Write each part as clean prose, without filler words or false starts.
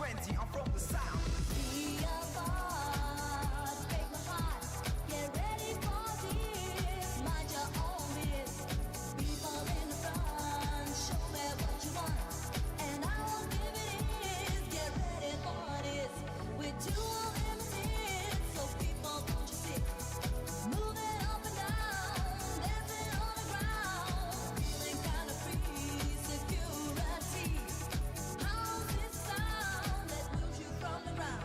20, I'm from the sound. Be apart, break my heart. Get ready for this. Mind your own biz. People in the front, show me what you want, and I will give it is. Get ready for this. We're too limited, so people won't you sit. Moving up and down, dancing on the ground, feeling kind of free. Security. How's this sound that moves you from the ground?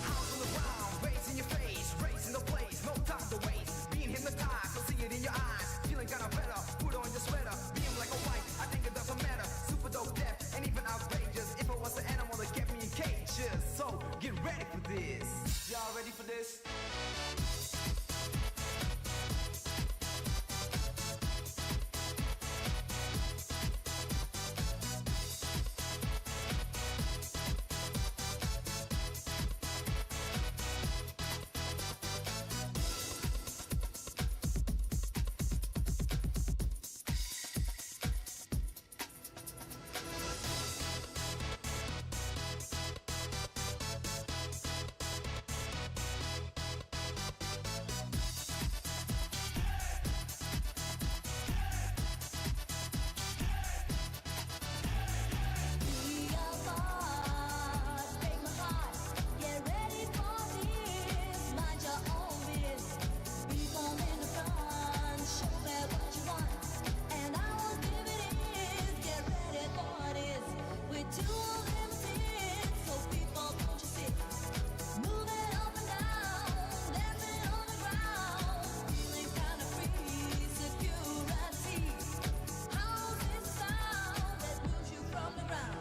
House on the ground, bass in your face, racing the place, no time to waste. Being hypnotized, I see it in your eyes. Feeling kinda better, put on your sweater. Being black or white, I think it doesn't matter. Super dope, deaf, and even outrageous. If I was an animal that kept me in cages. So, get ready for this. Y'all ready for this? Be apart, break my heart. Get ready for this. Mind your own biz. People in the front, show me what you want, and I will give it is. Get ready for this. We're too limited, so people won't you sit. Moving up and down, dancing on the ground, feeling kind of free. Security. How's this sound that moves you from the ground?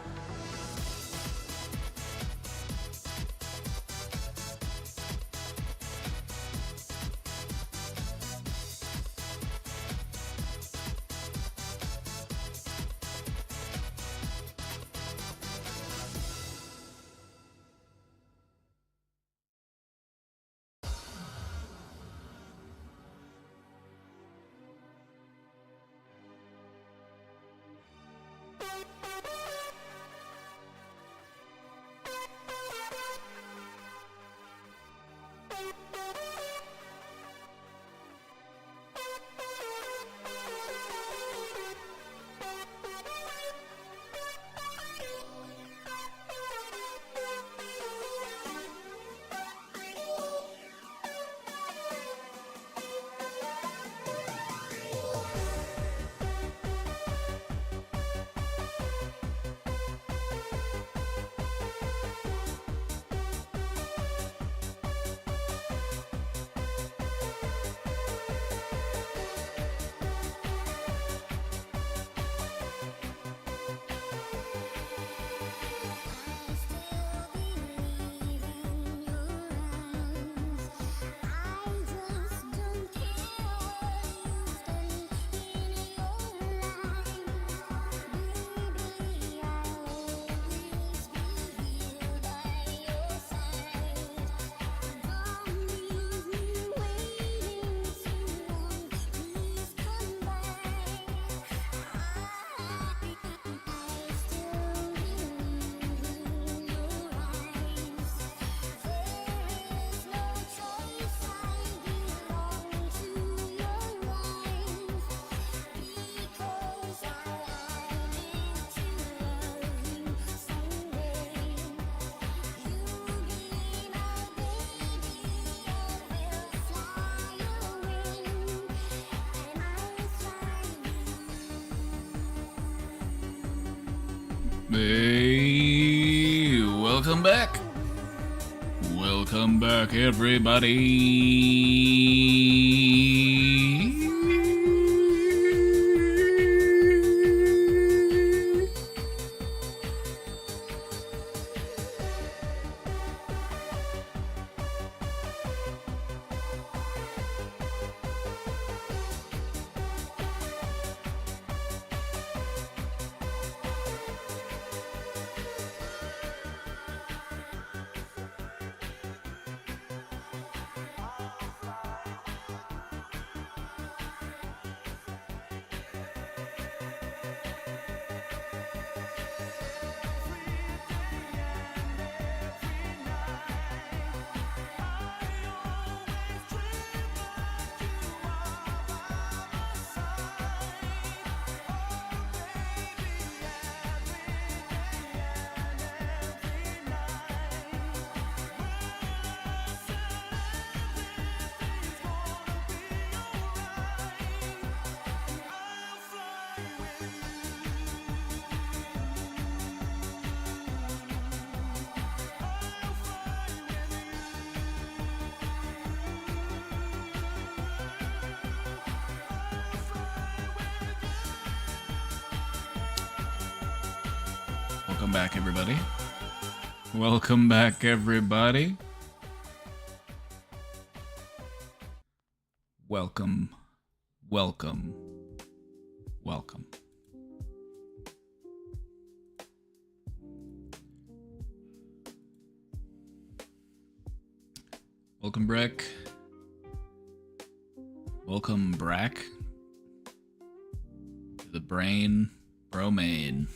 Hey, welcome back. Welcome back, everybody. Welcome back, everybody. Welcome back, everybody. Welcome, welcome, welcome. Welcome, Breck. Welcome, Brack. To the brain, Bromain.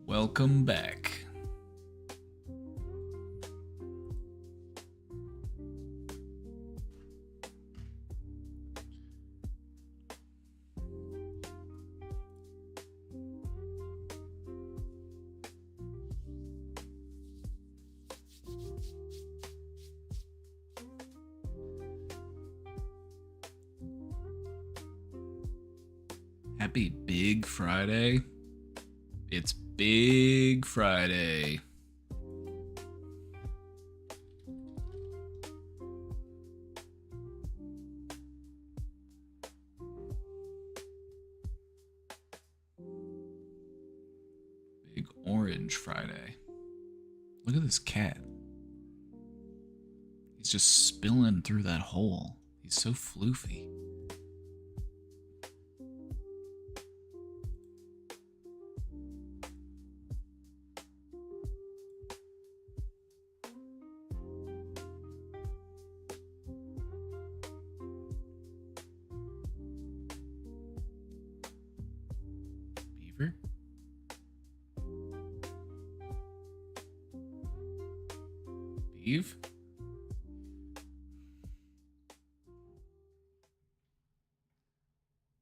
Welcome back. Happy Big Friday. It's Big Friday. Big Orange Friday. Look at this cat. He's just spilling through that hole. He's so floofy. Beaver? Beav?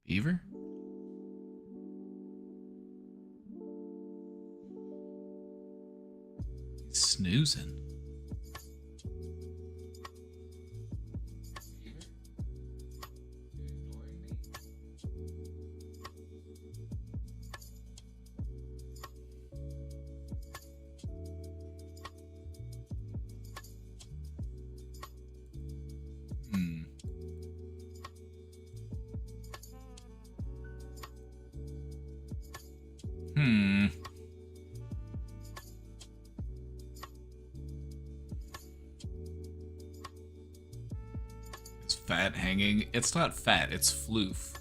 Beaver? He's snoozing. Beaver? You ignoring me? Is fat hanging? It's not fat, it's floof.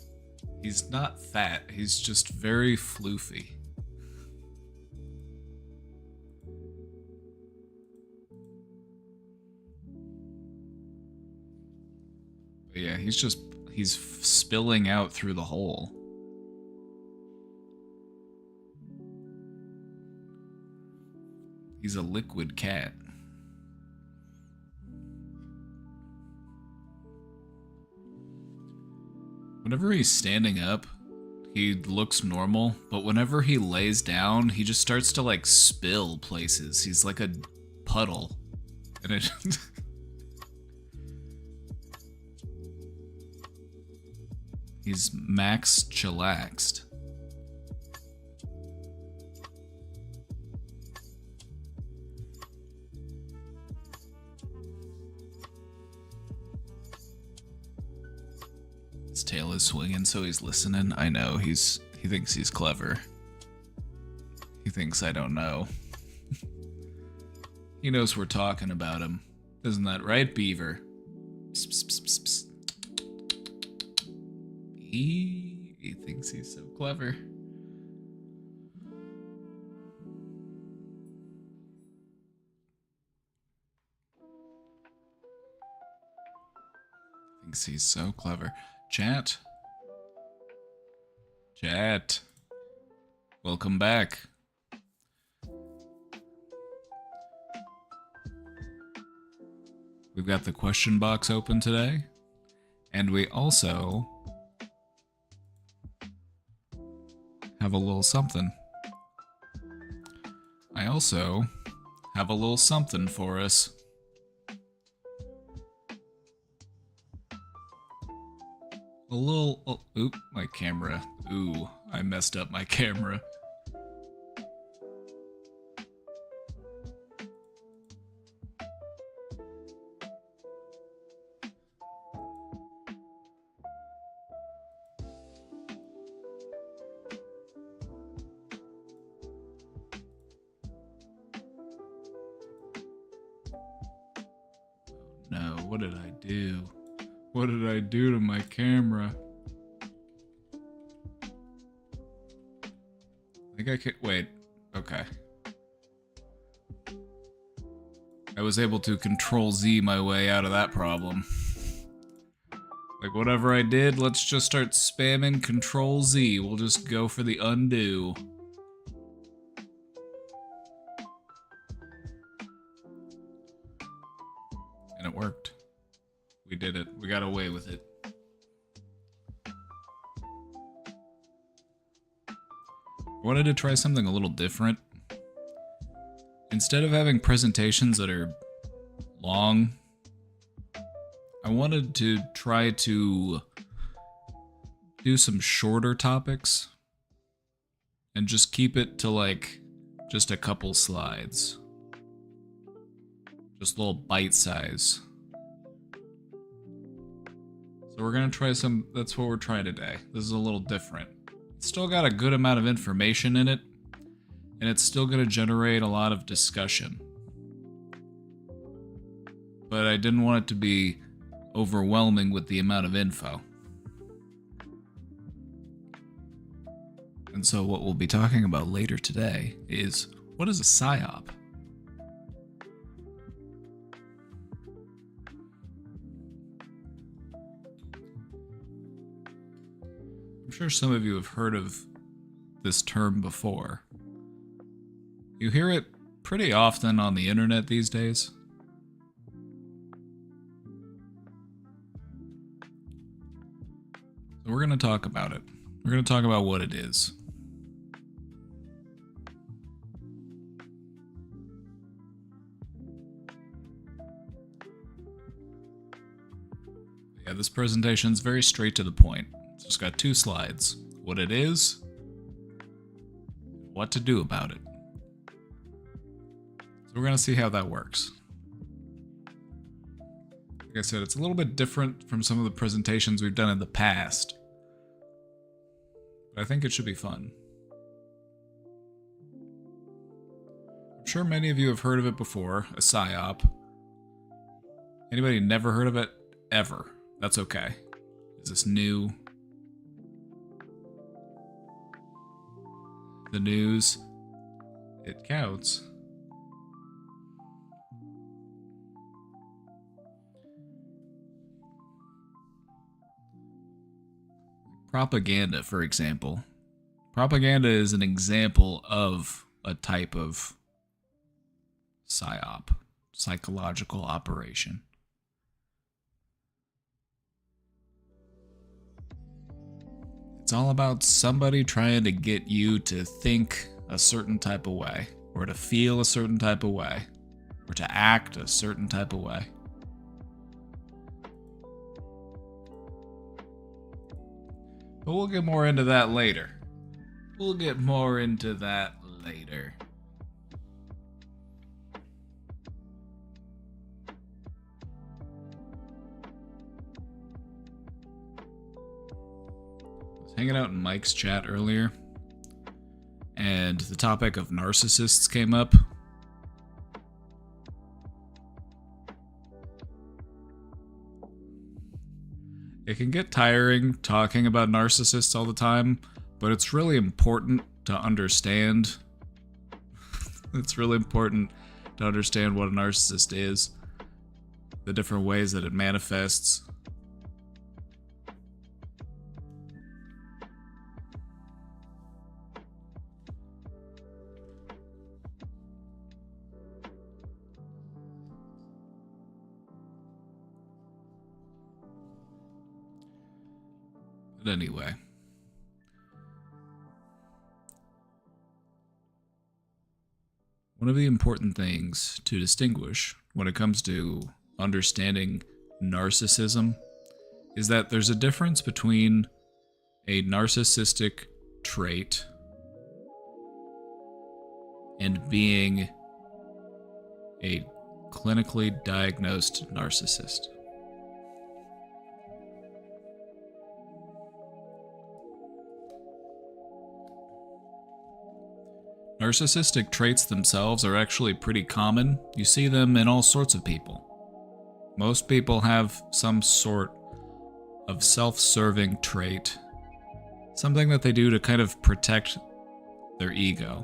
He's not fat, he's just very floofy. But yeah, he's spilling out through the hole. He's a liquid cat. Whenever he's standing up, he looks normal, but whenever he lays down, he just starts to like spill places. He's like a puddle. And it he's max chillaxed. His tail is swinging, so he's listening. I know, he thinks he's clever. He thinks I don't know. He knows we're talking about him. Isn't that right, Beaver? Psst, psst, psst, psst, psst. He thinks he's so clever. Thinks he's so clever. Chat. Chat. Welcome back. We've got the question box open today. And we also have a little something. I also have a little something for us. a little... Oh, oop, my camera. Ooh, I messed up my camera. No, what did I do? What did I do to my camera? I think I could... Wait. Okay. I was able to Control Z my way out of that problem. Like, whatever I did, let's just start spamming Control Z. We'll just go for the undo. And it worked. We did it. We got away with it. I wanted to try something a little different. Instead of having presentations that are long, I wanted to try to do some shorter topics and just keep it to like just a couple slides. Just a little bite size. So we're gonna try some, that's what we're trying today. This is a little different. It's still got a good amount of information in it, and it's still gonna generate a lot of discussion. But I didn't want it to be overwhelming with the amount of info. And so what we'll be talking about later today is, what is a PSYOP? I'm sure some of you have heard of this term before. You hear it pretty often on the internet these days. So we're going to talk about it. We're going to talk about what it is. Yeah, this presentation is very straight to the point. It's got 2 slides. What it is, what to do about it. So we're going to see how that works. Like I said, it's a little bit different from some of the presentations we've done in the past. But I think it should be fun. I'm sure many of you have heard of it before, a PSYOP. Anybody never heard of it? Ever. That's okay. Is this new? The news, it counts. Propaganda, for example. Propaganda is an example of a type of PSYOP, psychological operation. It's all about somebody trying to get you to think a certain type of way, or to feel a certain type of way, or to act a certain type of way. But we'll get more into that later. We'll get more into that later. Hanging out in Mike's chat earlier, and the topic of narcissists came up. It can get tiring talking about narcissists all the time, but it's really important to understand. It's really important to understand what a narcissist is, the different ways that it manifests. But anyway. One of the important things to distinguish when it comes to understanding narcissism is that there's a difference between a narcissistic trait and being a clinically diagnosed narcissist. Narcissistic traits themselves are actually pretty common. You see them in all sorts of people. Most people have some sort of self-serving trait, something that they do to kind of protect their ego.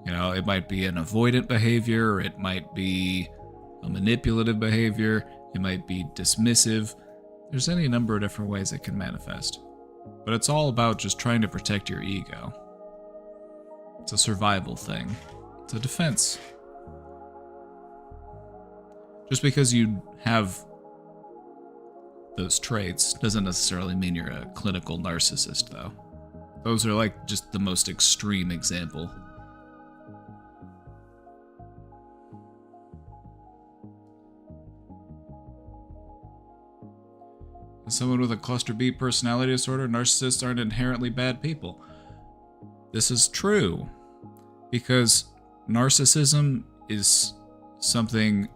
You know, it might be an avoidant behavior, it might be a manipulative behavior, it might be dismissive. There's any number of different ways it can manifest. But it's all about just trying to protect your ego. It's a survival thing. It's a defense. Just because you have those traits doesn't necessarily mean you're a clinical narcissist, though. Those are like just the most extreme example. As someone with a cluster B personality disorder, narcissists aren't inherently bad people. This is true, because narcissism is something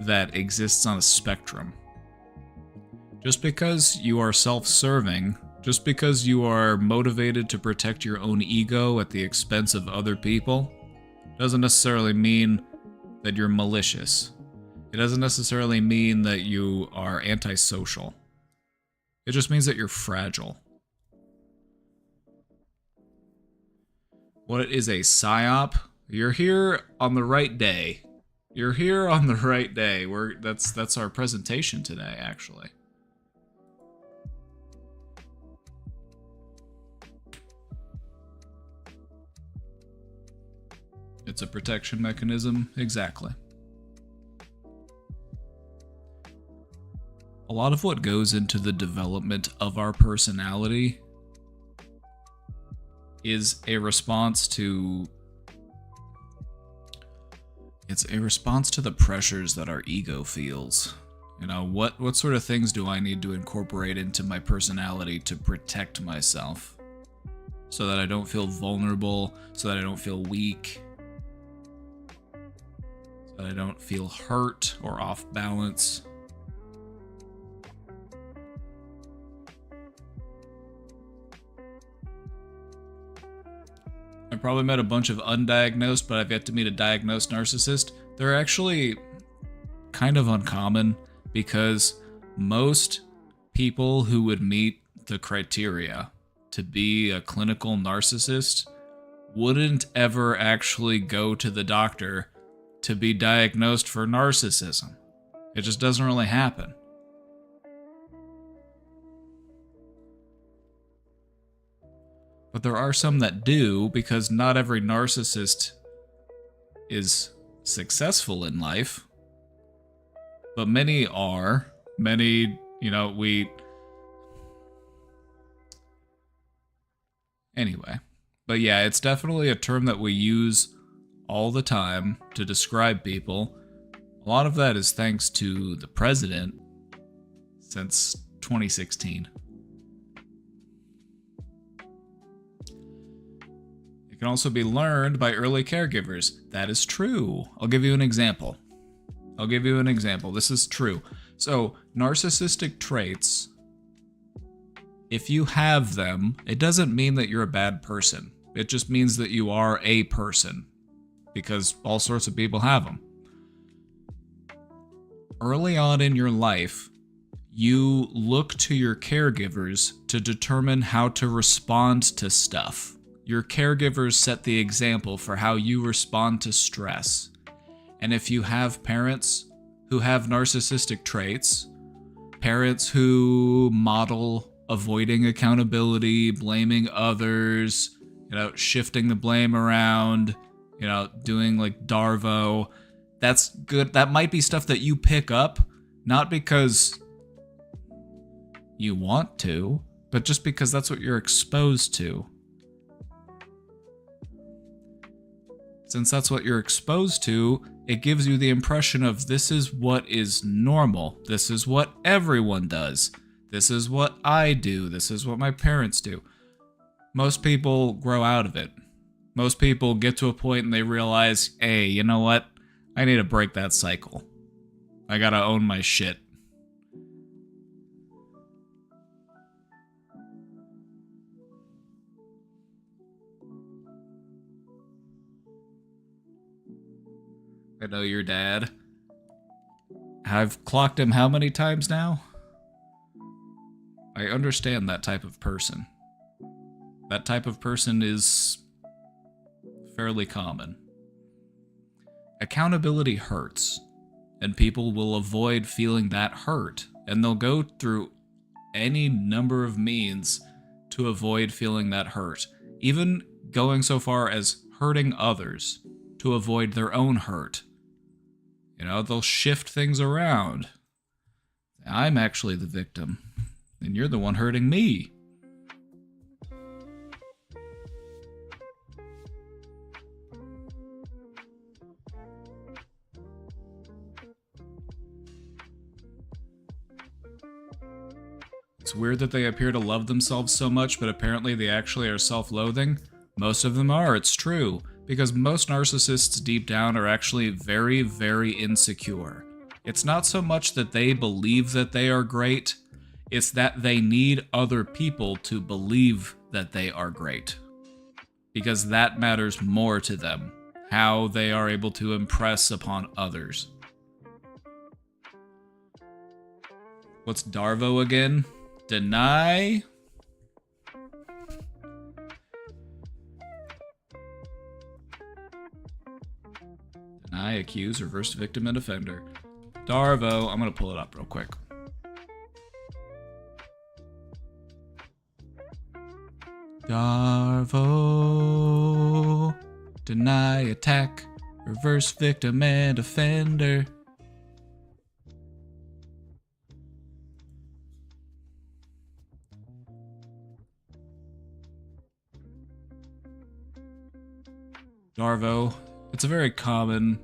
that exists on a spectrum. Just because you are self-serving, just because you are motivated to protect your own ego at the expense of other people, doesn't necessarily mean that you're malicious. It doesn't necessarily mean that you are antisocial. It just means that you're fragile. What is a PSYOP? You're here on the right day. You're here on the right day. That's our presentation today, actually. It's a protection mechanism, exactly. A lot of what goes into the development of our personality is a response to... It's a response to the pressures that our ego feels. You know, what sort of things do I need to incorporate into my personality to protect myself? So that I don't feel vulnerable, so that I don't feel weak, so that I don't feel hurt or off balance. I probably met a bunch of undiagnosed, but I've yet to meet a diagnosed narcissist. They're actually kind of uncommon because most people who would meet the criteria to be a clinical narcissist wouldn't ever actually go to the doctor to be diagnosed for narcissism. It just doesn't really happen. But there are some that do, because not every narcissist is successful in life. But many are. Many, Anyway. But yeah, it's definitely a term that we use all the time to describe people. A lot of that is thanks to the president since 2016. Can also be learned by early caregivers. That is true. I'll give you an example. This is true. So, narcissistic traits, if you have them, it doesn't mean that you're a bad person. It just means that you are a person, because all sorts of people have them. Early on in your life, you look to your caregivers to determine how to respond to stuff. Your caregivers set the example for how you respond to stress. And if you have parents who have narcissistic traits, parents who model avoiding accountability, blaming others, shifting the blame around, doing like Darvo, that's good. That might be stuff that you pick up, not because you want to, but just because that's what you're exposed to. Since that's what you're exposed to, it gives you the impression of this is what is normal. This is what everyone does. This is what I do. This is what my parents do. Most people grow out of it. Most people get to a point and they realize, hey, you know what? I need to break that cycle. I gotta own my shit. I know your dad. I've clocked him how many times now? I understand that type of person. That type of person is fairly common. Accountability hurts, and people will avoid feeling that hurt, and they'll go through any number of means to avoid feeling that hurt, even going so far as hurting others to avoid their own hurt. You know, they'll shift things around. I'm actually the victim, and you're the one hurting me. It's weird that they appear to love themselves so much, but apparently they actually are self-loathing. Most of them are, it's true, because most narcissists deep down are actually very, very insecure. It's not so much that they believe that they are great, it's that they need other people to believe that they are great. Because that matters more to them, how they are able to impress upon others. What's Darvo again? Deny? Deny, accuse, reverse victim, and offender. Darvo, I'm gonna pull it up real quick. Darvo, deny, attack, reverse victim, and offender. Darvo, it's a very common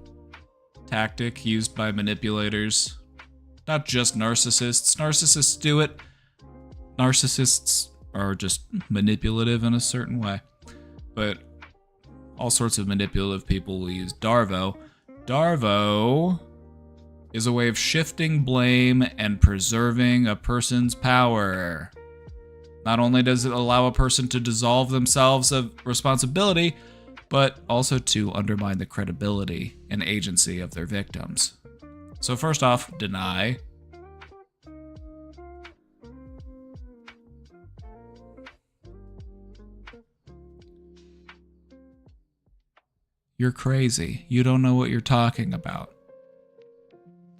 tactic used by manipulators. Not just narcissists. Narcissists do it. Narcissists are just manipulative in a certain way. But all sorts of manipulative people will use Darvo. Darvo is a way of shifting blame and preserving a person's power. Not only does it allow a person to dissolve themselves of responsibility, but also to undermine the credibility and agency of their victims. So first off, deny. You're crazy. You don't know what you're talking about.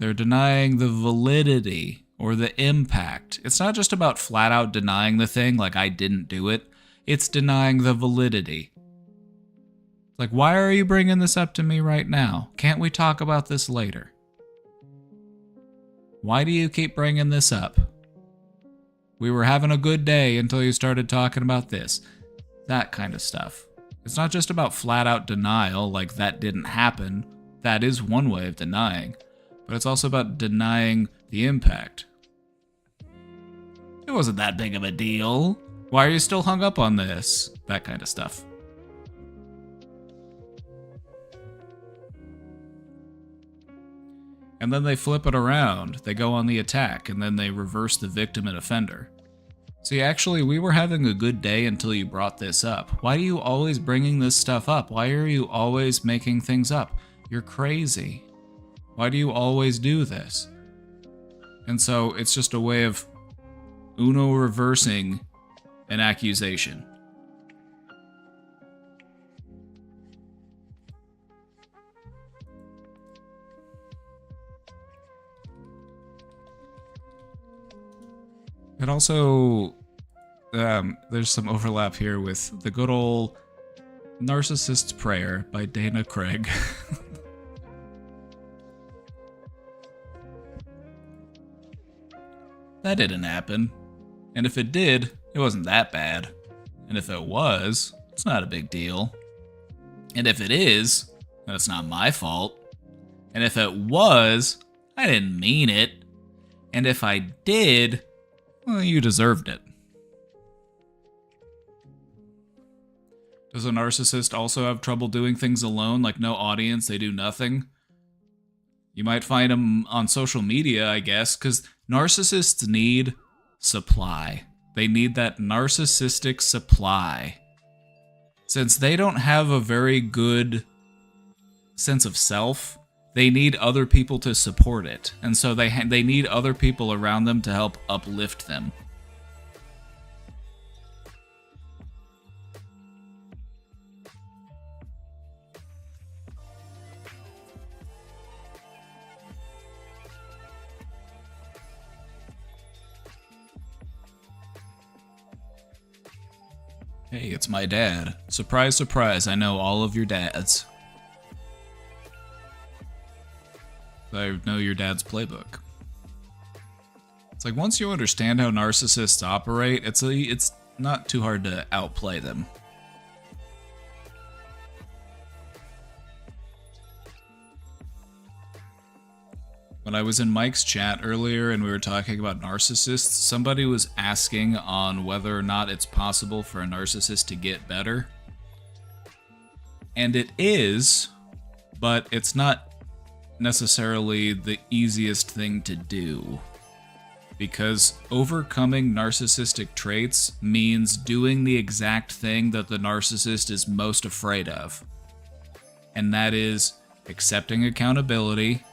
They're denying the validity or the impact. It's not just about flat out denying the thing, like I didn't do it. It's denying the validity. Like, why are you bringing this up to me right now? Can't we talk about this later? Why do you keep bringing this up? We were having a good day until you started talking about this. That kind of stuff. It's not just about flat out denial, like that didn't happen. That is one way of denying. But it's also about denying the impact. It wasn't that big of a deal. Why are you still hung up on this? That kind of stuff. And then they flip it around. They go on the attack, and then they reverse the victim and offender. See, actually, we were having a good day until you brought this up. Why are you always bringing this stuff up? Why are you always making things up? You're crazy. Why do you always do this? And so it's just a way of Uno reversing an accusation. And also, there's some overlap here with the good old Narcissist's Prayer by Dana Craig. That didn't happen. And if it did, it wasn't that bad. And if it was, it's not a big deal. And if it is, then it's not my fault. And if it was, I didn't mean it. And if I did, well, you deserved it. Does a narcissist also have trouble doing things alone, like no audience, they do nothing? You might find them on social media, I guess, because narcissists need supply. They need that narcissistic supply. Since they don't have a very good sense of self, they need other people to support it. And so they need other people around them to help uplift them. Hey, it's my dad. Surprise, surprise, I know all of your dads. I know your dad's playbook. It's like once you understand how narcissists operate, it's not too hard to outplay them. When I was in Mike's chat earlier and we were talking about narcissists, somebody was asking on whether or not it's possible for a narcissist to get better. And it is, but it's not necessarily the easiest thing to do. Because overcoming narcissistic traits means doing the exact thing that the narcissist is most afraid of. And that is accepting accountability,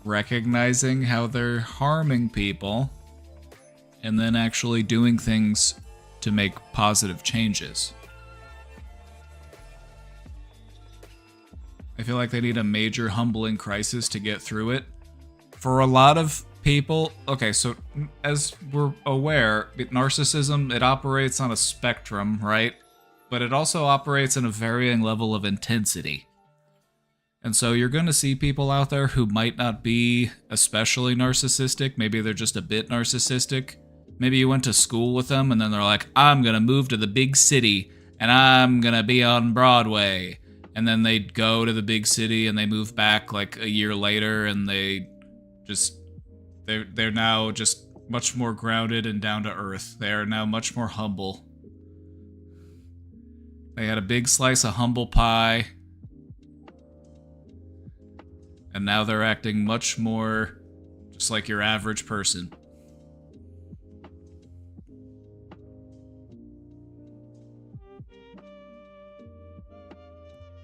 recognizing how they're harming people, and then actually doing things to make positive changes. I feel like they need a major humbling crisis to get through it. For a lot of people, okay, so as we're aware, narcissism, it operates on a spectrum, right? But it also operates in a varying level of intensity. And so you're going to see people out there who might not be especially narcissistic. Maybe they're just a bit narcissistic. Maybe you went to school with them and then they're like, I'm going to move to the big city and I'm going to be on Broadway. And then they go to the big city and they move back like a year later and they're now just much more grounded and down to earth. They are now much more humble. They had a big slice of humble pie. And now they're acting much more just like your average person.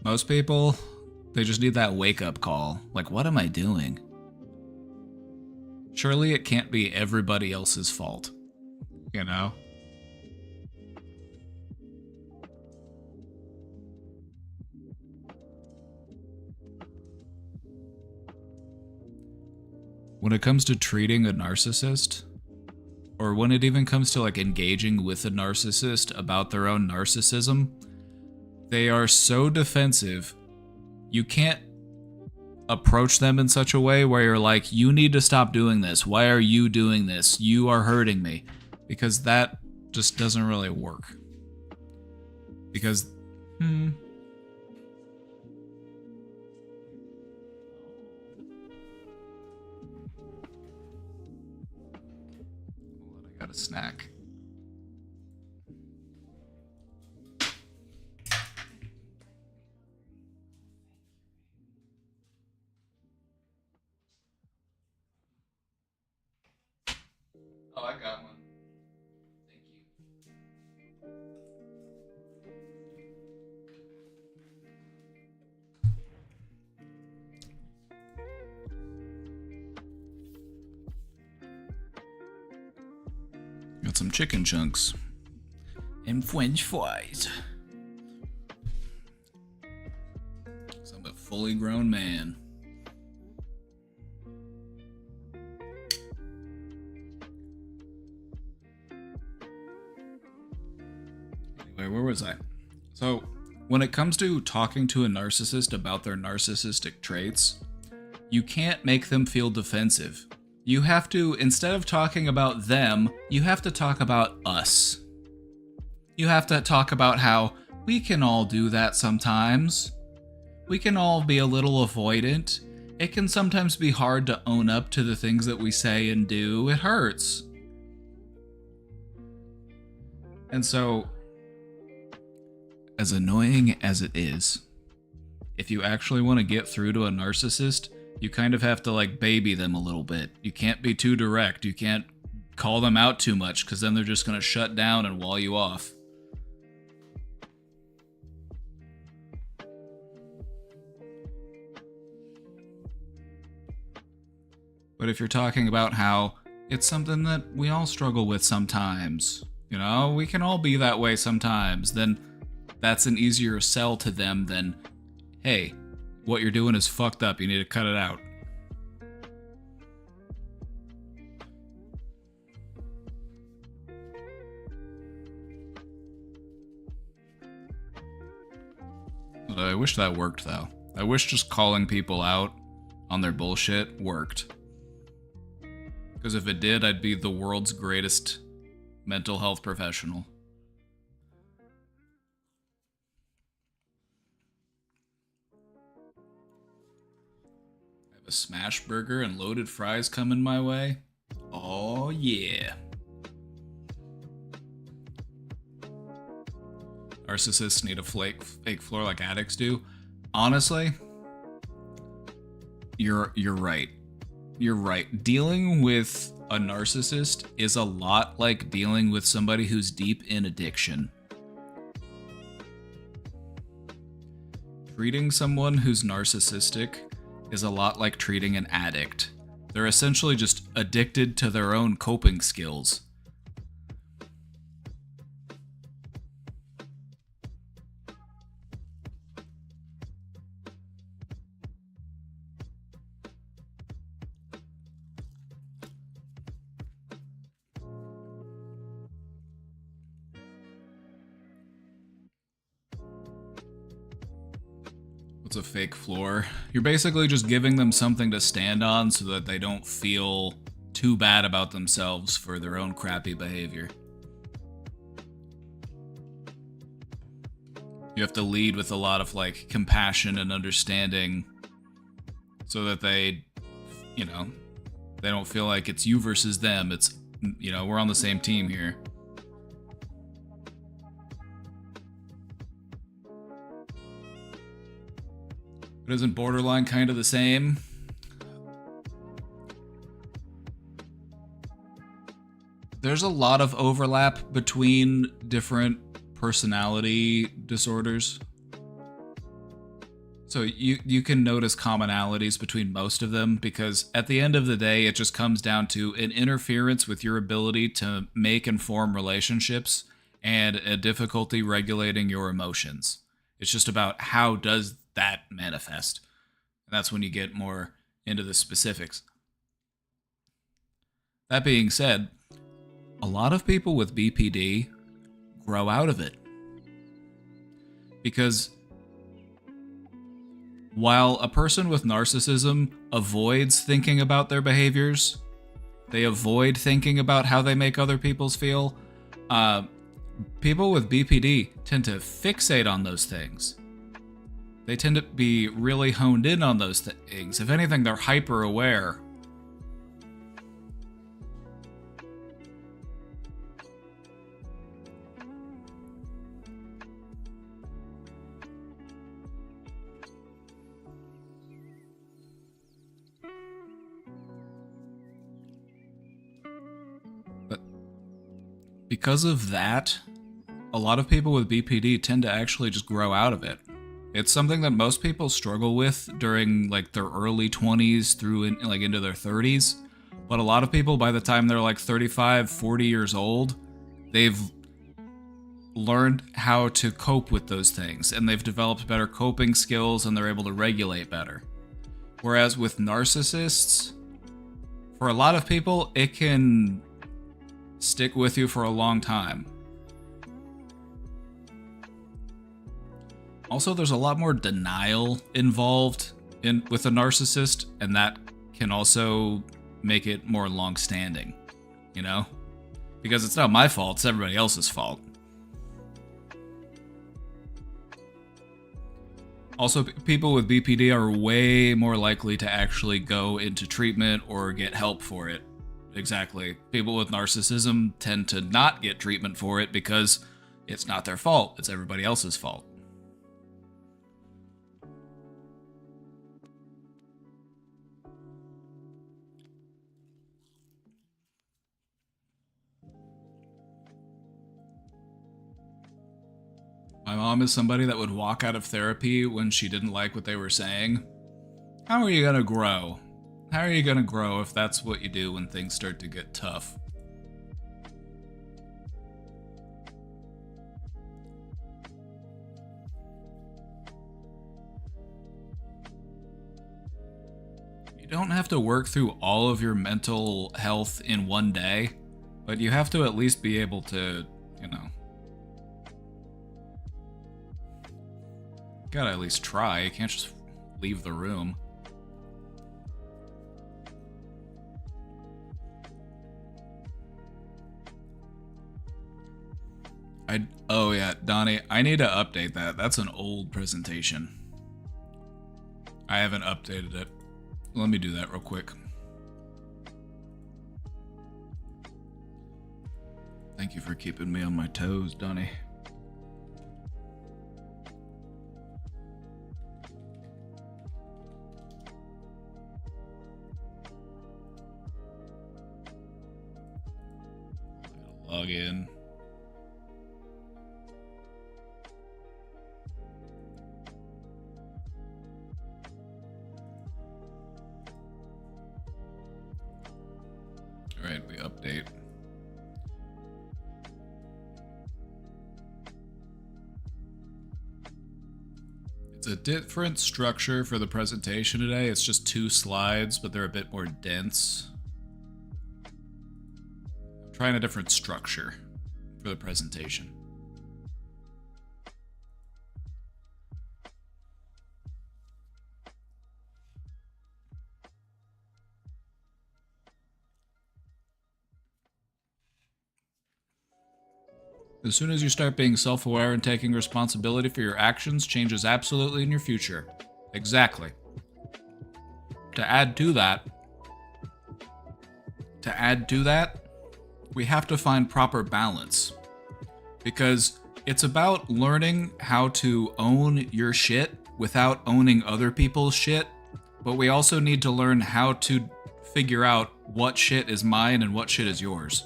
Most people, they just need that wake-up call. Like, what am I doing? Surely it can't be everybody else's fault. You know? When it comes to treating a narcissist, or when it even comes to like engaging with a narcissist about their own narcissism, they are so defensive. You can't approach them in such a way where you're like, you need to stop doing this. Why are you doing this? You are hurting me. Because that just doesn't really work. Because, I got a snack. Oh, I got one. Thank you. Got some chicken chunks and French fries. 'Cause I'm a fully grown man. Where was I? So, when it comes to talking to a narcissist about their narcissistic traits, you can't make them feel defensive. You have to, instead of talking about them, you have to talk about us. You have to talk about how We can all do that sometimes. We can all be a little avoidant. It can sometimes be hard to own up to the things that we say and do. It hurts. And so, as annoying as it is, if you actually want to get through to a narcissist, you kind of have to like baby them a little bit. You can't be too direct. You can't call them out too much because then they're just going to shut down and wall you off. But if you're talking about how it's something that we all struggle with sometimes, you know, we can all be that way sometimes, then that's an easier sell to them than, hey, what you're doing is fucked up, you need to cut it out. I wish that worked, though. I wish just calling people out on their bullshit worked. Because if it did, I'd be the world's greatest mental health professional. I have a smash burger and loaded fries coming my way. Oh yeah. Narcissists need a fake floor like addicts do. Honestly, you're right. You're right. Dealing with a narcissist is a lot like dealing with somebody who's deep in addiction. Treating someone who's narcissistic is a lot like treating an addict. They're essentially just addicted to their own coping skills. What's a fake floor? You're basically just giving them something to stand on so that they don't feel too bad about themselves for their own crappy behavior. You have to lead with a lot of like compassion and understanding so that they, you know, they don't feel like it's you versus them. It's, you know, we're on the same team here. But isn't borderline kind of the same? There's a lot of overlap between different personality disorders. So you can notice commonalities between most of them because at the end of the day, it just comes down to an interference with your ability to make and form relationships and a difficulty regulating your emotions. It's just about how does that manifest. And that's when you get more into the specifics. That being said, a lot of people with BPD grow out of it. Because while a person with narcissism avoids thinking about their behaviors, they avoid thinking about how they make other people feel, people with BPD tend to fixate on those things. They tend to be really honed in on those things. If anything, they're hyper aware. But because of that, a lot of people with BPD tend to actually just grow out of it. It's something that most people struggle with during like their early 20s through into their 30s. But a lot of people, by the time they're like 35, 40 years old, they've learned how to cope with those things and they've developed better coping skills and they're able to regulate better. Whereas with narcissists, for a lot of people, it can stick with you for a long time. Also, there's a lot more denial involved with a narcissist, and that can also make it more long-standing, you know? Because it's not my fault, it's everybody else's fault. Also, people with BPD are way more likely to actually go into treatment or get help for it. Exactly. People with narcissism tend to not get treatment for it because it's not their fault. It's everybody else's fault. My mom is somebody that would walk out of therapy when she didn't like what they were saying. How are you gonna grow? How are you gonna grow if that's what you do when things start to get tough? You don't have to work through all of your mental health in one day, but you have to at least be able to, you know, gotta at least try. You can't just leave the room. Oh yeah, Donnie, I need to update that. That's an old presentation. I haven't updated it. Let me do that real quick. Thank you for keeping me on my toes, Donnie. Log in. Alright, we update. It's a different structure for the presentation today. It's just 2 slides, but they're a bit more dense. I'm trying a different structure for the presentation. As soon as you start being self-aware and taking responsibility for your actions, changes absolutely in your future. Exactly. To add to that, we have to find proper balance. Because it's about learning how to own your shit without owning other people's shit, but we also need to learn how to figure out what shit is mine and what shit is yours.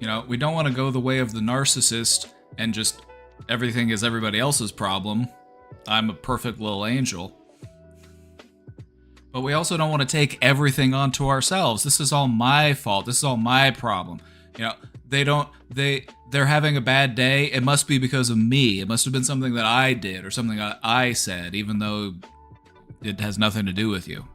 You know, we don't want to go the way of the narcissist and just everything is everybody else's problem. I'm a perfect little angel. But we also don't want to take everything onto ourselves. This is all my fault. This is all my problem. You know, they're having a bad day. It must be because of me. It must have been something that I did or something that I said, even though it has nothing to do with you.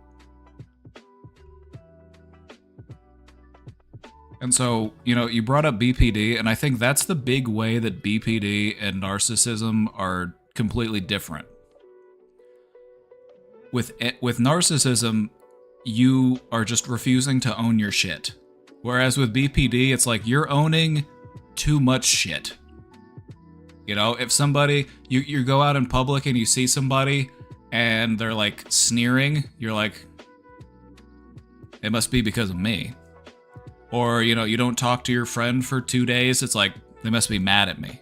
And so, you know, you brought up BPD, and I think that's the big way that BPD and narcissism are completely different. With narcissism, you are just refusing to own your shit. Whereas with BPD, it's like you're owning too much shit. You know, if somebody, you go out in public and you see somebody and they're like sneering, you're like, it must be because of me. Or, you know, you don't talk to your friend for 2 days, it's like, they must be mad at me.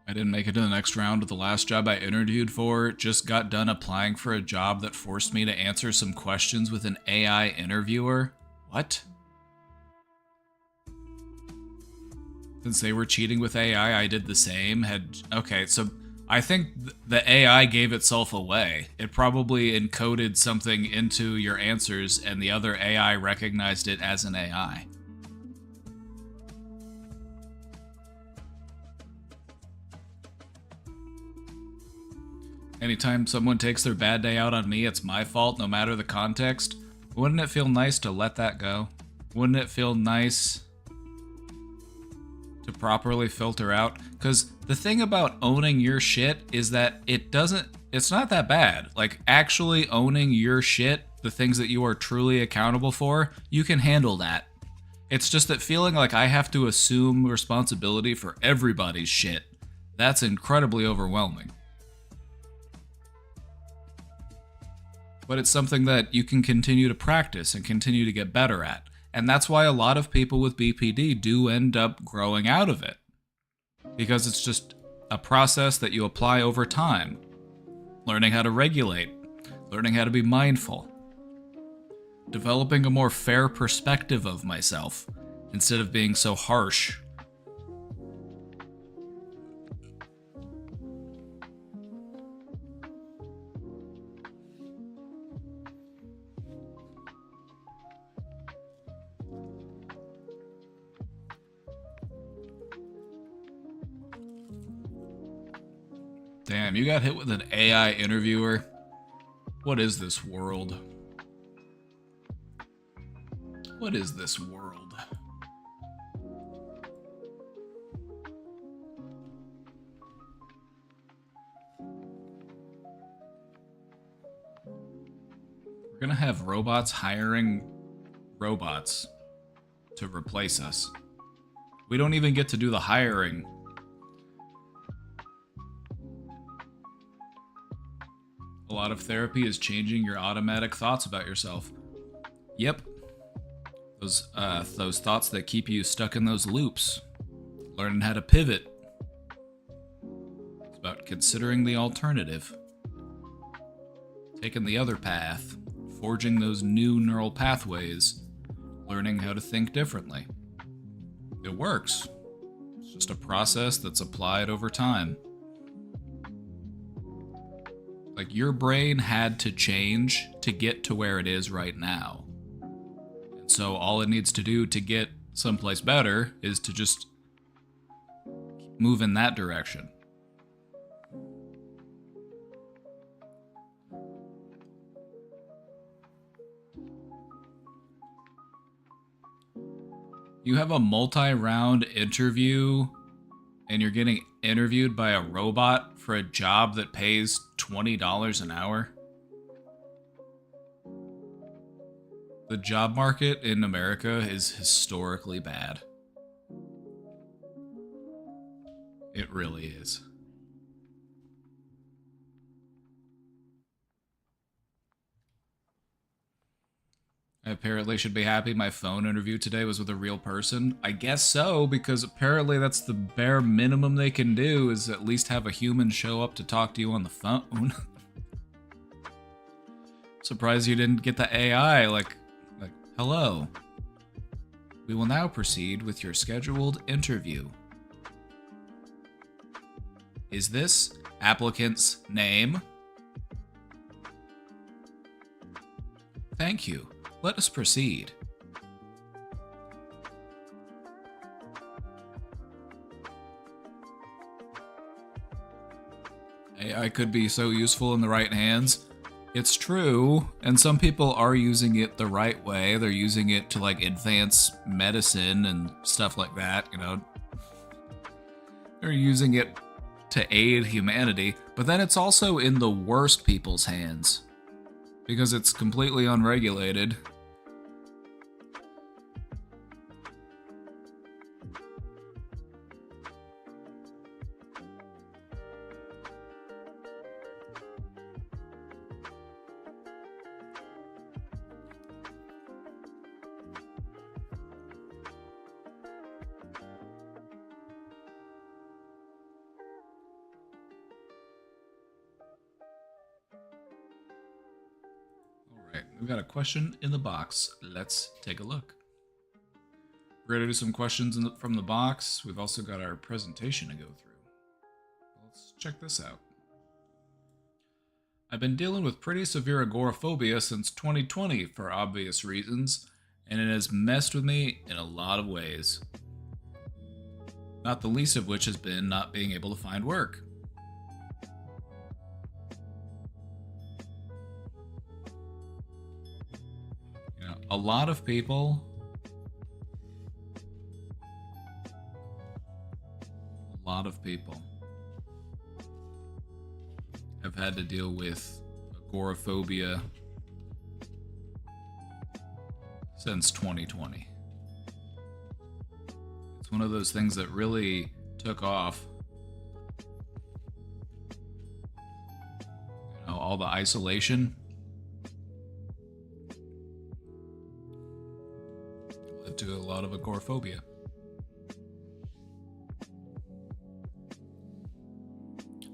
I didn't make it to the next round of the last job I interviewed for. Just got done applying for a job that forced me to answer some questions with an AI interviewer. What? Since they were cheating with AI, I did the same. Okay, so I think the AI gave itself away. It probably encoded something into your answers and the other AI recognized it as an AI. Anytime someone takes their bad day out on me, it's my fault, no matter the context. Wouldn't it feel nice to let that go? Wouldn't it feel nice to properly filter out? Because the thing about owning your shit is that it's not that bad. Like, actually owning your shit, the things that you are truly accountable for, you can handle that. It's just that feeling like I have to assume responsibility for everybody's shit, that's incredibly overwhelming. But it's something that you can continue to practice and continue to get better at. And that's why a lot of people with BPD do end up growing out of it. Because it's just a process that you apply over time. Learning how to regulate, learning how to be mindful, developing a more fair perspective of myself instead of being so harsh. Damn, you got hit with an AI interviewer? What is this world? What is this world? We're gonna have robots hiring robots to replace us. We don't even get to do the hiring. A lot of therapy is changing your automatic thoughts about yourself. Yep. Those thoughts that keep you stuck in those loops. Learning how to pivot. It's about considering the alternative. Taking the other path. Forging those new neural pathways. Learning how to think differently. It works. It's just a process that's applied over time. Like, your brain had to change to get to where it is right now. And so all it needs to do to get someplace better is to just move in that direction. You have a multi-round interview and you're getting interviewed by a robot for a job that pays $20 an hour? The job market in America is historically bad. It really is. I apparently should be happy my phone interview today was with a real person. I guess so, because apparently that's the bare minimum they can do, is at least have a human show up to talk to you on the phone. Surprised you didn't get the AI, like, hello. We will now proceed with your scheduled interview. Is this applicant's name? Thank you. Let us proceed. AI could be so useful in the right hands. It's true, and some people are using it the right way. They're using it to, like, advance medicine and stuff like that, you know. They're using it to aid humanity, but then it's also in the worst people's hands because it's completely unregulated. We've got a question in the box. Let's take a look. We're going to do some questions from the box. We've also got our presentation to go through. Let's check this out. I've been dealing with pretty severe agoraphobia since 2020 for obvious reasons, and it has messed with me in a lot of ways. Not the least of which has been not being able to find work. a lot of people have had to deal with agoraphobia since 2020. It's one of those things that really took off. You know, all the isolation led to a lot of agoraphobia.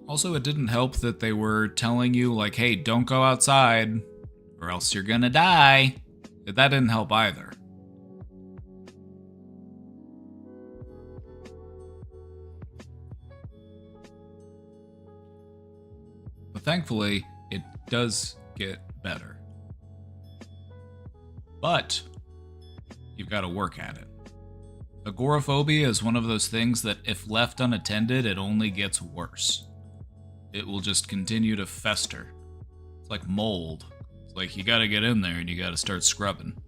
Also, it didn't help that they were telling you, like, hey, don't go outside or else you're gonna die. That didn't help either. But thankfully, it does get better. But you've got to work at it. Agoraphobia is one of those things that if left unattended, it only gets worse. It will just continue to fester. It's like mold. It's like you gotta get in there and you gotta start scrubbing.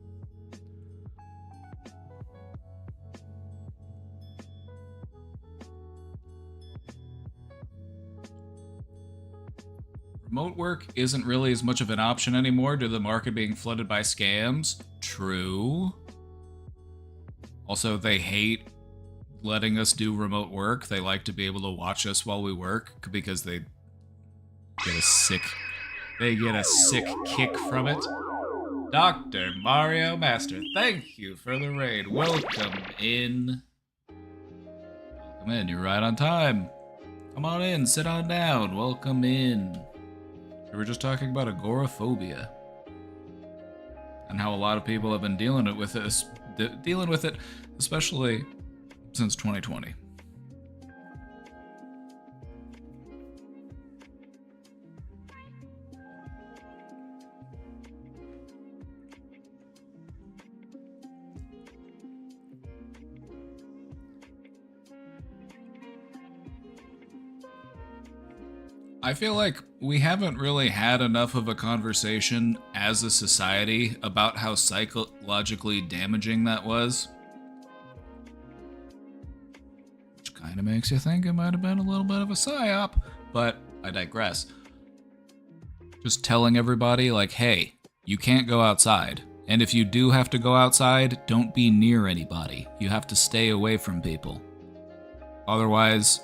Remote work isn't really as much of an option anymore due to the market being flooded by scams. True. Also, they hate letting us do remote work. They like to be able to watch us while we work because they get a sick kick from it. Dr. Mario Master, thank you for the raid. Welcome in. Welcome in, you're right on time. Come on in, sit on down. Welcome in. We were just talking about agoraphobia and how a lot of people have been dealing with it, especially since 2020. I feel like we haven't really had enough of a conversation as a society about how psychologically damaging that was. Which kind of makes you think it might have been a little bit of a PSYOP, but I digress. Just telling everybody, like, hey, you can't go outside. And if you do have to go outside, don't be near anybody. You have to stay away from people. Otherwise,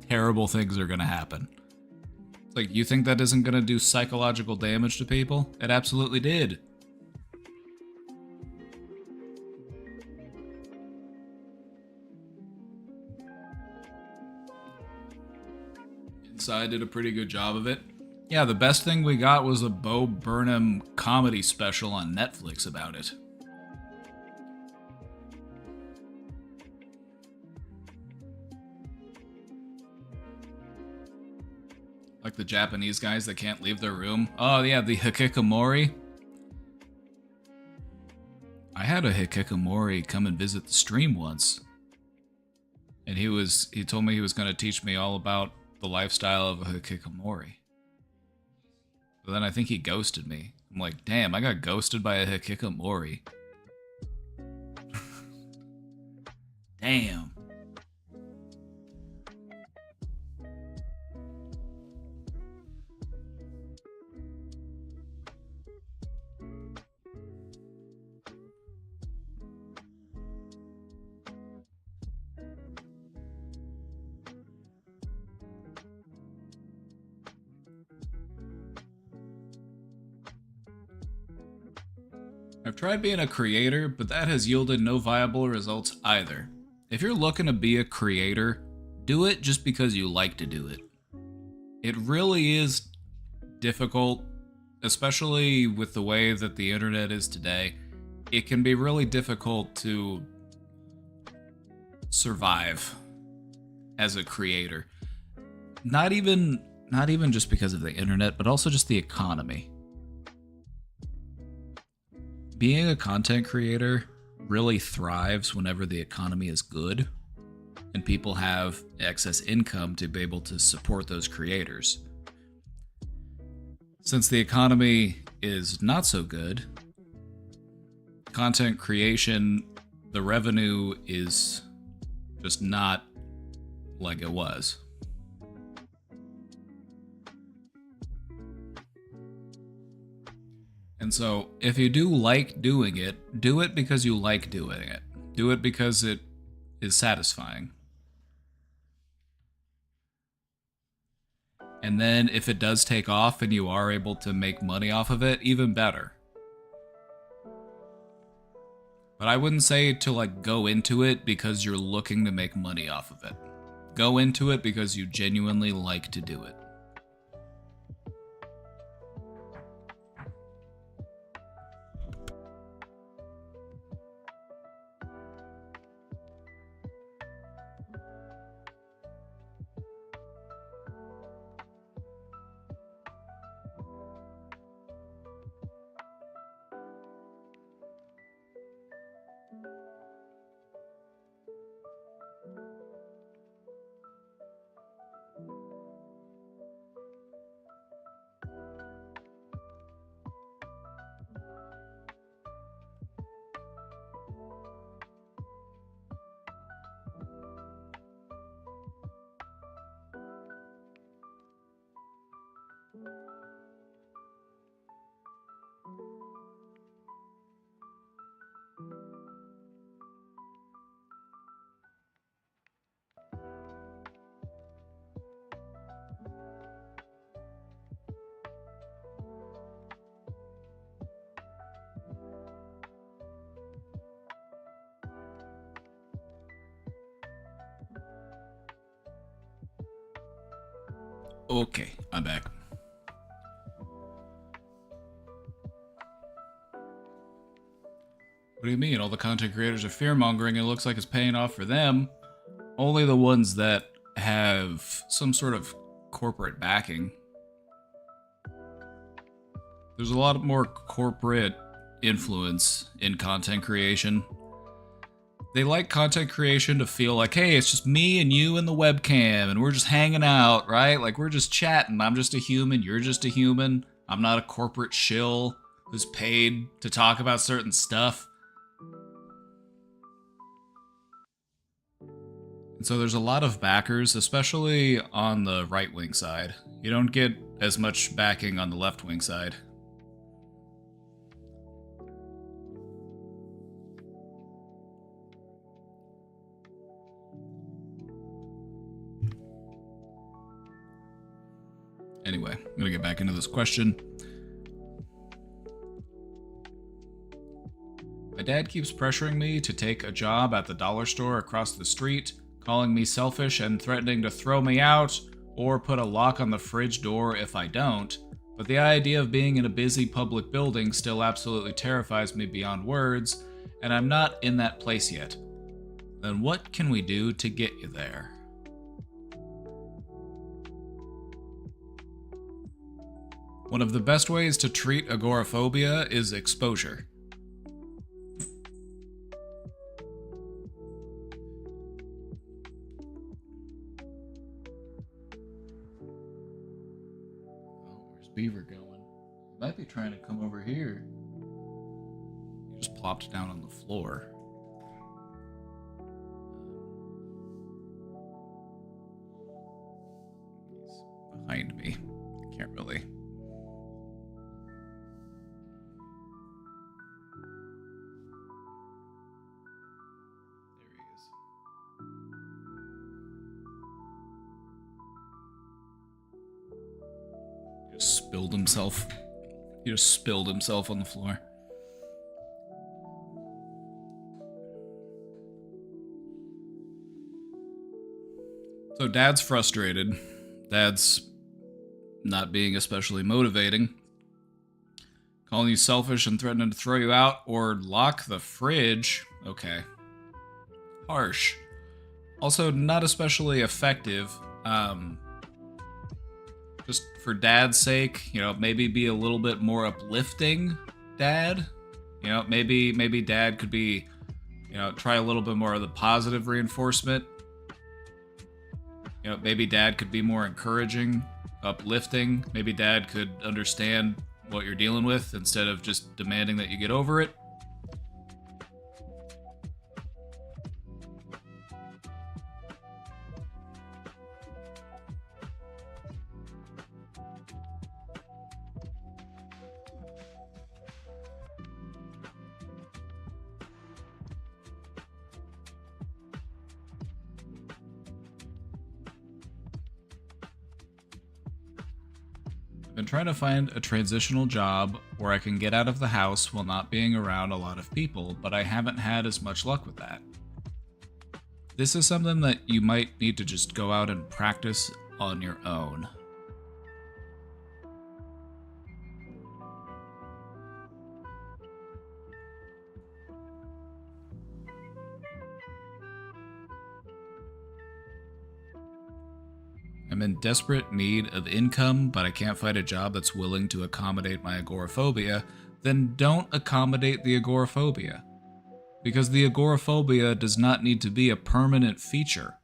terrible things are going to happen. It's like, you think that isn't going to do psychological damage to people? It absolutely did. Inside did a pretty good job of it. Yeah, the best thing we got was a Bo Burnham comedy special on Netflix about it. Like the Japanese guys that can't leave their room. Oh yeah, the hikikomori. I had a hikikomori come and visit the stream once. And he told me he was going to teach me all about the lifestyle of a hikikomori. But then I think he ghosted me. I'm like, damn, I got ghosted by a hikikomori. Damn. I've tried being a creator, but that has yielded no viable results either. If you're looking to be a creator, do it just because you like to do it. It really is difficult, especially with the way that the internet is today. It can be really difficult to survive as a creator. Not even just because of the internet, but also just the economy. Being a content creator really thrives whenever the economy is good and people have excess income to be able to support those creators. Since the economy is not so good. Content creation, the revenue is just not like it was. And so, if you do like doing it, do it because you like doing it. Do it because it is satisfying. And then if it does take off and you are able to make money off of it, even better. But I wouldn't say to like go into it because you're looking to make money off of it. Go into it because you genuinely like to do it. Okay, I'm back. What do you mean? All the content creators are fear-mongering. It looks like it's paying off for them. Only the ones that have some sort of corporate backing. There's a lot more corporate influence in content creation. They like content creation to feel like, hey, it's just me and you and the webcam, and we're just hanging out, right? Like, we're just chatting. I'm just a human. You're just a human. I'm not a corporate shill who's paid to talk about certain stuff. And so there's a lot of backers, especially on the right-wing side. You don't get as much backing on the left-wing side. Anyway, I'm gonna get back into this question. My dad keeps pressuring me to take a job at the dollar store across the street, calling me selfish and threatening to throw me out or put a lock on the fridge door if I don't, but the idea of being in a busy public building still absolutely terrifies me beyond words, and I'm not in that place yet. Then what can we do to get you there? One of the best ways to treat agoraphobia is exposure. Oh, where's Beaver going? He might be trying to come over here. He just plopped down on the floor. He's behind me. Can't really. Spilled himself. He just spilled himself on the floor. So Dad's frustrated. Dad's not being especially motivating. Calling you selfish and threatening to throw you out or lock the fridge. Okay. Harsh. Also not especially effective. Just for Dad's sake, maybe be a little bit more uplifting, Dad. Maybe Dad could be, try a little bit more of the positive reinforcement. Maybe Dad could be more encouraging, uplifting. Maybe Dad could understand what you're dealing with instead of just demanding that you get over it. I've been trying to find a transitional job where I can get out of the house while not being around a lot of people, but I haven't had as much luck with that. This is something that you might need to just go out and practice on your own. I'm in desperate need of income, but I can't find a job that's willing to accommodate my agoraphobia. Then don't accommodate the agoraphobia. Because the agoraphobia does not need to be a permanent feature.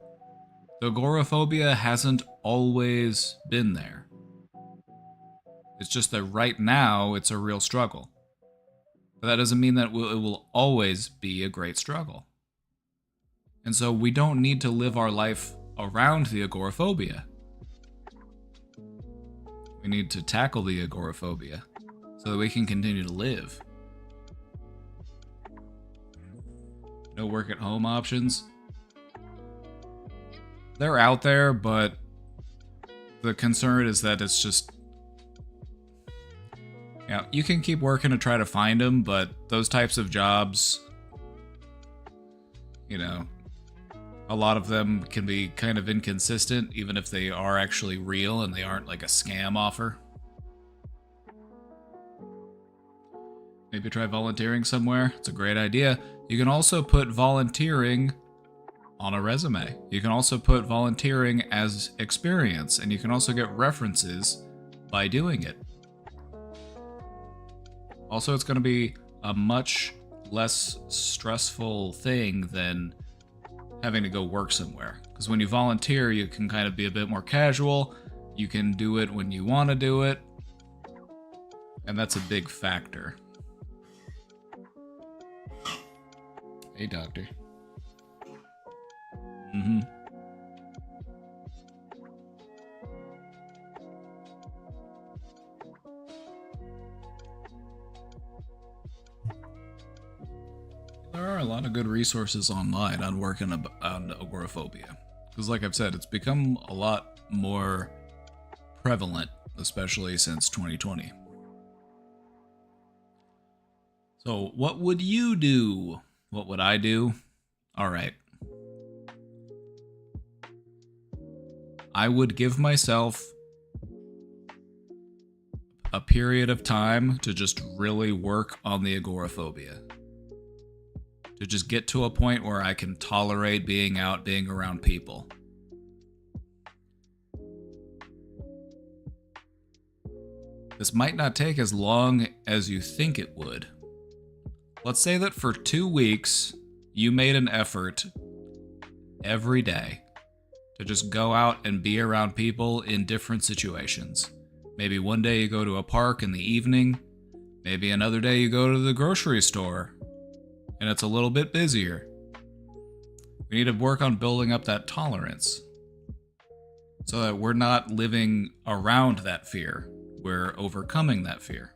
The agoraphobia hasn't always been there. It's just that right now it's a real struggle. But that doesn't mean that it will always be a great struggle. And so we don't need to live our life around the agoraphobia. We need to tackle the agoraphobia so that we can continue to live. No work at home options. They're out there, but the concern is that it's just... Yeah, you can keep working to try to find them, but those types of jobs, you know, a lot of them can be kind of inconsistent, even if they are actually real and they aren't like a scam offer. Maybe try volunteering somewhere. It's a great idea. You can also put volunteering on a resume. You can also put volunteering as experience, and you can also get references by doing it. Also, it's going to be a much less stressful thing than having to go work somewhere. Because when you volunteer, you can kind of be a bit more casual. You can do it when you want to do it. And that's a big factor. Hey, doctor. Mm-hmm. There are a lot of good resources online on working on agoraphobia. Because like I've said, it's become a lot more prevalent, especially since 2020. So what would you do? What would I do? All right. I would give myself a period of time to just really work on the agoraphobia. To just get to a point where I can tolerate being out, being around people. This might not take as long as you think it would. Let's say that for 2 weeks, you made an effort every day to just go out and be around people in different situations. Maybe one day you go to a park in the evening. Maybe another day you go to the grocery store and it's a little bit busier. We need to work on building up that tolerance so that we're not living around that fear. We're overcoming that fear.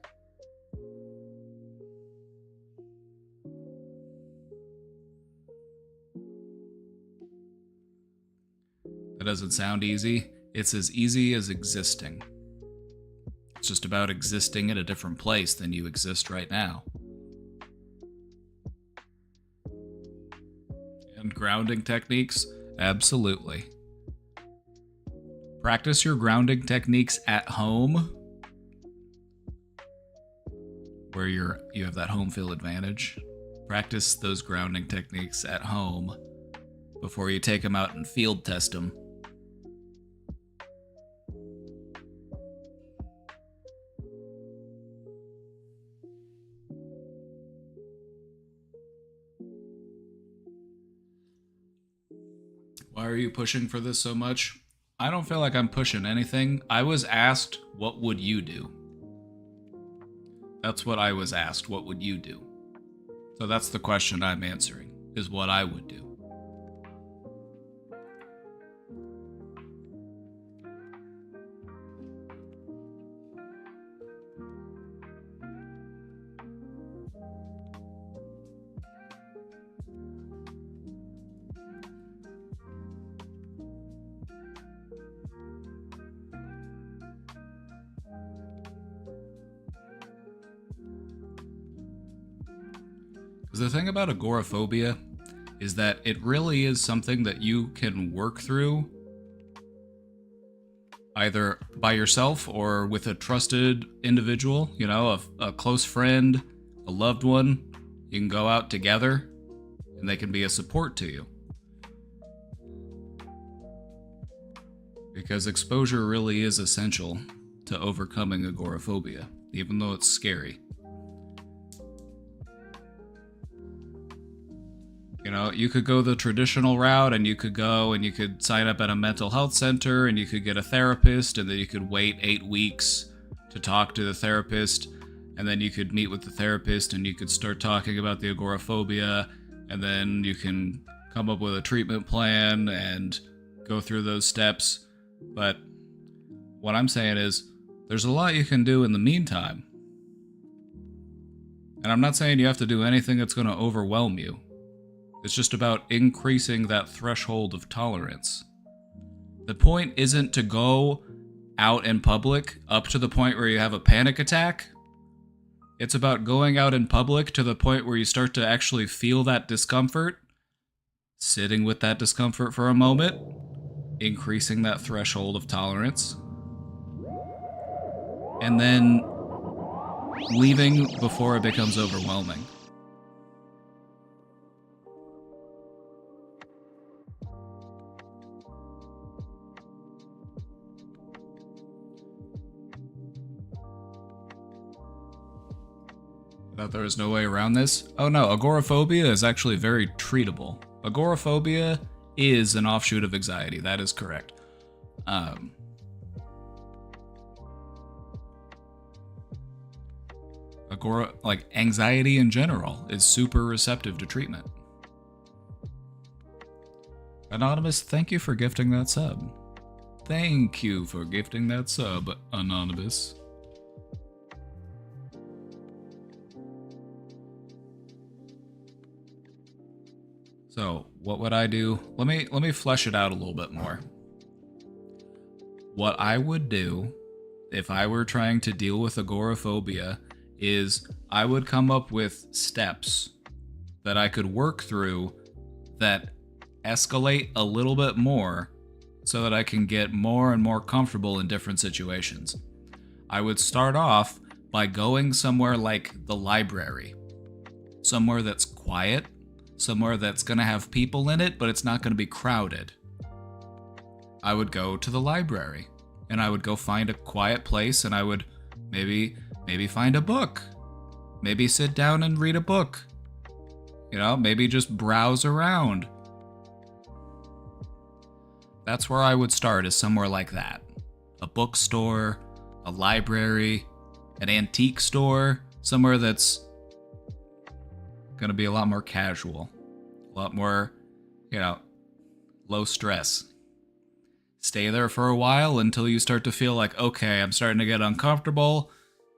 That doesn't sound easy. It's as easy as existing. It's just about existing in a different place than you exist right now. And grounding techniques? Absolutely. Practice your grounding techniques at home, where you have that home field advantage. Practice those grounding techniques at home before you take them out and field test them. Why are you pushing for this so much? I don't feel like I'm pushing anything. I was asked, what would you do? That's what I was asked. What would you do? So that's the question I'm answering, is what I would do. The thing about agoraphobia is that it really is something that you can work through either by yourself or with a trusted individual, you know, a close friend, a loved one. You can go out together and they can be a support to you. Because exposure really is essential to overcoming agoraphobia, even though it's scary. You know, you could go the traditional route and you could go and you could sign up at a mental health center and you could get a therapist, and then you could wait 8 weeks to talk to the therapist, and then you could meet with the therapist and you could start talking about the agoraphobia, and then you can come up with a treatment plan and go through those steps. But what I'm saying is there's a lot you can do in the meantime. And I'm not saying you have to do anything that's going to overwhelm you. It's just about increasing that threshold of tolerance. The point isn't to go out in public up to the point where you have a panic attack. It's about going out in public to the point where you start to actually feel that discomfort, sitting with that discomfort for a moment, increasing that threshold of tolerance, and then leaving before it becomes overwhelming. Thought there was no way around this? Oh no, agoraphobia is actually very treatable. Agoraphobia is an offshoot of anxiety, that is correct. Anxiety in general is super receptive to treatment. Anonymous, thank you for gifting that sub. Thank you for gifting that sub, Anonymous. So, what would I do? Let me flesh it out a little bit more. What I would do if I were trying to deal with agoraphobia is I would come up with steps that I could work through that escalate a little bit more so that I can get more and more comfortable in different situations. I would start off by going somewhere like the library, somewhere that's quiet, somewhere that's going to have people in it, but it's not going to be crowded. I would go to the library and I would go find a quiet place, and I would maybe find a book. Maybe sit down and read a book. You know, maybe just browse around. That's where I would start, is somewhere like that. A bookstore, a library, an antique store, somewhere that's going to be a lot more casual, a lot more, low stress. Stay there for a while until you start to feel like, okay, I'm starting to get uncomfortable.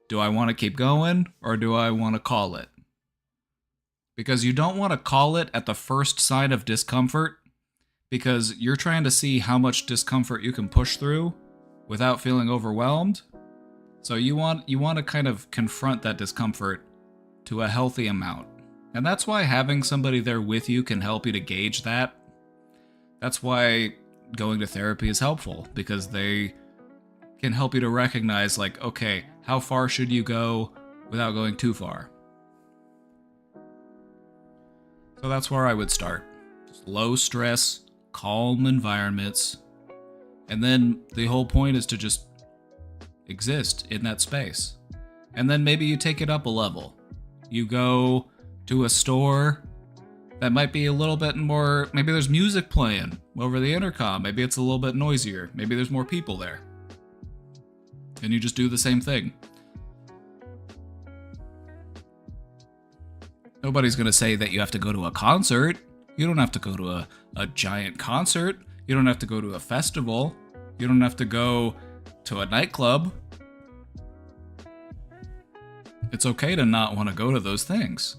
Do I want to keep going, or do I want to call it? Because you don't want to call it at the first sign of discomfort, because you're trying to see how much discomfort you can push through without feeling overwhelmed. So you want to kind of confront that discomfort to a healthy amount. And that's why having somebody there with you can help you to gauge that. That's why going to therapy is helpful, because they can help you to recognize, like, okay, how far should you go without going too far? So that's where I would start. Just low stress, calm environments. And then the whole point is to just exist in that space. And then maybe you take it up a level. You go to a store that might be a little bit more, maybe there's music playing over the intercom, maybe it's a little bit noisier, maybe there's more people there. And you just do the same thing. Nobody's going to say that you have to go to a concert. You don't have to go to a giant concert. You don't have to go to a festival. You don't have to go to a nightclub. It's okay to not want to go to those things.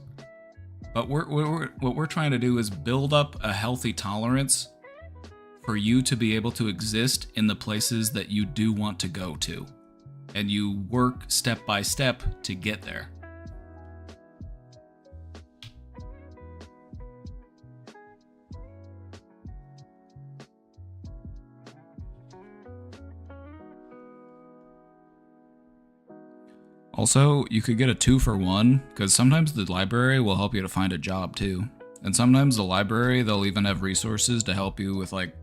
But what we're trying to do is build up a healthy tolerance for you to be able to exist in the places that you do want to go to. And you work step by step to get there. Also, you could get a 2-for-1, because sometimes the library will help you to find a job too. And sometimes the library, they'll even have resources to help you with like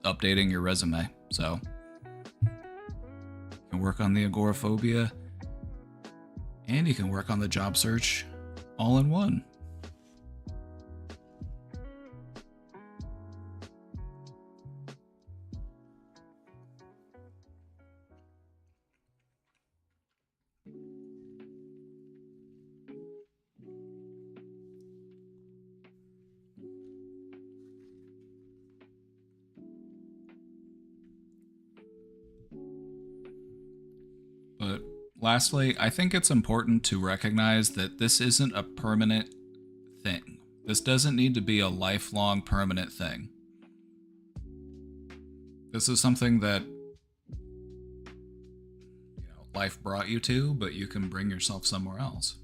updating your resume. So, you can work on the agoraphobia, and you can work on the job search all in one. But lastly, I think it's important to recognize that this isn't a permanent thing. This doesn't need to be a lifelong permanent thing. This is something that life brought you to, but you can bring yourself somewhere else.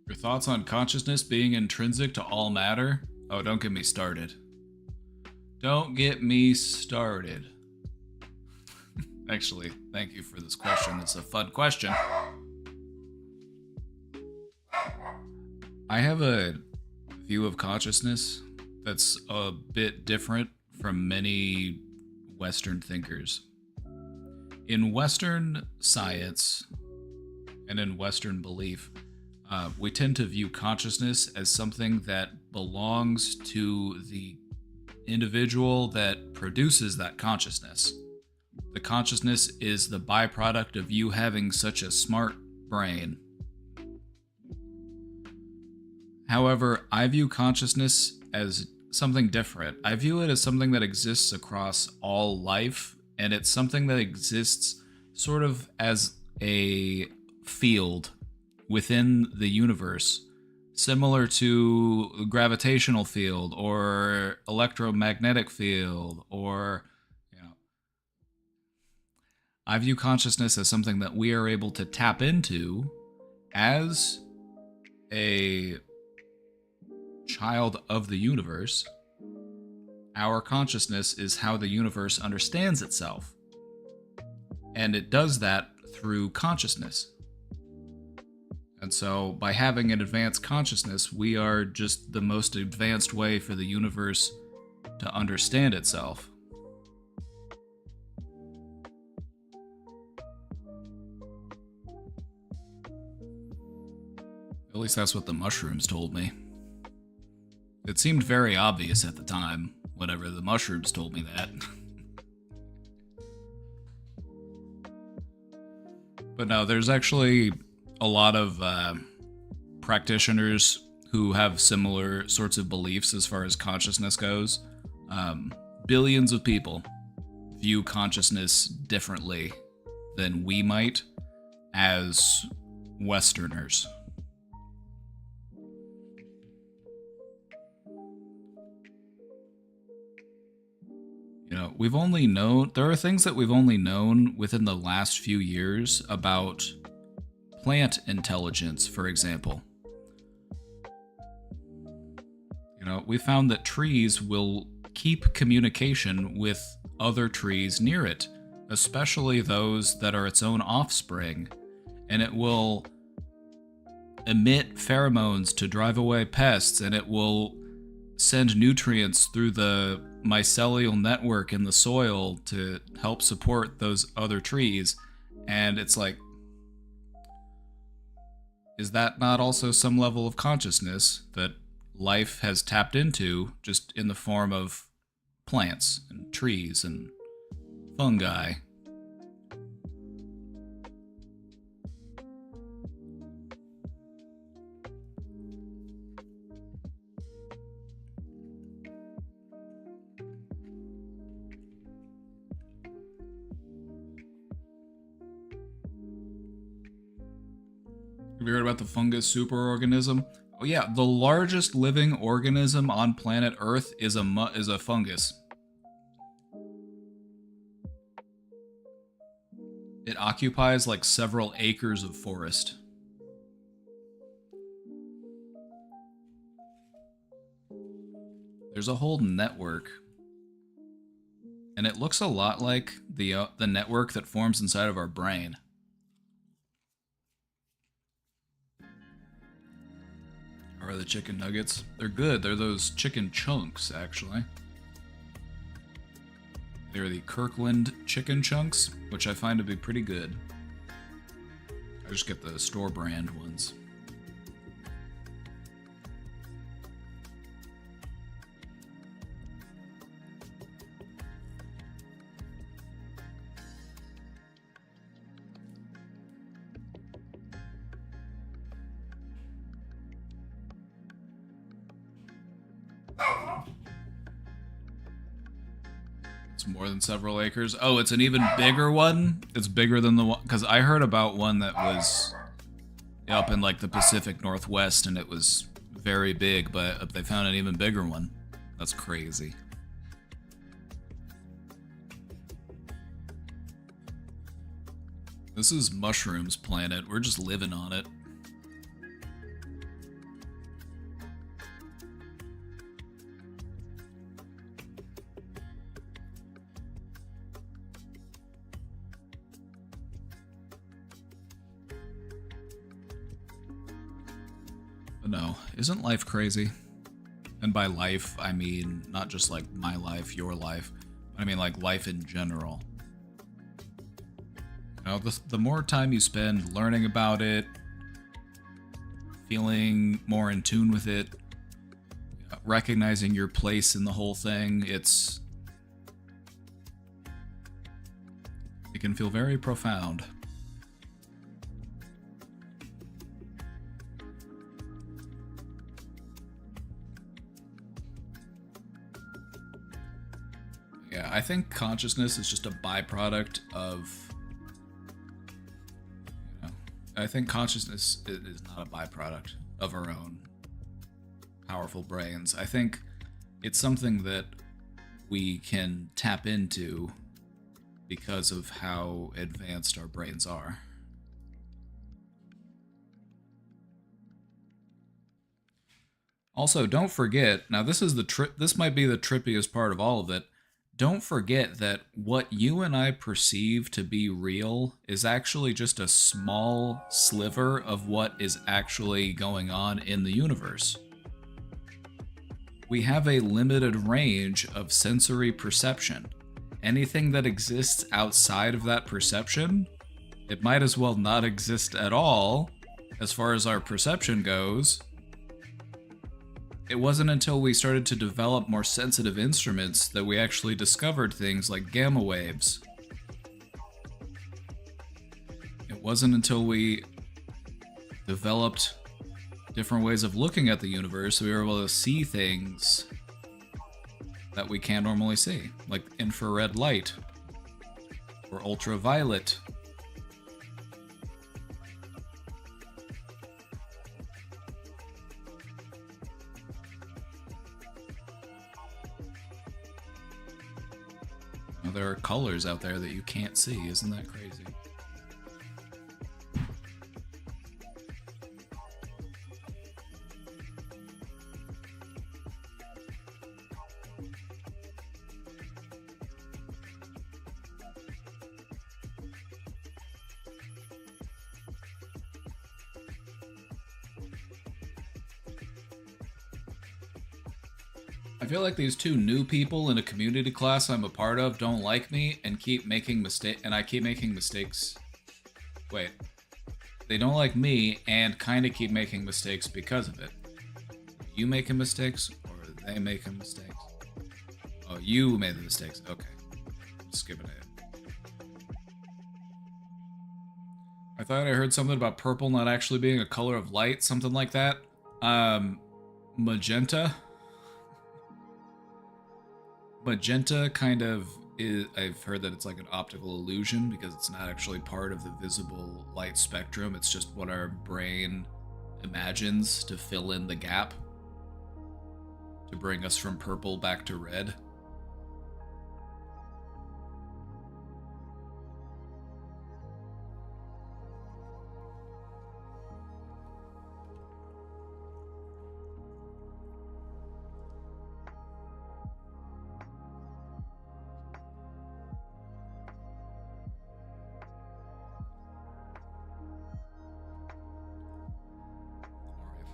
Your thoughts on consciousness being intrinsic to all matter? Oh, don't get me started. Don't get me started. Actually, thank you for this question. It's a fun question. I have a view of consciousness that's a bit different from many Western thinkers. In Western science and in Western belief, we tend to view consciousness as something that belongs to the individual that produces that consciousness. The consciousness is the byproduct of you having such a smart brain. However, I view consciousness as something different. I view it as something that exists across all life, and it's something that exists sort of as a field within the universe, similar to a gravitational field or electromagnetic field, or I view consciousness as something that we are able to tap into as a child of the universe. Our consciousness is how the universe understands itself, and it does that through consciousness. And so, by having an advanced consciousness, we are just the most advanced way for the universe to understand itself. At least that's what the mushrooms told me. It seemed very obvious at the time, whenever the mushrooms told me that. But no, there's actually a lot of practitioners who have similar sorts of beliefs as far as consciousness goes. Billions of people view consciousness differently than we might as Westerners. There are things that we've only known within the last few years about plant intelligence, for example. We found that trees will keep communication with other trees near it, especially those that are its own offspring, and it will emit pheromones to drive away pests, and it will send nutrients through the mycelial network in the soil to help support those other trees. And it's like, is that not also some level of consciousness that life has tapped into, just in the form of plants and trees and fungi? Have you heard about the fungus superorganism? Oh yeah, the largest living organism on planet Earth is a fungus. It occupies like several acres of forest. There's a whole network. And it looks a lot like the network that forms inside of our brain. How are the chicken nuggets? They're good. They're those chicken chunks, actually. They're the Kirkland chicken chunks, which I find to be pretty good. I just get the store brand ones. It's more than several acres. Oh, it's an even bigger one? It's bigger than the one... Because I heard about one that was up in, like, the Pacific Northwest, and it was very big, but they found an even bigger one. That's crazy. This is Mushrooms Planet. We're just living on it. But no, isn't life crazy? And by life, I mean not just like my life, your life, but I mean like life in general. You know, the more time you spend learning about it, feeling more in tune with it, recognizing your place in the whole thing, it can feel very profound. Yeah, I think consciousness is just a byproduct of... I think consciousness is not a byproduct of our own powerful brains. I think it's something that we can tap into because of how advanced our brains are. Also, don't forget, now this is this might be the trippiest part of all of it. Don't forget that what you and I perceive to be real is actually just a small sliver of what is actually going on in the universe. We have a limited range of sensory perception. Anything that exists outside of that perception, it might as well not exist at all, as far as our perception goes. It wasn't until we started to develop more sensitive instruments that we actually discovered things like gamma waves. It wasn't until we developed different ways of looking at the universe that we were able to see things that we can't normally see, like infrared light or ultraviolet. There are colors out there that you can't see. Isn't that crazy? I feel like these two new people in a community class I'm a part of don't like me and keep making mistakes, and I keep making mistakes. Wait. They don't like me and kind of keep making mistakes because of it. You making mistakes or are they making mistakes? Oh, you made the mistakes. Okay. Skipping ahead. I thought I heard something about purple not actually being a color of light, something like that. Magenta. Magenta kind of is, I've heard that it's like an optical illusion because it's not actually part of the visible light spectrum. It's just what our brain imagines to fill in the gap to bring us from purple back to red.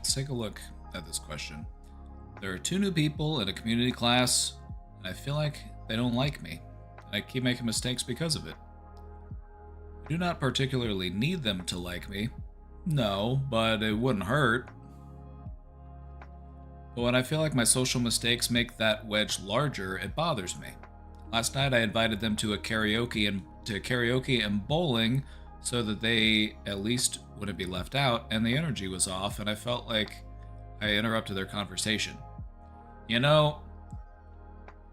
Let's take a look at this question. There are two new people in a community class, and I feel like they don't like me, and I keep making mistakes because of it. I do not particularly need them to like me. No, but it wouldn't hurt. But when I feel like my social mistakes make that wedge larger, it bothers me. Last night I invited them to karaoke and bowling so that they at least wouldn't be left out, and the energy was off, and I felt like I interrupted their conversation. You know,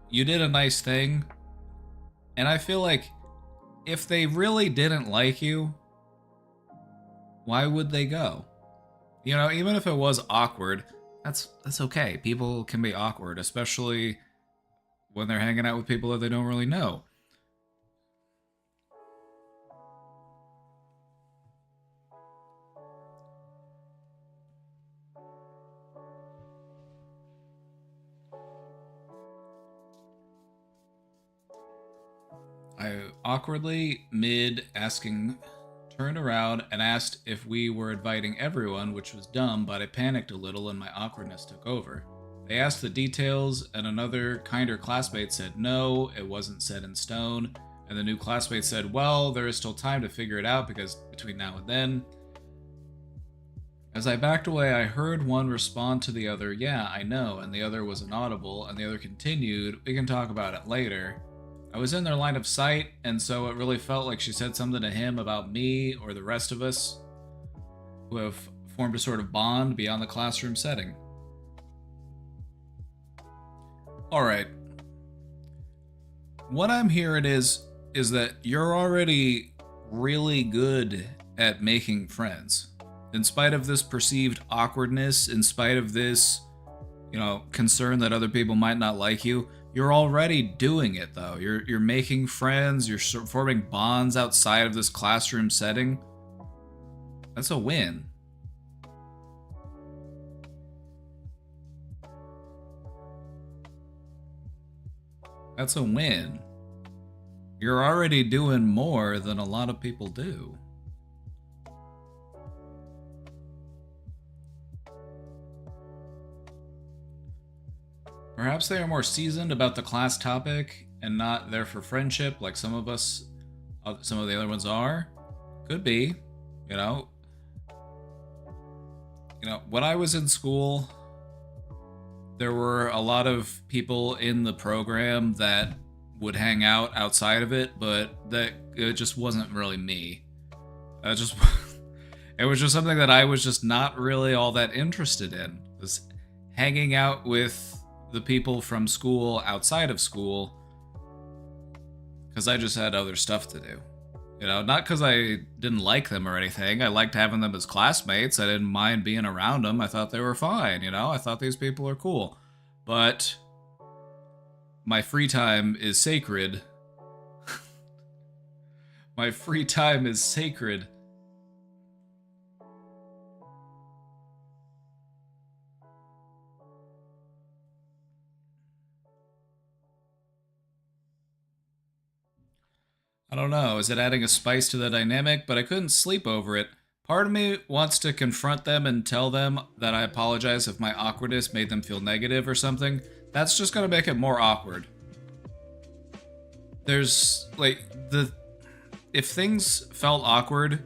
you did a nice thing, and I feel like if they really didn't like you, why would they go? You know, even if it was awkward, that's okay. People can be awkward, especially when they're hanging out with people that they don't really know. I awkwardly, mid-asking, turned around and asked if we were inviting everyone, which was dumb, but I panicked a little and my awkwardness took over. They asked the details, and another, kinder classmate said no, it wasn't set in stone, and the new classmate said, well, there is still time to figure it out because between now and then. As I backed away, I heard one respond to the other, yeah, I know, and the other was inaudible, and the other continued, we can talk about it later. I was in their line of sight, and so it really felt like she said something to him about me or the rest of us who have formed a sort of bond beyond the classroom setting. Alright. What I'm hearing is that you're already really good at making friends. In spite of this perceived awkwardness, in spite of this, concern that other people might not like you, you're already doing it, though. You're making friends, you're forming bonds outside of this classroom setting. That's a win. That's a win. You're already doing more than a lot of people do. Perhaps they are more seasoned about the class topic and not there for friendship like some of the other ones are. Could be, when I was in school, there were a lot of people in the program that would hang out outside of it, but that it just wasn't really me. It was just something that I was just not really all that interested in. Was hanging out with the people from school outside of school because I just had other stuff to do. Not because I didn't like them or anything. I liked having them as classmates. I didn't mind being around them. I thought they were fine, I thought these people are cool. But my free time is sacred. My free time is sacred. I don't know, is it adding a spice to the dynamic? But I couldn't sleep over it. Part of me wants to confront them and tell them that I apologize if my awkwardness made them feel negative or something. That's just gonna make it more awkward. There's, like, if things felt awkward,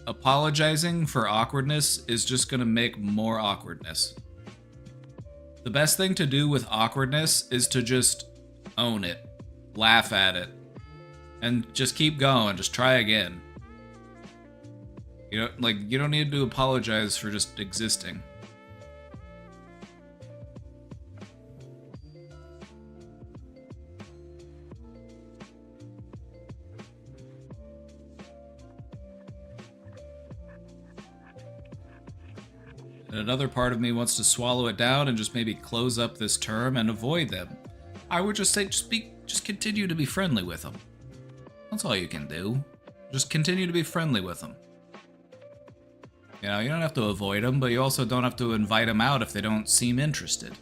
apologizing for awkwardness is just gonna make more awkwardness. The best thing to do with awkwardness is to just own it, laugh at it, and just keep going, just try again. You know, like, you don't need to apologize for just existing. And another part of me wants to swallow it down and just maybe close up this term and avoid them. I would just say, just continue to be friendly with them. That's all you can do. Just continue to be friendly with them. You know, you don't have to avoid them, but you also don't have to invite them out if they don't seem interested.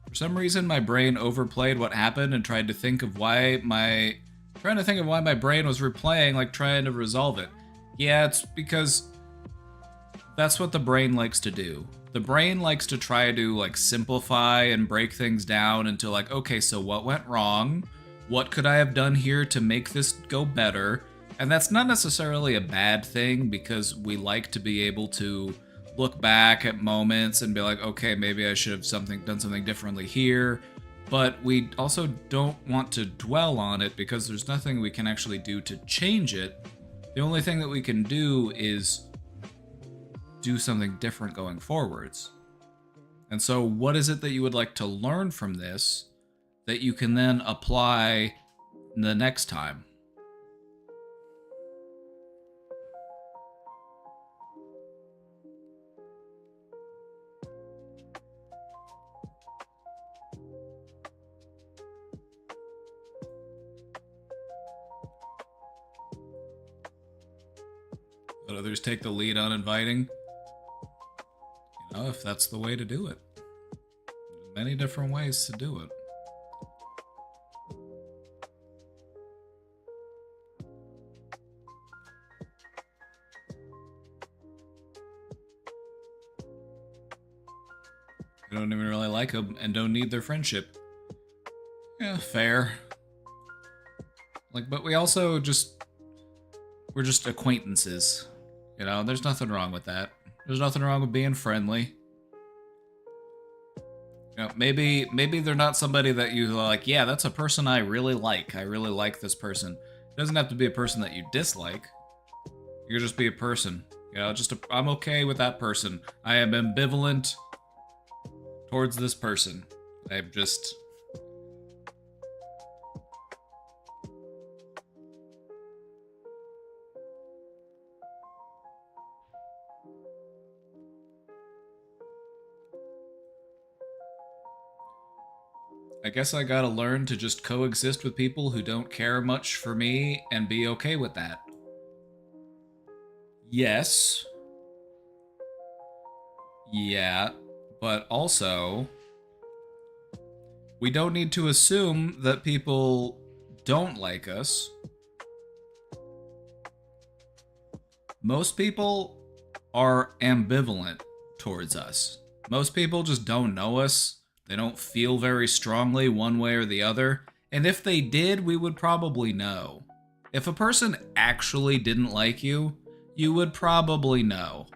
For some reason, my brain overplayed what happened and tried to think of why my brain was replaying, like trying to resolve it. Yeah, it's because that's what the brain likes to do. The brain likes to try to like simplify and break things down into like, okay, so what went wrong? What could I have done here to make this go better? And that's not necessarily a bad thing, because we like to be able to look back at moments and be like, okay, maybe I should have done something differently here. But we also don't want to dwell on it because there's nothing we can actually do to change it. The only thing that we can do is do something different going forwards. And so what is it that you would like to learn from this that you can then apply the next time? Let others take the lead on inviting. You know, if that's the way to do it. There's many different ways to do it. You don't even really like them and don't need their friendship. Yeah, fair. Like, but we also we're just acquaintances. You know, there's nothing wrong with that. There's nothing wrong with being friendly. You know, maybe they're not somebody that you like, yeah, that's a person I really like. I really like this person. It doesn't have to be a person that you dislike. You could just be a person. You know, I'm okay with that person. I am ambivalent towards this person. I'm just... I guess I gotta learn to just coexist with people who don't care much for me and be okay with that. Yes. Yeah, but also, we don't need to assume that people don't like us. Most people are ambivalent towards us. Most people just don't know us. They don't feel very strongly one way or the other. And if they did, we would probably know. If a person actually didn't like you, you would probably know.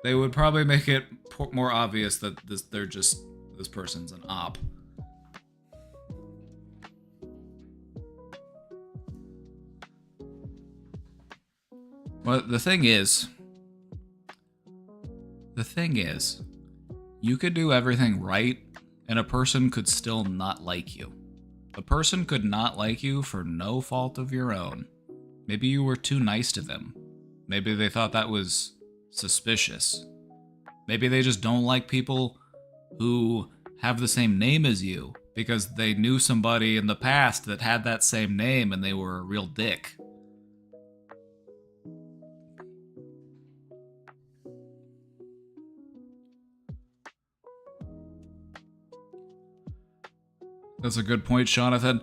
They would probably make it more obvious that this person's an op. Well, the thing is, you could do everything right, and a person could still not like you. A person could not like you for no fault of your own. Maybe you were too nice to them. Maybe they thought that was suspicious. Maybe they just don't like people who have the same name as you because they knew somebody in the past that had that same name and they were a real dick. That's a good point, Jonathan.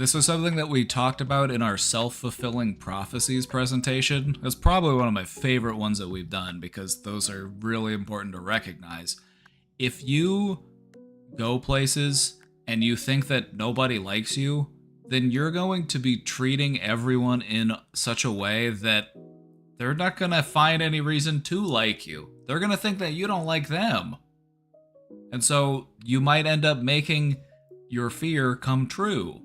This was something that we talked about in our self-fulfilling prophecies presentation. It's probably one of my favorite ones that we've done because those are really important to recognize. If you go places and you think that nobody likes you, then you're going to be treating everyone in such a way that they're not going to find any reason to like you. They're going to think that you don't like them. And so you might end up making your fear come true.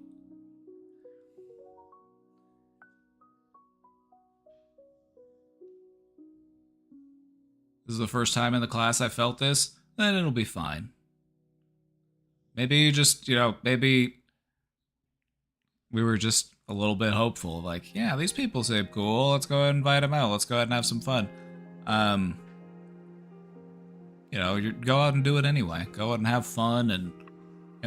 This is the first time in the class I felt this, then it'll be fine. Maybe you just, maybe we were just a little bit hopeful. Like, yeah, these people seem cool. Let's go ahead and invite them out. Let's go ahead and have some fun. You go out and do it anyway. Go out and have fun, and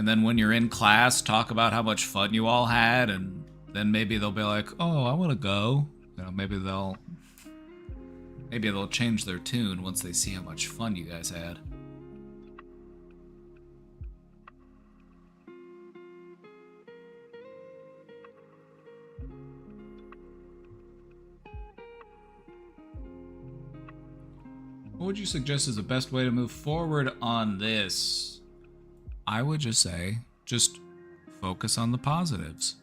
then when you're in class, talk about how much fun you all had, and then maybe they'll be like, oh, I want to go. Maybe they'll change their tune once they see how much fun you guys had. What would you suggest is the best way to move forward on this? I would just say, just focus on the positives.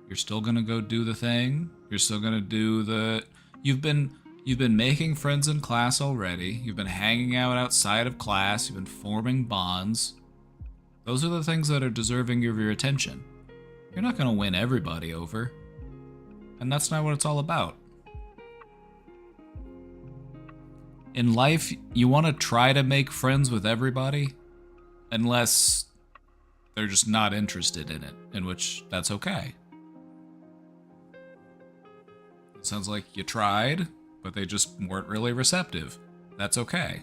You're still gonna go do the thing. You're still gonna do the... You've been making friends in class already. You've been hanging out outside of class. You've been forming bonds. Those are the things that are deserving of your attention. You're not gonna win everybody over. And that's not what it's all about. In life, you want to try to make friends with everybody, unless they're just not interested in it, in which that's okay. It sounds like you tried, but they just weren't really receptive. That's okay.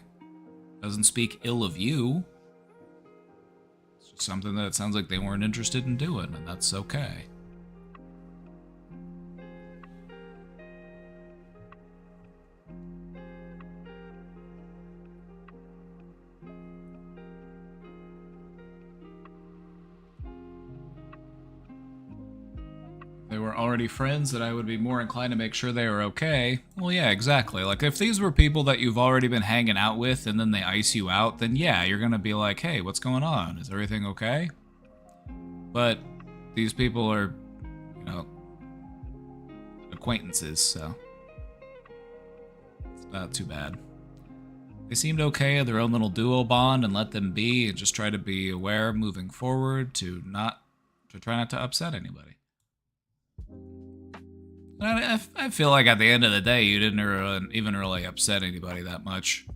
Doesn't speak ill of you. It's just something that it sounds like they weren't interested in doing, and that's okay. They were already friends, that I would be more inclined to make sure they were okay. Well, yeah, exactly. Like, if these were people that you've already been hanging out with and then they ice you out, then yeah, you're gonna be like, hey, what's going on? Is everything okay? But these people are, acquaintances, so it's not too bad. They seemed okay in their own little duo bond, and let them be, and just try to be aware moving forward to try not to upset anybody. I feel like at the end of the day, you didn't even really upset anybody that much.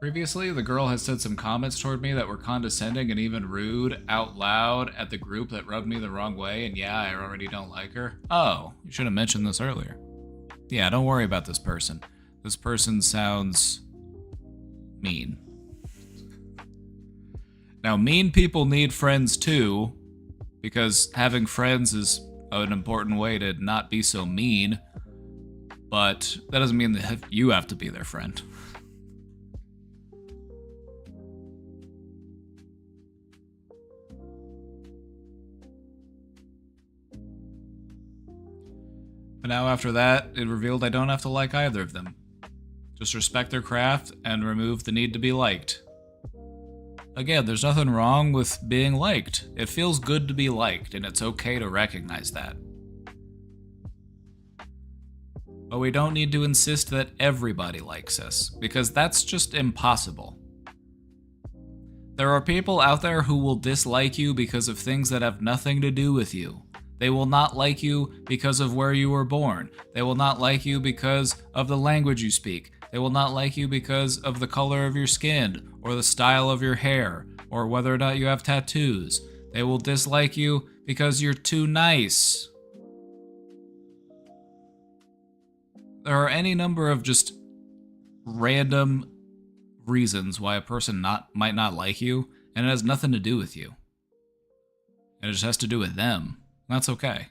Previously, the girl has said some comments toward me that were condescending and even rude out loud at the group that rubbed me the wrong way, and yeah, I already don't like her. Oh, you should have mentioned this earlier. Yeah, don't worry about this person. This person sounds mean. Now, mean people need friends too, because having friends is an important way to not be so mean, but that doesn't mean that you have to be their friend. But now after that, it revealed I don't have to like either of them. Just respect their craft and remove the need to be liked. Again, there's nothing wrong with being liked. It feels good to be liked, and it's okay to recognize that. But we don't need to insist that everybody likes us, because that's just impossible. There are people out there who will dislike you because of things that have nothing to do with you. They will not like you because of where you were born. They will not like you because of the language you speak. They will not like you because of the color of your skin, or the style of your hair, or whether or not you have tattoos. They will dislike you because you're too nice. There are any number of just random reasons why a person might not like you, and it has nothing to do with you. It just has to do with them. That's okay.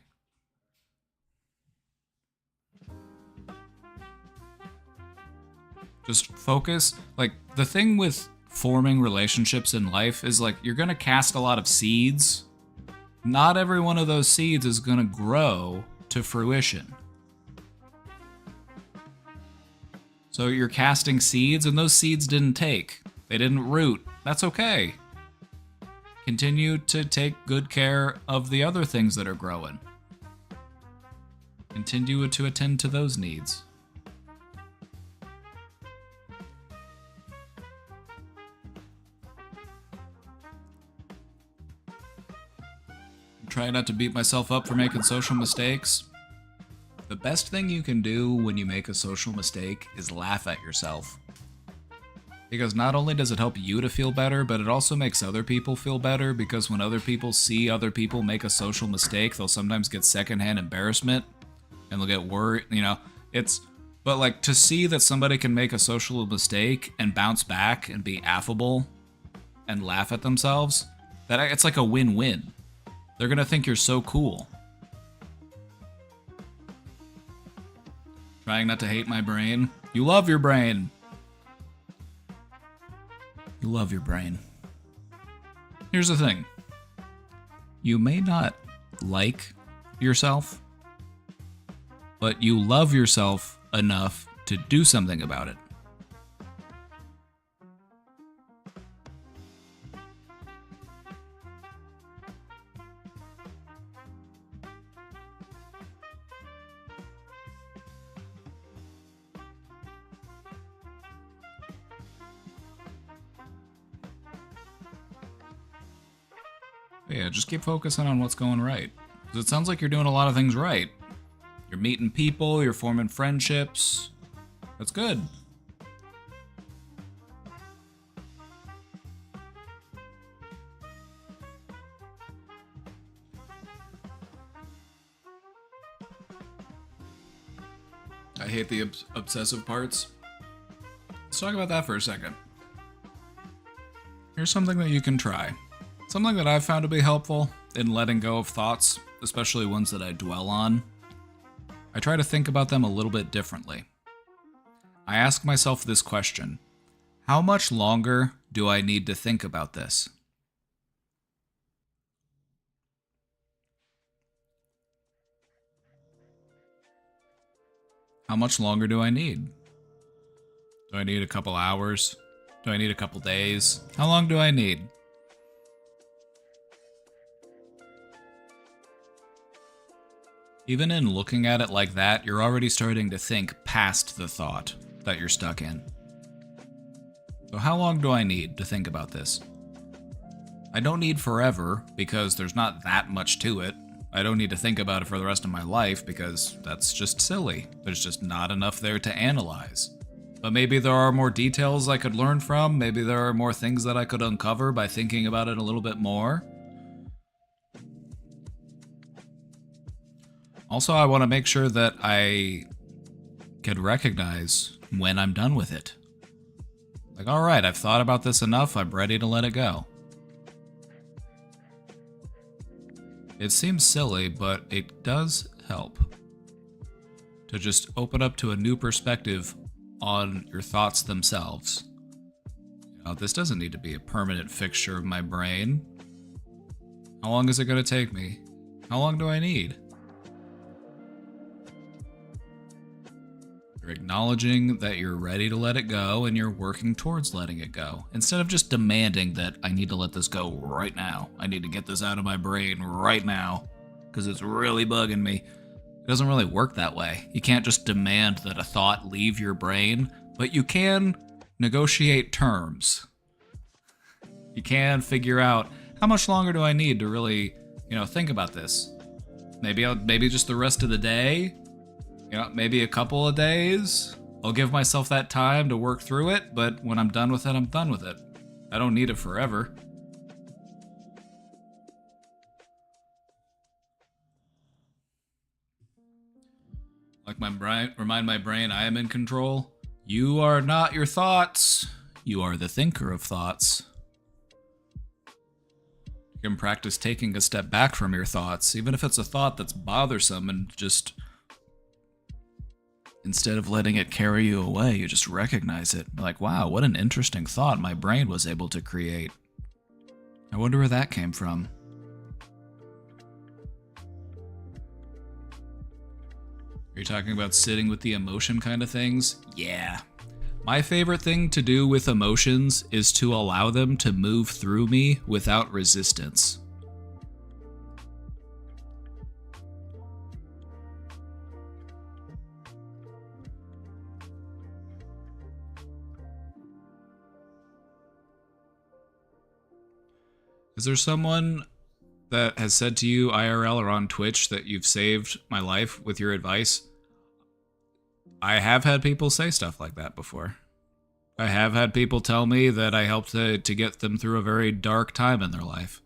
Just focus. Like, the thing with forming relationships in life is, like, you're gonna cast a lot of seeds. Not every one of those seeds is gonna grow to fruition. So you're casting seeds, and those seeds didn't take. They didn't root. That's okay. Continue to take good care of the other things that are growing. Continue to attend to those needs. I'm trying not to beat myself up for making social mistakes. The best thing you can do when you make a social mistake is laugh at yourself. Because not only does it help you to feel better, but it also makes other people feel better, because when other people see other people make a social mistake, they'll sometimes get secondhand embarrassment and they'll get worried, you know. But like, to see that somebody can make a social mistake and bounce back and be affable and laugh at themselves, it's like a win-win. They're gonna think you're so cool. Trying not to hate my brain. You love your brain. You love your brain. Here's the thing. You may not like yourself, but you love yourself enough to do something about it. Yeah, just keep focusing on what's going right. Because it sounds like you're doing a lot of things right. You're meeting people, you're forming friendships. That's good. I hate the obsessive parts. Let's talk about that for a second. Here's something that you can try. Something that I've found to be helpful in letting go of thoughts, especially ones that I dwell on. I try to think about them a little bit differently. I ask myself this question: how much longer do I need to think about this? How much longer do I need? Do I need a couple hours? Do I need a couple days? How long do I need? Even in looking at it like that, you're already starting to think past the thought that you're stuck in. So how long do I need to think about this? I don't need forever, because there's not that much to it. I don't need to think about it for the rest of my life, because that's just silly. There's just not enough there to analyze. But maybe there are more details I could learn from. Maybe there are more things that I could uncover by thinking about it a little bit more. Also, I want to make sure that I can recognize when I'm done with it. Like, alright, I've thought about this enough, I'm ready to let it go. It seems silly, but it does help to just open up to a new perspective on your thoughts themselves. You know, this doesn't need to be a permanent fixture of my brain. How long is it going to take me? How long do I need? You're acknowledging that you're ready to let it go and you're working towards letting it go. Instead of just demanding that I need to let this go right now. I need to get this out of my brain right now because it's really bugging me. It doesn't really work that way. You can't just demand that a thought leave your brain, but you can negotiate terms. You can figure out how much longer do I need to really, think about this. Maybe just the rest of the day. Maybe a couple of days. I'll give myself that time to work through it, but when I'm done with it, I'm done with it. I don't need it forever. Like remind my brain I am in control. You are not your thoughts. You are the thinker of thoughts. You can practice taking a step back from your thoughts, even if it's a thought that's bothersome, and just Instead of letting it carry you away, you just recognize it. Like, wow, what an interesting thought my brain was able to create. I wonder where that came from. Are you talking about sitting with the emotion kind of things? Yeah. My favorite thing to do with emotions is to allow them to move through me without resistance. Is there someone that has said to you IRL or on Twitch that you've saved my life with your advice? I have had people say stuff like that before. I have had people tell me that I helped to get them through a very dark time in their life.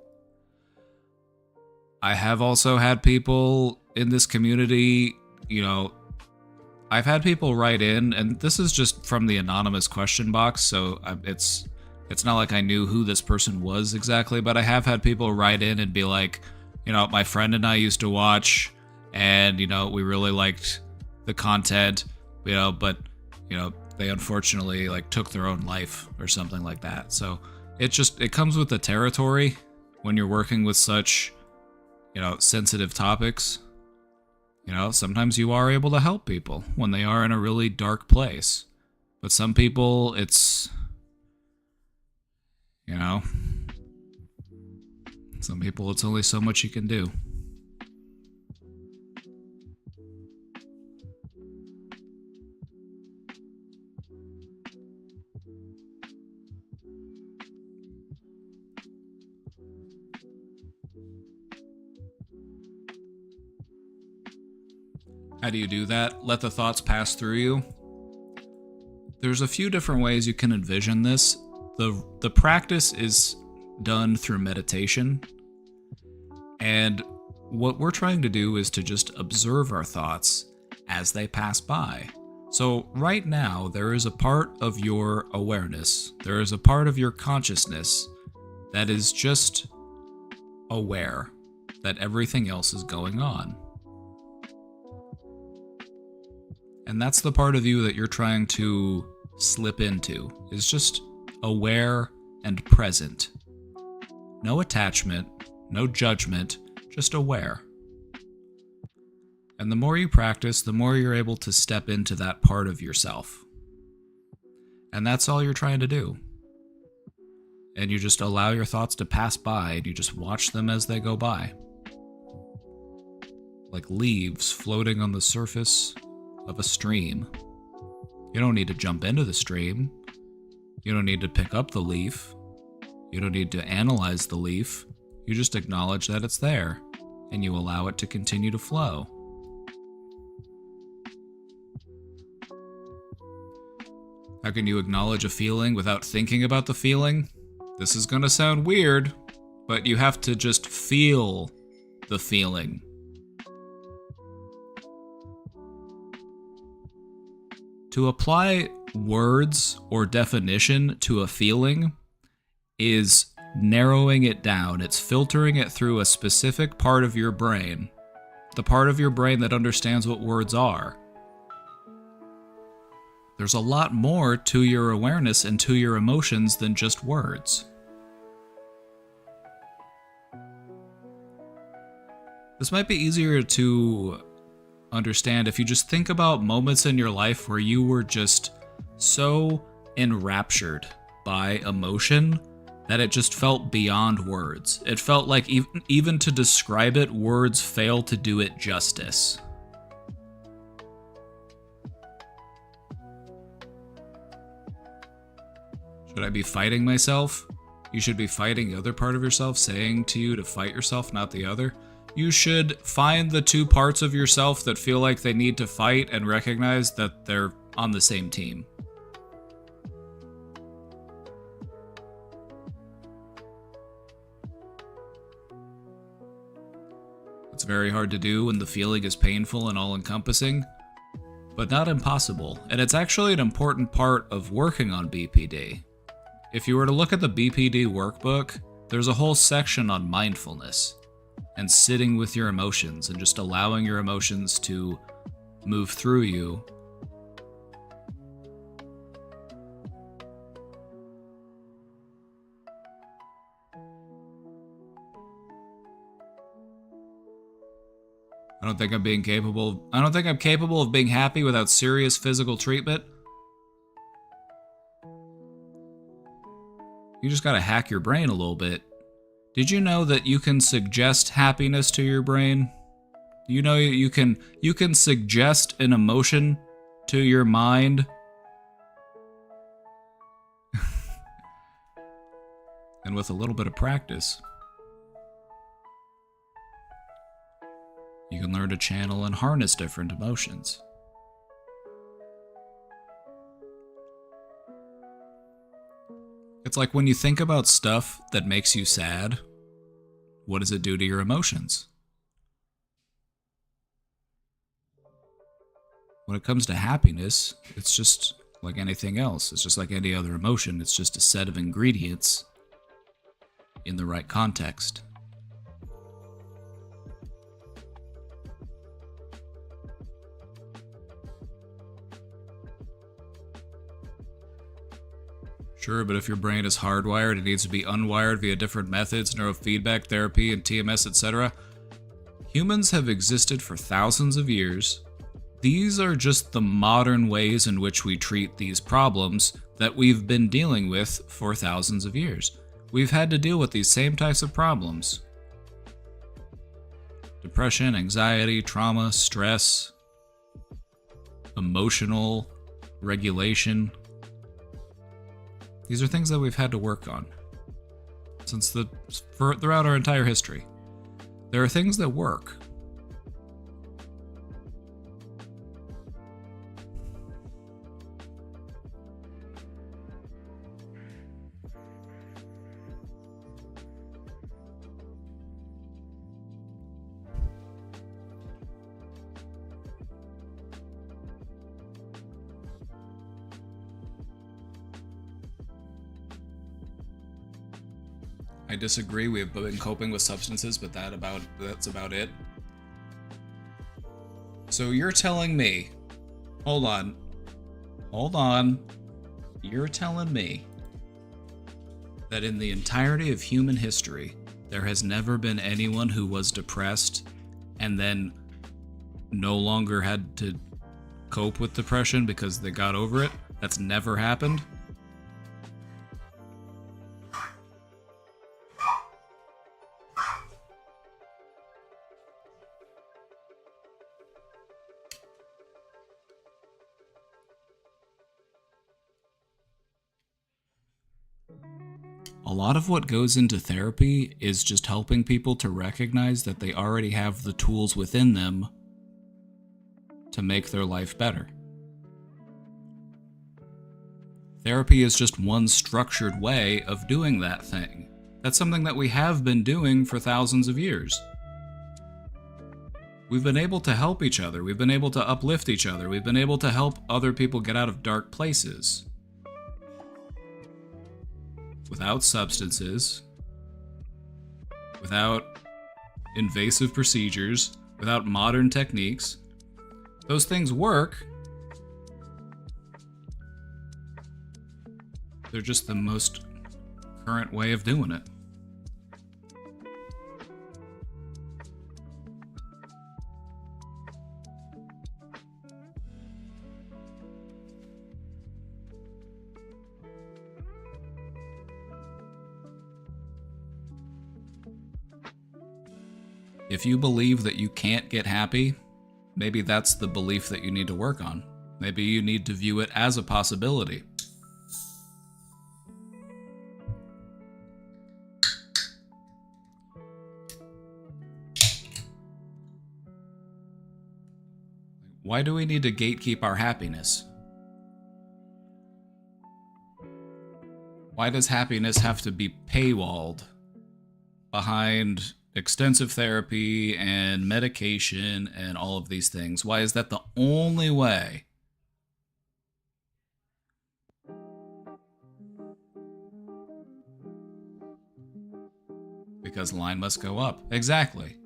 I have also had people in this community, I've had people write in, and this is just from the anonymous question box, so it's not like I knew who this person was exactly, but I have had people write in and be like, my friend and I used to watch, and, we really liked the content, but, they unfortunately, took their own life or something like that. So it comes with the territory when you're working with such, sensitive topics. Sometimes you are able to help people when they are in a really dark place. But some people, it's... some people, it's only so much you can do. How do you do that? Let the thoughts pass through you? There's a few different ways you can envision this. The practice is done through meditation. And what we're trying to do is to just observe our thoughts as they pass by. So right now, there is a part of your awareness, there is a part of your consciousness that is just aware that everything else is going on. And that's the part of you that you're trying to slip into, is just aware and present. No attachment, no judgment, just aware. And the more you practice, the more you're able to step into that part of yourself. And that's all you're trying to do. And you just allow your thoughts to pass by, and you just watch them as they go by. Like leaves floating on the surface of a stream. You don't need to jump into the stream. You don't need to pick up the leaf. You don't need to analyze the leaf. You just acknowledge that it's there, and you allow it to continue to flow. How can you acknowledge a feeling without thinking about the feeling? This is gonna sound weird, but you have to just feel the feeling. To apply words or definition to a feeling is narrowing it down. It's filtering it through a specific part of your brain, the part of your brain that understands what words are. There's a lot more to your awareness and to your emotions than just words. This might be easier to understand if you just think about moments in your life where you were just so enraptured by emotion that it just felt beyond words. It felt like even to describe it, words fail to do it justice. Should I be fighting myself? You should be fighting the other part of yourself saying to you to fight yourself, not the other. You should find the two parts of yourself that feel like they need to fight and recognize that they're on the same team. It's very hard to do when the feeling is painful and all-encompassing, but not impossible, and it's actually an important part of working on BPD. If you were to look at the BPD workbook, there's a whole section on mindfulness and sitting with your emotions and just allowing your emotions to move through you I don't think I'm capable of being happy without serious physical treatment. You just gotta hack your brain a little bit. Did you know that you can suggest happiness to your brain? You know you can suggest an emotion to your mind. And with a little bit of practice, you can learn to channel and harness different emotions. It's like when you think about stuff that makes you sad, what does it do to your emotions? When it comes to happiness, it's just like anything else. It's just like any other emotion. It's just a set of ingredients in the right context. Sure, but if your brain is hardwired, it needs to be unwired via different methods, neurofeedback therapy, and TMS, etc. Humans have existed for thousands of years. These are just the modern ways in which we treat these problems that we've been dealing with for thousands of years. We've had to deal with these same types of problems. Depression, anxiety, trauma, stress, emotional regulation. These are things that we've had to work on throughout our entire history. There are things that work. I disagree. We have been coping with substances, but that's about it. So you're telling me, hold on. You're telling me that in the entirety of human history, there has never been anyone who was depressed and then no longer had to cope with depression because they got over it? That's never happened? A lot of what goes into therapy is just helping people to recognize that they already have the tools within them to make their life better. Therapy is just one structured way of doing that thing. That's something that we have been doing for thousands of years. We've been able to help each other. We've been able to uplift each other. We've been able to help other people get out of dark places. Without substances, without invasive procedures, without modern techniques. Those things work. They're just the most current way of doing it. If you believe that you can't get happy, maybe that's the belief that you need to work on. Maybe you need to view it as a possibility. Why do we need to gatekeep our happiness? Why does happiness have to be paywalled behind extensive therapy and medication and all of these things? Why is that the only way? Because the line must go up. Exactly.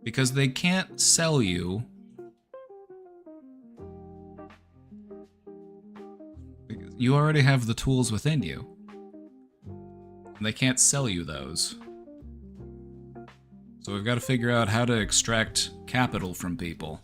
Because they can't sell you. You already have the tools within you. And they can't sell you those. So we've got to figure out how to extract capital from people.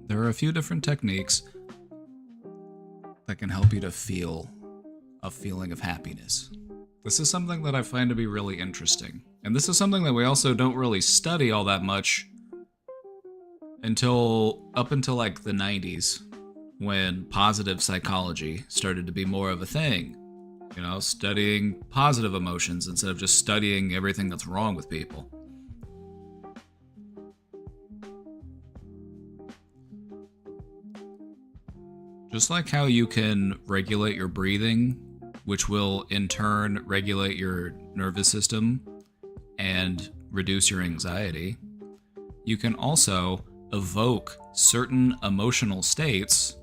There are a few different techniques that can help you to feel a feeling of happiness. This is something that I find to be really interesting. And this is something that we also don't really study all that much up until like the 90s, when positive psychology started to be more of a thing. You know, studying positive emotions instead of just studying everything that's wrong with people. Just like how you can regulate your breathing, which will in turn regulate your nervous system and reduce your anxiety, you can also evoke certain emotional states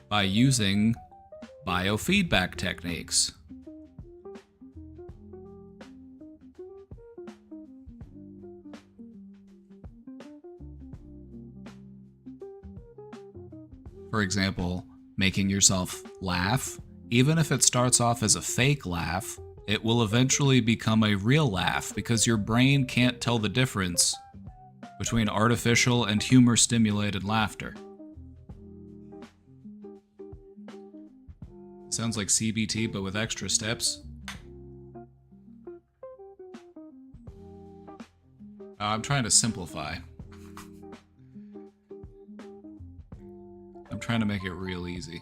by using biofeedback techniques. For example, making yourself laugh, even if it starts off as a fake laugh, it will eventually become a real laugh because your brain can't tell the difference between artificial and humor-stimulated laughter. Sounds like CBT, but with extra steps. I'm trying to simplify. I'm trying to make it real easy.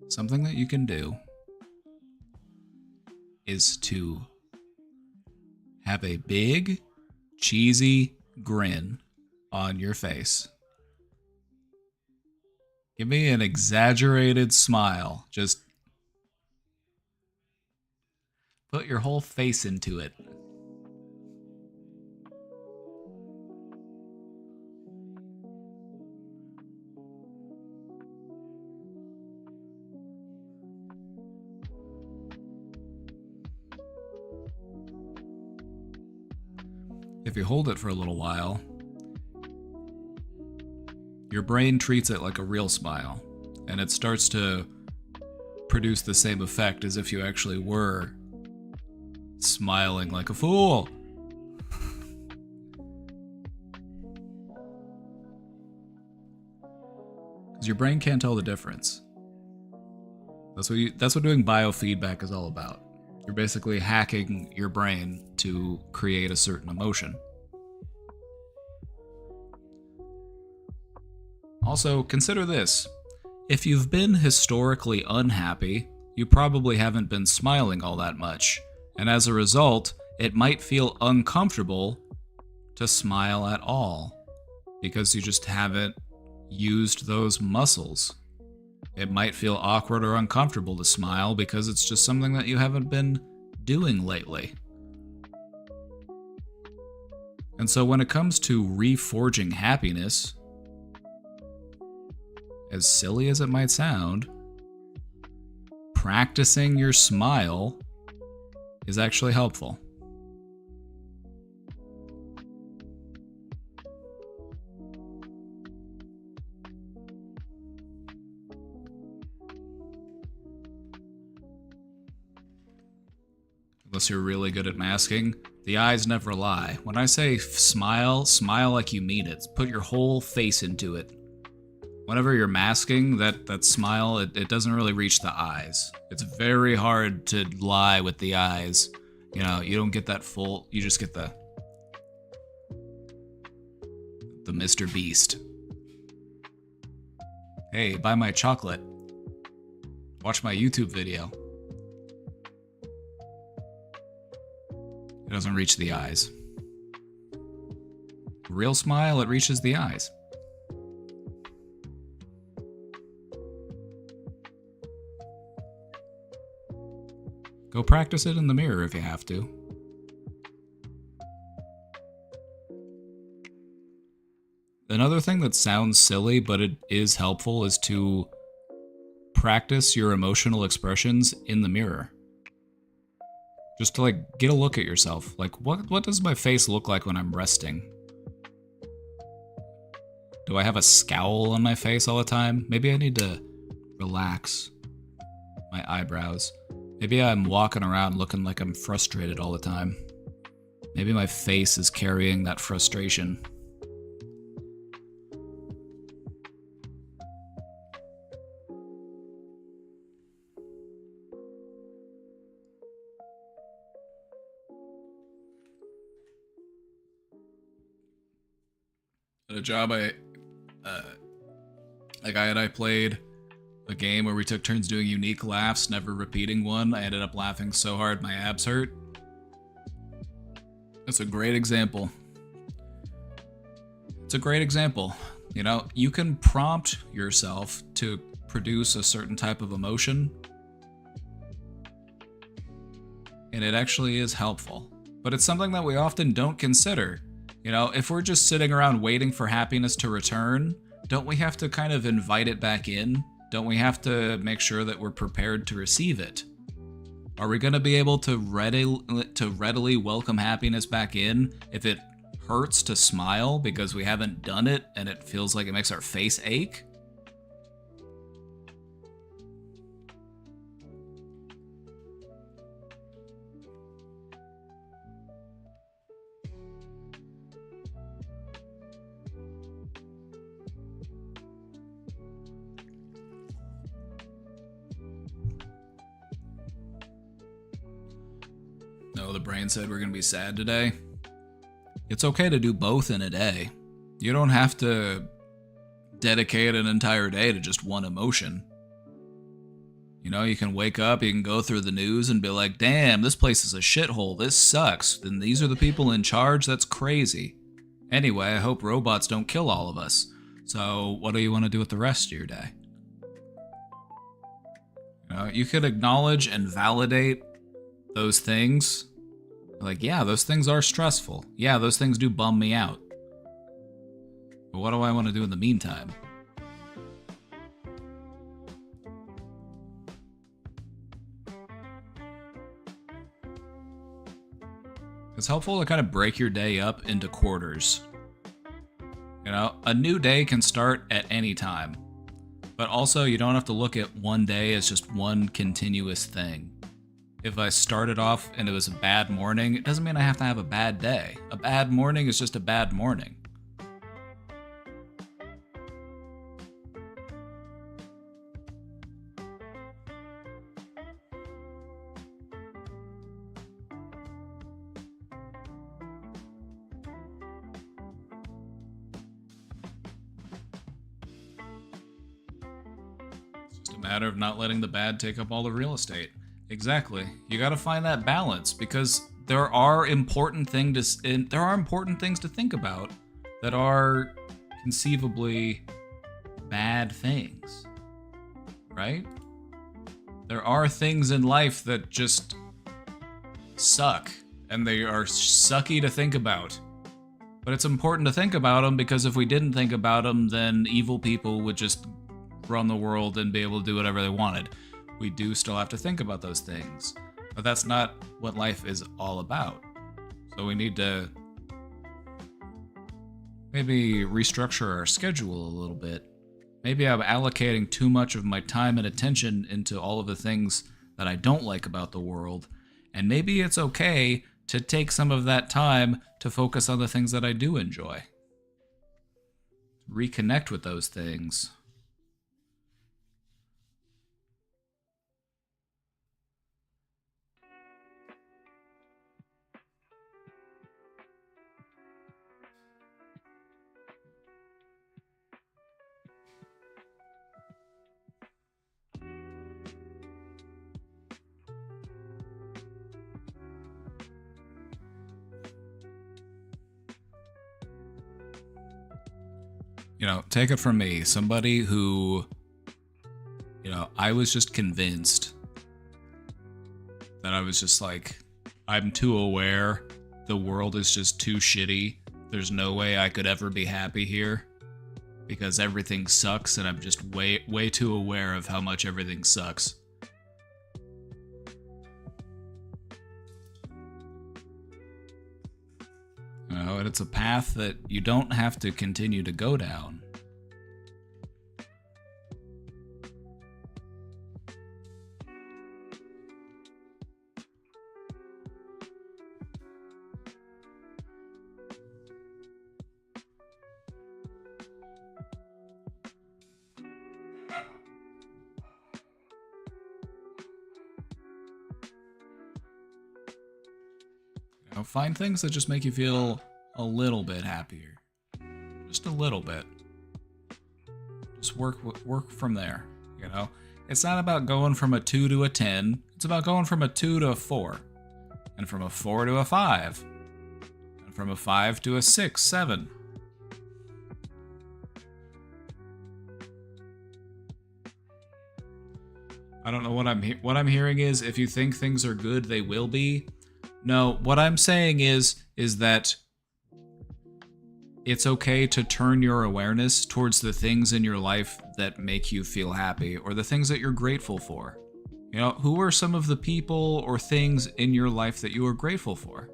Something that you can do is to have a big, cheesy grin on your face. Give me an exaggerated smile. Just put your whole face into it. If you hold it for a little while, your brain treats it like a real smile, and it starts to produce the same effect as if you actually were smiling like a fool. Because your brain can't tell the difference. That's what doing biofeedback is all about. You're basically hacking your brain to create a certain emotion. Also, consider this. If you've been historically unhappy, you probably haven't been smiling all that much, and as a result, it might feel uncomfortable to smile at all, because you just haven't used those muscles. It might feel awkward or uncomfortable to smile because it's just something that you haven't been doing lately. And so when it comes to reforging happiness, as silly as it might sound, practicing your smile is actually helpful. Unless you're really good at masking, the eyes never lie. When I say smile, smile like you mean it. Put your whole face into it. Whenever you're masking, that smile, it doesn't really reach the eyes. It's very hard to lie with the eyes. You know, you don't get that full, you just get the Mr. Beast. Hey, buy my chocolate. Watch my YouTube video. It doesn't reach the eyes. Real smile, it reaches the eyes. Go practice it in the mirror if you have to. Another thing that sounds silly, but it is helpful, is to practice your emotional expressions in the mirror. Just to like get a look at yourself. Like, what does my face look like when I'm resting? Do I have a scowl on my face all the time? Maybe I need to relax my eyebrows. Maybe I'm walking around looking like I'm frustrated all the time. Maybe my face is carrying that frustration. At a job, a guy and I played a game where we took turns doing unique laughs, never repeating one. I ended up laughing so hard my abs hurt. That's a great example. It's a great example. You know, you can prompt yourself to produce a certain type of emotion, and it actually is helpful. But it's something that we often don't consider. You know, if we're just sitting around waiting for happiness to return, don't we have to kind of invite it back in? Don't we have to make sure that we're prepared to receive it? Are we going to be able to readily welcome happiness back in if it hurts to smile because we haven't done it and it feels like it makes our face ache? No, the brain said we're going to be sad today. It's okay to do both in a day. You don't have to dedicate an entire day to just one emotion. You know, you can wake up, you can go through the news and be like, damn, this place is a shithole, this sucks, then these are the people in charge, that's crazy. Anyway, I hope robots don't kill all of us. So, what do you want to do with the rest of your day? You know, you could acknowledge and validate those things. Like, yeah, those things are stressful. Yeah, those things do bum me out. But what do I want to do in the meantime? It's helpful to kind of break your day up into quarters. You know, a new day can start at any time. But also, you don't have to look at one day as just one continuous thing. If I started off and it was a bad morning, it doesn't mean I have to have a bad day. A bad morning is just a bad morning. It's just a matter of not letting the bad take up all the real estate. Exactly. You got to find that balance because there are important things to think about that are conceivably bad things. Right? There are things in life that just suck and they are sucky to think about. But it's important to think about them because if we didn't think about them, then evil people would just run the world and be able to do whatever they wanted. We do still have to think about those things. But that's not what life is all about. So we need to maybe restructure our schedule a little bit. Maybe I'm allocating too much of my time and attention into all of the things that I don't like about the world. And maybe it's okay to take some of that time to focus on the things that I do enjoy. Reconnect with those things. You know, take it from me, somebody who, you know, I was just convinced that I was just like, I'm too aware, the world is just too shitty, there's no way I could ever be happy here. because everything sucks and I'm just way too aware of how much everything sucks. You know, and it's a path that you don't have to continue to go down. You know, find things that just make you feel a little bit happier. Just a little bit. Just work from there, you know? It's not about going from a 2 to a 10. It's about going from a 2 to a 4. And from a 4 to a 5. And from a 5 to a 6, 7. I don't know what I'm hearing is if you think things are good, they will be. No, what I'm saying is that it's okay to turn your awareness towards the things in your life that make you feel happy or the things that you're grateful for. You know, who are some of the people or things in your life that you are grateful for?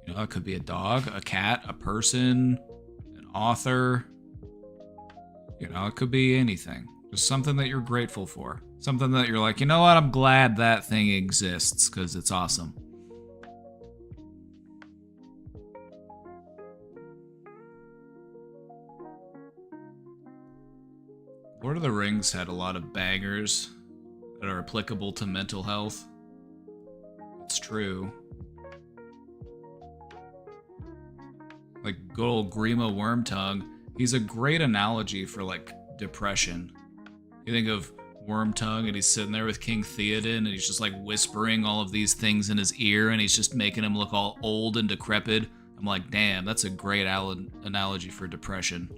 You know, it could be a dog, a cat, a person, an author. You know, it could be anything. Just something that you're grateful for. Something that you're like, you know what, I'm glad that thing exists because it's awesome. Lord of the Rings had a lot of bangers that are applicable to mental health. It's true. Like good old Grima Wormtongue, he's a great analogy for like depression. You think of Wormtongue and he's sitting there with King Theoden and he's just like whispering all of these things in his ear and he's just making him look all old and decrepit. I'm like, damn, that's a great analogy for depression.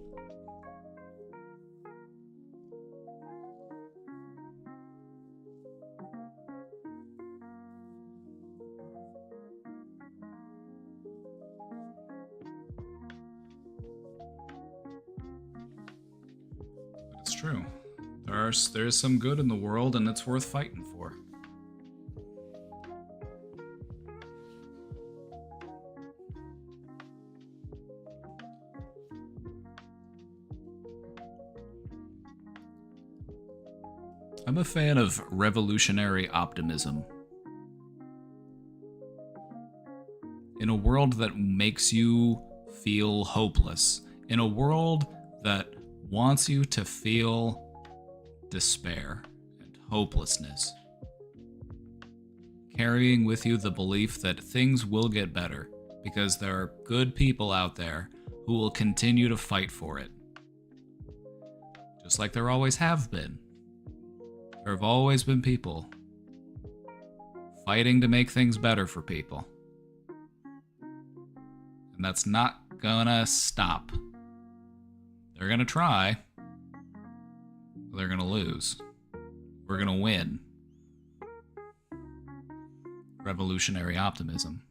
It's true. There is some good in the world, and it's worth fighting for. I'm a fan of revolutionary optimism. In a world that makes you feel hopeless, in a world that wants you to feel despair and hopelessness, carrying with you the belief that things will get better because there are good people out there who will continue to fight for it. Just like there always have been. There have always been people fighting to make things better for people. And that's not gonna stop. They're gonna try. They're gonna lose. We're gonna win. Revolutionary optimism.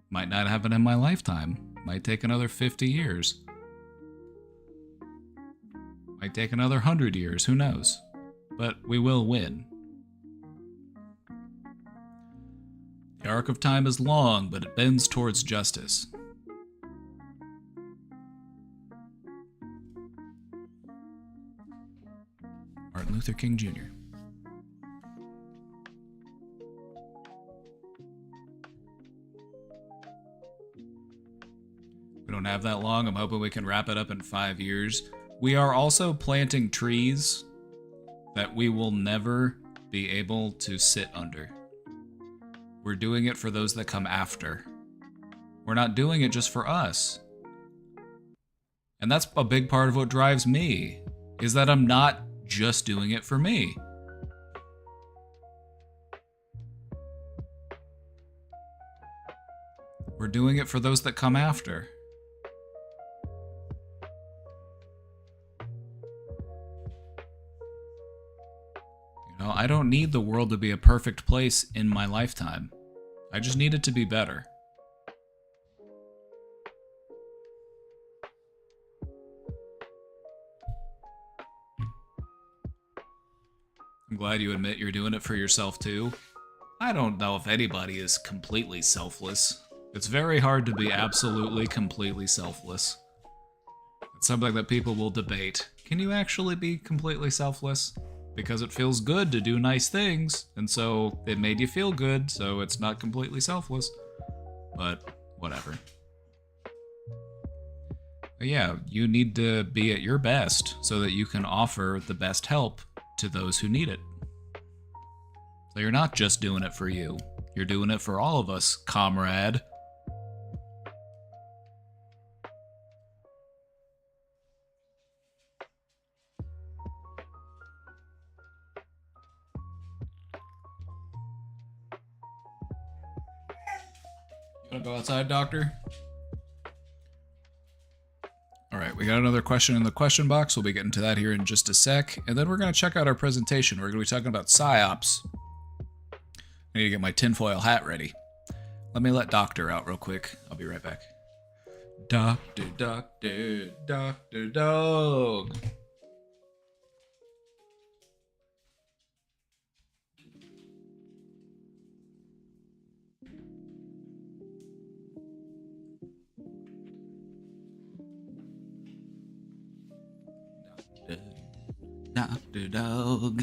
Might not happen in my lifetime. Might take another 50 years. Might take another 100 years, who knows? But we will win. The arc of time is long, but it bends towards justice. Martin Luther King Jr. We don't have that long. I'm hoping we can wrap it up in 5 years. We are also planting trees that we will never be able to sit under. We're doing it for those that come after. We're not doing it just for us. And that's a big part of what drives me, is that I'm not just doing it for me. We're doing it for those that come after. You know, I don't need the world to be a perfect place in my lifetime. I just need it to be better. I'm glad you admit you're doing it for yourself too. I don't know if anybody is completely selfless. It's very hard to be absolutely, completely selfless. It's something that people will debate. Can you actually be completely selfless? Because it feels good to do nice things, and so it made you feel good, so it's not completely selfless. But whatever. But yeah, you need to be at your best so that you can offer the best help to those who need it. So you're not just doing it for you. You're doing it for all of us, comrade. You wanna go outside, doctor? Alright, we got another question in the question box. We'll be getting to that here in just a sec. And then we're going to check out our presentation. We're going to be talking about PSYOPs. I need to get my tinfoil hat ready. Let me let Doctor out real quick. I'll be right back. Doctor, doctor, Doctor Dog. Doctor Dog.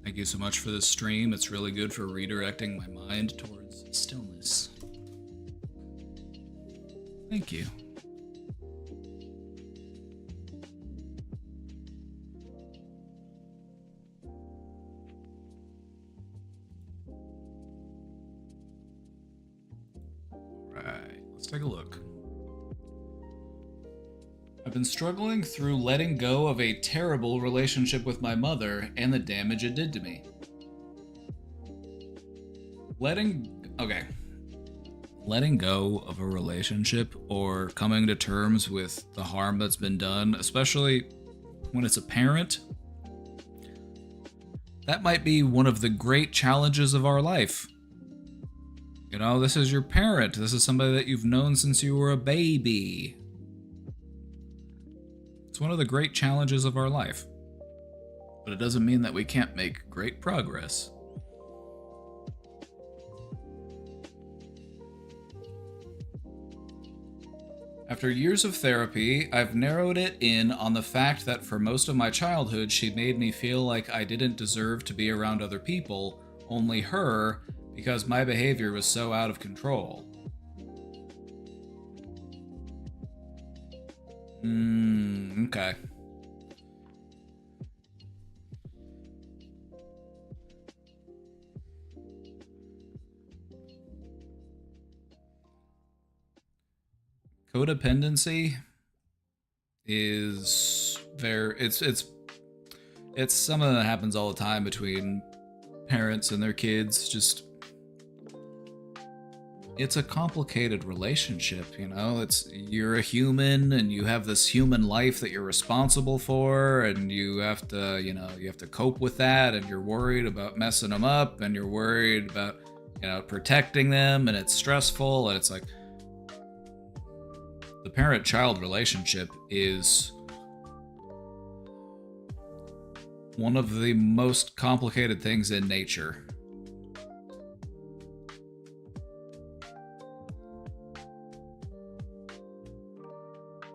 Thank you so much for this stream. It's really good for redirecting my mind towards stillness. Thank you. Alright, let's take a look. I've been struggling through letting go of a terrible relationship with my mother and the damage it did to me. Letting go of a relationship or coming to terms with the harm that's been done, especially when it's a parent, that might be one of the great challenges of our life. You know, this is your parent. This is somebody that you've known since you were a baby. It's one of the great challenges of our life. But it doesn't mean that we can't make great progress. After years of therapy, I've narrowed it in on the fact that for most of my childhood, she made me feel like I didn't deserve to be around other people, only her, because my behavior was so out of control. Okay. Codependency is it's something that happens all the time between parents and their kids. Just it's a complicated relationship, you know. You're a human and you have this human life that you're responsible for, and you have to cope with that, and you're worried about messing them up, and you're worried about, protecting them, and it's stressful, and it's like the parent-child relationship is one of the most complicated things in nature.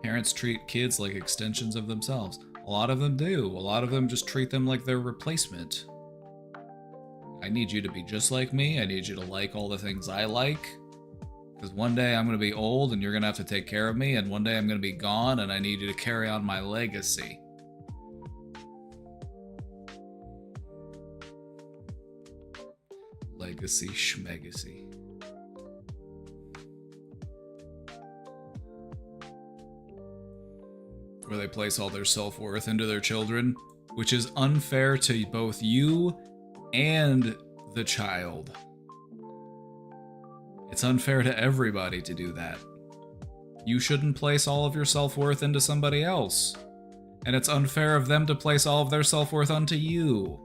Parents treat kids like extensions of themselves. A lot of them do. A lot of them just treat them like their replacement. I need you to be just like me. I need you to like all the things I like. Because one day I'm going to be old and you're going to have to take care of me, and one day I'm going to be gone and I need you to carry on my legacy. Legacy schmegacy. Where they place all their self-worth into their children, which is unfair to both you and the child. It's unfair to everybody to do that. You shouldn't place all of your self-worth into somebody else. And it's unfair of them to place all of their self-worth onto you.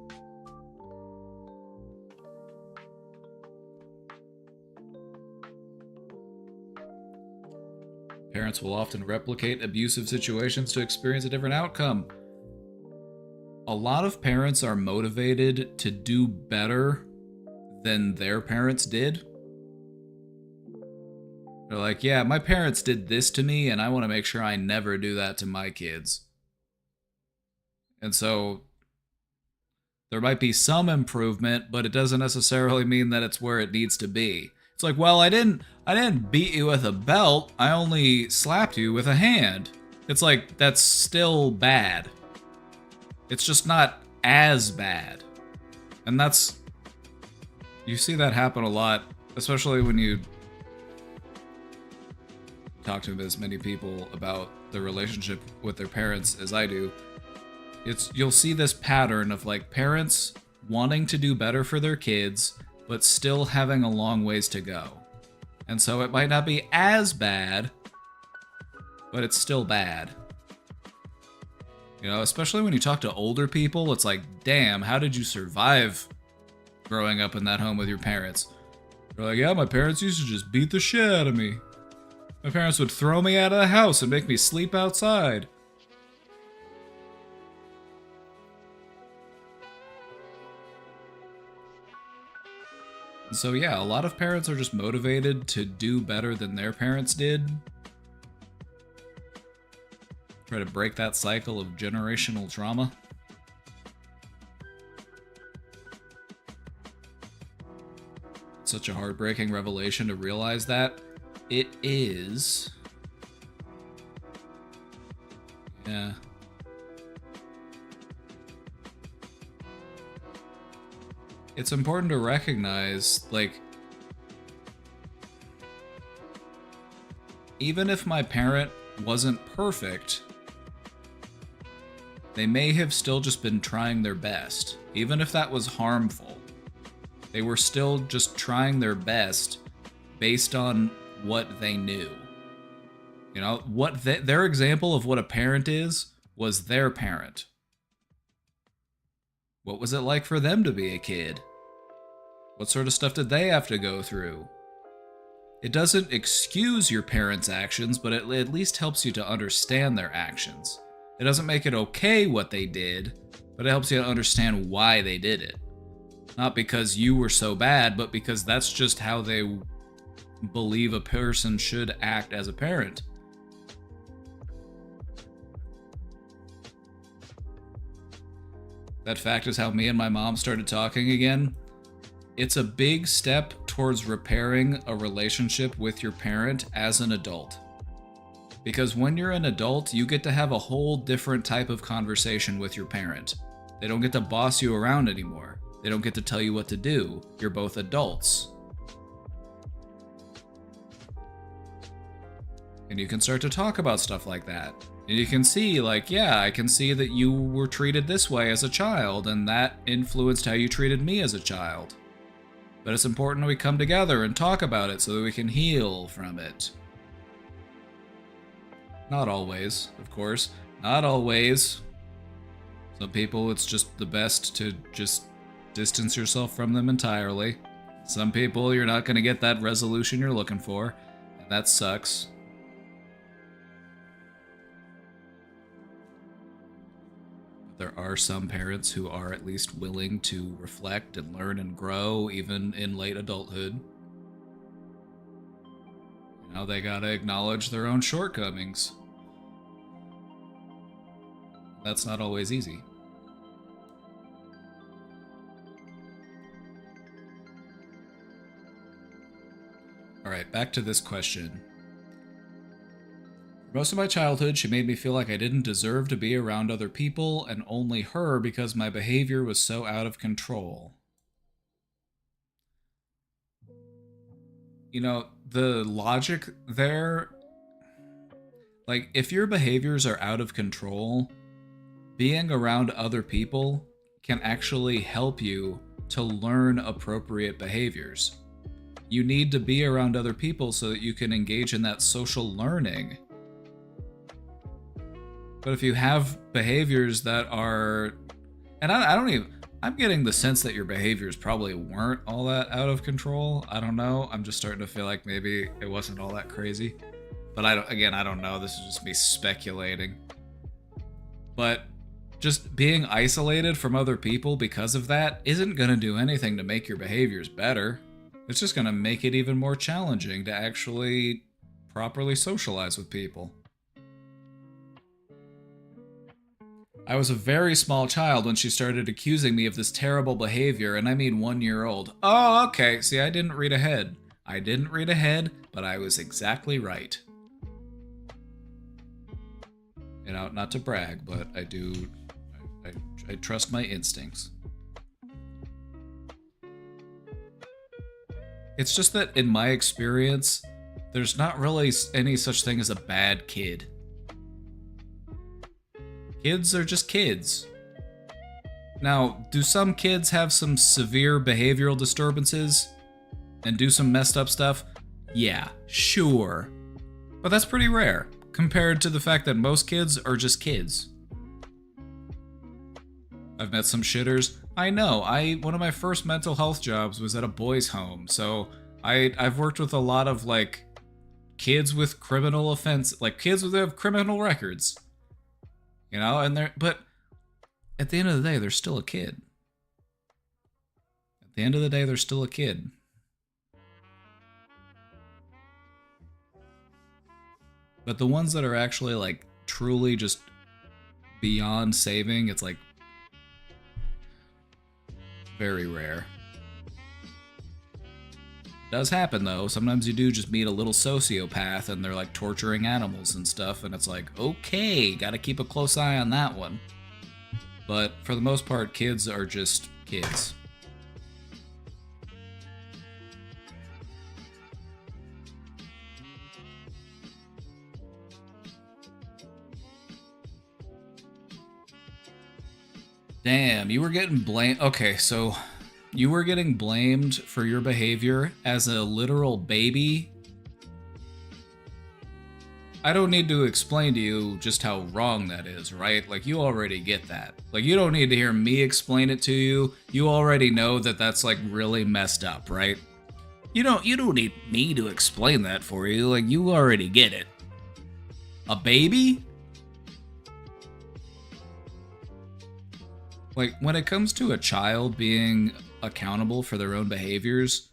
Parents will often replicate abusive situations to experience a different outcome. A lot of parents are motivated to do better than their parents did. They're like, yeah, my parents did this to me, and I want to make sure I never do that to my kids. And so there might be some improvement, but it doesn't necessarily mean that it's where it needs to be. It's like, well, I didn't beat you with a belt. I only slapped you with a hand. It's like, that's still bad. It's just not as bad. And that's, you see that happen a lot, especially when you talk to as many people about their relationship with their parents as I do. You'll see this pattern of like parents wanting to do better for their kids, but still having a long ways to go. And so it might not be as bad, but it's still bad. You know, especially when you talk to older people, it's like, damn, how did you survive growing up in that home with your parents? They're like, yeah, my parents used to just beat the shit out of me. My parents would throw me out of the house and make me sleep outside. So yeah, a lot of parents are just motivated to do better than their parents did. Try to break that cycle of generational trauma. It's such a heartbreaking revelation to realize that. It is. Yeah. It's important to recognize, like, even if my parent wasn't perfect, they may have still just been trying their best. Even if that was harmful, they were still just trying their best based on what they knew. You know, what their example of what a parent is was their parent. What was it like for them to be a kid? What sort of stuff did they have to go through? It doesn't excuse your parents' actions, but it at least helps you to understand their actions. It doesn't make it okay what they did, but it helps you to understand why they did it. Not because you were so bad, but because that's just how they believe a person should act as a parent. That fact is how me and my mom started talking again. It's a big step towards repairing a relationship with your parent as an adult. Because when you're an adult, you get to have a whole different type of conversation with your parent. They don't get to boss you around anymore. They don't get to tell you what to do. You're both adults. And you can start to talk about stuff like that. And you can see, like, yeah, I can see that you were treated this way as a child, and that influenced how you treated me as a child. But it's important we come together and talk about it so that we can heal from it. Not always, of course. Not always. Some people, it's just the best to just distance yourself from them entirely. Some people, you're not going to get that resolution you're looking for, and that sucks. There are some parents who are at least willing to reflect and learn and grow, even in late adulthood. You know, they gotta acknowledge their own shortcomings. That's not always easy. Alright, back to this question. Most of my childhood, she made me feel like I didn't deserve to be around other people and only her because my behavior was so out of control. You know, the logic there, like, if your behaviors are out of control, being around other people can actually help you to learn appropriate behaviors. You need to be around other people so that you can engage in that social learning. But if you have behaviors that are, and I'm getting the sense that your behaviors probably weren't all that out of control. I don't know. I'm just starting to feel like maybe it wasn't all that crazy. But I don't know. This is just me speculating. But just being isolated from other people because of that isn't going to do anything to make your behaviors better. It's just going to make it even more challenging to actually properly socialize with people. I was a very small child when she started accusing me of this terrible behavior, and I mean 1 year old. Oh, okay. See, I didn't read ahead. I didn't read ahead, but I was exactly right. You know, not to brag, but I do. I trust my instincts. It's just that in my experience, there's not really any such thing as a bad kid. Kids are just kids. Now, do some kids have some severe behavioral disturbances and do some messed up stuff? Yeah, sure. But that's pretty rare compared to the fact that most kids are just kids. I've met some shitters. I know. One of my first mental health jobs was at a boys' home, so I've worked with a lot of like kids with criminal offense, like kids with have criminal records. You know, but at the end of the day, they're still a kid. At the end of the day, they're still a kid. But the ones that are actually like truly just beyond saving, it's like very rare. It does happen though. Sometimes you do just meet a little sociopath and they're like torturing animals and stuff, and it's like, okay, gotta keep a close eye on that one. But for the most part, kids are just kids. Damn, you were getting blamed. Okay, so you were getting blamed for your behavior as a literal baby. I don't need to explain to you just how wrong that is, right? Like, you already get that. Like, you don't need to hear me explain it to you. You already know that that's, like, really messed up, right? You don't need me to explain that for you. Like, you already get it. A baby? Like, when it comes to a child being accountable for their own behaviors,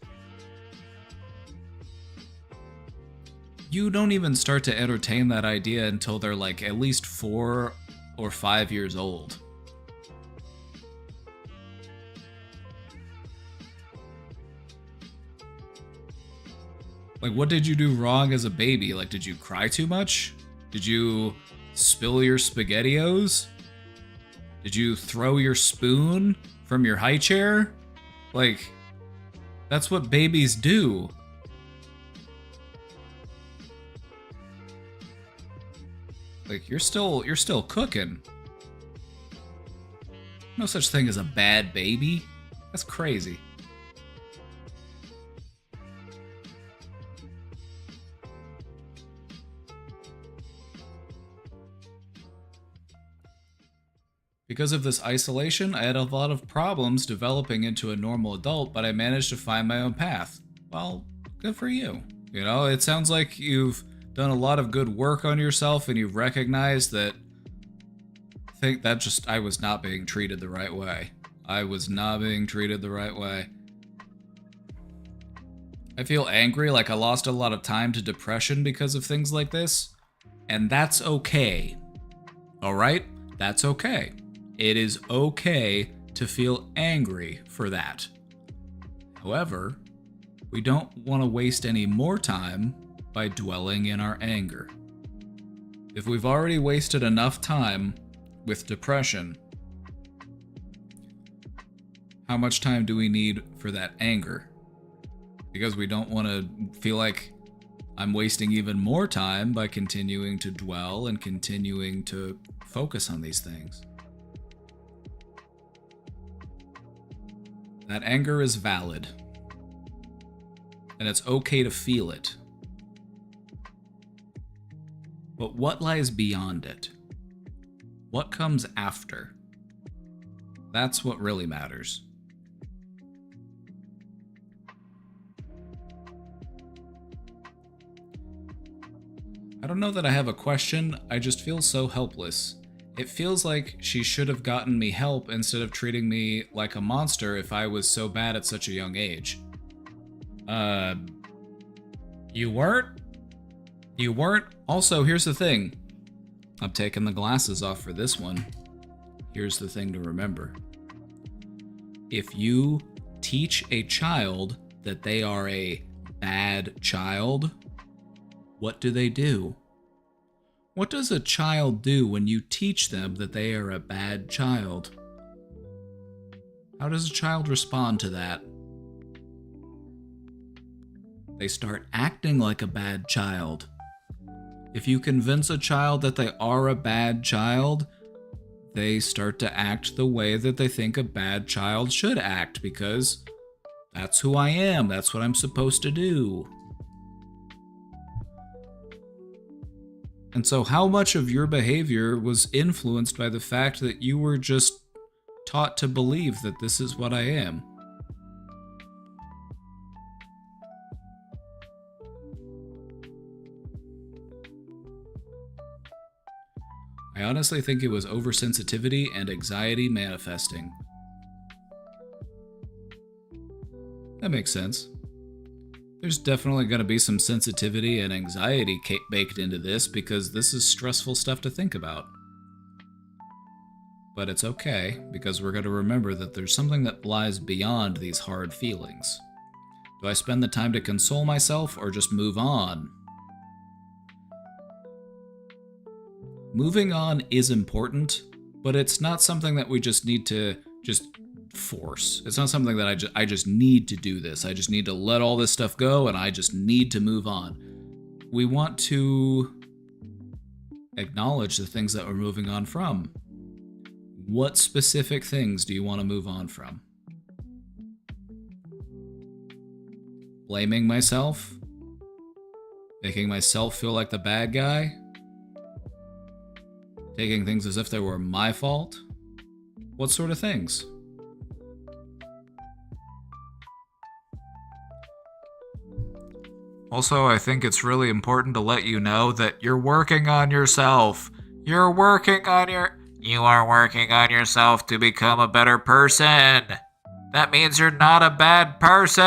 you don't even start to entertain that idea until they're like at least 4 or 5 years old. Like, what did you do wrong as a baby? Like, did you cry too much? Did you spill your SpaghettiOs? Did you throw your spoon from your high chair? Like, that's what babies do. Like, you're still cooking. No such thing as a bad baby. That's crazy. Because of this isolation, I had a lot of problems developing into a normal adult, but I managed to find my own path. Well, good for you. You know, it sounds like you've done a lot of good work on yourself and you've recognized that I was not being treated the right way. I was not being treated the right way. I feel angry, like I lost a lot of time to depression because of things like this. And that's okay. Alright? That's okay. It is okay to feel angry for that. However, we don't want to waste any more time by dwelling in our anger. If we've already wasted enough time with depression, how much time do we need for that anger? Because we don't want to feel like I'm wasting even more time by continuing to dwell and continuing to focus on these things. That anger is valid, and it's okay to feel it. But what lies beyond it? What comes after? That's what really matters. I don't know that I have a question, I just feel so helpless. It feels like she should have gotten me help instead of treating me like a monster if I was so bad at such a young age. You weren't? You weren't? Also, here's the thing. I'm taking the glasses off for this one. Here's the thing to remember. If you teach a child that they are a bad child, what do? What does a child do when you teach them that they are a bad child? How does a child respond to that? They start acting like a bad child. If you convince a child that they are a bad child, they start to act the way that they think a bad child should act, because that's who I am, that's what I'm supposed to do. And so how much of your behavior was influenced by the fact that you were just taught to believe that this is what I am? I honestly think it was oversensitivity and anxiety manifesting. That makes sense. There's definitely going to be some sensitivity and anxiety baked into this because this is stressful stuff to think about. But it's okay, because we're going to remember that there's something that lies beyond these hard feelings. Do I spend the time to console myself or just move on? Moving on is important, but it's not something that we just need to just force. It's not something that I just need to do this. I just need to let all this stuff go and I just need to move on. We want to acknowledge the things that we're moving on from. What specific things do you want to move on from? Blaming myself? Making myself feel like the bad guy? Taking things as if they were my fault? What sort of things? Also, I think it's really important to let you know that you're working on yourself. You are working on yourself to become a better person. That means you're not a bad person.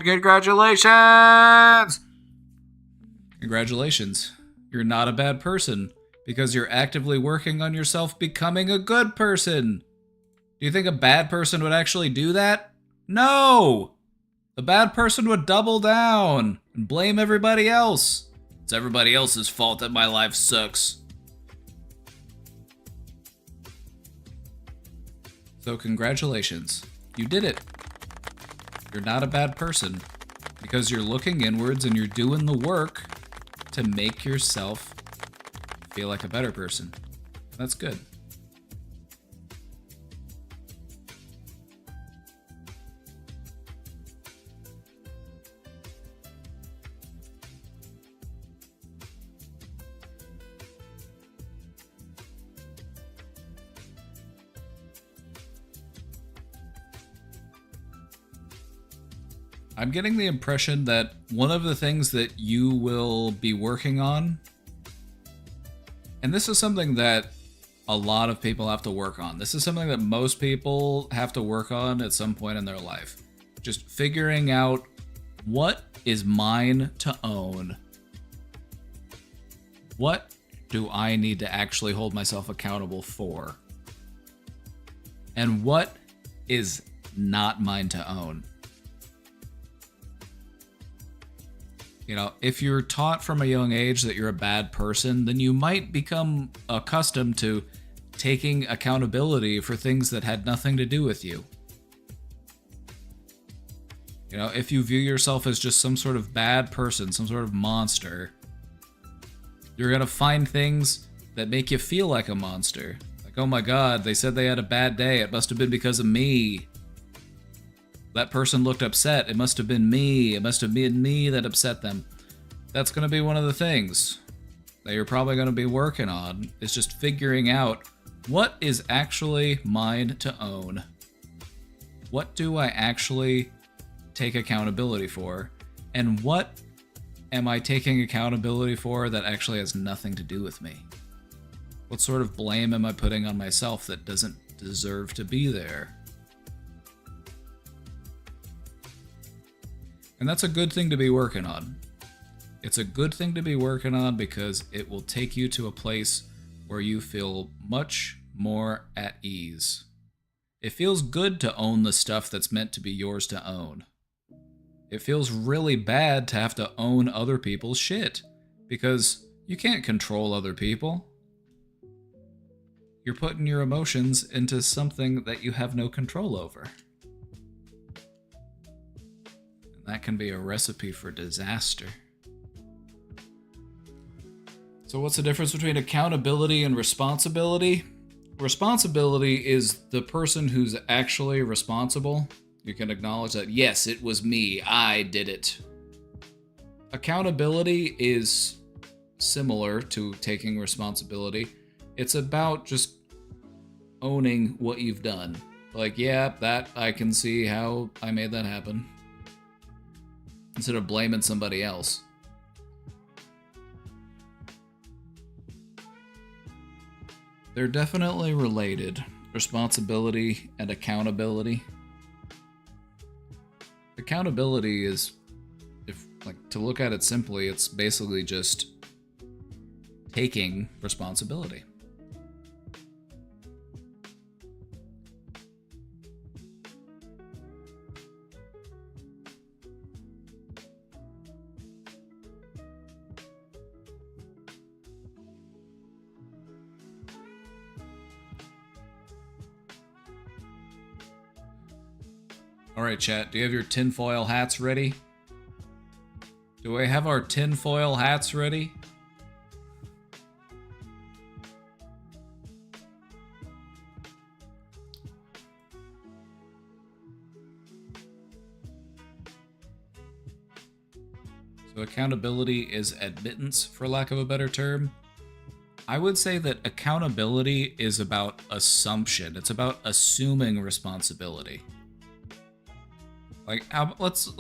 Congratulations. Congratulations. You're not a bad person because you're actively working on yourself becoming a good person. Do you think a bad person would actually do that? No! The bad person would double down and blame everybody else. It's everybody else's fault that my life sucks. So congratulations. You did it. You're not a bad person because you're looking inwards and you're doing the work to make yourself feel like a better person. That's good. I'm getting the impression that one of the things that you will be working on, and this is something that a lot of people have to work on. This is something that most people have to work on at some point in their life. Just figuring out what is mine to own. What do I need to actually hold myself accountable for? And what is not mine to own? You know, if you're taught from a young age that you're a bad person, then you might become accustomed to taking accountability for things that had nothing to do with you. You know, if you view yourself as just some sort of bad person, some sort of monster, you're gonna find things that make you feel like a monster. Like, oh my god, they said they had a bad day, it must have been because of me. That person looked upset, it must have been me. It must have been me that upset them. That's going to be one of the things that you're probably going to be working on, is just figuring out what is actually mine to own. What do I actually take accountability for? And what am I taking accountability for that actually has nothing to do with me? What sort of blame am I putting on myself that doesn't deserve to be there? And that's a good thing to be working on. It's a good thing to be working on because it will take you to a place where you feel much more at ease. It feels good to own the stuff that's meant to be yours to own. It feels really bad to have to own other people's shit because you can't control other people. You're putting your emotions into something that you have no control over. And that can be a recipe for disaster. So what's the difference between accountability and responsibility? Responsibility is the person who's actually responsible. You can acknowledge that, yes, it was me, I did it. Accountability is similar to taking responsibility. It's about just owning what you've done. Like, yeah, that I can see how I made that happen. Instead of blaming somebody else. They're definitely related, responsibility and accountability. Accountability is, to look at it simply, it's basically just taking responsibility. Alright, chat, do you have your tinfoil hats ready? Do we have our tinfoil hats ready? So accountability is admittance, for lack of a better term. I would say that accountability is about assumption. It's about assuming responsibility. Like, let's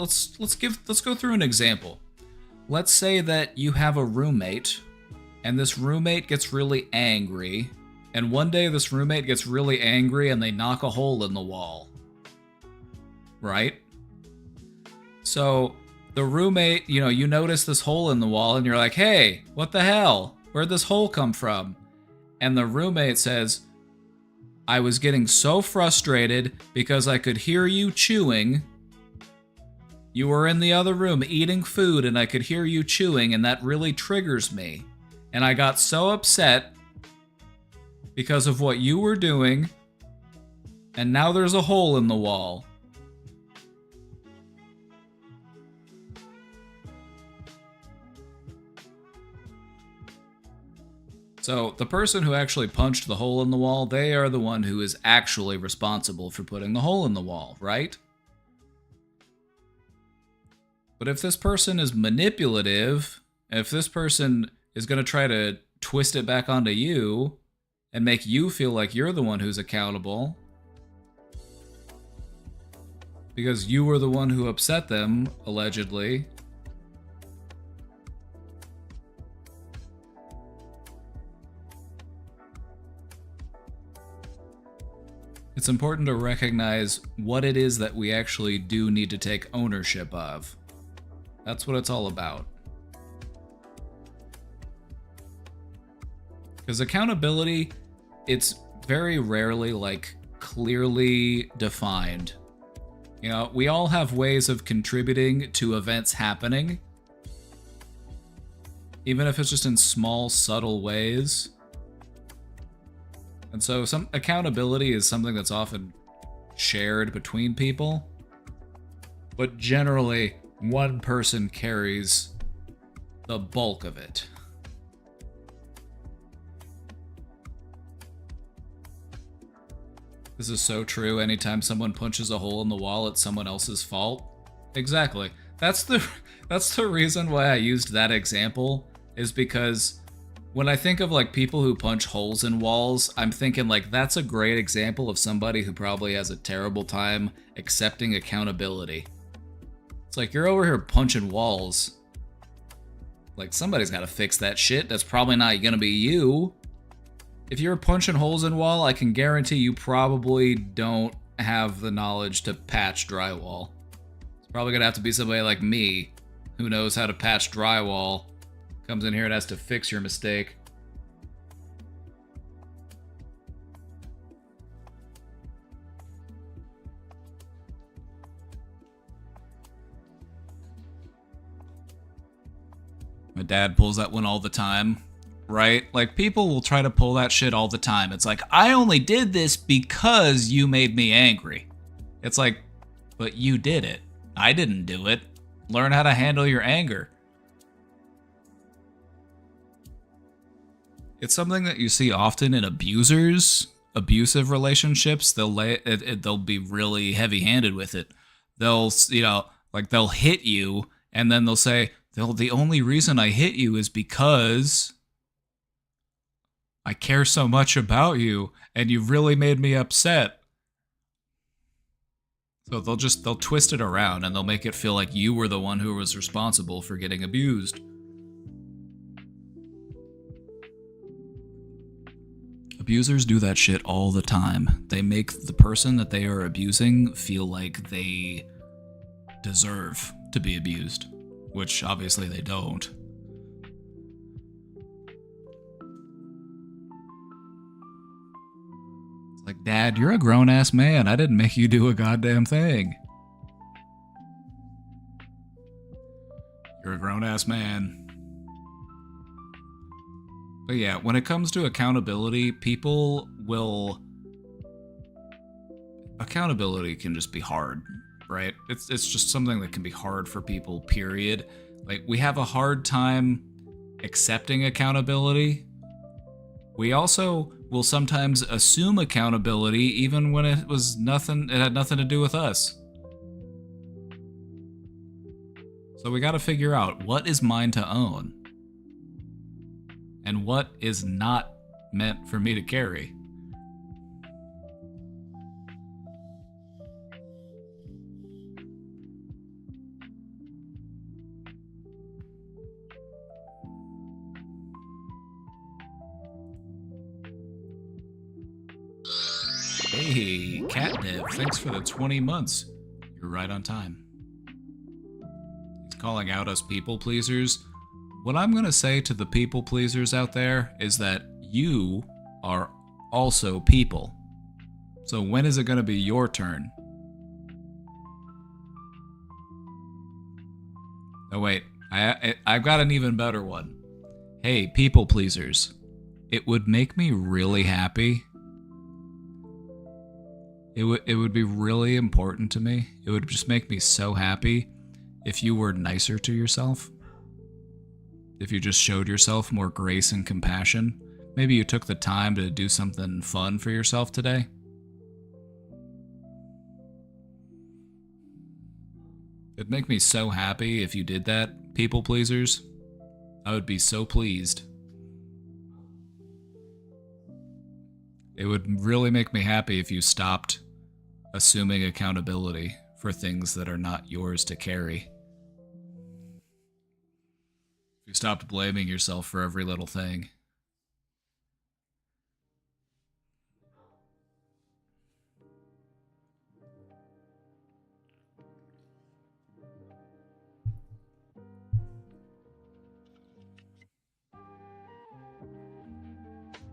go through an example. Let's say that you have a roommate, and this roommate gets really angry, and one day this roommate gets really angry and they knock a hole in the wall. Right? So, the roommate, you notice this hole in the wall and you're like, hey, what the hell? Where'd this hole come from? And the roommate says, I was getting so frustrated because I could hear you chewing. You were in the other room eating food and I could hear you chewing, and that really triggers me. And I got so upset because of what you were doing, and now there's a hole in the wall. So the person who actually punched the hole in the wall, they are the one who is actually responsible for putting the hole in the wall, right? But if this person is manipulative, if this person is going to try to twist it back onto you and make you feel like you're the one who's accountable because you were the one who upset them, allegedly, it's important to recognize what it is that we actually do need to take ownership of. That's what it's all about. Because accountability, it's very rarely, clearly defined. We all have ways of contributing to events happening, even if it's just in small, subtle ways. And so some accountability is something that's often shared between people, but generally, one person carries the bulk of it. This is so true. Anytime someone punches a hole in the wall, it's someone else's fault. Exactly. That's the reason why I used that example, is because when I think of people who punch holes in walls, I'm thinking that's a great example of somebody who probably has a terrible time accepting accountability. It's you're over here punching walls. Like, somebody's got to fix that shit. That's probably not going to be you. If you're punching holes in wall, I can guarantee you probably don't have the knowledge to patch drywall. It's probably going to have to be somebody like me who knows how to patch drywall. Comes in here and has to fix your mistake. My dad pulls that one all the time, right? Like, people will try to pull that shit all the time. It's like, I only did this because you made me angry. It's like, but you did it. I didn't do it. Learn how to handle your anger. It's something that you see often in abusers, abusive relationships. They'll be really heavy-handed with it. They'll, they'll hit you, and then they'll say, the only reason I hit you is because I care so much about you, and you've really made me upset. So they'll twist it around, and they'll make it feel like you were the one who was responsible for getting abused. Abusers do that shit all the time. They make the person that they are abusing feel like they deserve to be abused, which obviously they don't. It's like, Dad, you're a grown-ass man. I didn't make you do a goddamn thing. You're a grown-ass man. But yeah, when it comes to accountability, accountability can just be hard, right? It's just something that can be hard for people, period. Like, we have a hard time accepting accountability. We also will sometimes assume accountability even when it had nothing to do with us. So we gotta figure out what is mine to own and what is not meant for me to carry. Hey, Catnip, thanks for the 20 months. You're right on time. He's calling out us people pleasers. What I'm going to say to the people pleasers out there is that you are also people. So when is it going to be your turn? Oh wait, I've got an even better one. Hey, people pleasers. It would make me really happy. It would be really important to me. It would just make me so happy if you were nicer to yourself. If you just showed yourself more grace and compassion. Maybe you took the time to do something fun for yourself today. It'd make me so happy if you did that, people pleasers. I would be so pleased. It would really make me happy if you stopped assuming accountability for things that are not yours to carry. If you stopped blaming yourself for every little thing.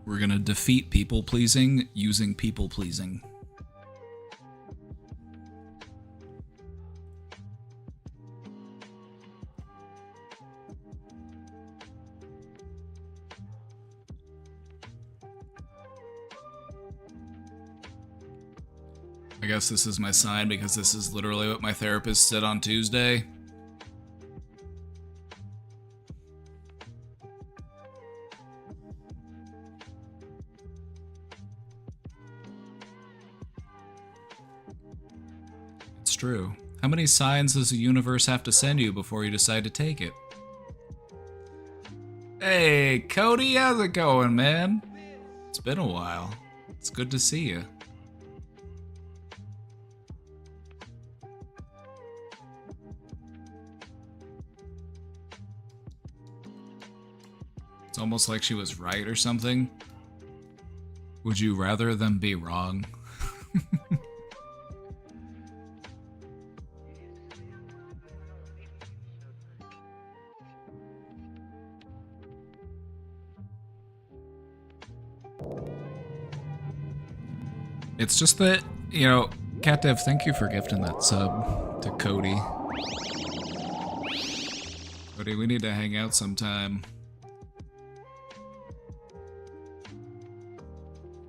We're gonna defeat people pleasing using people pleasing. I guess this is my sign because this is literally what my therapist said on Tuesday. It's true. How many signs does the universe have to send you before you decide to take it? Hey, Cody, how's it going, man? It's been a while. It's good to see you. It's almost like she was right or something. Would you rather them be wrong? It's just that, you know, CatDev, thank you for gifting that sub to Cody. Cody, we need to hang out sometime.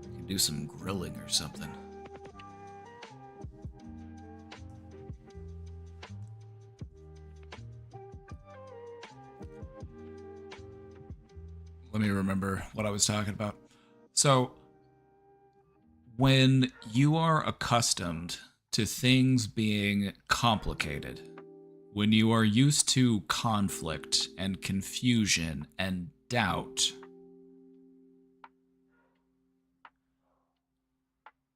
We can do some grilling or something. Let me remember what I was talking about. So, when you are accustomed to things being complicated, when you are used to conflict and confusion and doubt,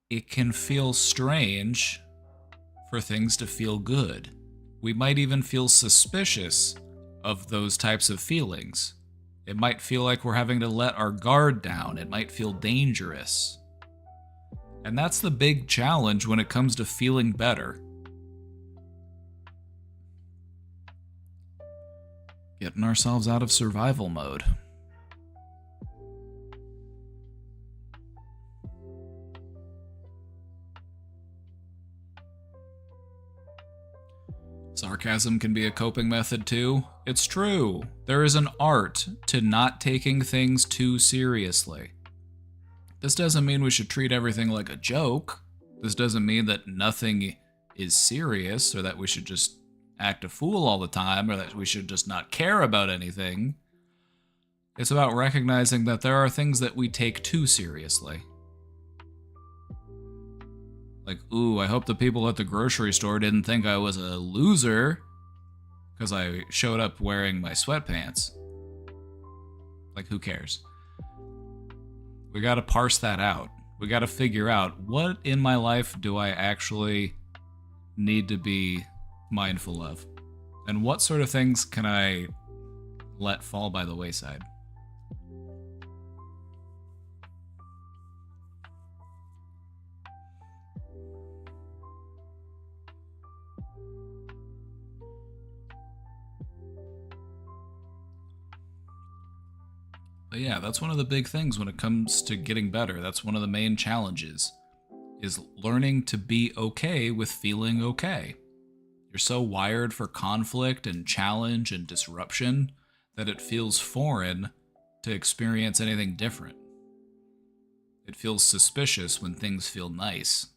it can feel strange for things to feel good. We might even feel suspicious of those types of feelings. It might feel like we're having to let our guard down. It might feel dangerous. And that's the big challenge when it comes to feeling better. Getting ourselves out of survival mode. Sarcasm can be a coping method too. It's true. There is an art to not taking things too seriously. This doesn't mean we should treat everything like a joke. This doesn't mean that nothing is serious, or that we should just act a fool all the time, or that we should just not care about anything. It's about recognizing that there are things that we take too seriously. Like, ooh, I hope the people at the grocery store didn't think I was a loser because I showed up wearing my sweatpants. Like, who cares? We gotta parse that out. We gotta figure out, what in my life do I actually need to be mindful of? And what sort of things can I let fall by the wayside? But yeah, that's one of the big things when it comes to getting better. That's one of the main challenges, is learning to be okay with feeling okay. You're so wired for conflict and challenge and disruption that it feels foreign to experience anything different. It feels suspicious when things feel nice.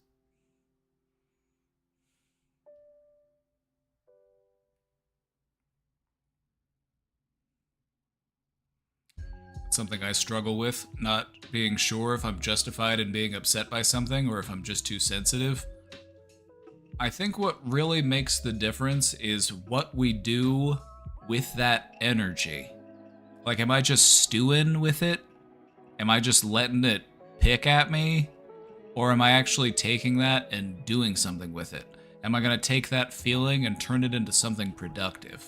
It's something I struggle with, not being sure if I'm justified in being upset by something or if I'm just too sensitive. I think what really makes the difference is what we do with that energy. Like, am I just stewing with it? Am I just letting it pick at me? Or am I actually taking that and doing something with it? Am I going to take that feeling and turn it into something productive?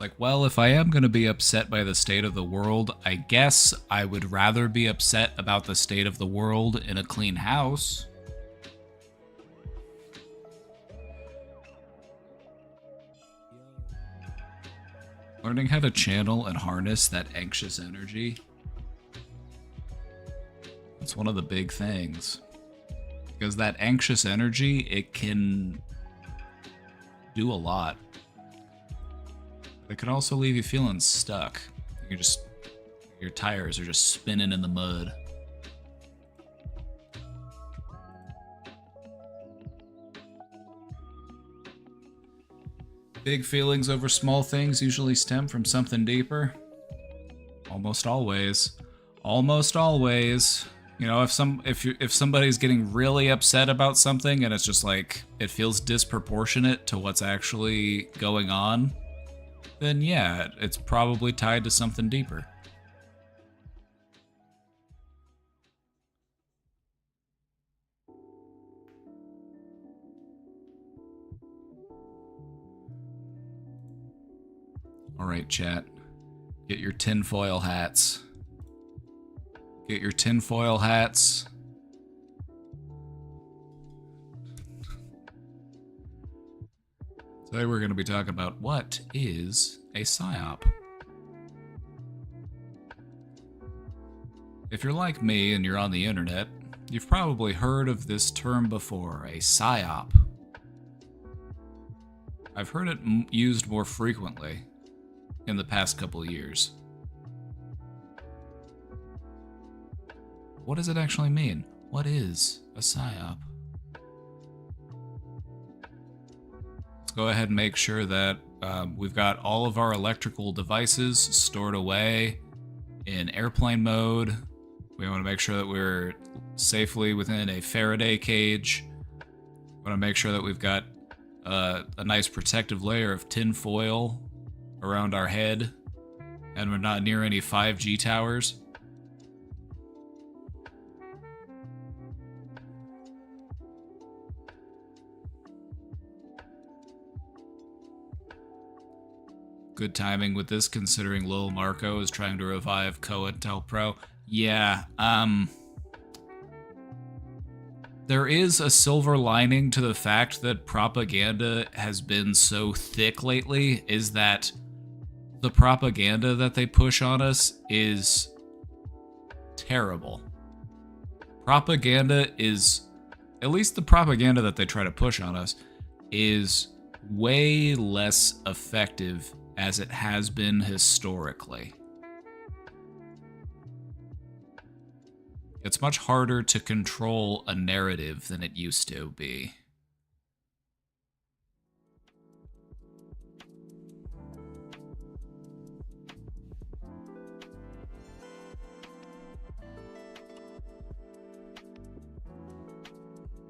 Like, well, if I am going to be upset by the state of the world, I guess I would rather be upset about the state of the world in a clean house. Learning how to channel and harness that anxious energy. That's one of the big things. Because that anxious energy, it can do a lot. It can also leave you feeling stuck. Your tires are just spinning in the mud. Big feelings over small things usually stem from something deeper. Almost always. Almost always. You know, if somebody's getting really upset about something and it's just like it feels disproportionate to what's actually going on, then yeah, it's probably tied to something deeper. Alright, chat. Get your tinfoil hats. Get your tinfoil hats. Today we're going to be talking about what is a PSYOP. If you're like me and you're on the internet, you've probably heard of this term before, a PSYOP. I've heard it used more frequently in the past couple of years. What does it actually mean? What is a PSYOP? Let's go ahead and make sure that we've got all of our electrical devices stored away in airplane mode. We want to make sure that we're safely within a Faraday cage. We want to make sure that we've got a nice protective layer of tin foil around our head, and we're not near any 5G towers. Good timing with this, considering Lil Marco is trying to revive COINTELPRO. Yeah, there is a silver lining to the fact that propaganda has been so thick lately, is that the propaganda that they push on us is terrible. Propaganda is, at least the propaganda that they try to push on us, is way less effective as it has been historically. It's much harder to control a narrative than it used to be.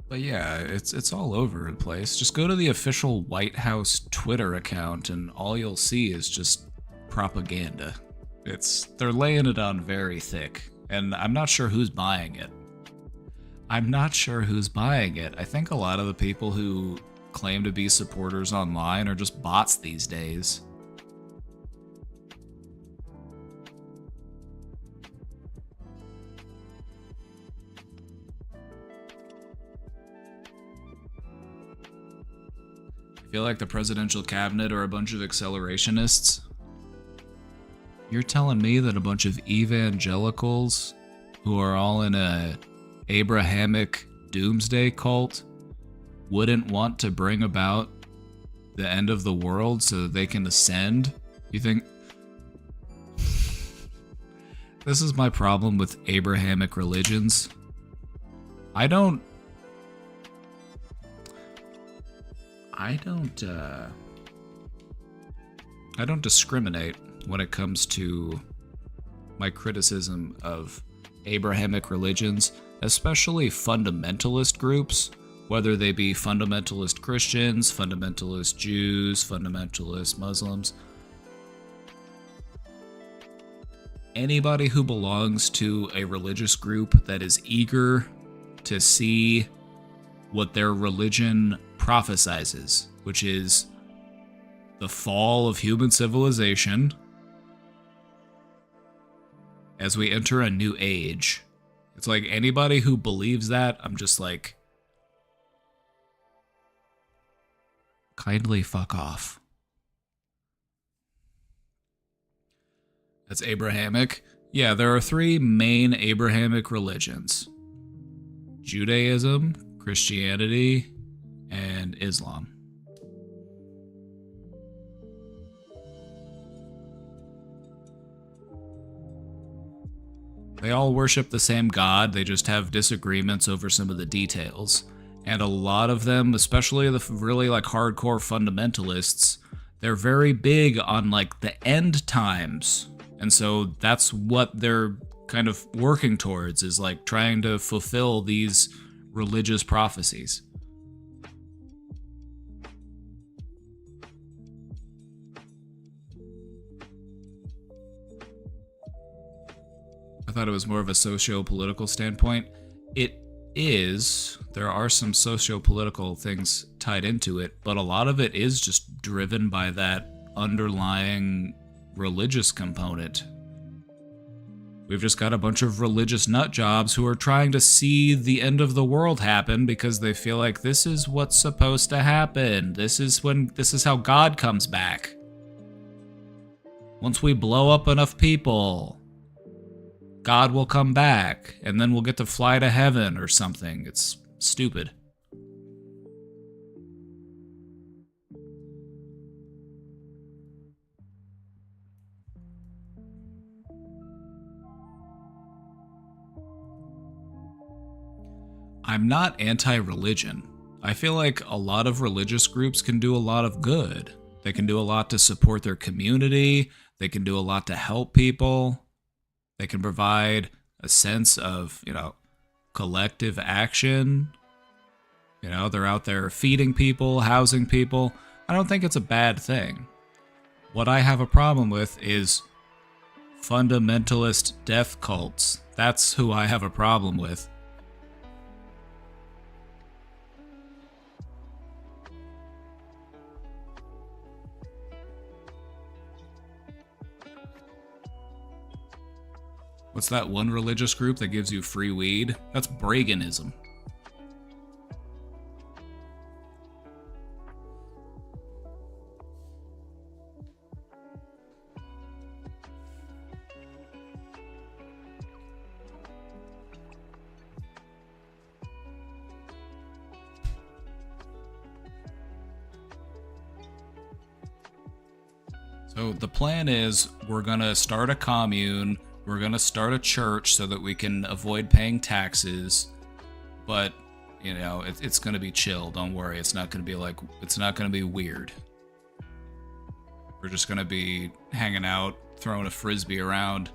But yeah, it's all over the place. Just go to the official White House Twitter account and all you'll see is just propaganda. They're laying it on very thick, and I'm not sure who's buying it. I think a lot of the people who claim to be supporters online are just bots these days. I feel like the presidential cabinet are a bunch of accelerationists. You're telling me that a bunch of evangelicals who are all in a Abrahamic doomsday cult wouldn't want to bring about the end of the world so that they can ascend? You think... This is my problem with Abrahamic religions. I don't discriminate when it comes to my criticism of Abrahamic religions, especially fundamentalist groups, whether they be fundamentalist Christians, fundamentalist Jews, fundamentalist Muslims. Anybody who belongs to a religious group that is eager to see what their religion prophesizes, which is the fall of human civilization as we enter a new age. It's like anybody who believes that, I'm just like, kindly fuck off. That's Abrahamic. Yeah, there are three main Abrahamic religions: Judaism, Christianity, and Islam. They all worship the same God, they just have disagreements over some of the details. And a lot of them, especially the really like hardcore fundamentalists, they're very big on like the end times. And so that's what they're kind of working towards, is like trying to fulfill these religious prophecies. I thought it was more of a socio-political standpoint. It is. There are some socio-political things tied into it, but a lot of it is just driven by that underlying religious component. We've just got a bunch of religious nut jobs who are trying to see the end of the world happen because they feel like this is what's supposed to happen. This is how God comes back. Once we blow up enough people, God will come back, and then we'll get to fly to heaven or something. It's stupid. I'm not anti-religion. I feel like a lot of religious groups can do a lot of good. They can do a lot to support their community. They can do a lot to help people. They can provide a sense of, collective action. They're out there feeding people, housing people. I don't think it's a bad thing. What I have a problem with is fundamentalist death cults. That's who I have a problem with. What's that one religious group that gives you free weed? That's Reaganism. So the plan is we're gonna start a commune. We're going to start a church so that we can avoid paying taxes, but, it's going to be chill. Don't worry. It's not going to be weird. We're just going to be hanging out, throwing a frisbee around,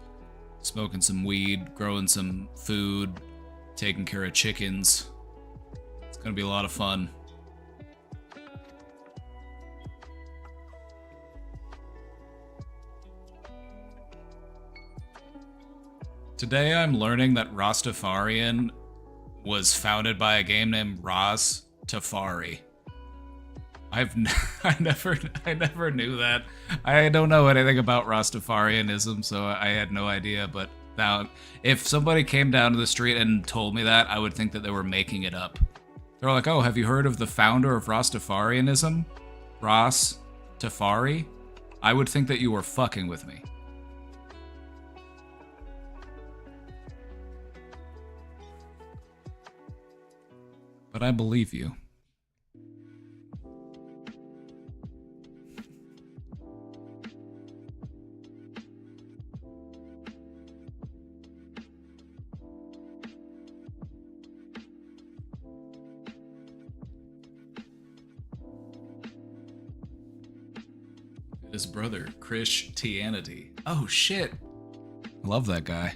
smoking some weed, growing some food, taking care of chickens. It's going to be a lot of fun. Today I'm learning that Rastafarian was founded by a game named Ras Tafari. I never knew that. I don't know anything about Rastafarianism, so I had no idea, but now if somebody came down to the street and told me that, I would think that they were making it up. They're like, "Oh, have you heard of the founder of Rastafarianism? Ras Tafari?" I would think that you were fucking with me. But I believe you. His brother, Christianity. Oh shit. I love that guy.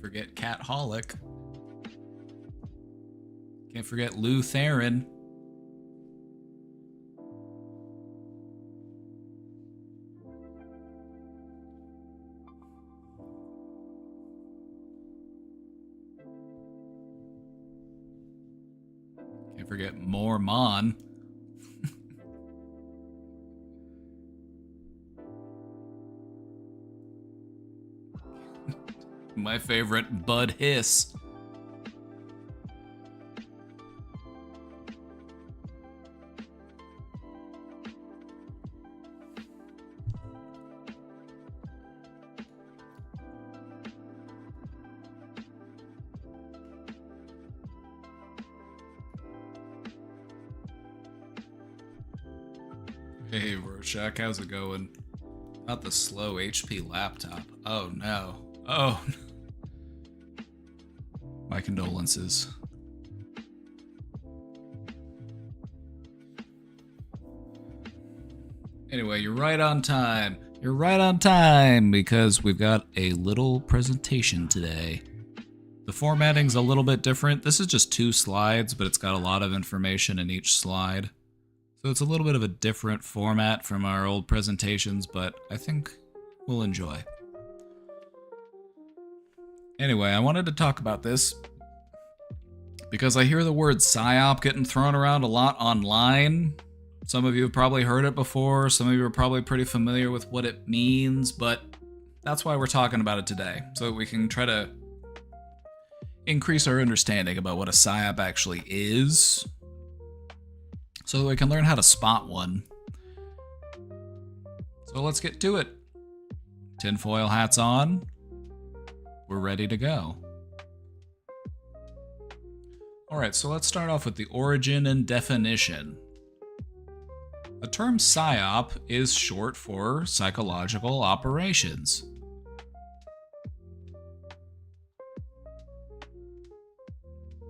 Forget Catholic. Can't forget Lutheran. Can't forget Mormon. My favorite, Bud Hiss. Hey, Rorschach, how's it going? Not the slow HP laptop. Oh no. Oh. My condolences. Anyway, you're right on time. You're right on time because we've got a little presentation today. The formatting's a little bit different. This is just 2 slides, but it's got a lot of information in each slide. So it's a little bit of a different format from our old presentations, but I think we'll enjoy. Anyway, I wanted to talk about this because I hear the word PSYOP getting thrown around a lot online. Some of you have probably heard it before, some of you are probably pretty familiar with what it means, but that's why we're talking about it today, so that we can try to increase our understanding about what a PSYOP actually is, so that we can learn how to spot one. So let's get to it. Tinfoil hats on. We're ready to go. Alright, so let's start off with the origin and definition. The term PSYOP is short for psychological operations.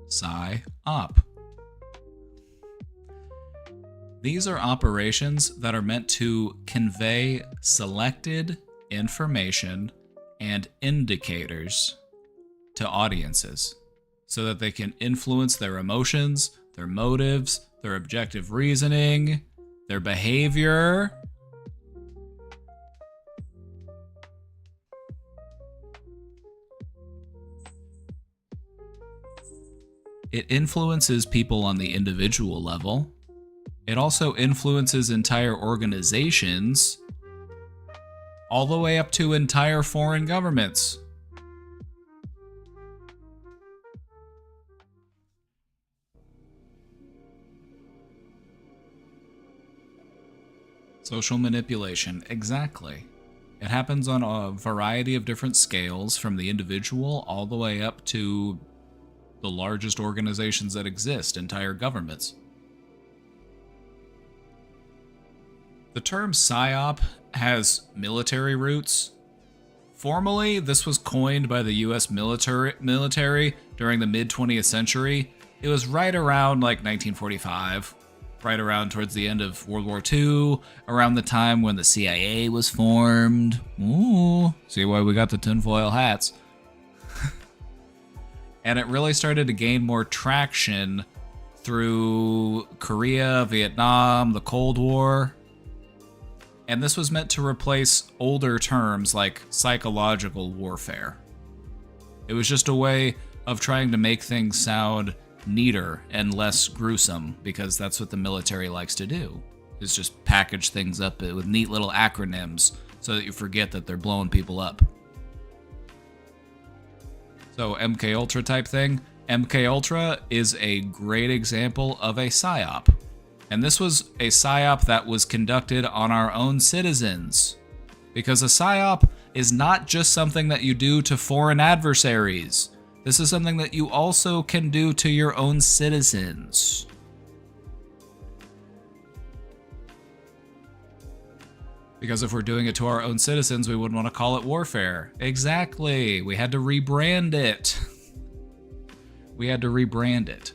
PSYOP. These are operations that are meant to convey selected information and indicators to audiences so that they can influence their emotions, their motives, their objective reasoning, their behavior. It influences people on the individual level. It also influences entire organizations, all the way up to entire foreign governments. Social manipulation, exactly. It happens on a variety of different scales, from the individual all the way up to the largest organizations that exist, entire governments. The term PSYOP has military roots. Formally, this was coined by the US military during the mid-20th century. It was right around like 1945. Right around towards the end of World War II, around the time when the CIA was formed. Ooh, see why we got the tinfoil hats. And it really started to gain more traction through Korea, Vietnam, the Cold War. And this was meant to replace older terms like psychological warfare. It was just a way of trying to make things sound neater and less gruesome, because that's what the military likes to do, is just package things up with neat little acronyms so that you forget that they're blowing people up. So MK Ultra type thing. MK Ultra is a great example of a PSYOP. And this was a PSYOP that was conducted on our own citizens. Because a PSYOP is not just something that you do to foreign adversaries. This is something that you also can do to your own citizens. Because if we're doing it to our own citizens, we wouldn't want to call it warfare. Exactly. We had to rebrand it. We had to rebrand it.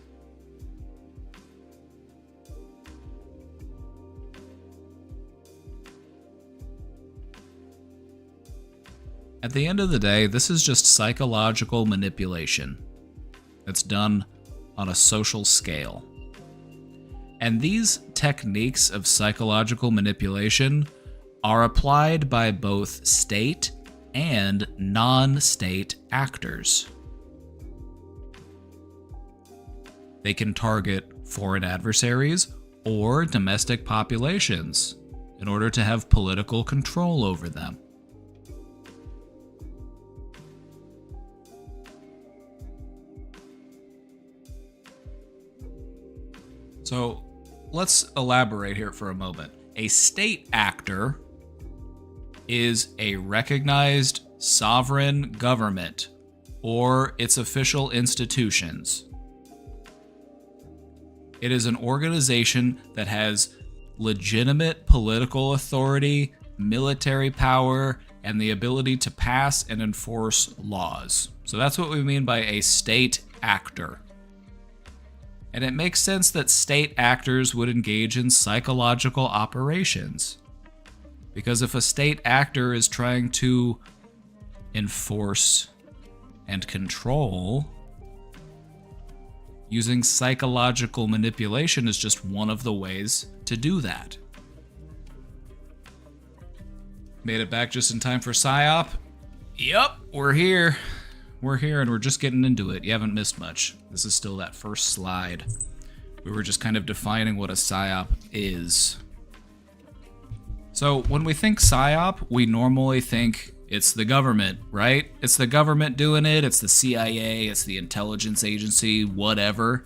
At the end of the day, this is just psychological manipulation that's done on a social scale. And these techniques of psychological manipulation are applied by both state and non-state actors. They can target foreign adversaries or domestic populations in order to have political control over them. So let's elaborate here for a moment. A state actor is a recognized sovereign government or its official institutions. It is an organization that has legitimate political authority, military power, and the ability to pass and enforce laws. So that's what we mean by a state actor. And it makes sense that state actors would engage in psychological operations. Because if a state actor is trying to enforce and control, using psychological manipulation is just one of the ways to do that. Made it back just in time for PSYOP. Yep, we're here. We're here and we're just getting into it. You haven't missed much. This is still that first slide. We were just kind of defining what a PSYOP is. So when we think PSYOP, we normally think it's the government, right? It's the government doing it, it's the CIA, it's the intelligence agency, whatever.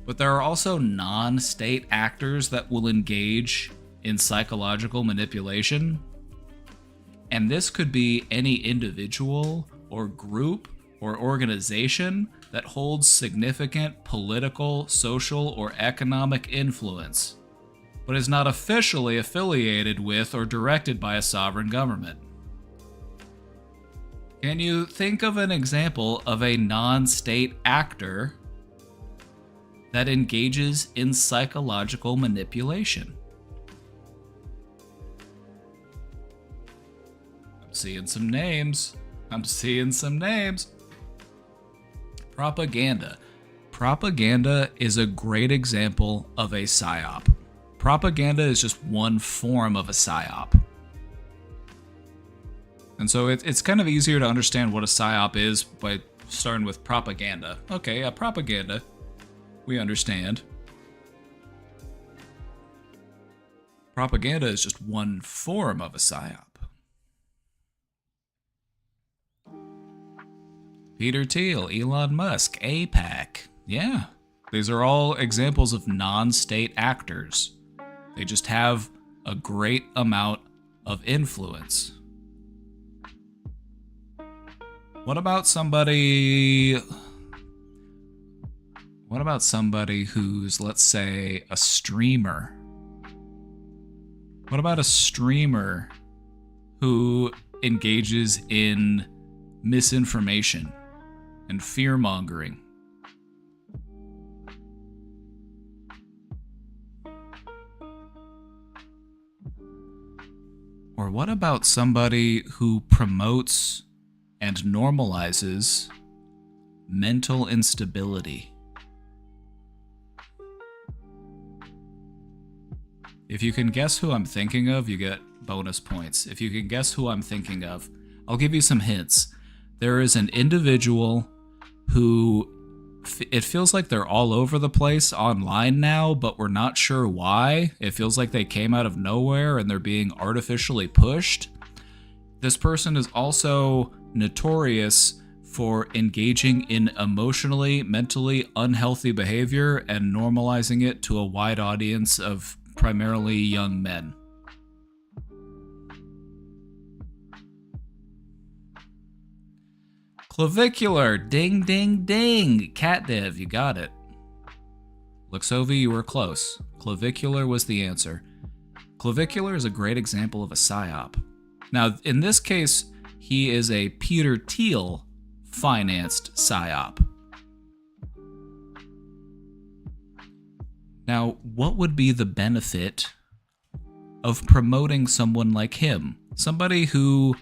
But there are also non-state actors that will engage in psychological manipulation. And this could be any individual or group or organization that holds significant political, social, or economic influence, but is not officially affiliated with or directed by a sovereign government. Can you think of an example of a non-state actor that engages in psychological manipulation? I'm seeing some names. Propaganda. Propaganda is a great example of a PSYOP. Propaganda is just one form of a PSYOP. And so it's kind of easier to understand what a PSYOP is by starting with propaganda. Okay, propaganda, we understand. Propaganda is just one form of a PSYOP. Peter Thiel, Elon Musk, AIPAC. Yeah, these are all examples of non-state actors. They just have a great amount of influence. What about somebody who's, let's say, a streamer? What about a streamer who engages in misinformation and fear-mongering? Or what about somebody who promotes and normalizes mental instability? If you can guess who I'm thinking of, you get bonus points. If you can guess who I'm thinking of, I'll give you some hints. There is an individual who it feels like they're all over the place online now, but we're not sure why. It feels like they came out of nowhere and they're being artificially pushed. This person is also notorious for engaging in emotionally, mentally unhealthy behavior and normalizing it to a wide audience of primarily young men. Clavicular, ding, ding, ding. Catdev, you got it. Luxovi, you were close. Clavicular was the answer. Clavicular is a great example of a PSYOP. Now, in this case, he is a Peter Thiel financed PSYOP. Now, what would be the benefit of promoting someone like him? Somebody who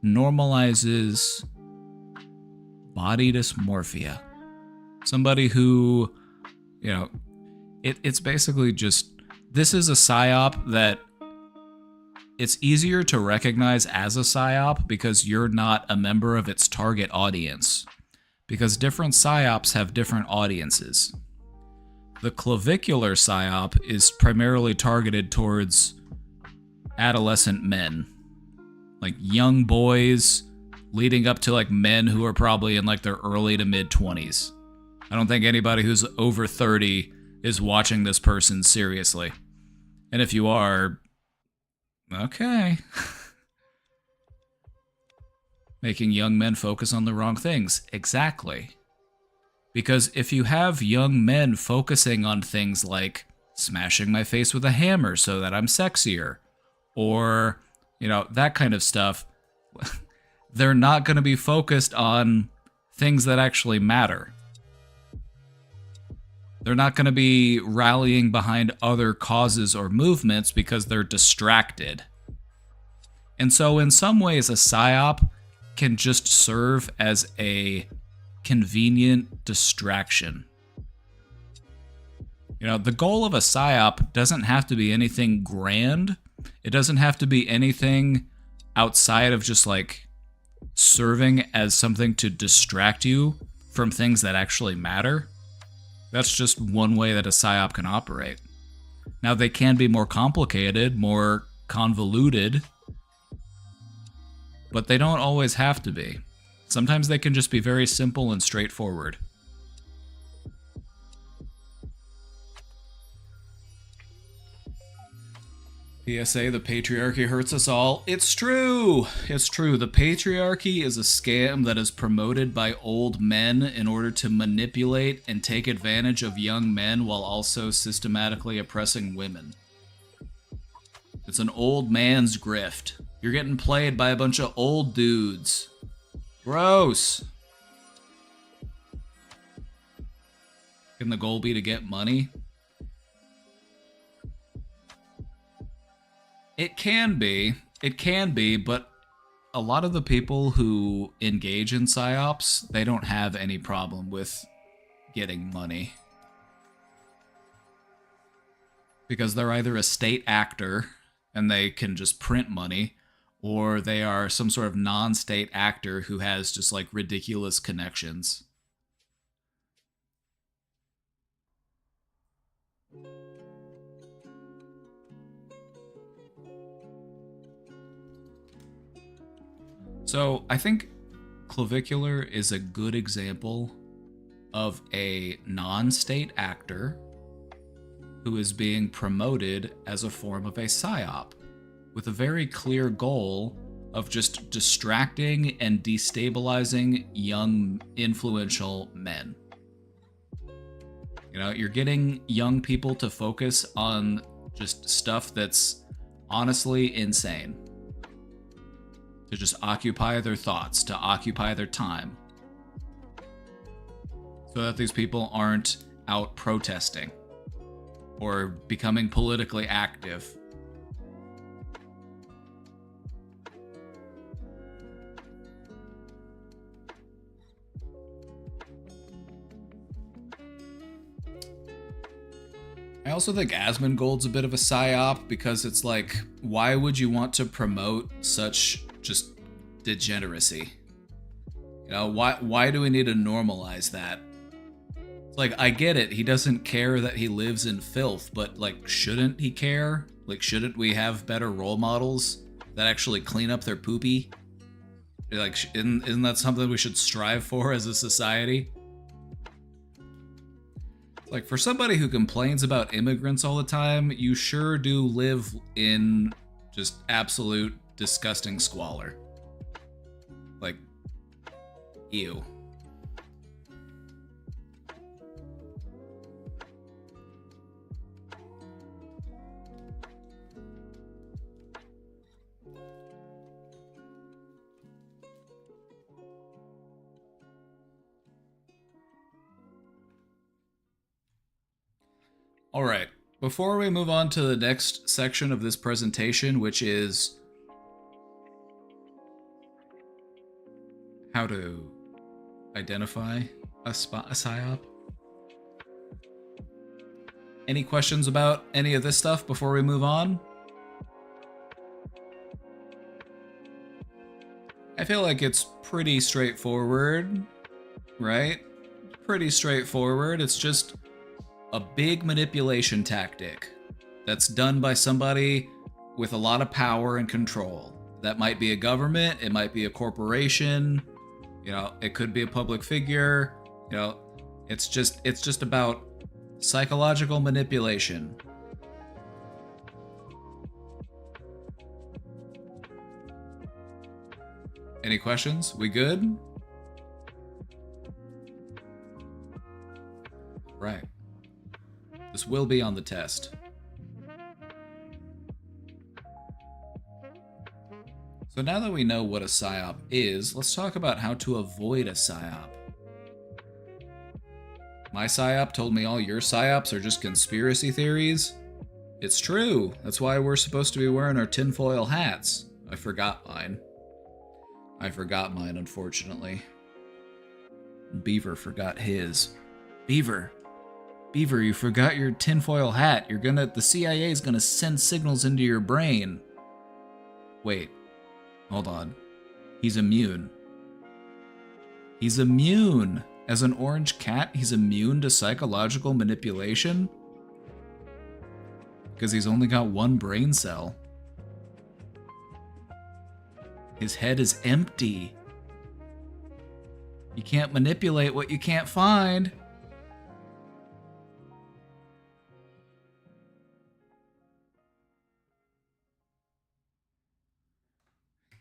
normalizes body dysmorphia. Somebody who, it's basically just, this is a PSYOP that it's easier to recognize as a PSYOP because you're not a member of its target audience. Because different PSYOPs have different audiences. The clavicular PSYOP is primarily targeted towards adolescent men. Like young boys leading up to like men who are probably in like their early to mid 20s. I don't think anybody who's over 30 is watching this person seriously. And if you are, okay. Making young men focus on the wrong things. Exactly. Because if you have young men focusing on things like smashing my face with a hammer so that I'm sexier, or, that kind of stuff, they're not going to be focused on things that actually matter. They're not going to be rallying behind other causes or movements because they're distracted. And so in some ways, a PSYOP can just serve as a convenient distraction. You know, the goal of a PSYOP doesn't have to be anything grand. It doesn't have to be anything outside of just like serving as something to distract you from things that actually matter. That's just one way that a PSYOP can operate. Now, they can be more complicated, more convoluted, but they don't always have to be. Sometimes they can just be very simple and straightforward. PSA, the patriarchy hurts us all. It's true! It's true. The patriarchy is a scam that is promoted by old men in order to manipulate and take advantage of young men while also systematically oppressing women. It's an old man's grift. You're getting played by a bunch of old dudes. Gross! Can the goal be to get money? It can be, but a lot of the people who engage in PSYOPs, they don't have any problem with getting money. Because they're either a state actor, and they can just print money, or they are some sort of non-state actor who has just like ridiculous connections. So I think Clavicular is a good example of a non-state actor who is being promoted as a form of a PSYOP, with a very clear goal of just distracting and destabilizing young, influential men. You know, you're getting young people to focus on just stuff that's honestly insane. To just occupy their thoughts, to occupy their time. So that these people aren't out protesting or becoming politically active. I also think Asmongold's a bit of a PSYOP because it's like, why would you want to promote such just degeneracy? You know, why do we need to normalize that? It's like, I get it, he doesn't care that he lives in filth, but like, shouldn't he care? Like, shouldn't we have better role models that actually clean up their poopy? Like, isn't that something we should strive for as a society? Like, for somebody who complains about immigrants all the time, you sure do live in just absolute disgusting squalor. Like, ew. All right, before we move on to the next section of this presentation, which is how to identify a PSYOP. Any questions about any of this stuff before we move on? I feel like it's pretty straightforward, right? Pretty straightforward. It's just a big manipulation tactic that's done by somebody with a lot of power and control. That might be a government, it might be a corporation, you know, it could be a public figure, you know, it's just about psychological manipulation. Any questions? We good? Right. This will be on the test. So now that we know what a PSYOP is, let's talk about how to avoid a PSYOP. My PSYOP told me all your PSYOPs are just conspiracy theories. It's true. That's why we're supposed to be wearing our tinfoil hats. I forgot mine. Unfortunately. Beaver forgot his. Beaver, you forgot your tinfoil hat. The CIA is gonna send signals into your brain. Wait, hold on. He's immune. He's immune. As an orange cat, he's immune to psychological manipulation? Because he's only got one brain cell. His head is empty. You can't manipulate what you can't find.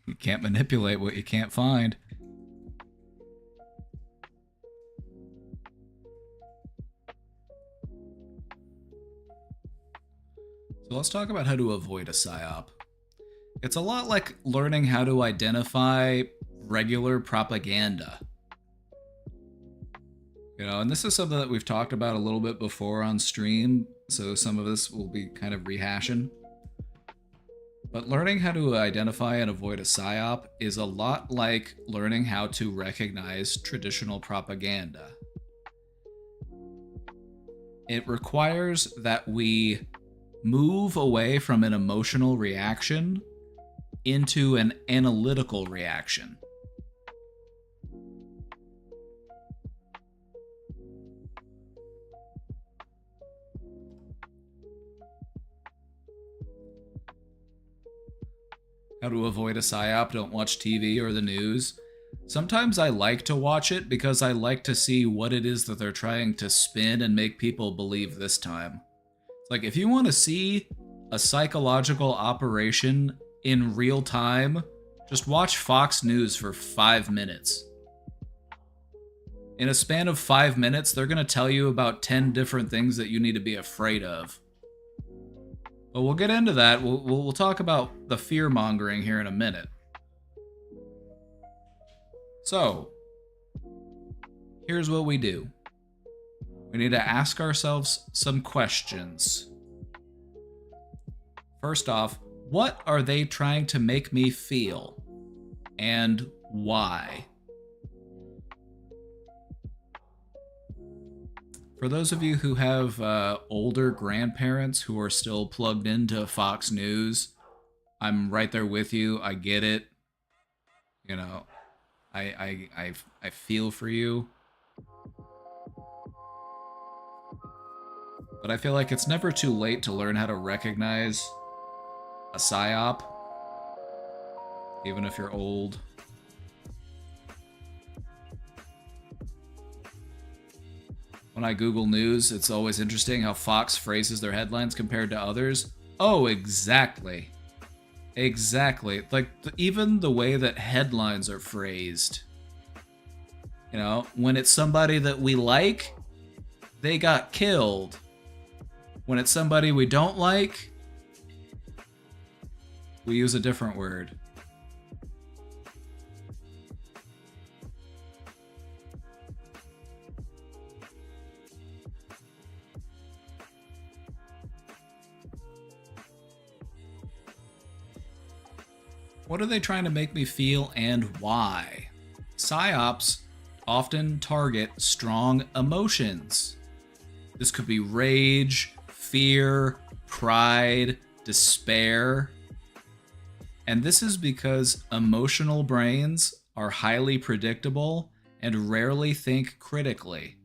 You can't manipulate what you can't find. So let's talk about how to avoid a PSYOP. It's a lot like learning how to identify regular propaganda. You know, and this is something that we've talked about a little bit before on stream, so some of this will be kind of rehashing. But learning how to identify and avoid a PSYOP is a lot like learning how to recognize traditional propaganda. It requires that we move away from an emotional reaction into an analytical reaction. How to avoid a PSYOP, don't watch TV or the news. Sometimes I like to watch it because I like to see what it is that they're trying to spin and make people believe this time. It's like, if you want to see a psychological operation in real time, just watch Fox News for 5 minutes. In a span of 5 minutes, they're going to tell you about 10 different things that you need to be afraid of. But we'll get into that. We'll talk about the fear-mongering here in a minute. So, here's what we do. We need to ask ourselves some questions. First off, what are they trying to make me feel? And why? For those of you who have older grandparents who are still plugged into Fox News, I'm right there with you. I get it. You know, I feel for you. But I feel like it's never too late to learn how to recognize a PSYOP, even if you're old. When I Google news, it's always interesting how Fox phrases their headlines compared to others. Oh, exactly. Exactly. Like, even the way that headlines are phrased. You know, when it's somebody that we like, they got killed. When it's somebody we don't like, we use a different word. What are they trying to make me feel and why? PSYOPs often target strong emotions. This could be rage, fear, pride, despair. And this is because emotional brains are highly predictable and rarely think critically.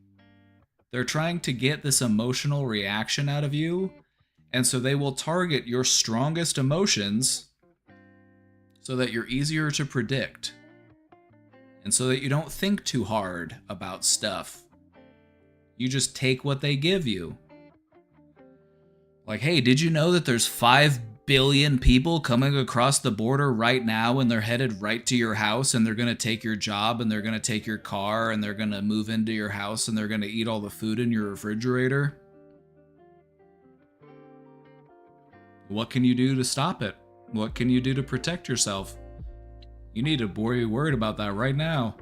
They're trying to get this emotional reaction out of you, and so they will target your strongest emotions so that you're easier to predict, and so that you don't think too hard about stuff. You just take what they give you. Like, hey, did you know that there's 5 billion people coming across the border right now, and they're headed right to your house, and they're going to take your job, and they're going to take your car, and they're going to move into your house, and they're going to eat all the food in your refrigerator? What can you do to stop it? What can you do to protect yourself? You need to be worried about that right now.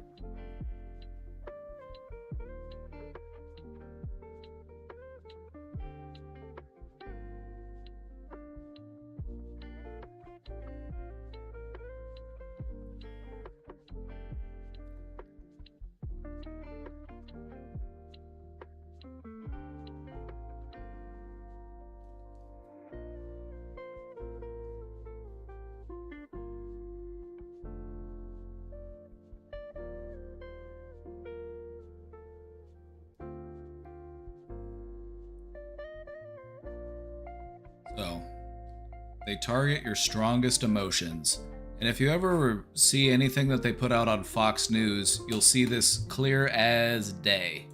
So, they target your strongest emotions. And if you ever see anything that they put out on Fox News, you'll see this clear as day.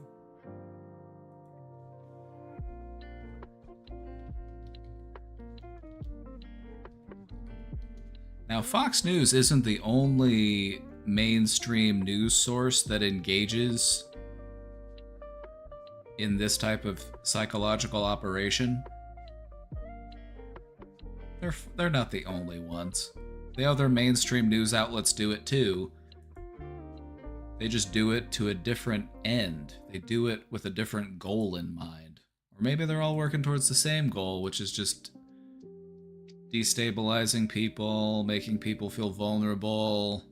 Now, Fox News isn't the only mainstream news source that engages in this type of psychological operation. They're not the only ones. The other mainstream news outlets do it too. They just do it to a different end. They do it with a different goal in mind. Or maybe they're all working towards the same goal, which is just destabilizing people, making people feel vulnerable.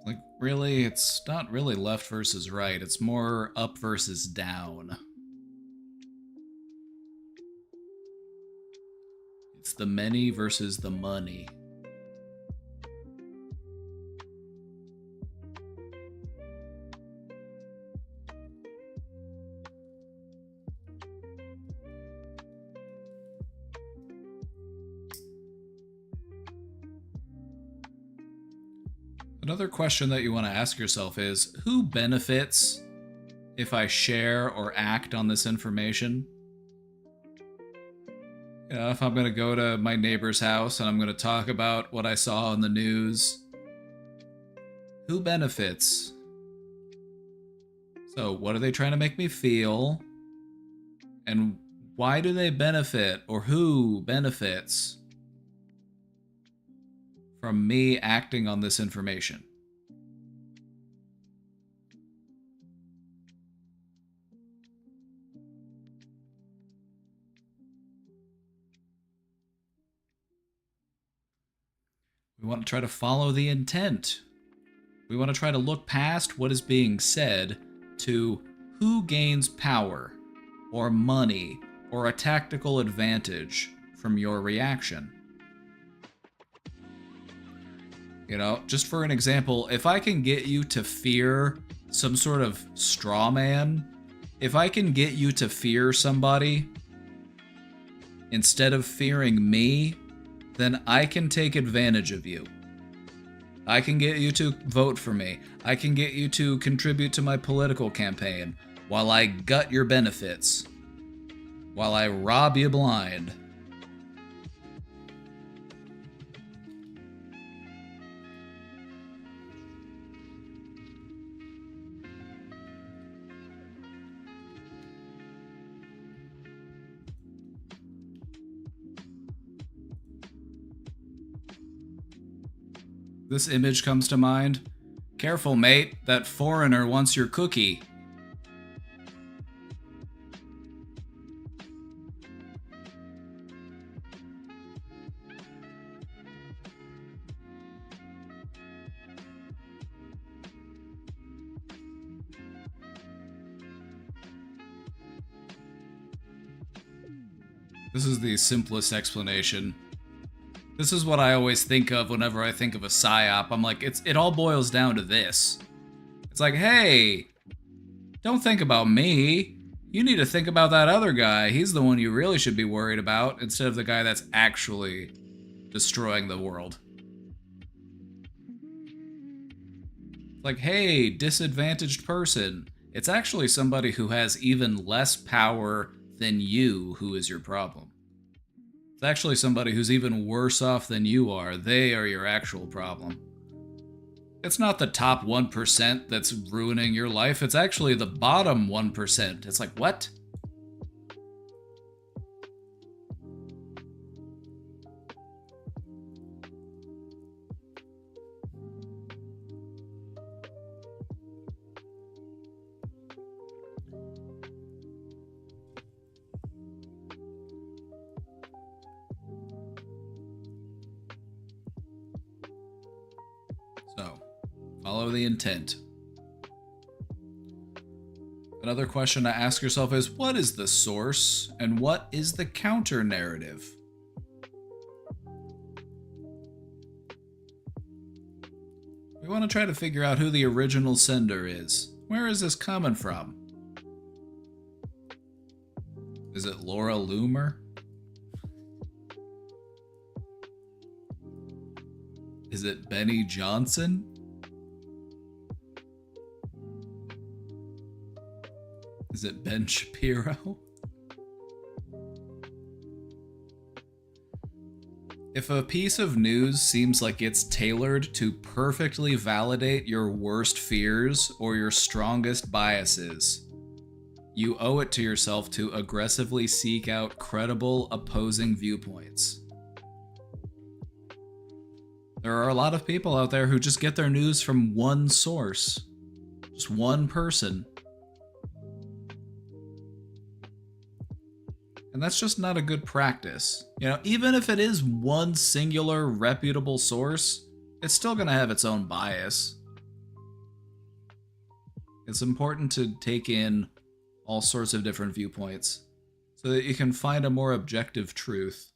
Like, really, it's not really left versus right. It's more up versus down. It's the many versus the money. Another question that you want to ask yourself is, who benefits if I share or act on this information? You know, if I'm going to go to my neighbor's house and I'm going to talk about what I saw on the news, who benefits? So, what are they trying to make me feel? And why do they benefit, or who benefits from me acting on this information? We want to try to follow the intent. We want to try to look past what is being said to who gains power, or money, or a tactical advantage from your reaction. You know, just for an example, if I can get you to fear some sort of straw man, if I can get you to fear somebody instead of fearing me, then I can take advantage of you. I can get you to vote for me. I can get you to contribute to my political campaign while I gut your benefits, while I rob you blind. This image comes to mind. Careful, mate. That foreigner wants your cookie. This is the simplest explanation. This is what I always think of whenever I think of a PSYOP. I'm like, it all boils down to this. It's like, hey, don't think about me. You need to think about that other guy. He's the one you really should be worried about, instead of the guy that's actually destroying the world. It's like, hey, disadvantaged person. It's actually somebody who has even less power than you who is your problem. It's actually somebody who's even worse off than you are. They are your actual problem. It's not the top 1% that's ruining your life. It's actually the bottom 1%. It's like, what? Follow the intent. Another question to ask yourself is, what is the source and what is the counter narrative? We want to try to figure out who the original sender is. Where is this coming from? Is it Laura Loomer? Is it Benny Johnson? Is it Ben Shapiro? If a piece of news seems like it's tailored to perfectly validate your worst fears or your strongest biases, you owe it to yourself to aggressively seek out credible opposing viewpoints. There are a lot of people out there who just get their news from one source, just one person. And that's just not a good practice. You know, even if it is one singular reputable source, it's still going to have its own bias. It's important to take in all sorts of different viewpoints so that you can find a more objective truth.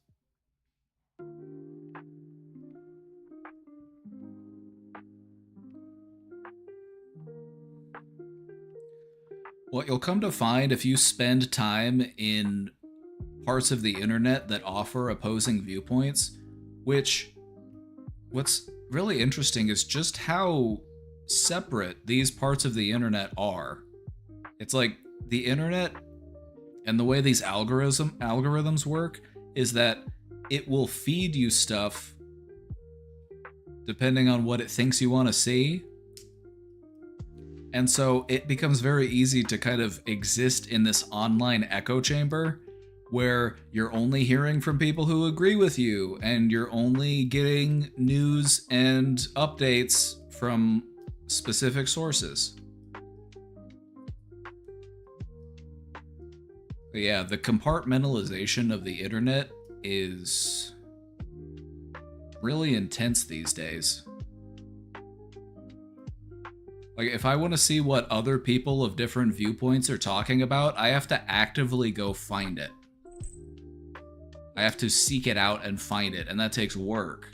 What you'll come to find if you spend time in parts of the internet that offer opposing viewpoints, what's really interesting is just how separate these parts of the internet are. It's like the internet and the way these algorithms work is that it will feed you stuff depending on what it thinks you want to see. And so it becomes very easy to kind of exist in this online echo chamber where you're only hearing from people who agree with you, and you're only getting news and updates from specific sources. But yeah, the compartmentalization of the internet is really intense these days. Like, if I want to see what other people of different viewpoints are talking about, I have to actively go find it. I have to seek it out and find it, and that takes work.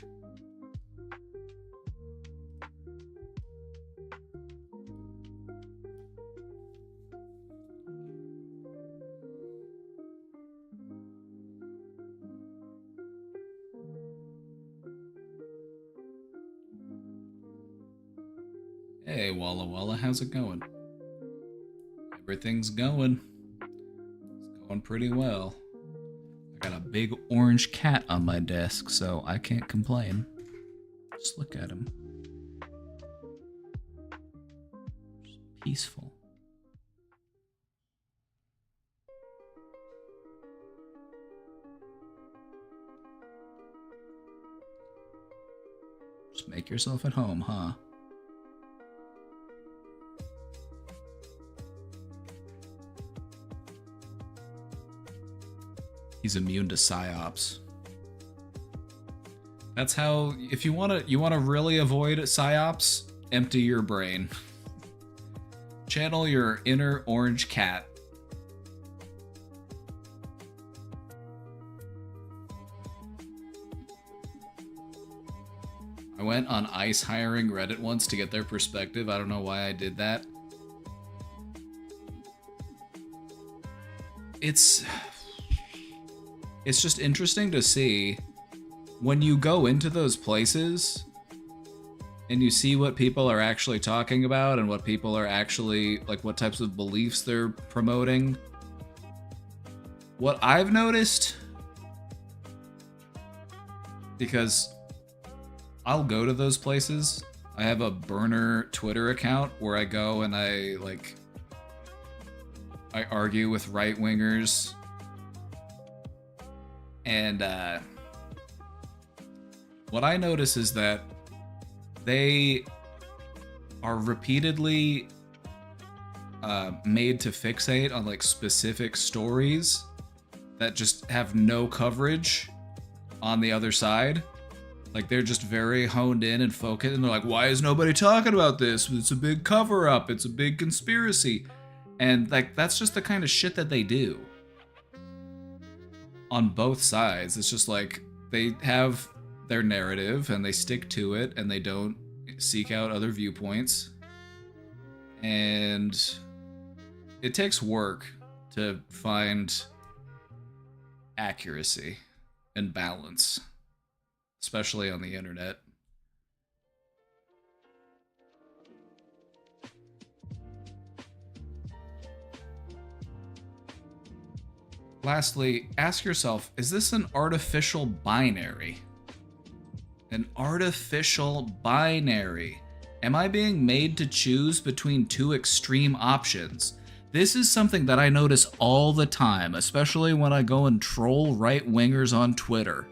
Hey, Walla Walla, how's it going? Everything's going. It's going pretty well. I got a big orange cat on my desk, so I can't complain. Just look at him. Just peaceful. Just make yourself at home, huh? He's immune to PSYOPs. That's how, if you want to really avoid PSYOPs, empty your brain. Channel your inner orange cat. I went on ICE hiring Reddit once to get their perspective. I don't know why I did that. It's just interesting to see when you go into those places and you see what people are actually talking about and what people are actually, like, what types of beliefs they're promoting. What I've noticed, because I'll go to those places. I have a burner Twitter account where I go and I argue with right-wingers. And what I notice is that they are repeatedly made to fixate on like specific stories that just have no coverage on the other side. Like, they're just very honed in and focused, and they're like, why is nobody talking about this? It's a big cover-up. It's a big conspiracy. And, like, that's just the kind of shit that they do. On both sides. It's just like, they have their narrative, and they stick to it, and they don't seek out other viewpoints. And it takes work to find accuracy and balance, especially on the internet. Lastly, ask yourself, is this an artificial binary? An artificial binary. Am I being made to choose between two extreme options? This is something that I notice all the time, especially when I go and troll right-wingers on Twitter.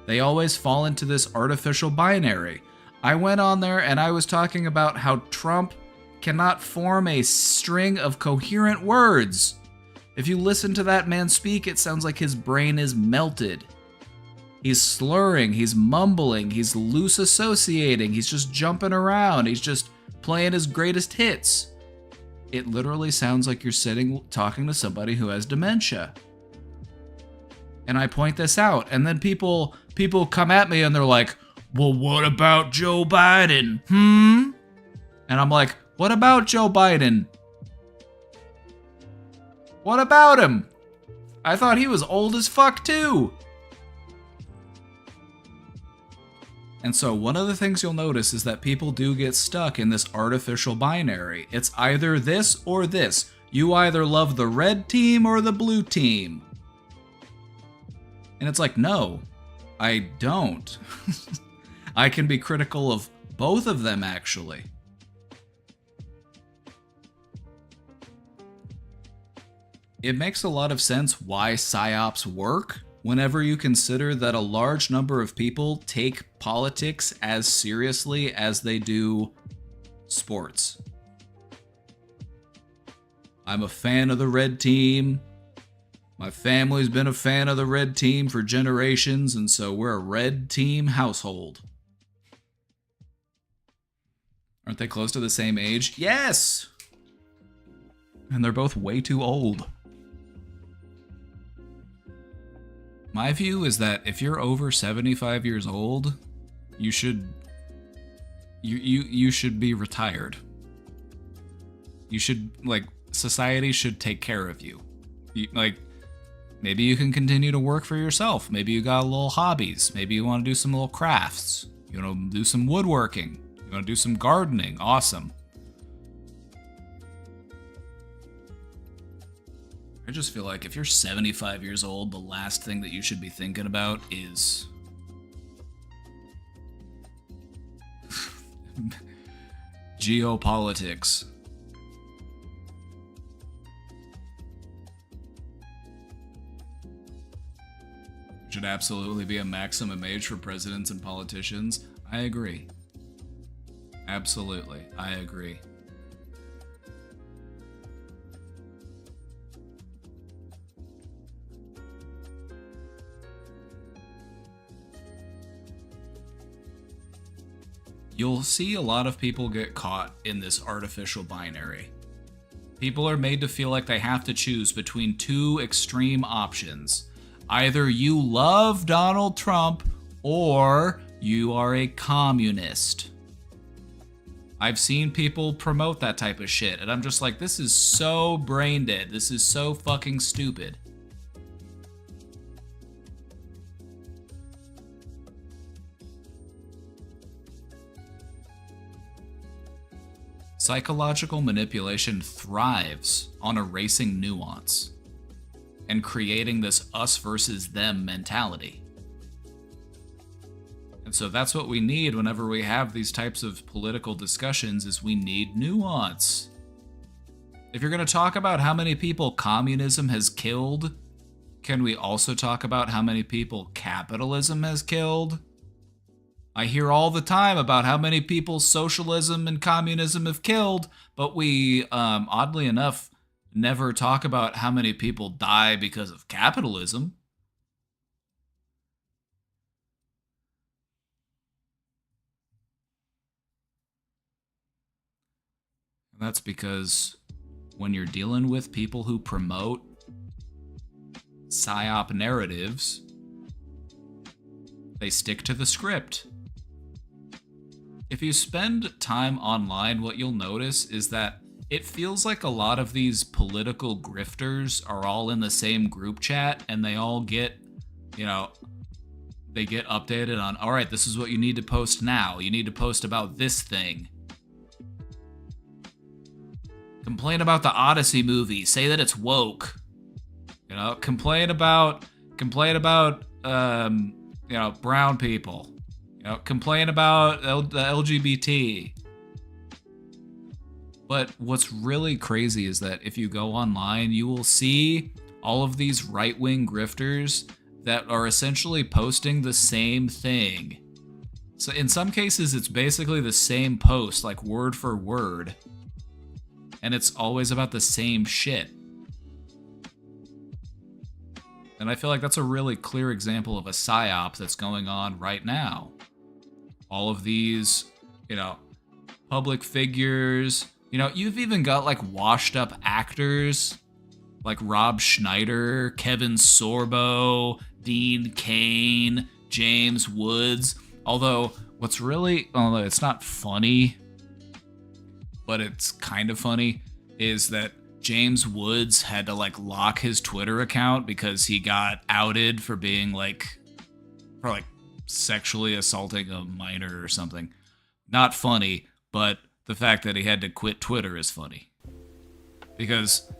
They always fall into this artificial binary. I went on there and I was talking about how Trump cannot form a string of coherent words. If you listen to that man speak, it sounds like his brain is melted. He's slurring, he's mumbling, he's loose associating, he's just jumping around, he's just playing his greatest hits. It literally sounds like you're sitting talking to somebody who has dementia. And I point this out, and then people come at me and they're like, well, what about Joe Biden? And I'm like, what about Joe Biden? What about him? I thought he was old as fuck too. And so one of the things you'll notice is that people do get stuck in this artificial binary. It's either this or this. You either love the red team or the blue team. And it's like, no, I don't. I can be critical of both of them, actually. It makes a lot of sense why PSYOPs work whenever you consider that a large number of people take politics as seriously as they do sports. I'm a fan of the red team. My family's been a fan of the red team for generations, and so we're a red team household. Aren't they close to the same age? Yes! And they're both way too old. My view is that if you're over 75 years old, you should be retired. You should, like, society should take care of you. Like, maybe you can continue to work for yourself. Maybe you got little hobbies. Maybe you want to do some little crafts. You want to do some woodworking. You want to do some gardening. Awesome. I just feel like if you're 75 years old, the last thing that you should be thinking about is geopolitics. Should absolutely be a maximum age for presidents and politicians. I agree. Absolutely, I agree. You'll see a lot of people get caught in this artificial binary. People are made to feel like they have to choose between two extreme options. Either you love Donald Trump or you are a communist. I've seen people promote that type of shit, and I'm just like, this is so brain dead. This is so fucking stupid. Psychological manipulation thrives on erasing nuance and creating this us versus them mentality. And so that's what we need whenever we have these types of political discussions, is we need nuance. If you're going to talk about how many people communism has killed, can we also talk about how many people capitalism has killed? I hear all the time about how many people socialism and communism have killed, but we, oddly enough, never talk about how many people die because of capitalism. And that's because when you're dealing with people who promote PSYOP narratives, they stick to the script. If you spend time online, what you'll notice is that it feels like a lot of these political grifters are all in the same group chat, and they all get, they get updated on, all right, this is what you need to post now. You need to post about this thing. Complain about the Odyssey movie. Say that it's woke. Complain about brown people. Complain about the LGBT. But what's really crazy is that if you go online, you will see all of these right-wing grifters that are essentially posting the same thing. So in some cases, it's basically the same post, like word for word. And it's always about the same shit. And I feel like that's a really clear example of a PSYOP that's going on right now. All of these, public figures. You've even got like washed up actors like Rob Schneider, Kevin Sorbo, Dean Cain, James Woods. Although it's not funny, but it's kind of funny, is that James Woods had to lock his Twitter account because he got outed for being for sexually assaulting a minor or something. Not funny, but the fact that he had to quit Twitter is funny. Because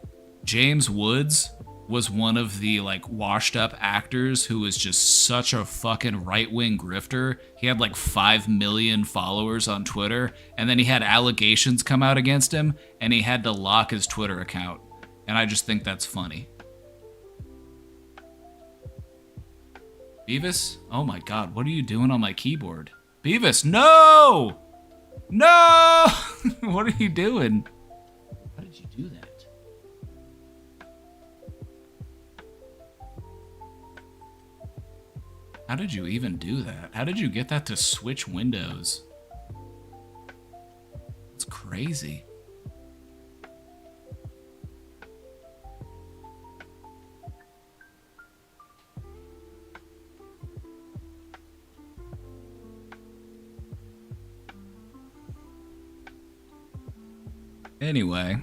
James Woods was one of the washed up actors who was just such a fucking right-wing grifter. He had 5 million followers on Twitter, and then he had allegations come out against him, and he had to lock his Twitter account. And I just think that's funny. Beavis? Oh my god, what are you doing on my keyboard? Beavis, no! No! What are you doing? How did you do that? How did you even do that? How did you get that to switch windows? It's crazy. Anyway,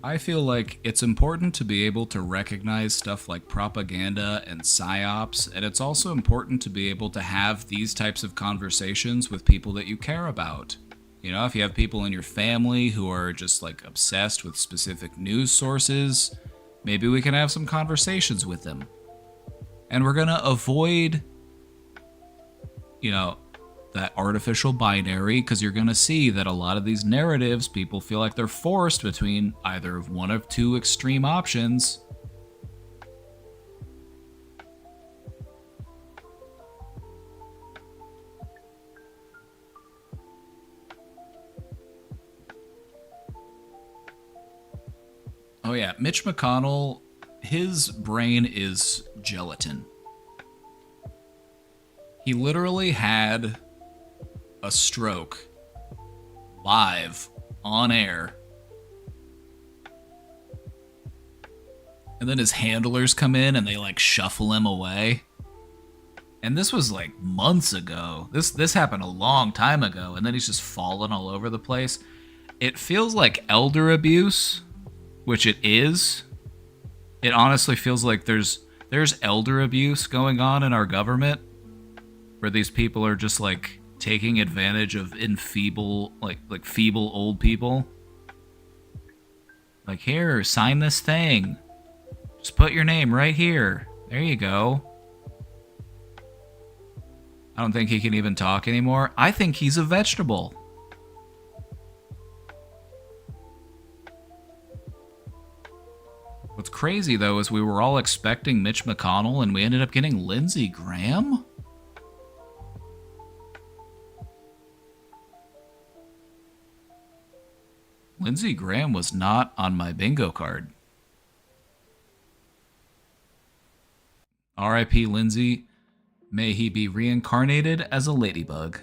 I feel like it's important to be able to recognize stuff like propaganda and psyops, and it's also important to be able to have these types of conversations with people that you care about. If you have people in your family who are just obsessed with specific news sources, maybe we can have some conversations with them. And we're gonna avoid, that artificial binary, because you're going to see that a lot of these narratives, people feel like they're forced between either of one of two extreme options. Oh yeah, Mitch McConnell, his brain is gelatin. He literally had a stroke live on air, and then his handlers come in and they shuffle him away. And this was months ago. This happened a long time ago, and then he's just falling all over the place. It feels like elder abuse, which it is. It honestly feels like there's elder abuse going on in our government, where these people are just taking advantage of feeble old people. Here, sign this thing. Just put your name right here. There you go. I don't think he can even talk anymore. I think he's a vegetable. What's crazy, though, is we were all expecting Mitch McConnell, and we ended up getting Lindsey Graham? Lindsey Graham was not on my bingo card. R.I.P. Lindsey. May he be reincarnated as a ladybug.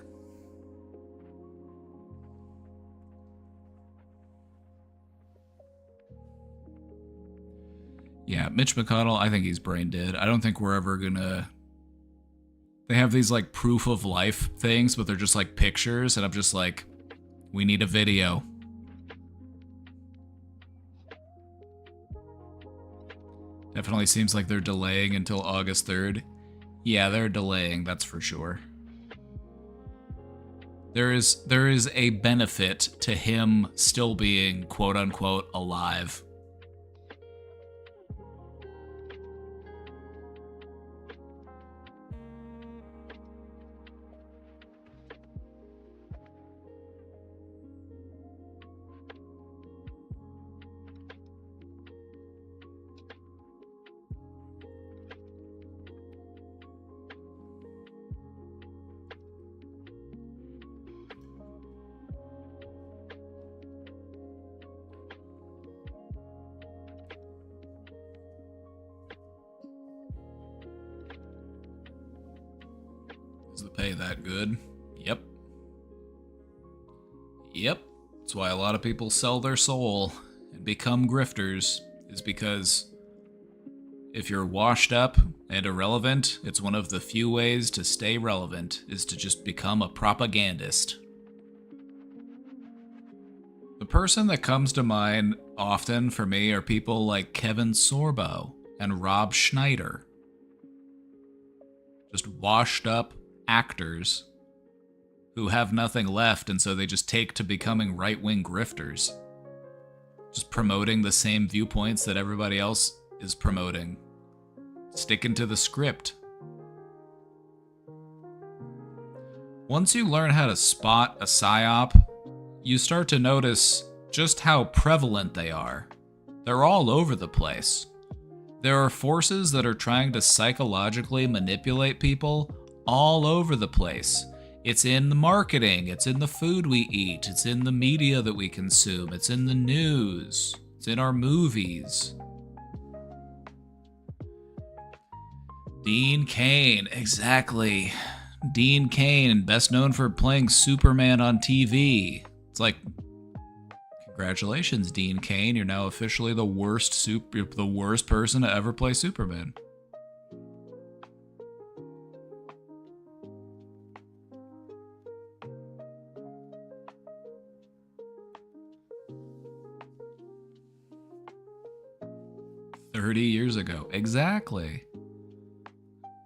Yeah, Mitch McConnell, I think he's brain dead. I don't think we're ever gonna... They have these, like, proof of life things, but they're just, like, pictures, and I'm just like, we need a video. Definitely seems like they're delaying until August 3rd. Yeah, they're delaying, that's for sure. There is a benefit to him still being quote-unquote alive. Is the pay that good? Yep. Yep. That's why a lot of people sell their soul and become grifters, is because if you're washed up and irrelevant, it's one of the few ways to stay relevant, is to just become a propagandist. The person that comes to mind often for me are people like Kevin Sorbo and Rob Schneider. Just washed up actors who have nothing left, and so they just take to becoming right-wing grifters. Just promoting the same viewpoints that everybody else is promoting. Sticking to the script. Once you learn how to spot a PSYOP, you start to notice just how prevalent they are. They're all over the place. There are forces that are trying to psychologically manipulate people all over the place. It's in the marketing, it's in the food we eat, it's in the media that we consume, it's in the news, it's in our movies. Dean Cain, exactly. Dean Cain, best known for playing Superman on TV. It's like, congratulations, Dean Cain, you're now officially the worst person to ever play Superman. $30 years ago. Exactly.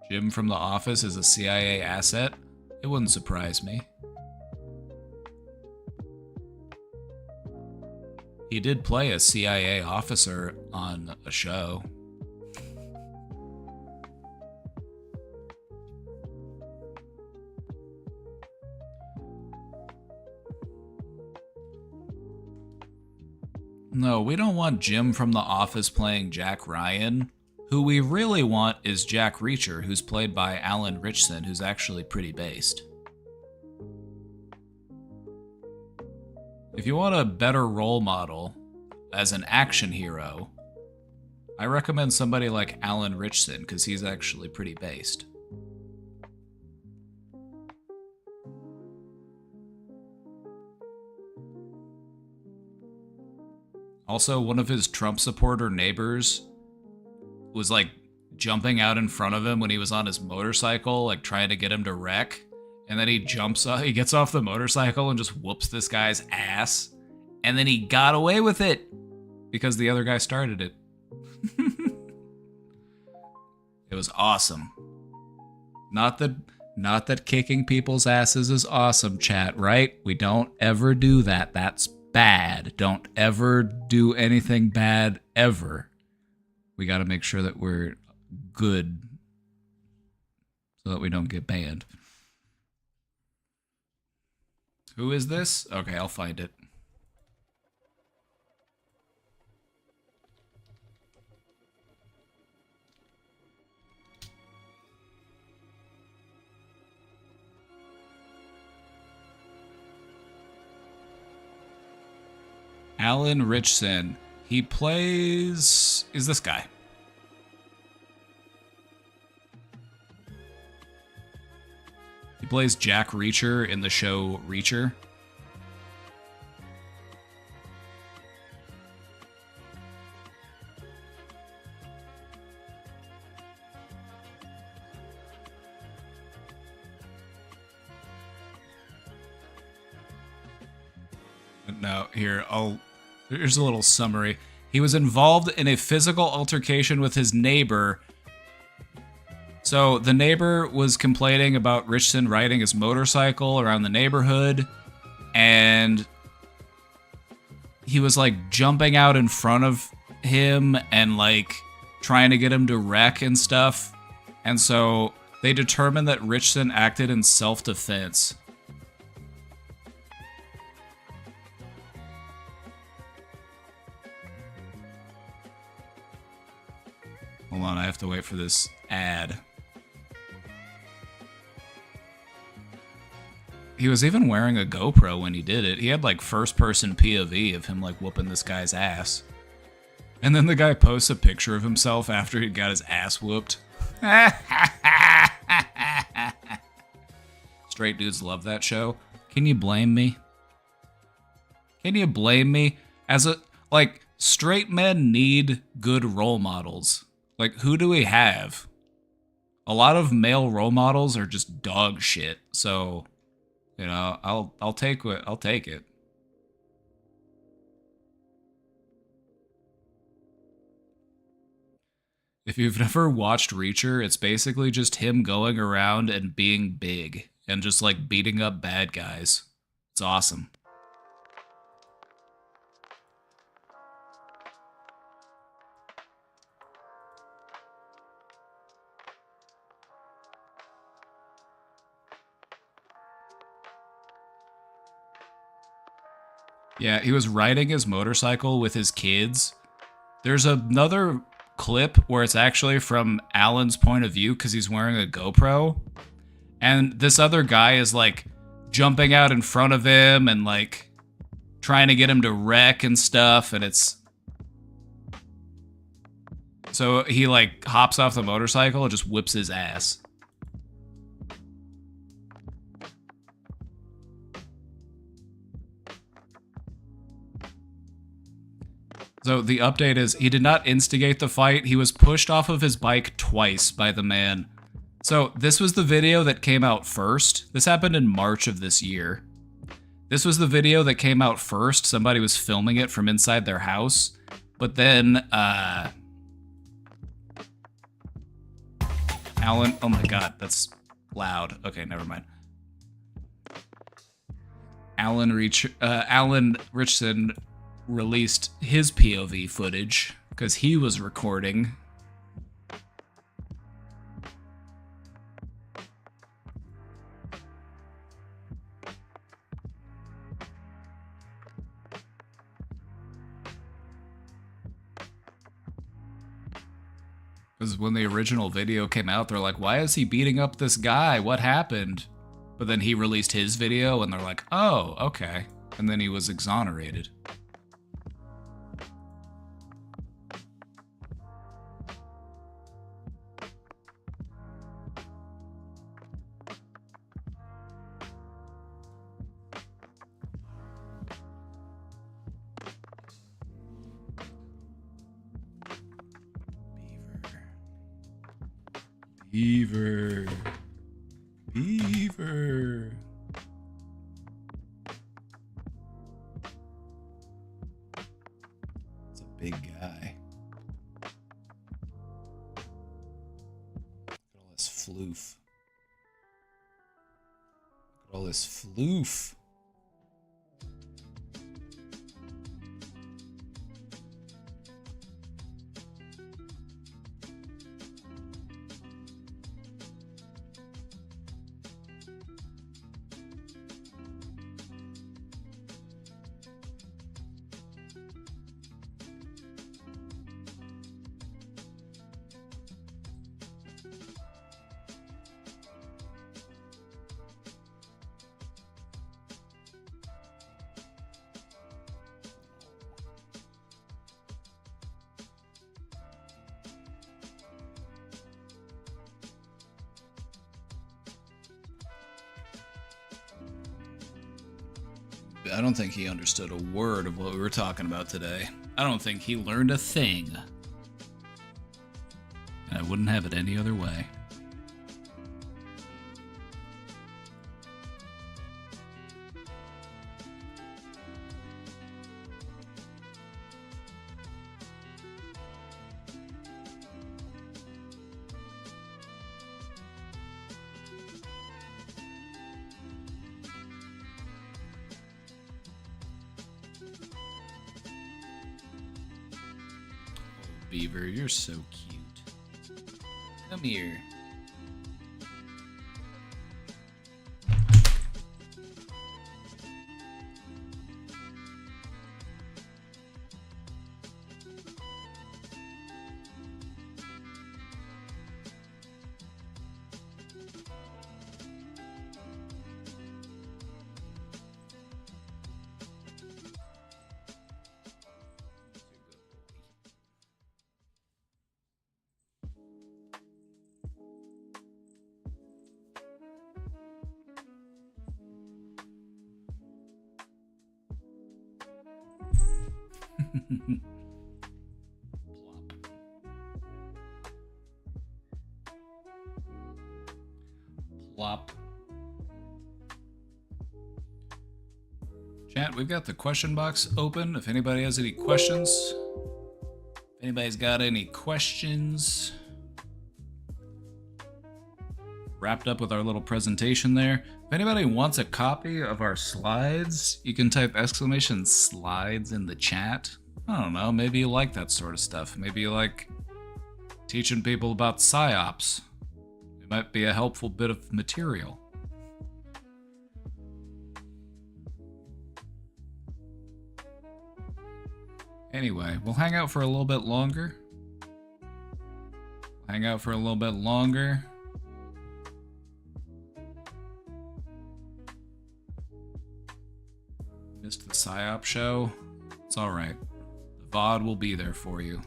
Jim from The Office is a CIA asset? It wouldn't surprise me. He did play a CIA officer on a show. No, we don't want Jim from The Office playing Jack Ryan. Who we really want is Jack Reacher, who's played by Alan Ritchson, who's actually pretty based. If you want a better role model as an action hero, I recommend somebody like Alan Ritchson, because he's actually pretty based. Also, one of his Trump supporter neighbors was like jumping out in front of him when he was on his motorcycle, like trying to get him to wreck. And then he gets off the motorcycle and just whoops this guy's ass. And then he got away with it because the other guy started it. It was awesome. Not that kicking people's asses is awesome, chat, right? We don't ever do that. That's bad. Don't ever do anything bad ever. We got to make sure that we're good so that we don't get banned. Who is this? Okay, I'll find it. Alan Ritchson. He plays... is this guy. He plays Jack Reacher in the show Reacher. No, here, here's a little summary. He was involved in a physical altercation with his neighbor. So the neighbor was complaining about Richardson riding his motorcycle around the neighborhood, and he was like jumping out in front of him and like trying to get him to wreck and stuff. And so they determined that Richardson acted in self-defense. Hold on, I have to wait for this ad. He was even wearing a GoPro when he did it. He had like first-person POV of him like whooping this guy's ass. And then the guy posts a picture of himself after he got his ass whooped. Straight dudes love that show. Can you blame me? Can you blame me? Like, straight men need good role models. Like, who do we have? A lot of male role models are just dog shit. So, you know, I'll take it. If you've never watched Reacher, it's basically just him going around and being big and just like beating up bad guys. It's awesome. Yeah, he was riding his motorcycle with his kids. There's another clip where it's actually from Alan's point of view because he's wearing a GoPro. And this other guy is like jumping out in front of him and like trying to get him to wreck and stuff. And it's... So he like hops off the motorcycle and just whips his ass. So the update is, he did not instigate the fight. He was pushed off of his bike twice by the man. So this was the video that came out first. This happened in March of this year. This was the video that came out first. Somebody was filming it from inside their house. But then, Alan, oh my god, that's loud. Okay, never mind. Alan Richardson released his POV footage because he was recording. Because when the original video came out, they're like, why is he beating up this guy? What happened? But then he released his video and they're like, oh, okay. And then he was exonerated. Beaver. Beaver. It's a big guy. Look at all this floof. Look at all this floof. I don't think he understood a word of what we were talking about today. I don't think he learned a thing. And I wouldn't have it any other way. Beaver. You're so cute. Come here. Plop. Chat, we've got the question box open. If anybody has any questions, if anybody's got any questions, wrapped up with our little presentation there. If anybody wants a copy of our slides, you can type !slides in the chat. I don't know, maybe you like that sort of stuff. Maybe you like teaching people about PSYOPs. It might be a helpful bit of material. Anyway, we'll hang out for a little bit longer. Missed the PSYOP show. It's alright. The VOD will be there for you.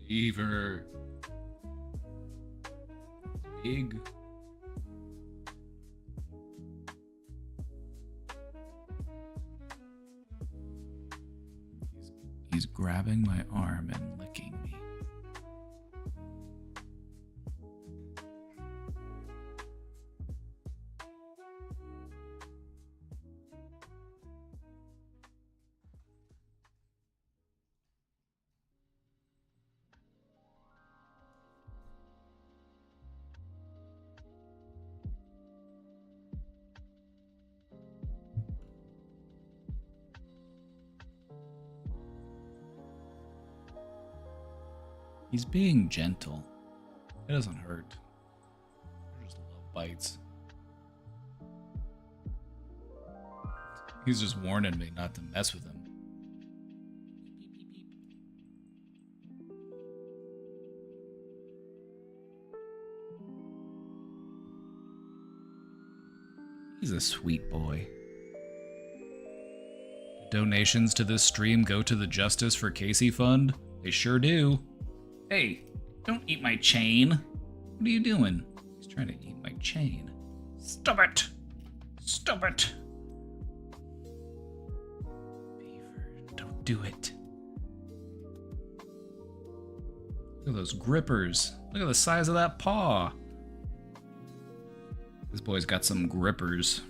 Beaver. Big. He's grabbing my arm and licking me. He's being gentle. It doesn't hurt. I just love bites. He's just warning me not to mess with him. He's a sweet boy. Donations to this stream go to the Justice for Casey Fund? They sure do. Hey, don't eat my chain. What are you doing? He's trying to eat my chain. Stop it! Stop it! Beaver, don't do it. Look at those grippers. Look at the size of that paw. This boy's got some grippers.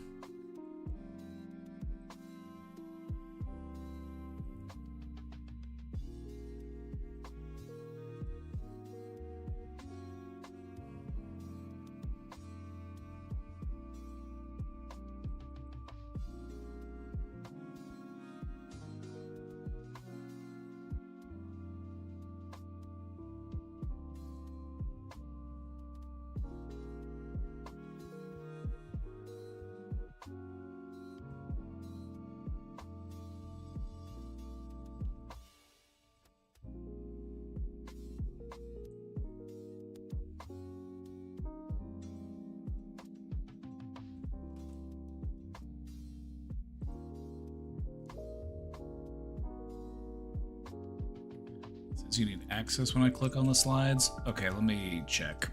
You need access when I click on the slides? Okay, let me check.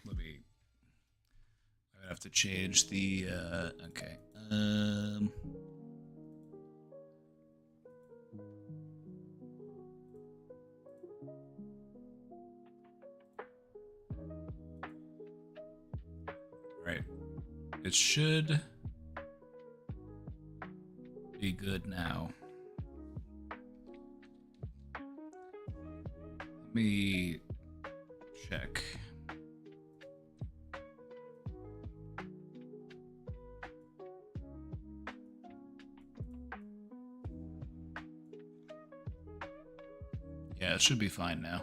I have to change the, okay. Right. It should be good now. Let me check. Yeah, it should be fine now.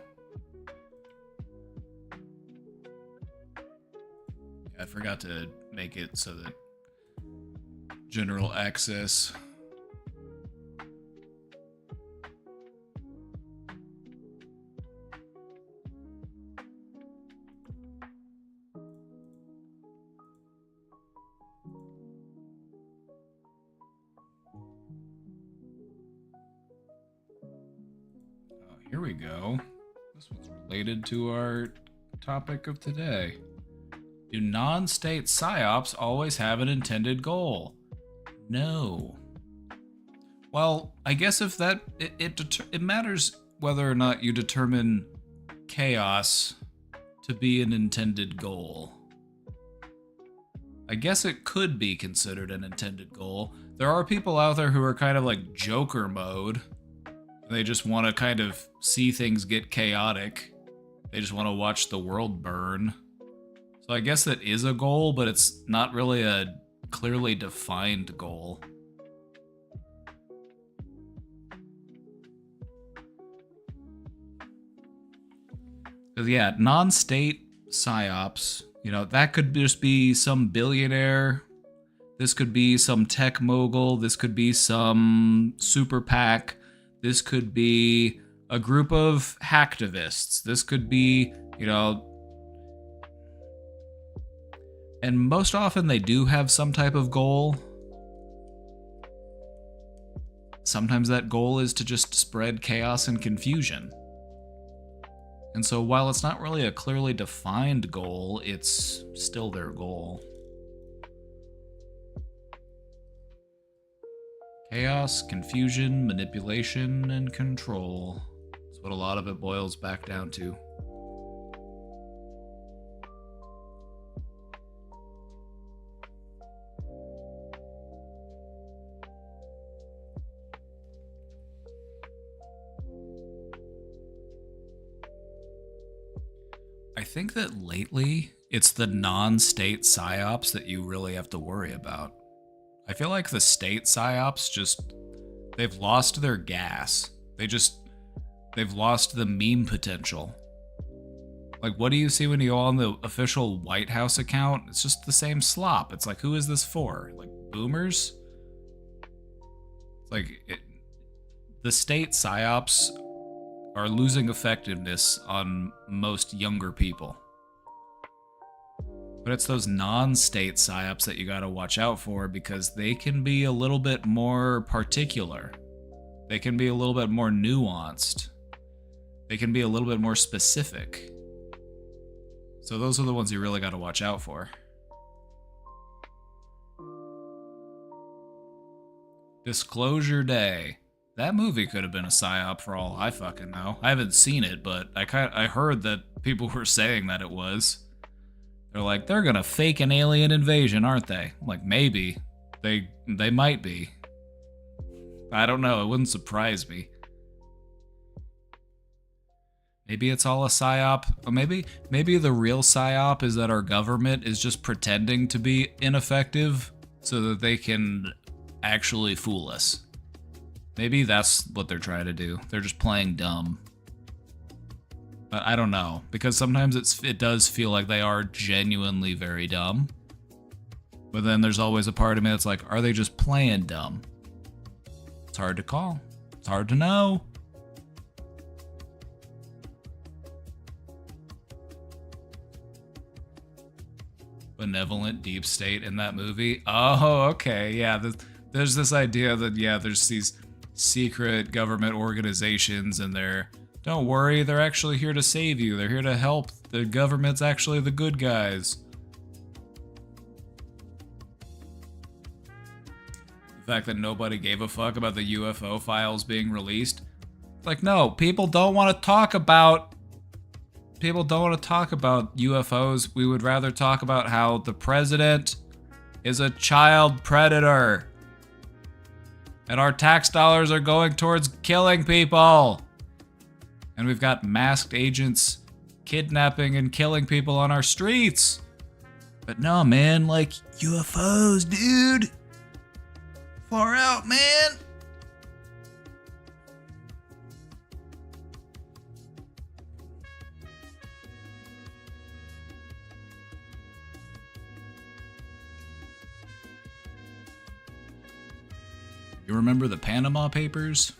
I forgot to make it so that general access. Here we go. This one's related to our topic of today. Do non-state PSYOPs always have an intended goal? No. Well, I guess if that... It matters whether or not you determine chaos to be an intended goal. I guess it could be considered an intended goal. There are people out there who are kind of like Joker mode. They just want to kind of see things get chaotic. They just want to watch the world burn. So I guess that is a goal, but it's not really a clearly defined goal. Because yeah, non-state PSYOPs, you know, that could just be some billionaire. This could be some tech mogul. This could be some super PAC. This could be a group of hacktivists. This could be, you know... And most often they do have some type of goal. Sometimes that goal is to just spread chaos and confusion. And so while it's not really a clearly defined goal, it's still their goal. Chaos, confusion, manipulation, and control. That's what a lot of it boils back down to. I think that lately, it's the non-state PSYOPs that you really have to worry about. I feel like the state PSYOPs just... They've lost their gas. They've lost the meme potential. Like, what do you see when you go on the official White House account? It's just the same slop. It's like, who is this for? Like, boomers? It's like, the state PSYOPs are losing effectiveness on most younger people. But it's those non-state PSYOPs that you gotta watch out for because they can be a little bit more particular. They can be a little bit more nuanced. They can be a little bit more specific. So those are the ones you really gotta watch out for. Disclosure Day. That movie could have been a PSYOP for all I fucking know. I haven't seen it, but I heard that people were saying that it was. They're like, they're gonna fake an alien invasion, aren't they? I'm like, maybe. They might be. I don't know, it wouldn't surprise me. Maybe it's all a PSYOP. Or maybe the real PSYOP is that our government is just pretending to be ineffective so that they can actually fool us. Maybe that's what they're trying to do. They're just playing dumb. But I don't know, because sometimes it does feel like they are genuinely very dumb. But then there's always a part of me that's like, are they just playing dumb? It's hard to call. It's hard to know. Benevolent deep state in that movie. Oh, okay, yeah. There's this idea that, yeah, there's these secret government organizations and don't worry, they're actually here to save you. They're here to help. The government's actually the good guys. The fact that nobody gave a fuck about the UFO files being released. Like, no, people don't want to talk about UFOs. We would rather talk about how the president is a child predator. And our tax dollars are going towards killing people. And we've got masked agents kidnapping and killing people on our streets. But no, man, like, UFOs, dude. Far out, man. You remember the Panama Papers?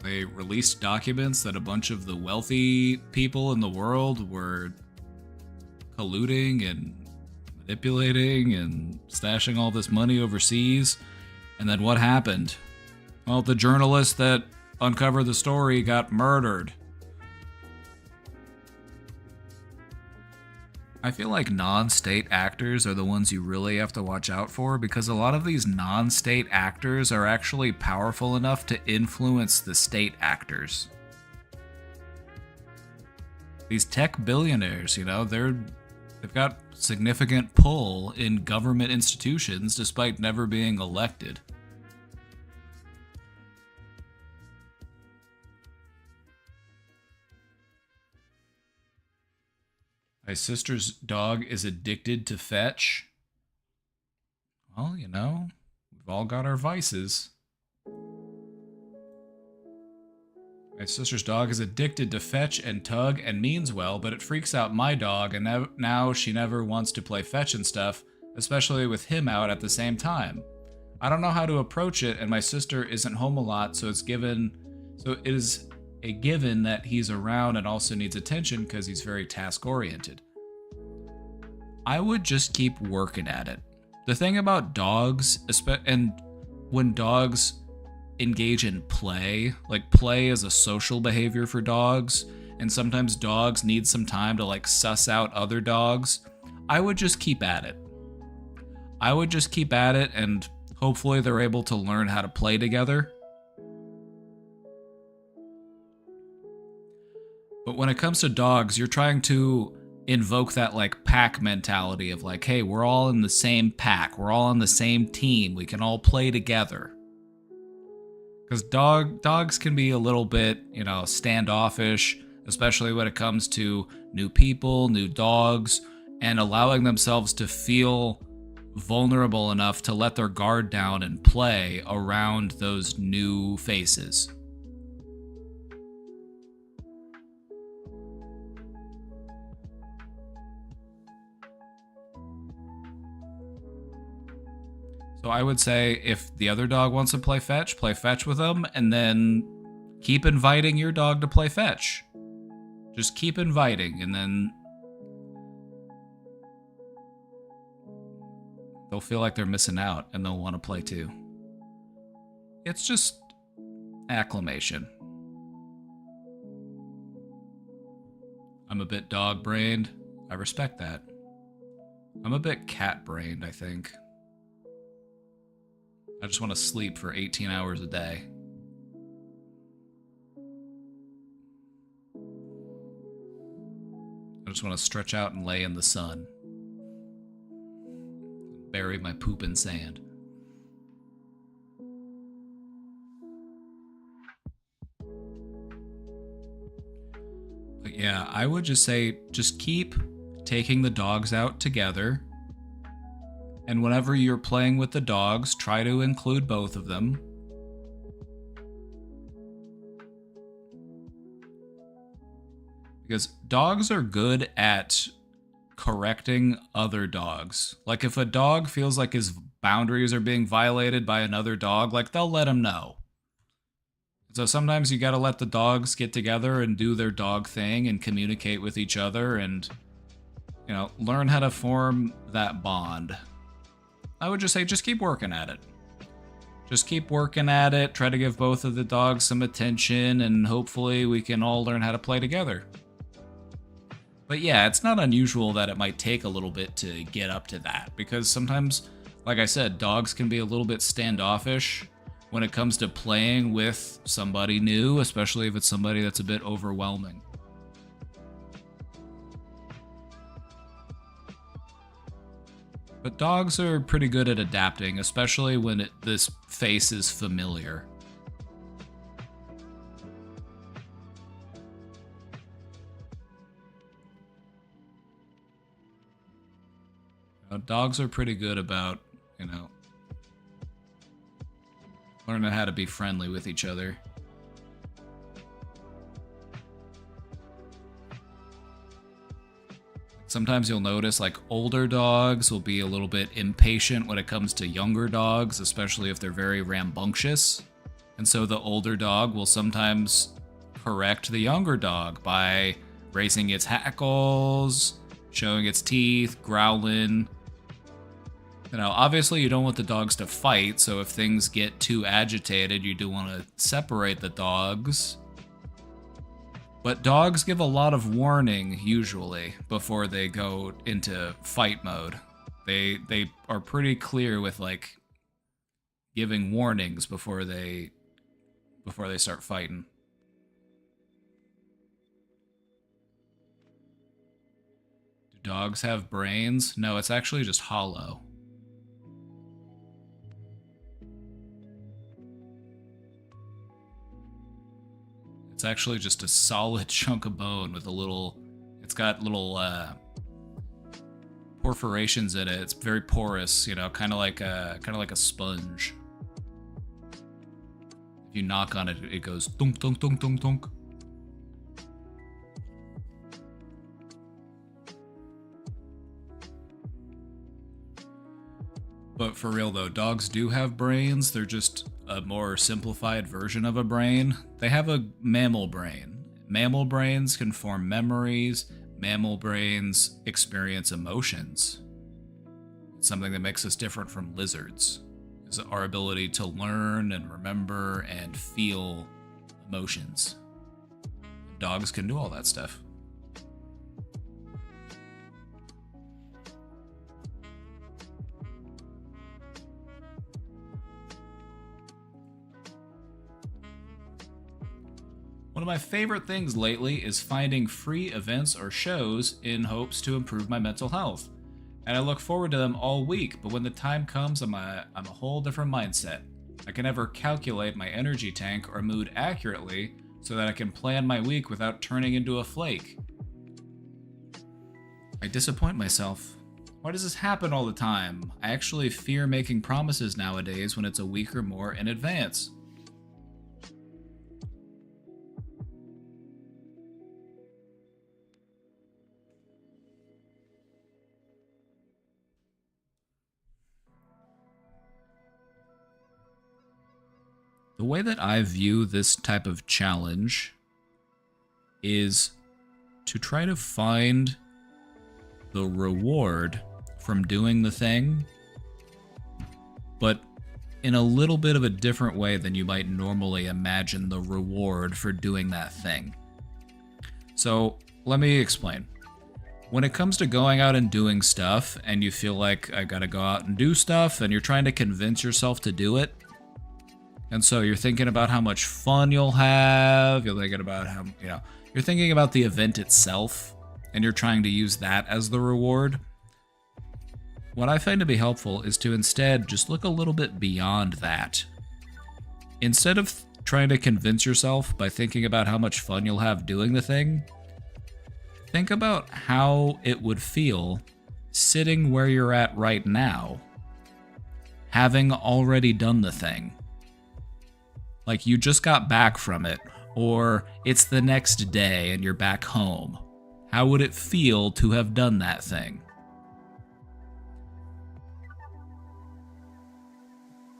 They released documents that a bunch of the wealthy people in the world were colluding and manipulating and stashing all this money overseas. And then what happened? Well, the journalist that uncovered the story got murdered. I feel like non-state actors are the ones you really have to watch out for, because a lot of these non-state actors are actually powerful enough to influence the state actors. These tech billionaires, you know, they've got significant pull in government institutions despite never being elected. My sister's dog is addicted to fetch. Well, you know, we've all got our vices. My sister's dog is addicted to fetch and tug and means well, but it freaks out my dog, and now she never wants to play fetch and stuff, especially with him out at the same time. I don't know how to approach it, and my sister isn't home a lot, so it is a given that he's around and also needs attention because he's very task-oriented. I would just keep working at it. The thing about dogs, and when dogs engage in play, like play is a social behavior for dogs, and sometimes dogs need some time to like suss out other dogs, I would just keep at it. I would just keep at it, and hopefully they're able to learn how to play together. But when it comes to dogs, you're trying to invoke that like pack mentality of like, hey, we're all in the same pack. We're all on the same team. We can all play together. Because dogs can be a little bit, you know, standoffish, especially when it comes to new people, new dogs, and allowing themselves to feel vulnerable enough to let their guard down and play around those new faces. So I would say if the other dog wants to play fetch with them, and then keep inviting your dog to play fetch. Just keep inviting, and then they'll feel like they're missing out, and they'll want to play too. It's just acclimation. I'm a bit dog-brained. I respect that. I'm a bit cat-brained, I think. I just want to sleep for 18 hours a day. I just want to stretch out and lay in the sun. Bury my poop in sand. But yeah, I would just say, just keep taking the dogs out together. And whenever you're playing with the dogs, try to include both of them. Because dogs are good at correcting other dogs. Like if a dog feels like his boundaries are being violated by another dog, like they'll let him know. So sometimes you gotta let the dogs get together and do their dog thing and communicate with each other and, you know, learn how to form that bond. I would just say, just keep working at it. Just keep working at it, try to give both of the dogs some attention, and hopefully we can all learn how to play together. But yeah, it's not unusual that it might take a little bit to get up to that, because sometimes, like I said, dogs can be a little bit standoffish when it comes to playing with somebody new, especially if it's somebody that's a bit overwhelming. But dogs are pretty good at adapting, especially when this face is familiar. Dogs are pretty good about, you know, learning how to be friendly with each other. sometimes you'll notice like older dogs will be a little bit impatient when it comes to younger dogs, especially if they're very rambunctious. And so the older dog will sometimes correct the younger dog by raising its hackles, showing its teeth, growling. You know, obviously you don't want the dogs to fight, so if things get too agitated, you do want to separate the dogs. But dogs give a lot of warning, usually, before they go into fight mode. They are pretty clear with, like, giving warnings before they start fighting. Do dogs have brains? No, it's actually just hollow. It's actually just a solid chunk of bone with a little... It's got little perforations in it. It's very porous, you know, kind of like a sponge. If you knock on it, it goes thunk thunk thunk thunk thunk. But for real though, dogs do have brains. They're just a more simplified version of a brain. They have a mammal brain. Mammal brains can form memories. Mammal brains experience emotions. It's something that makes us different from lizards, is our ability to learn and remember and feel emotions. Dogs can do all that stuff. One of my favorite things lately is finding free events or shows in hopes to improve my mental health. And I look forward to them all week, but when the time comes, I'm a whole different mindset. I can never calculate my energy tank or mood accurately so that I can plan my week without turning into a flake. I disappoint myself. Why does this happen all the time? I actually fear making promises nowadays when it's a week or more in advance. The way that I view this type of challenge is to try to find the reward from doing the thing, but in a little bit of a different way than you might normally imagine the reward for doing that thing. So let me explain. When it comes to going out and doing stuff, and you feel like I gotta go out and do stuff, and you're trying to convince yourself to do it, and so you're thinking about how much fun you'll have, you're thinking about how, you know, you're thinking about the event itself, and you're trying to use that as the reward. What I find to be helpful is to instead just look a little bit beyond that. Instead of trying to convince yourself by thinking about how much fun you'll have doing the thing, think about how it would feel sitting where you're at right now, having already done the thing. Like you just got back from it, or it's the next day and you're back home. How would it feel to have done that thing?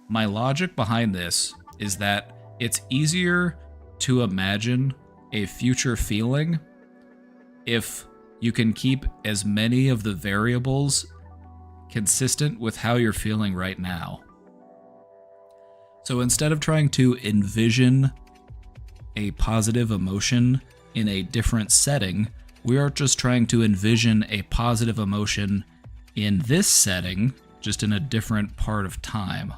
My logic behind this is that it's easier to imagine a future feeling if you can keep as many of the variables consistent with how you're feeling right now. So instead of trying to envision a positive emotion in a different setting, we are just trying to envision a positive emotion in this setting, just in a different part of time.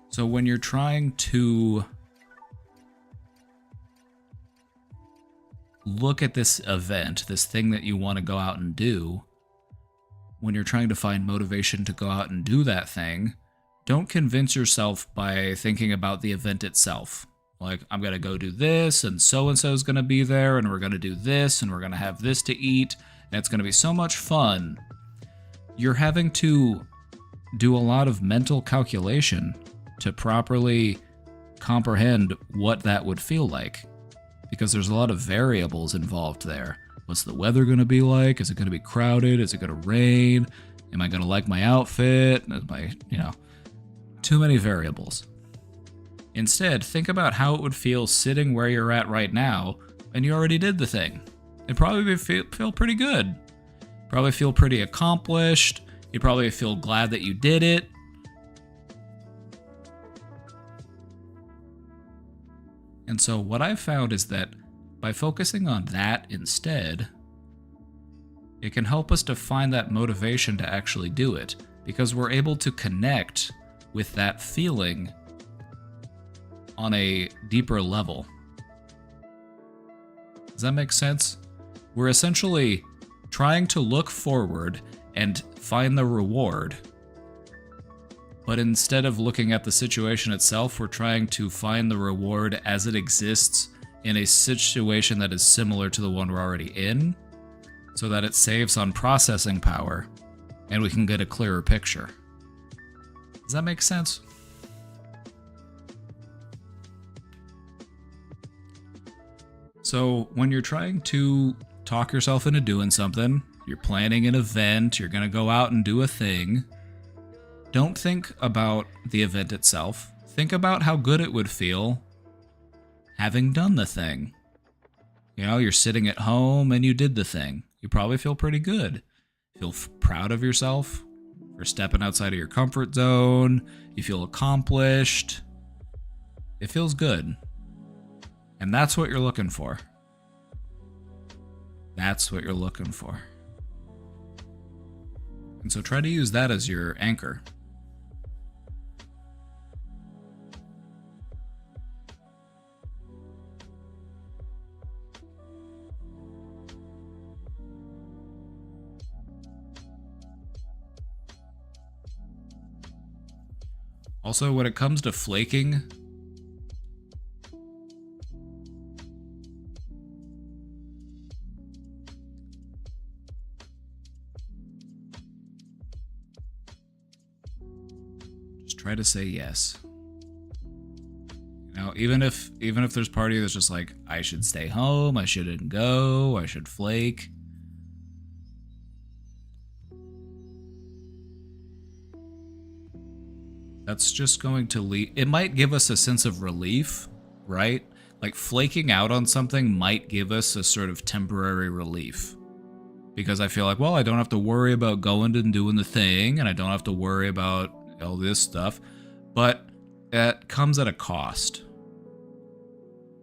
So when you're trying to look at this event, this thing that you want to go out and do, when you're trying to find motivation to go out and do that thing, don't convince yourself by thinking about the event itself. Like, I'm going to go do this, and so-and-so is going to be there, and we're going to do this, and we're going to have this to eat, and it's going to be so much fun. You're having to do a lot of mental calculation to properly comprehend what that would feel like. because there's a lot of variables involved there. What's the weather going to be like? Is it going to be crowded? Is it going to rain? Am I going to like my outfit? Too many variables. Instead, think about how it would feel sitting where you're at right now and you already did the thing. It'd probably feel pretty good. Probably feel pretty accomplished. You'd probably feel glad that you did it. And so what I've found is that by focusing on that instead, it can help us to find that motivation to actually do it, because we're able to connect with that feeling on a deeper level. Does that make sense? We're essentially trying to look forward and find the reward, but instead of looking at the situation itself, we're trying to find the reward as it exists in a situation that is similar to the one we're already in, so that it saves on processing power and we can get a clearer picture. Does that make sense? So when you're trying to talk yourself into doing something, you're planning an event, you're going to go out and do a thing, don't think about the event itself. Think about how good it would feel having done the thing. You're sitting at home and you did the thing. You probably feel pretty good. Feel proud of yourself for stepping outside of your comfort zone. You feel accomplished. It feels good. And that's what you're looking for. That's what you're looking for. And so try to use that as your anchor. Also, when it comes to flaking, just try to say yes. Even if there's part of you that's just like, I should stay home, I shouldn't go, I should flake. That's just going to lead. It might give us a sense of relief, right? Like flaking out on something might give us a sort of temporary relief. Because I feel like, well, I don't have to worry about going and doing the thing, and I don't have to worry about all this stuff. But it comes at a cost.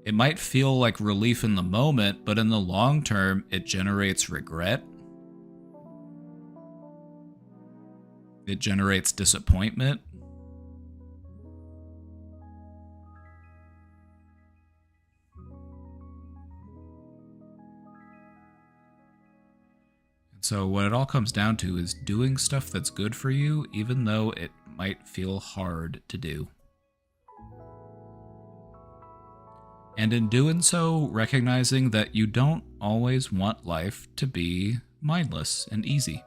It might feel like relief in the moment, but in the long term, it generates regret. It generates disappointment. So what it all comes down to is doing stuff that's good for you, even though it might feel hard to do. And in doing so, recognizing that you don't always want life to be mindless and easy.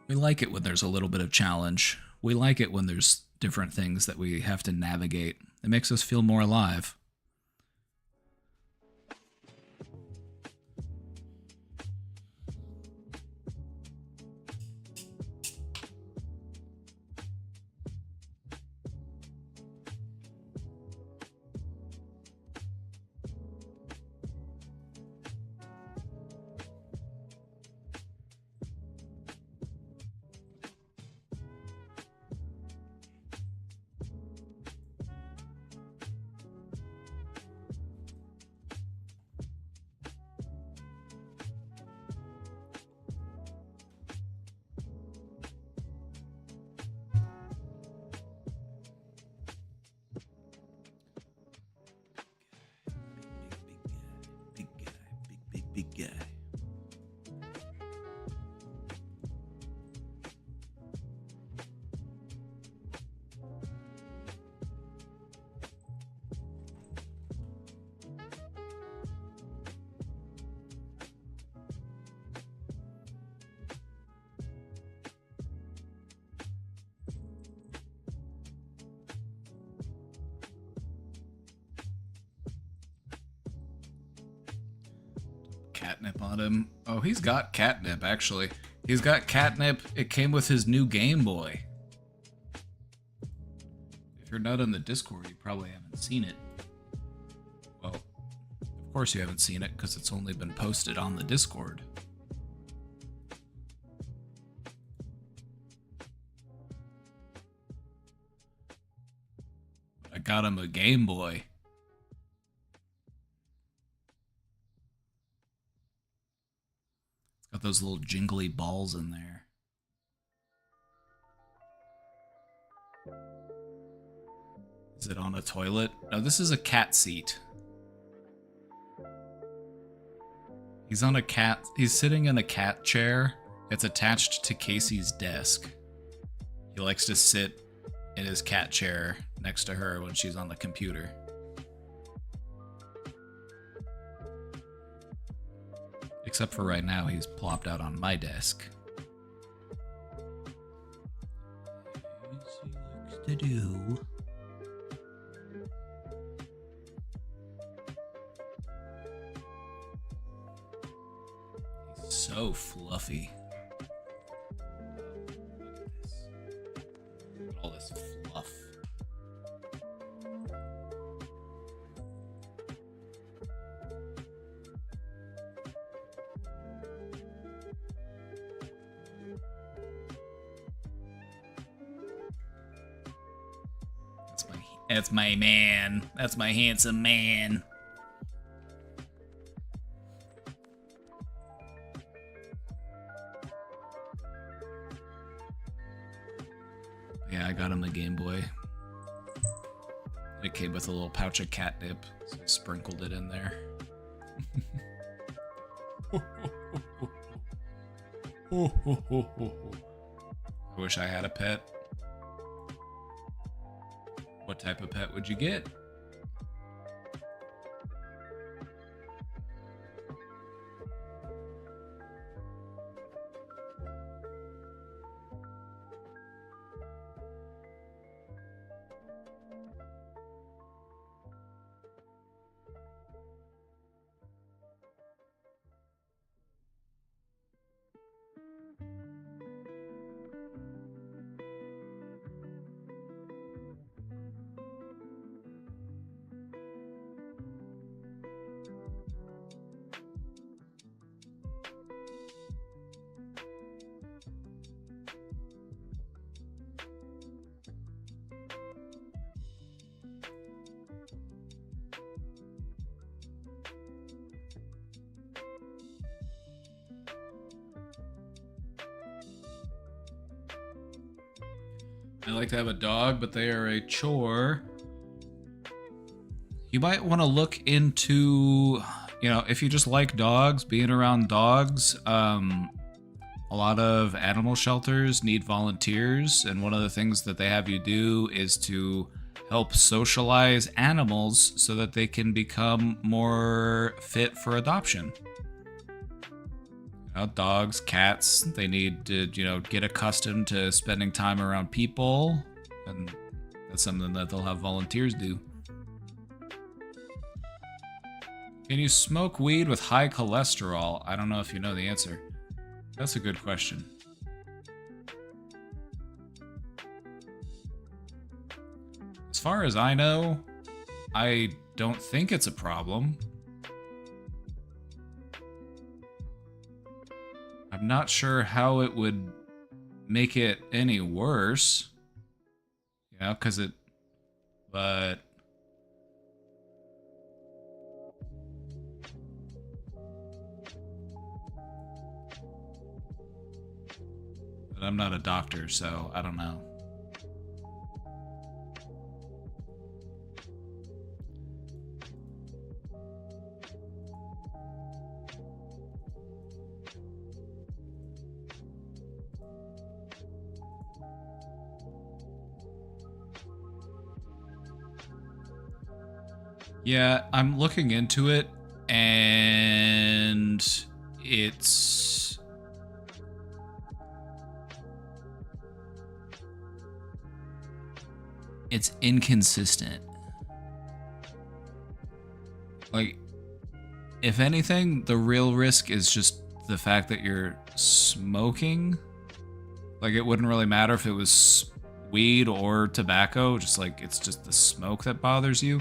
We like it when there's a little bit of challenge. We like it when there's different things that we have to navigate. It makes us feel more alive. catnip on him. Oh, he's got catnip, actually. He's got catnip. It came with his new Game Boy. If you're not in the Discord, you probably haven't seen it. Well, of course you haven't seen it, because it's only been posted on the Discord. I got him a Game Boy. Got those little jingly balls in there. Is it on a toilet? No, this is a cat seat. He's on a cat. He's sitting in a cat chair. It's attached to Casey's desk. He likes to sit in his cat chair next to her when she's on the computer. Except for right now, he's plopped out on my desk. As he likes to do. He's so fluffy. Look at this. Look at all this fluff. That's my man. That's my handsome man. Yeah, I got him a Game Boy. It came with a little pouch of catnip, so I sprinkled it in there. I wish I had a pet. What type of pet would you get? I like to have a dog, but they are a chore. You might want to look into, if you just like dogs, being around dogs. A lot of animal shelters need volunteers, and one of the things that they have you do is to help socialize animals so that they can become more fit for adoption. Dogs, cats, they need to, get accustomed to spending time around people, and that's something that they'll have volunteers do. Can you smoke weed with high cholesterol? I don't know if you know the answer. That's a good question. As far as I know, I don't think it's a problem. I'm not sure how it would make it any worse. But I'm not a doctor, so I don't know. Yeah, I'm looking into it, and it's inconsistent. Like, If anything, the real risk is just the fact that you're smoking. Like, it wouldn't really matter if it was weed or tobacco, just like it's just the smoke that bothers you.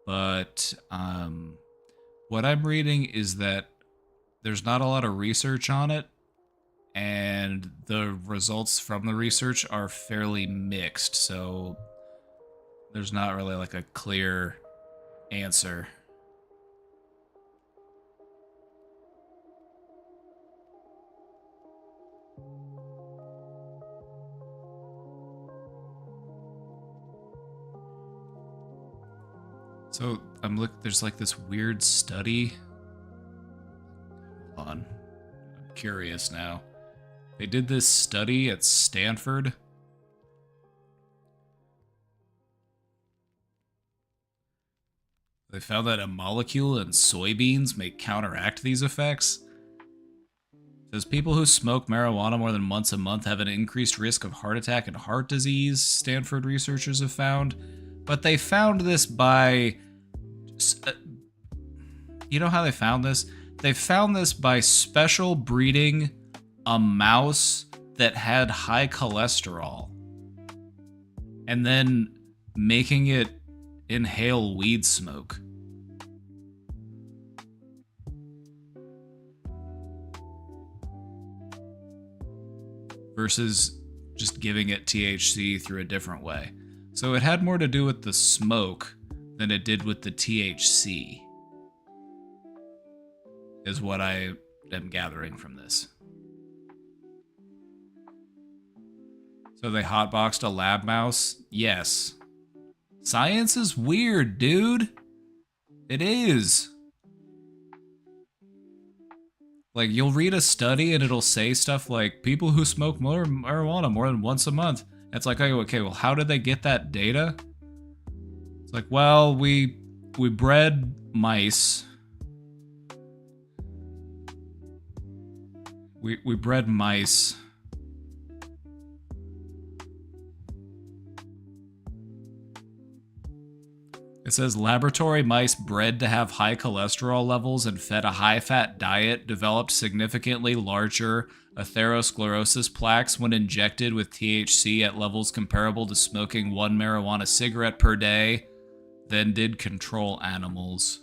But what I'm reading is that there's not a lot of research on it, and the results from the research are fairly mixed, so there's not really like a clear answer. So there's like this weird study. Hold on. I'm curious now. They did this study at Stanford. They found that a molecule in soybeans may counteract these effects. It says people who smoke marijuana more than once a month have an increased risk of heart attack and heart disease, Stanford researchers have found. But they found this by... you know how they found this? They found this by special breeding a mouse that had high cholesterol and then making it inhale weed smoke. Versus just giving it THC through a different way. So it had more to do with the smoke than it did with the THC, is what I am gathering from this. So they hotboxed a lab mouse? Yes. Science is weird, dude. It is. Like, you'll read a study and it'll say stuff like, people who smoke more marijuana more than once a month. It's like, oh, okay, well, how did they get that data? It's like, well, we bred mice. We bred mice. It says laboratory mice bred to have high cholesterol levels and fed a high-fat diet developed significantly larger atherosclerosis plaques when injected with THC at levels comparable to smoking one marijuana cigarette per day, then did control animals.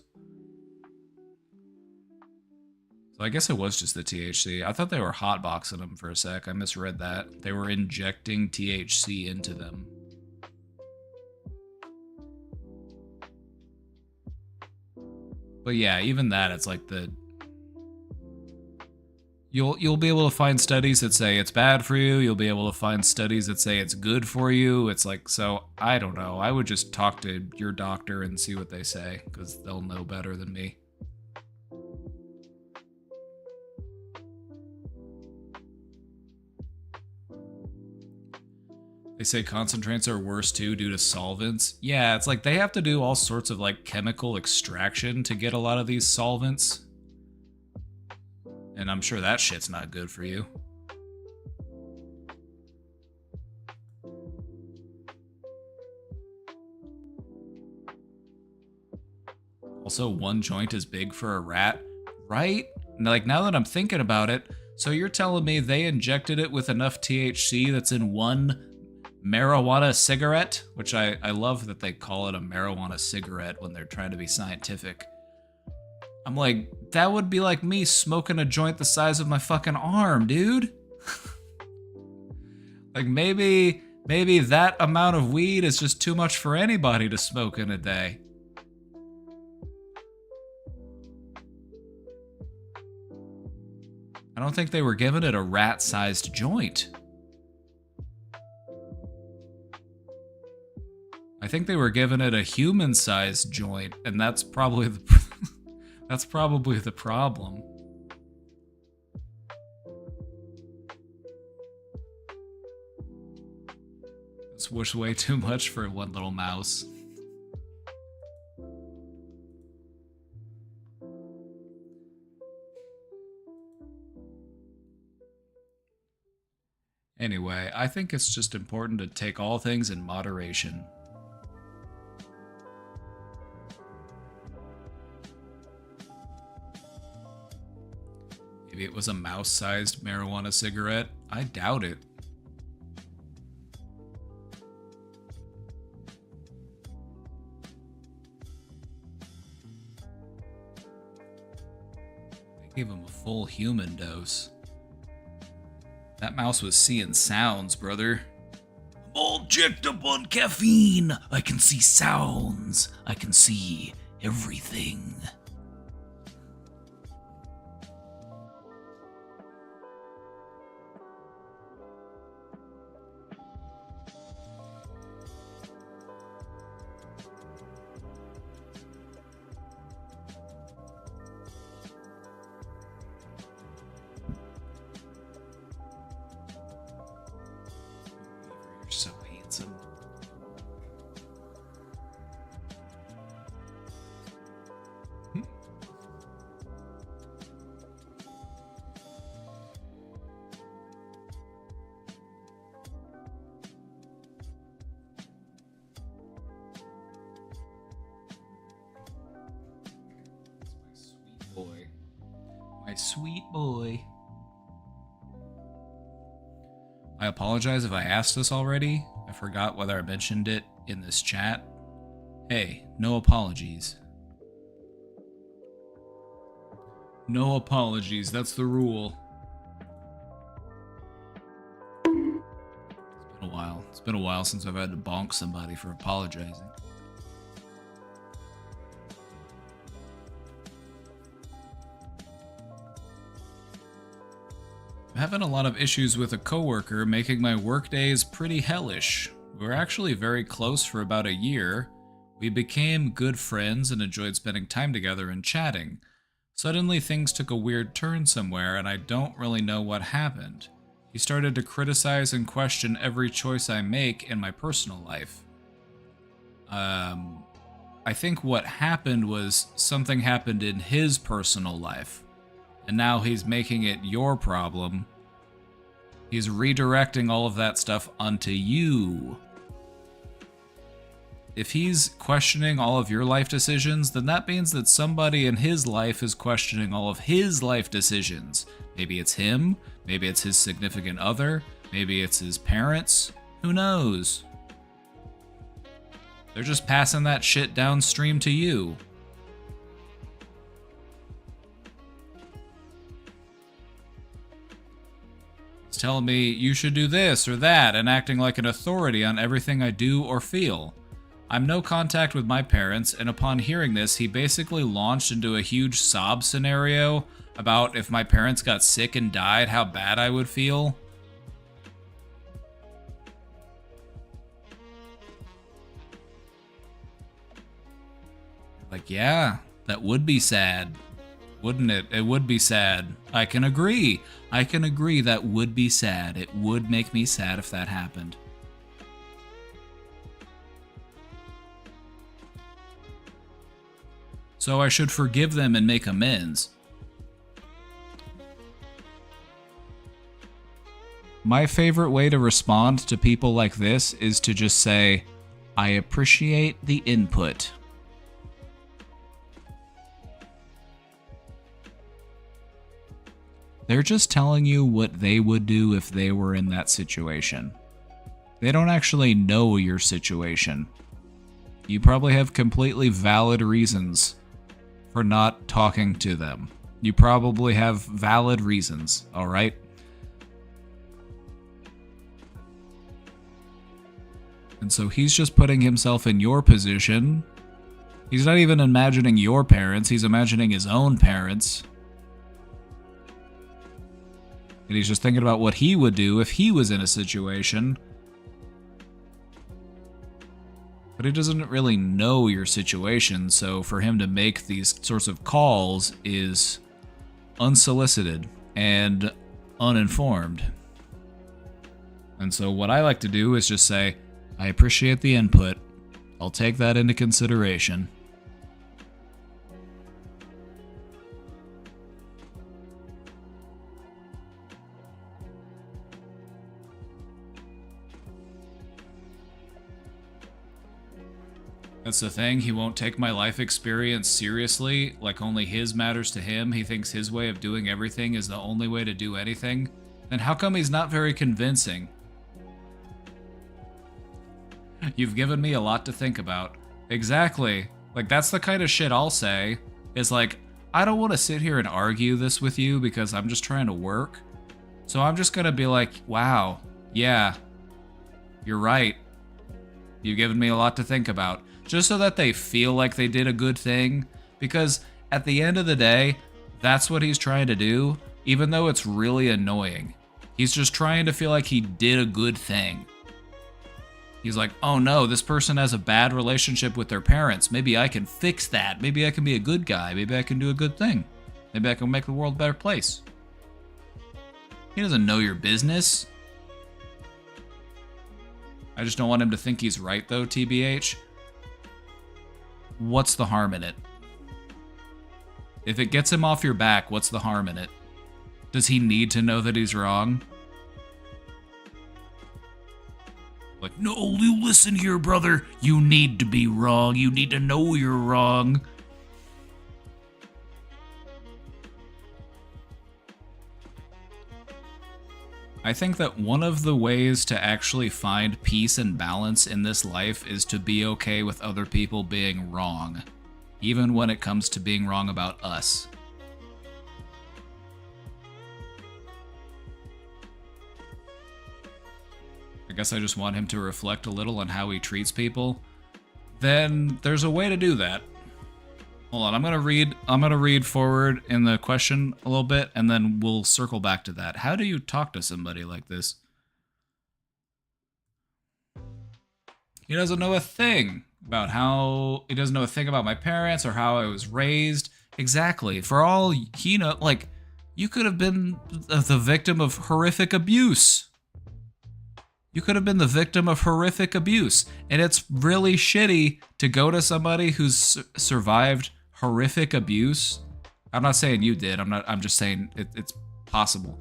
So I guess it was just the THC. I thought they were hotboxing them for a sec. I misread that. They were injecting THC into them. But yeah, even that, it's like the... You'll be able to find studies that say it's bad for you. You'll be able to find studies that say it's good for you. It's like, so, I don't know. I would just talk to your doctor and see what they say, because they'll know better than me. They say concentrates are worse too due to solvents. Yeah, it's like they have to do all sorts of like chemical extraction to get a lot of these solvents. And I'm sure that shit's not good for you. Also, one joint is big for a rat, right? Like, now that I'm thinking about it, so you're telling me they injected it with enough THC that's in one marijuana cigarette, which I love that they call it a marijuana cigarette when they're trying to be scientific. I'm like, that would be like me smoking a joint the size of my fucking arm, dude. Like, maybe that amount of weed is just too much for anybody to smoke in a day. I don't think they were giving it a rat-sized joint. I think they were giving it a human-sized joint, and that's probably the that's probably the problem. This was way too much for one little mouse. Anyway, I think it's just important to take all things in moderation. Maybe it was a mouse-sized marijuana cigarette. I doubt it. They gave him a full human dose. That mouse was seeing sounds, brother. I'm all jacked up on caffeine. I can see sounds. I can see everything. You're so handsome. Boy. My sweet boy. I apologize if I asked this already. I forgot whether I mentioned it in this chat. Hey, no apologies. No apologies, that's the rule. It's been a while. It's been a while since I've had to bonk somebody for apologizing. I'm having a lot of issues with a coworker, making my work days pretty hellish. We were actually very close for about a year. We became good friends and enjoyed spending time together and chatting. Suddenly things took a weird turn somewhere and I don't really know what happened. He started to criticize and question every choice I make in my personal life. I think what happened was something happened in his personal life. And now he's making it your problem. He's redirecting all of that stuff onto you. If he's questioning all of your life decisions, then that means that somebody in his life is questioning all of his life decisions. Maybe it's him, maybe it's his significant other, maybe it's his parents, who knows? They're just passing that shit downstream to you. Telling me you should do this or that and acting like an authority on everything I do or feel. I'm no contact with my parents, and upon hearing this, he basically launched into a huge sob scenario about if my parents got sick and died, how bad I would feel. Like, yeah, that would be sad. Wouldn't it? It would be sad. I can agree. I can agree that would be sad. It would make me sad if that happened. So I should forgive them and make amends. My favorite way to respond to people like this is to just say, I appreciate the input. They're just telling you what they would do if they were in that situation. They don't actually know your situation. You probably have completely valid reasons for not talking to them. You probably have valid reasons, alright? And so he's just putting himself in your position. He's not even imagining your parents, he's imagining his own parents. And he's just thinking about what he would do if he was in a situation. But he doesn't really know your situation, so for him to make these sorts of calls is unsolicited and uninformed. And so what I like to do is just say, I appreciate the input. I'll take that into consideration. That's the thing. He won't take my life experience seriously, like only his matters to him. He thinks his way of doing everything is the only way to do anything. Then how come he's not very convincing? You've given me a lot to think about. Exactly. Like, that's the kind of shit I'll say. Is like, I don't want to sit here and argue this with you because I'm just trying to work. So I'm just gonna be like, wow, yeah, you're right. You've given me a lot to think about. Just so that they feel like they did a good thing. Because at the end of the day, that's what he's trying to do, even though it's really annoying. He's just trying to feel like he did a good thing. He's like, oh no, this person has a bad relationship with their parents. Maybe I can fix that. Maybe I can be a good guy. Maybe I can do a good thing. Maybe I can make the world a better place. He doesn't know your business. I just don't want him to think he's right, though, TBH. What's the harm in it? If it gets him off your back, what's the harm in it? Does he need to know that he's wrong? Like, no, you listen here, brother. You need to be wrong. You need to know you're wrong. I think that one of the ways to actually find peace and balance in this life is to be okay with other people being wrong, even when it comes to being wrong about us. I guess I just want him to reflect a little on how he treats people. Then there's a way to do that. Hold on, I'm gonna read forward in the question a little bit, and then we'll circle back to that. How do you talk to somebody like this? He doesn't know a thing about he doesn't know a thing about my parents or how I was raised. Exactly. For all he knows, like, you could have been the victim of horrific abuse. You could have been the victim of horrific abuse. And it's really shitty to go to somebody who's survived horrific abuse. I'm not saying you did. I'm just saying it's possible.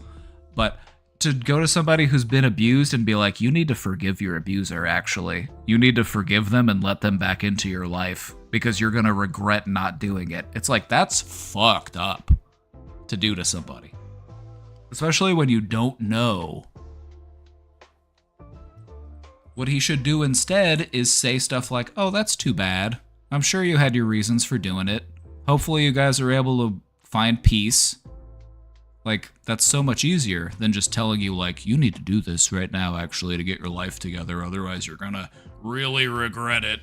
But to go to somebody who's been abused and be like, you need to forgive your abuser, actually. You need to forgive them and let them back into your life because you're going to regret not doing it. It's like, that's fucked up to do to somebody. Especially when you don't know. What he should do instead is say stuff like, oh, that's too bad. I'm sure you had your reasons for doing it. Hopefully you guys are able to find peace. Like, that's so much easier than just telling you, like, you need to do this right now, actually, to get your life together. Otherwise, you're gonna really regret it.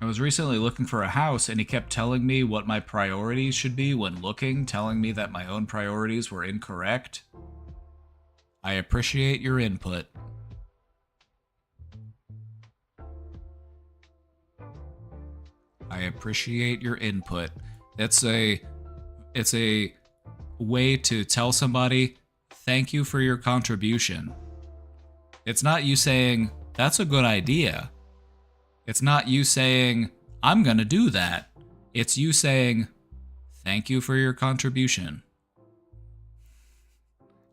I was recently looking for a house, and he kept telling me what my priorities should be when looking, telling me that my own priorities were incorrect. I appreciate your input. I appreciate your input. It's a way to tell somebody, thank you for your contribution. It's not you saying, that's a good idea. It's not you saying, I'm gonna do that. It's you saying, thank you for your contribution.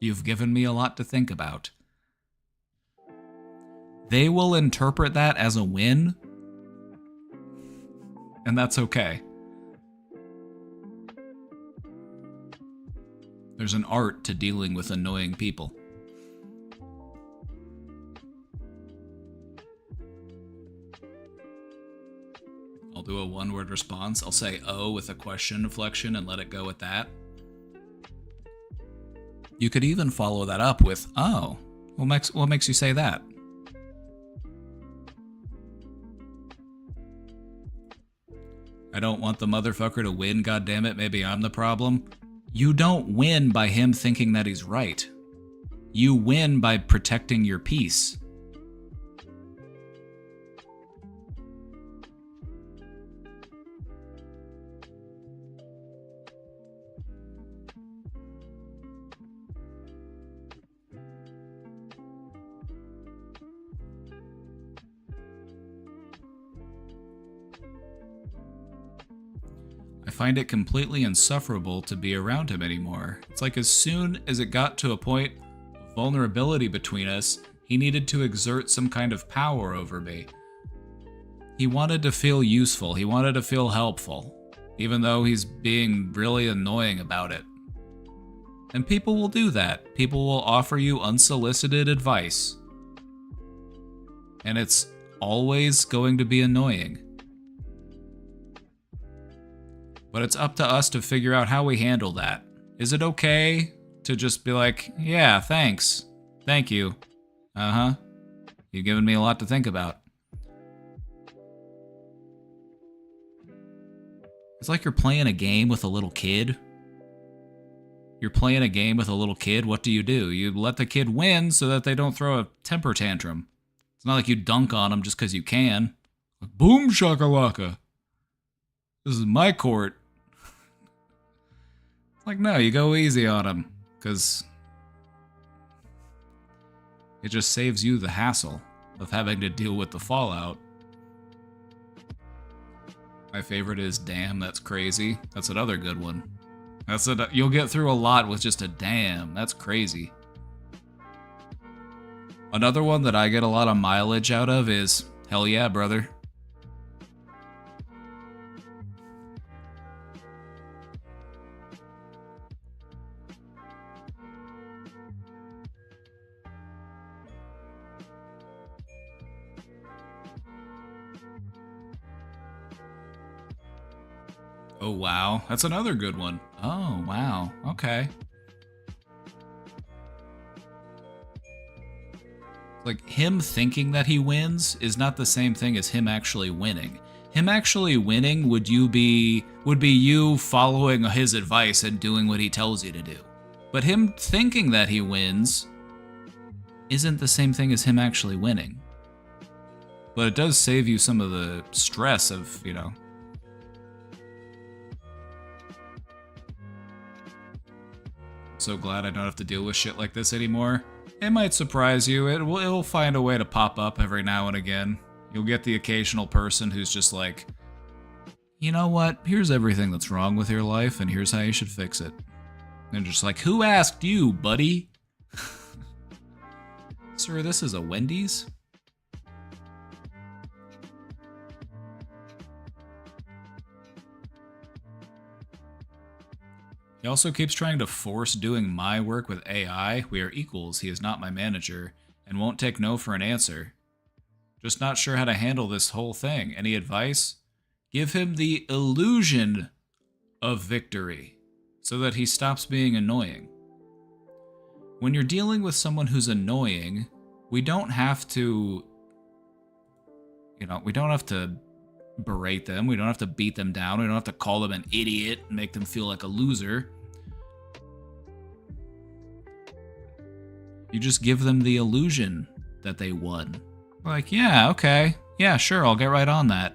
You've given me a lot to think about. They will interpret that as a win, and that's okay. There's an art to dealing with annoying people. I'll do a one-word response. I'll say "oh" with a question inflection and let it go at that. You could even follow that up with "oh." What makes you say that? I don't want the motherfucker to win, goddammit, maybe I'm the problem. You don't win by him thinking that he's right. You win by protecting your peace. find it completely insufferable to be around him anymore. It's like as soon as it got to a point of vulnerability between us, he needed to exert some kind of power over me. He wanted to feel useful. He wanted to feel helpful, even though he's being really annoying about it. And people will do that. People will offer you unsolicited advice. And it's always going to be annoying. But it's up to us to figure out how we handle that. Is it okay to just be like, yeah, thanks. Thank you. Uh-huh. You've given me a lot to think about. It's like you're playing a game with a little kid. You're playing a game with a little kid. What do? You let the kid win so that they don't throw a temper tantrum. It's not like you dunk on them just because you can. Like, boom shakalaka. This is my court. Like, no, you go easy on them because it just saves you the hassle of having to deal with the fallout. My favorite is, damn, that's crazy. That's another good one. You'll get through a lot with just a damn, that's crazy. Another one that I get a lot of mileage out of is, hell yeah, brother. Oh, wow. That's another good one. Oh, wow. Okay. Like, him thinking that he wins is not the same thing as him actually winning. Him actually winning would be you following his advice and doing what he tells you to do. But him thinking that he wins isn't the same thing as him actually winning. But it does save you some of the stress of, you know, so glad I don't have to deal with shit like this anymore. It might surprise you. It'll find a way to pop up every now and again. You'll get the occasional person who's just like, you know what? Here's everything that's wrong with your life, and here's how you should fix it. And just like, who asked you, buddy? Sir, this is a Wendy's? He also keeps trying to force doing my work with AI. We are equals, he is not my manager, and won't take no for an answer. Just not sure how to handle this whole thing. Any advice? Give him the illusion of victory, so that he stops being annoying. When you're dealing with someone who's annoying, we don't have to, we don't have to berate them, we don't have to beat them down, we don't have to call them an idiot and make them feel like a loser. You just give them the illusion that they won. Like, yeah, okay. Yeah, sure, I'll get right on that.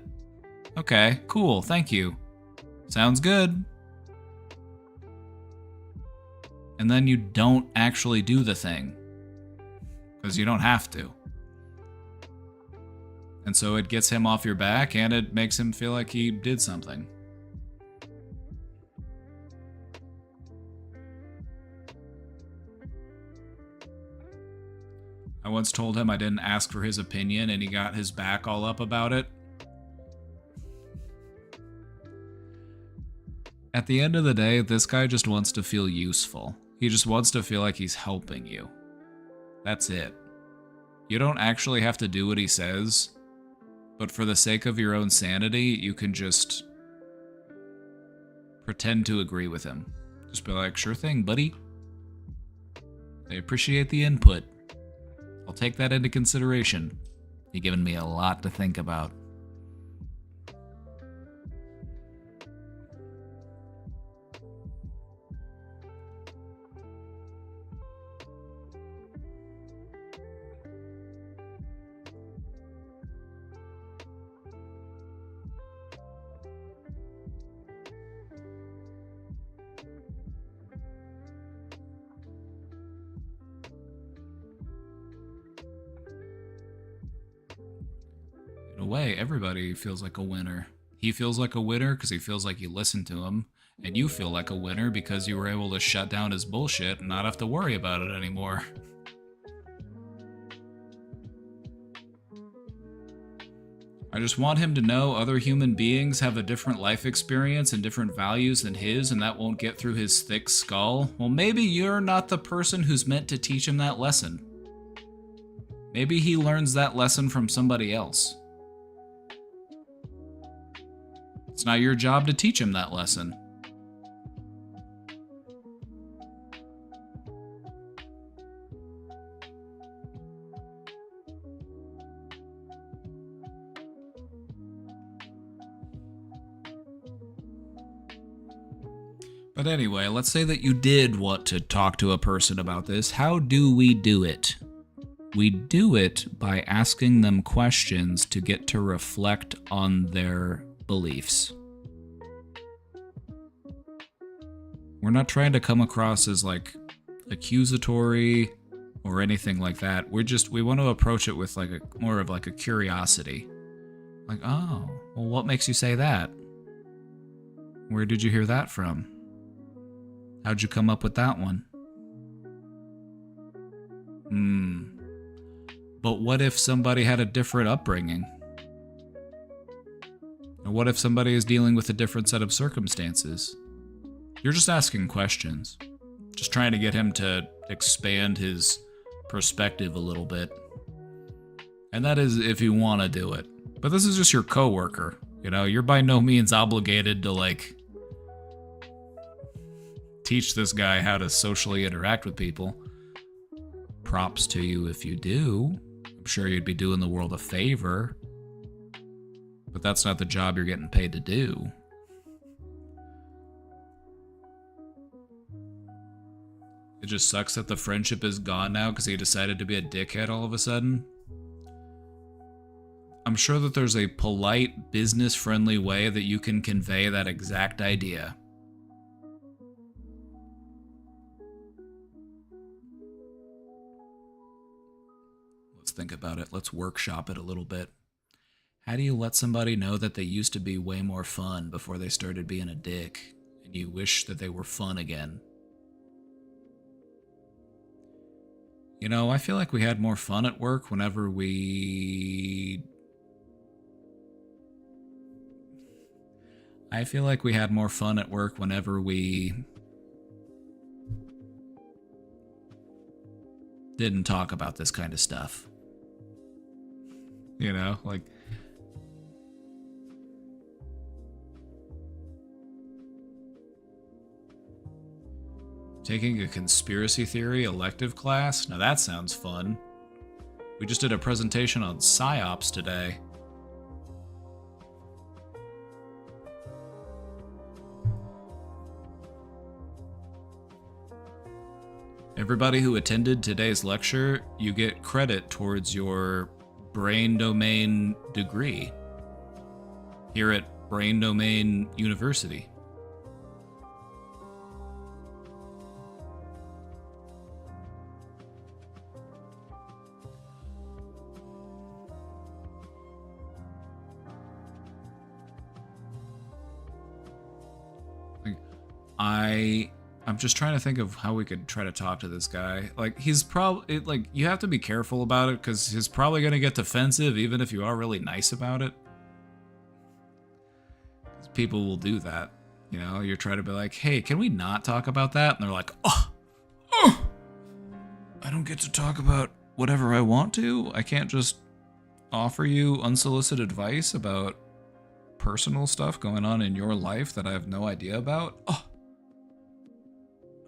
Okay, cool, thank you. Sounds good. And then you don't actually do the thing. Because you don't have to. And so it gets him off your back, and it makes him feel like he did something. I once told him I didn't ask for his opinion, and he got his back all up about it. At the end of the day, this guy just wants to feel useful. He just wants to feel like he's helping you. That's it. You don't actually have to do what he says, but for the sake of your own sanity, you can just pretend to agree with him. Just be like, sure thing, buddy. I appreciate the input. I'll take that into consideration. You've given me a lot to think about. In a way, everybody feels like a winner. He feels like a winner because he feels like you listened to him, and you feel like a winner because you were able to shut down his bullshit and not have to worry about it anymore. I just want him to know other human beings have a different life experience and different values than his, and that won't get through his thick skull. Well, maybe you're not the person who's meant to teach him that lesson. Maybe he learns that lesson from somebody else. It's not your job to teach him that lesson. But anyway, let's say that you did want to talk to a person about this. How do we do it? We do it by asking them questions to get to reflect on their beliefs. We're not trying to come across as like accusatory or anything like that. We want to approach it with like more of like a curiosity. Like, oh, well, what makes you say that? Where did you hear that from? How'd you come up with that one? But what if somebody had a different upbringing? Or what if somebody is dealing with a different set of circumstances? You're just asking questions. Just trying to get him to expand his perspective a little bit. And that is if you want to do it. But this is just your coworker. You know, you're by no means obligated to like teach this guy how to socially interact with people. Props to you if you do. I'm sure you'd be doing the world a favor. But that's not the job you're getting paid to do. It just sucks that the friendship is gone now because he decided to be a dickhead all of a sudden. I'm sure that there's a polite, business-friendly way that you can convey that exact idea. Let's think about it. Let's workshop it a little bit. How do you let somebody know that they used to be way more fun before they started being a dick, and you wish that they were fun again? You know, I feel like we had more fun at work whenever we... didn't talk about this kind of stuff. You know, like... Taking a conspiracy theory elective class? Now that sounds fun. We just did a presentation on PSYOPs today. Everybody who attended today's lecture, you get credit towards your brain domain degree here at Brain Domain University. I'm just trying to think of how we could try to talk to this guy. Like, he's probably... Like, you have to be careful about it, because he's probably going to get defensive, even if you are really nice about it. 'Cause people will do that. You know, you're trying to be like, hey, can we not talk about that? And they're like, oh, I don't get to talk about whatever I want to? I can't just offer you unsolicited advice about personal stuff going on in your life that I have no idea about?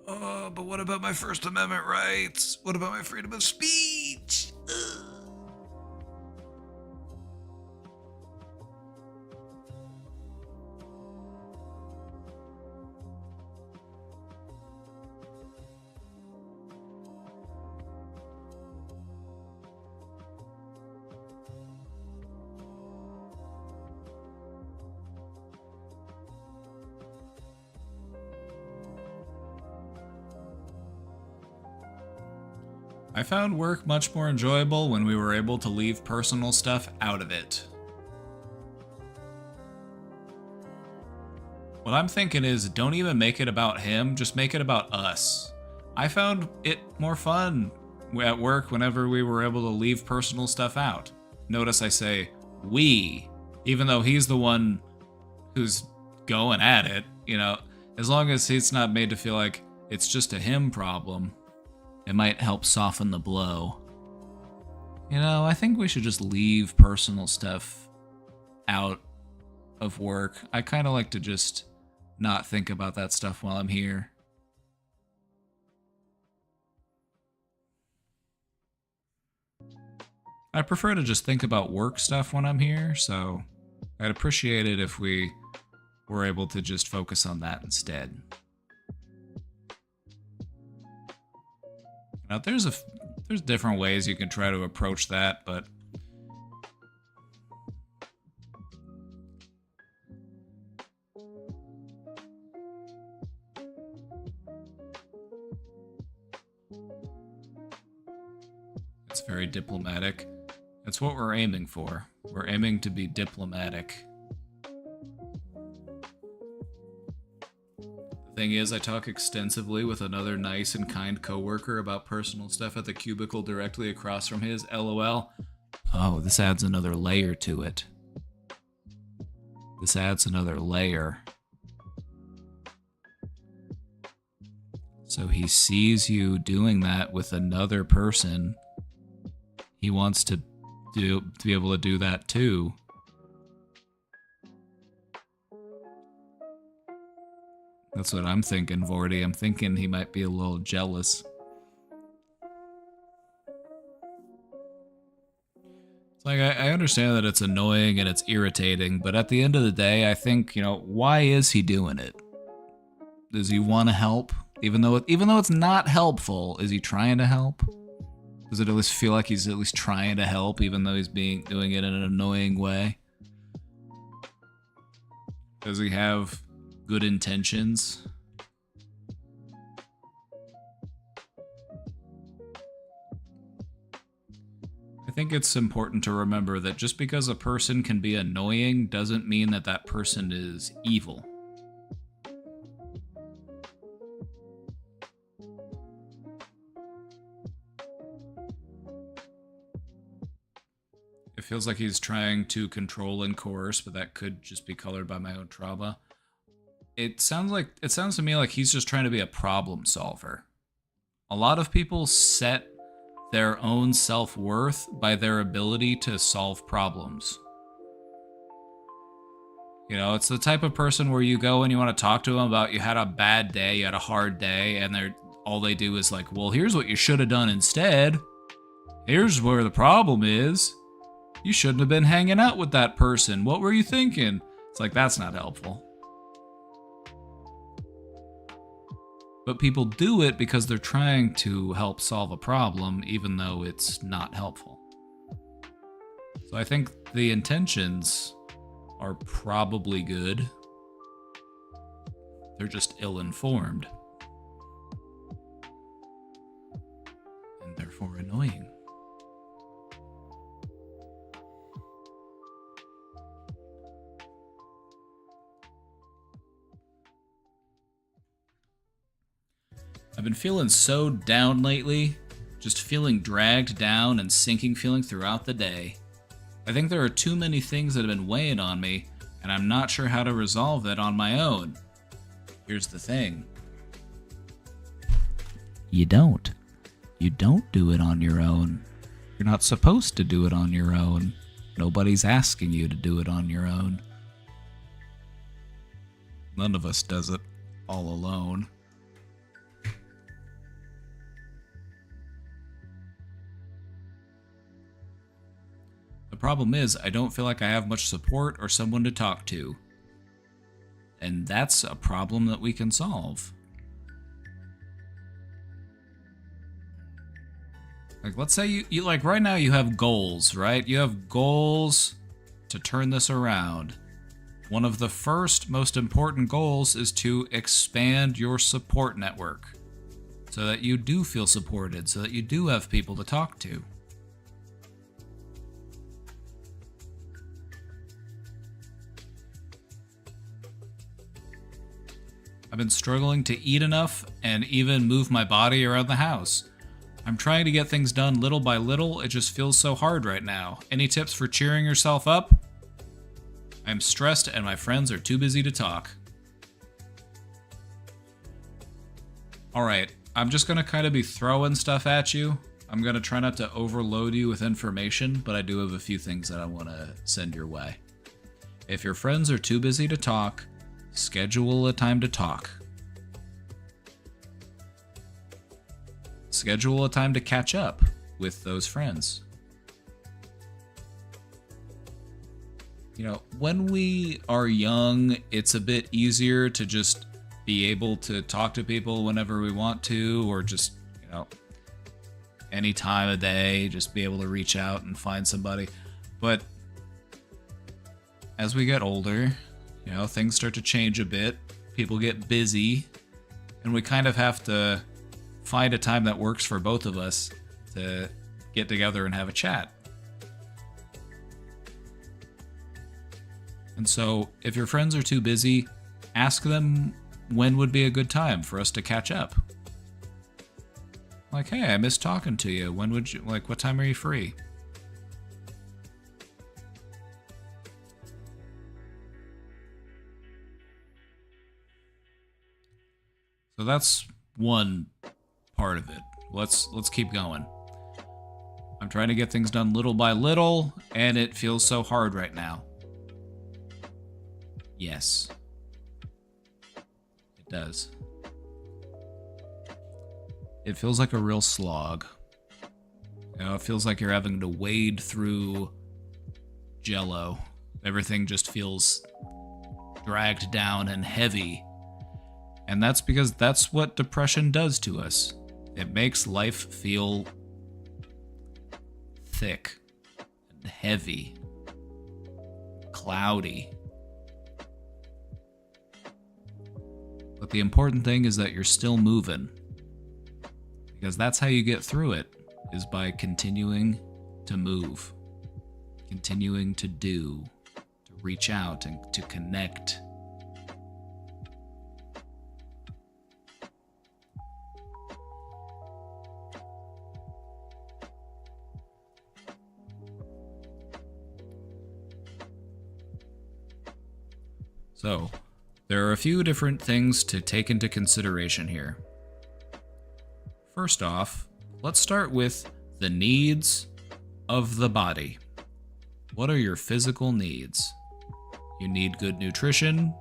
Oh, but what about my First Amendment rights? What about my freedom of speech? Ugh. I found work much more enjoyable when we were able to leave personal stuff out of it. What I'm thinking is don't even make it about him, just make it about us. I found it more fun at work whenever we were able to leave personal stuff out. Notice I say we, even though he's the one who's going at it, you know, as long as it's not made to feel like it's just a him problem, it might help soften the blow. You know, I think we should just leave personal stuff out of work. I kind of like to just not think about that stuff while I'm here. I prefer to just think about work stuff when I'm here, so I'd appreciate it if we were able to just focus on that instead. Now, there's different ways you can try to approach that, but it's very diplomatic. That's what we're aiming for. We're aiming to be diplomatic. The thing is, I talk extensively with another nice and kind coworker about personal stuff at the cubicle directly across from his, LOL. Oh, this adds another layer to it. This adds another layer. So he sees you doing that with another person. He wants to be able to do that too. That's what I'm thinking, Vordy. I'm thinking he might be a little jealous. It's like, I understand that it's annoying and it's irritating, but at the end of the day, I think, you know, why is he doing it? Does he want to help? Even though it's not helpful, is he trying to help? Does it at least feel like he's at least trying to help, even though he's doing it in an annoying way? Does he have good intentions? I think it's important to remember that just because a person can be annoying doesn't mean that that person is evil. It feels like he's trying to control and coerce, but that could just be colored by my own trauma. It sounds to me like he's just trying to be a problem solver. A lot of people set their own self-worth by their ability to solve problems. You know, it's the type of person where you go and you want to talk to them about you had a bad day, you had a hard day, and all they do is like, well, here's what you should have done instead. Here's where the problem is. You shouldn't have been hanging out with that person. What were you thinking? It's like, that's not helpful. But people do it because they're trying to help solve a problem, even though it's not helpful. So I think the intentions are probably good. They're just ill-informed. And therefore annoying. I've been feeling so down lately, just feeling dragged down and sinking feeling throughout the day. I think there are too many things that have been weighing on me, and I'm not sure how to resolve that on my own. Here's the thing. You don't. You don't do it on your own. You're not supposed to do it on your own. Nobody's asking you to do it on your own. None of us does it all alone. The problem is, I don't feel like I have much support or someone to talk to. And that's a problem that we can solve. Like, let's say you like right now you have goals, right? You have goals to turn this around. One of the first most important goals is to expand your support network so that you do feel supported, so that you do have people to talk to. I've been struggling to eat enough and even move my body around the house. I'm trying to get things done little by little. It just feels so hard right now. Any tips for cheering yourself up? I'm stressed and my friends are too busy to talk. Alright, I'm just going to kind of be throwing stuff at you. I'm going to try not to overload you with information, but I do have a few things that I want to send your way. If your friends are too busy to talk, schedule a time to talk. Schedule a time to catch up with those friends. You know, when we are young, it's a bit easier to just be able to talk to people whenever we want to, or just, you know, any time of day, just be able to reach out and find somebody. But as we get older, you know, things start to change a bit. People get busy, and we kind of have to find a time that works for both of us to get together and have a chat. And so, if your friends are too busy, ask them when would be a good time for us to catch up. Like, hey, I miss talking to you. When would you, like, what time are you free? So that's one part of it. Let's keep going. I'm trying to get things done little by little, and it feels so hard right now. Yes. It does. It feels like a real slog. You know, it feels like you're having to wade through Jello. Everything just feels dragged down and heavy. And that's because that's what depression does to us. It makes life feel thick and heavy, cloudy. But the important thing is that you're still moving. Because that's how you get through it, is by continuing to move, continuing to do, to reach out and to connect. So, there are a few different things to take into consideration here. First off, let's start with the needs of the body. What are your physical needs? You need good nutrition.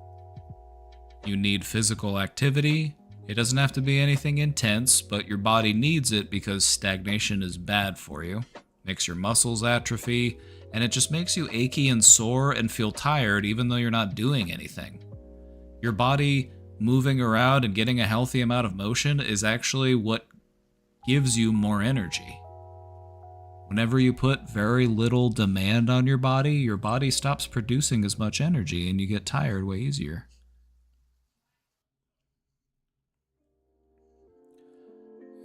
You need physical activity. It doesn't have to be anything intense, but your body needs it because stagnation is bad for you. Makes your muscles atrophy, and it just makes you achy and sore and feel tired even though you're not doing anything. Your body moving around and getting a healthy amount of motion is actually what gives you more energy. Whenever you put very little demand on your body stops producing as much energy and you get tired way easier.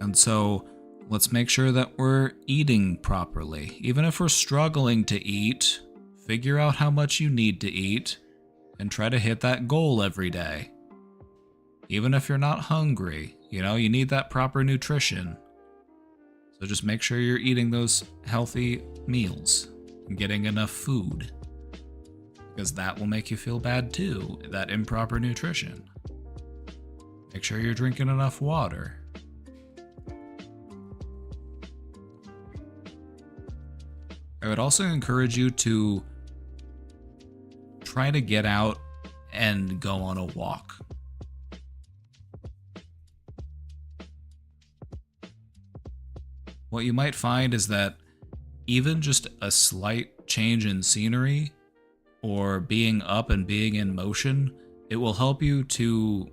And so, let's make sure that we're eating properly. Even if we're struggling to eat, figure out how much you need to eat and try to hit that goal every day. Even if you're not hungry, you know, you need that proper nutrition. So just make sure you're eating those healthy meals and getting enough food, because that will make you feel bad too, that improper nutrition. Make sure you're drinking enough water. I would also encourage you to try to get out and go on a walk. What you might find is that even just a slight change in scenery or being up and being in motion, it will help you to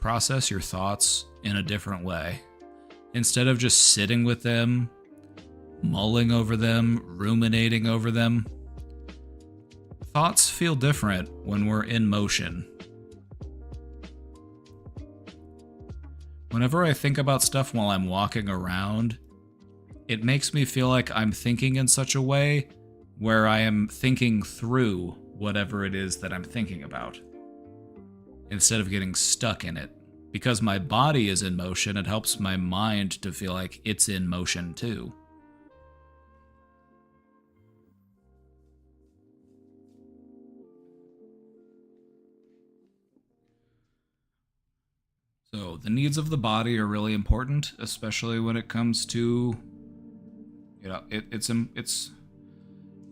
process your thoughts in a different way. Instead of just sitting with them, mulling over them, ruminating over them, thoughts feel different when we're in motion. Whenever I think about stuff while I'm walking around, it makes me feel like I'm thinking in such a way where I am thinking through whatever it is that I'm thinking about. instead of getting stuck in it. Because my body is in motion, it helps my mind to feel like it's in motion too. So the needs of the body are really important, especially when it comes to, it's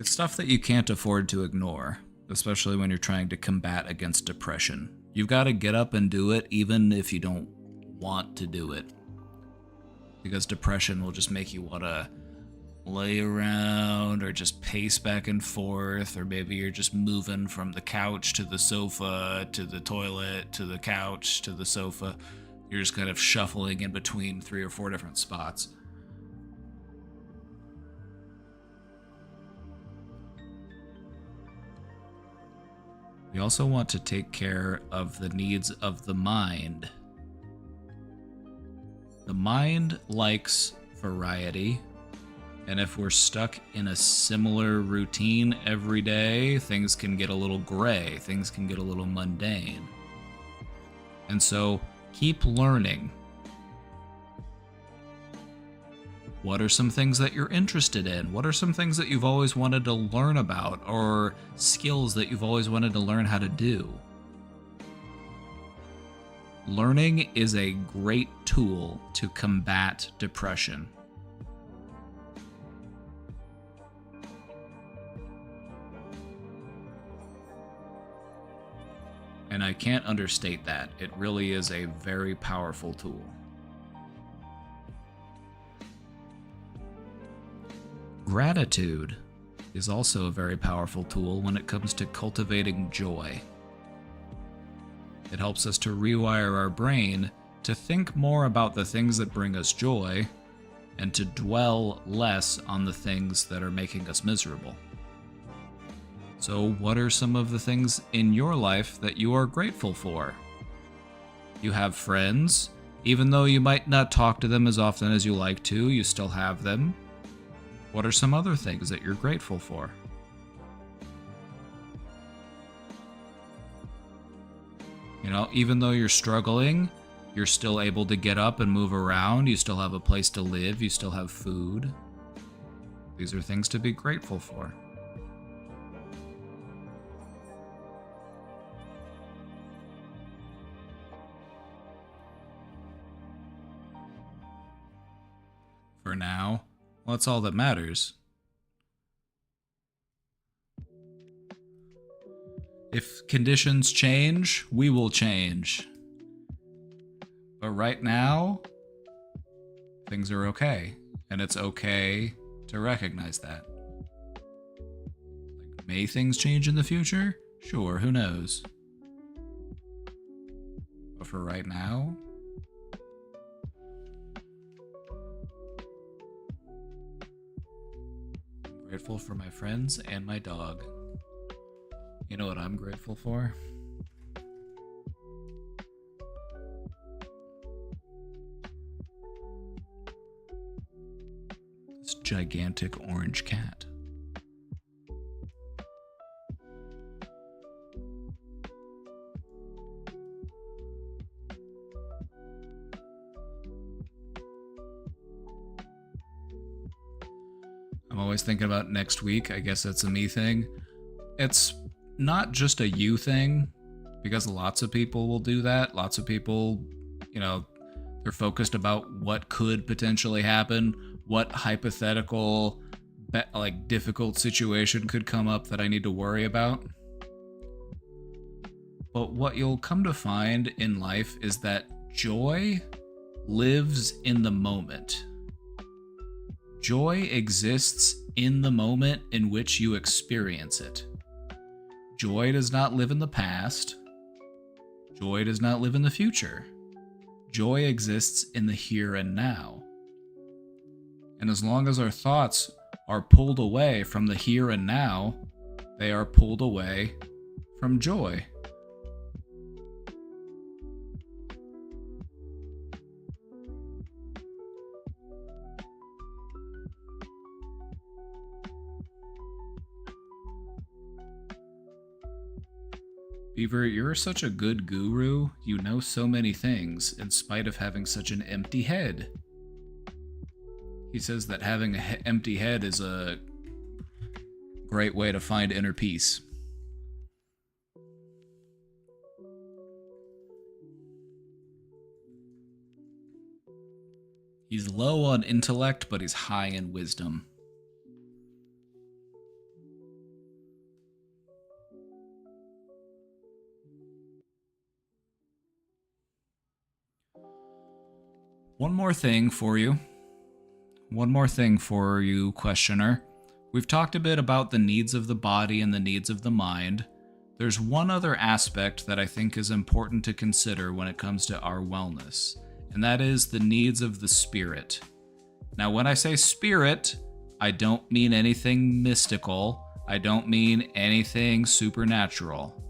stuff that you can't afford to ignore, especially when you're trying to combat against depression. You've got to get up and do it even if you don't want to do it. Because depression will just make you want to lay around or just pace back and forth, or maybe you're just moving from the couch to the sofa to the toilet to the couch to the sofa. You're just kind of shuffling in between 3 or 4 different spots. We also want to take care of the needs of the mind. The mind likes variety, and if we're stuck in a similar routine every day, things can get a little gray, things can get a little mundane. And so, keep learning. What are some things that you're interested in? What are some things that you've always wanted to learn about, or skills that you've always wanted to learn how to do? Learning is a great tool to combat depression. And I can't understate that. It really is a very powerful tool. Gratitude is also a very powerful tool when it comes to cultivating joy. It helps us to rewire our brain to think more about the things that bring us joy and to dwell less on the things that are making us miserable. So, what are some of the things in your life that you are grateful for? You have friends. Even though you might not talk to them as often as you like to, you still have them. What are some other things that you're grateful for? Even though you're struggling, you're still able to get up and move around. You still have a place to live. You still have food. These are things to be grateful for. For now, well, that's all that matters. If conditions change, we will change. But right now, things are okay. And it's okay to recognize that. May things change in the future? Sure, who knows? But for right now, I'm grateful for my friends and my dog. You know what I'm grateful for? This gigantic orange cat. I'm always thinking about next week. I guess that's a me thing. It's not just a you thing, because lots of people will do that. Lots of people, they're focused about what could potentially happen, what hypothetical, difficult situation could come up that I need to worry about. But what you'll come to find in life is that joy lives in the moment. Joy exists in the moment in which you experience it. Joy does not live in the past. Joy does not live in the future. Joy exists in the here and now. And as long as our thoughts are pulled away from the here and now, they are pulled away from joy. Beaver, you're such a good guru. You know so many things, in spite of having such an empty head. He says that having an empty head is a great way to find inner peace. He's low on intellect, but he's high in wisdom. One more thing for you. One more thing for you, questioner. We've talked a bit about the needs of the body and the needs of the mind. There's one other aspect that I think is important to consider when it comes to our wellness, and that is the needs of the spirit. Now, when I say spirit, I don't mean anything mystical. I don't mean anything supernatural.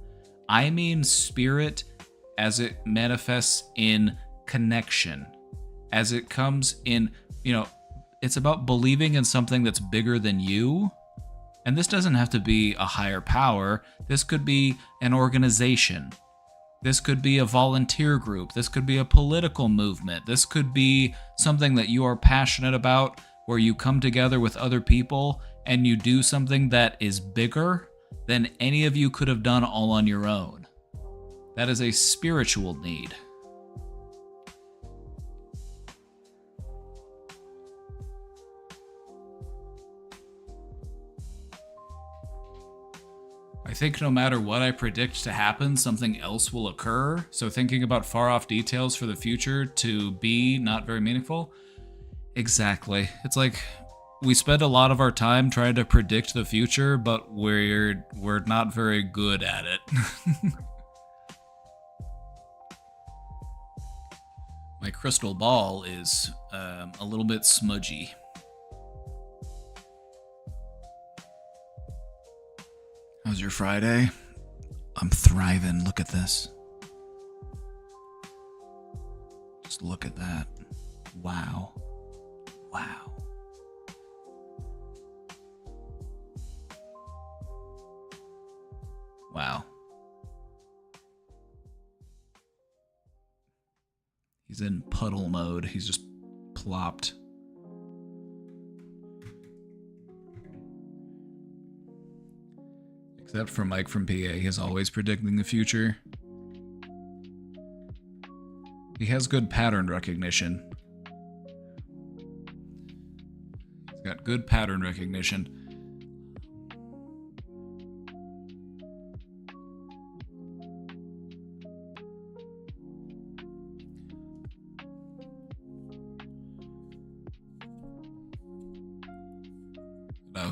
I mean spirit as it manifests in connection, as it comes in, it's about believing in something that's bigger than you. And this doesn't have to be a higher power. This could be an organization. This could be a volunteer group. This could be a political movement. This could be something that you are passionate about, where you come together with other people and you do something that is bigger than any of you could have done all on your own. That is a spiritual need. I think no matter what I predict to happen, something else will occur. So thinking about far off details for the future to be not very meaningful. Exactly. It's like we spend a lot of our time trying to predict the future, but we're not very good at it. My crystal ball is a little bit smudgy. How's your Friday? I'm thriving. Look at this. Just look at that. Wow. Wow. Wow. He's in puddle mode. He's just plopped. Except for Mike from PA, he's always predicting the future. He has good pattern recognition. He's got good pattern recognition.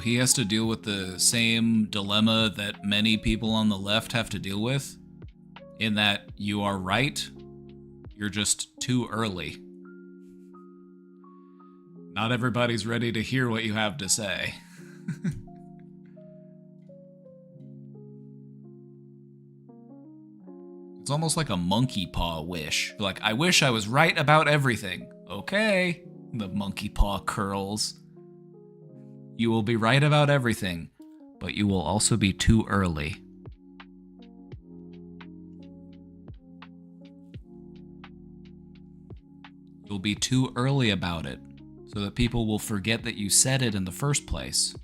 He has to deal with the same dilemma that many people on the left have to deal with, in that you are right, you're just too early. Not everybody's ready to hear what you have to say. It's almost like a monkey paw wish. Like, I wish I was right about everything. Okay, the monkey paw curls. You will be right about everything, but you will also be too early. You'll be too early about it, so that people will forget that you said it in the first place.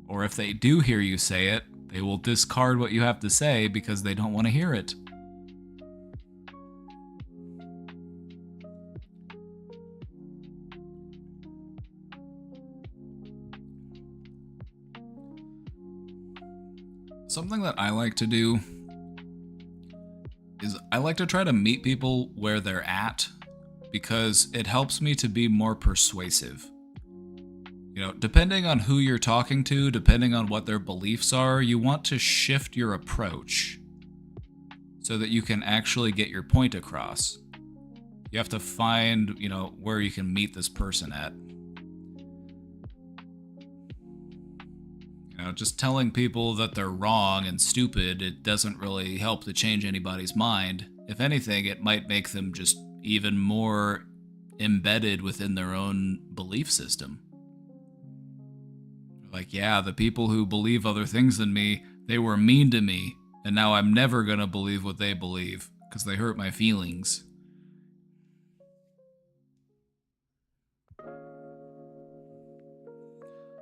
Or if they do hear you say it, they will discard what you have to say because they don't want to hear it. Something that I like to do is I like to try to meet people where they're at, because it helps me to be more persuasive. Depending on who you're talking to, depending on what their beliefs are, you want to shift your approach so that you can actually get your point across. You have to find, where you can meet this person at. Just telling people that they're wrong and stupid, it doesn't really help to change anybody's mind. If anything, it might make them just even more embedded within their own belief system. Like, yeah, the people who believe other things than me, they were mean to me, and now I'm never gonna believe what they believe, because they hurt my feelings.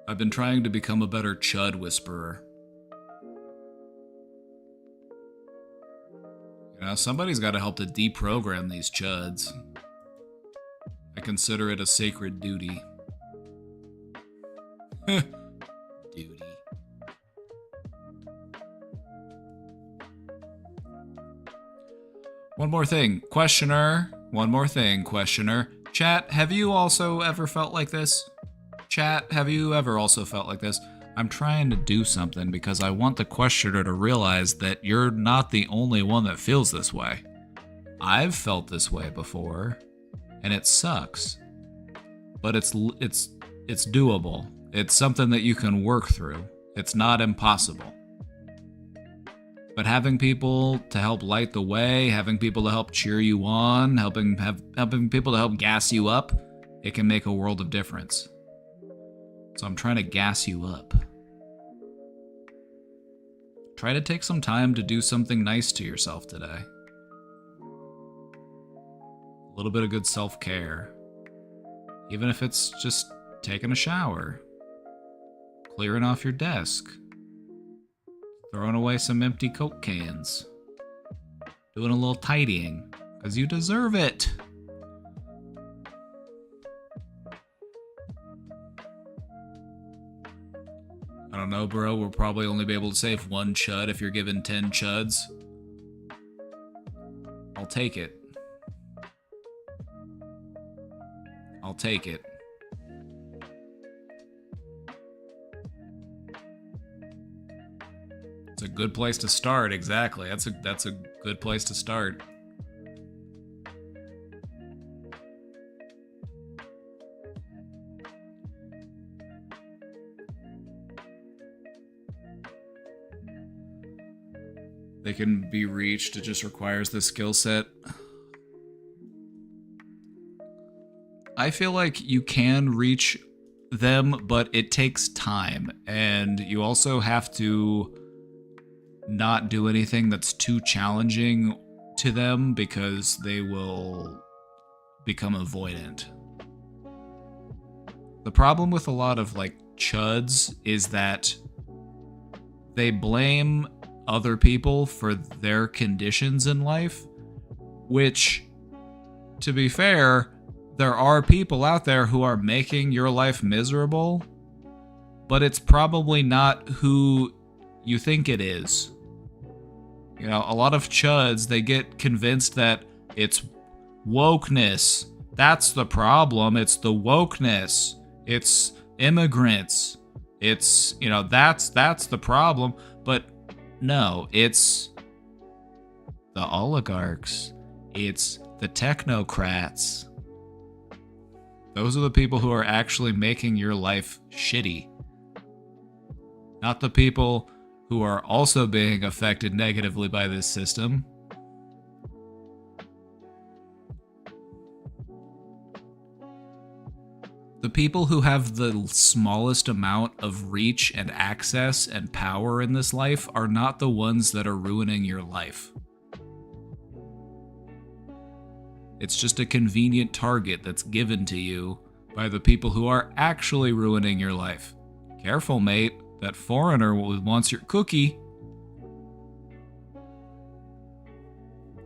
I've been trying to become a better chud whisperer. You know, somebody's got to help to deprogram these chuds. I consider it a sacred duty. Duty. One more thing, questioner. One more thing, questioner. Chat, have you also ever felt like this? Chat, have you ever also felt like this? I'm trying to do something because I want the questioner to realize that you're not the only one that feels this way. I've felt this way before, and it sucks. But it's doable. It's something that you can work through. It's not impossible. But having people to help light the way, having people to help cheer you on, helping people to help gas you up, it can make a world of difference. So I'm trying to gas you up. Try to take some time to do something nice to yourself today. A little bit of good self-care. Even if it's just taking a shower, clearing off your desk, throwing away some empty Coke cans, doing a little tidying, because you deserve it. I don't know, bro. We'll probably only be able to save one chud if you're given 10 chuds. I'll take it. I'll take it. It's a good place to start, exactly. That's a good place to start. They can be reached, it just requires the skill set. I feel like you can reach them, but it takes time, and you also have to not do anything that's too challenging to them because they will become avoidant. The problem with a lot of like chuds is that they blame other people for their conditions in life, which, to be fair, there are people out there who are making your life miserable, but it's probably not who you think it is. You know, a lot of chuds, they get convinced that it's wokeness. That's the problem. It's the wokeness. It's immigrants. It's, you know, that's the problem. But no, it's the oligarchs. It's the technocrats. Those are the people who are actually making your life shitty. Not the people who are also being affected negatively by this system. The people who have the smallest amount of reach and access and power in this life are not the ones that are ruining your life. It's just a convenient target that's given to you by the people who are actually ruining your life. Careful, mate. That foreigner wants your cookie.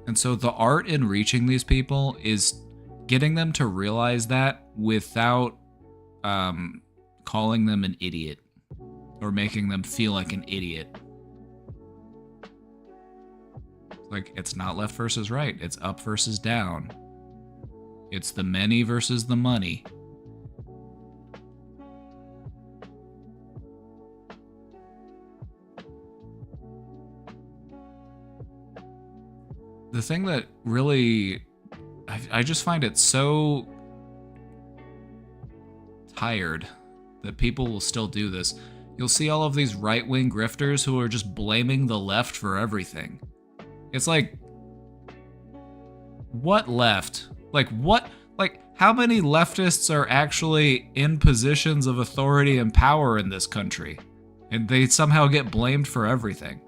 And so the art in reaching these people is getting them to realize that without calling them an idiot or making them feel like an idiot. Like, it's not left versus right. It's up versus down. It's the many versus the money. The thing that really, I just find it so tired that people will still do this. You'll see all of these right-wing grifters who are just blaming the left for everything. It's like, what left? Like, what? Like, How many leftists are actually in positions of authority and power in this country? And they somehow get blamed for everything.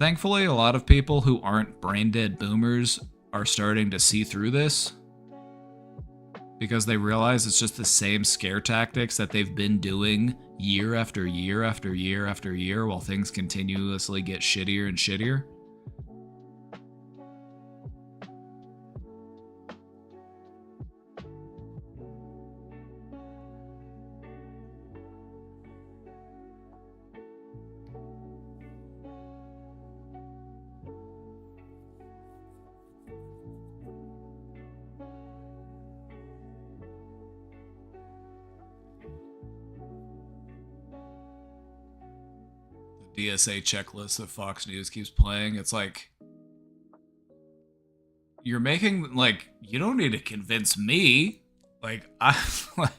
Thankfully, a lot of people who aren't brain-dead boomers are starting to see through this, because they realize it's just the same scare tactics that they've been doing year after year after year after year while things continuously get shittier and shittier. DSA checklist that Fox News keeps playing. It's like, you're making, like, you don't need to convince me. Like, like,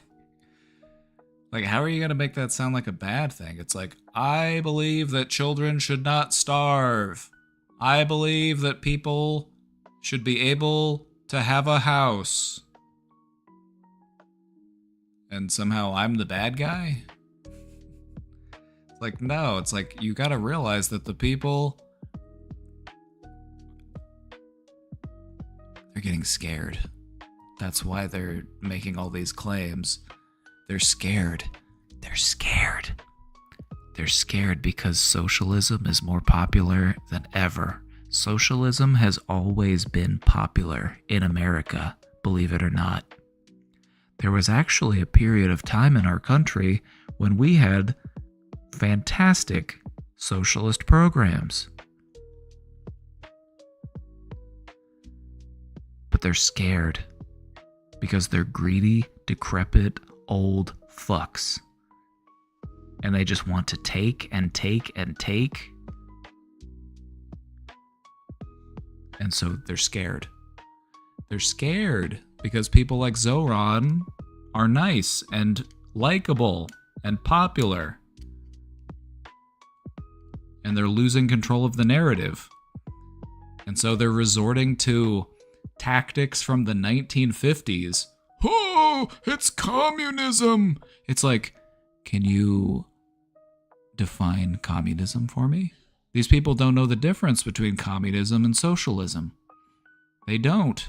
how are you going to make that sound like a bad thing? It's like, I believe that children should not starve. I believe that people should be able to have a house. And somehow I'm the bad guy? Like, no, it's like, you gotta realize that the people, they're getting scared. That's why they're making all these claims. They're scared. They're scared. They're scared because socialism is more popular than ever. Socialism has always been popular in America, believe it or not. There was actually a period of time in our country when we had fantastic socialist programs. But they're scared because they're greedy, decrepit, old fucks. And they just want to take and take and take. And so they're scared. They're scared because people like Zoran are nice and likable and popular. And they're losing control of the narrative. And so they're resorting to tactics from the 1950s. Oh, it's communism! It's like, can you define communism for me? These people don't know the difference between communism and socialism. They don't.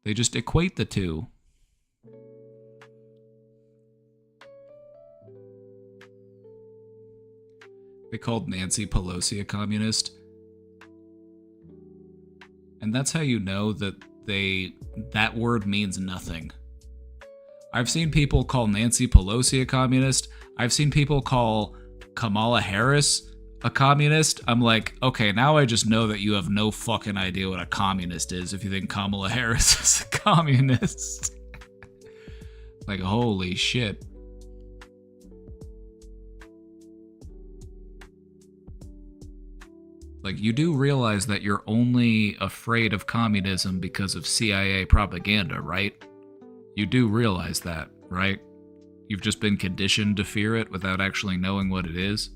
They just equate the two. They called Nancy Pelosi a communist. And that's how you know that that word means nothing. I've seen people call Nancy Pelosi a communist. I've seen people call Kamala Harris a communist. I'm like, okay, now I just know that you have no fucking idea what a communist is if you think Kamala Harris is a communist. Like, holy shit. Like, you do realize that you're only afraid of communism because of CIA propaganda, right? You do realize that, right? You've just been conditioned to fear it without actually knowing what it is.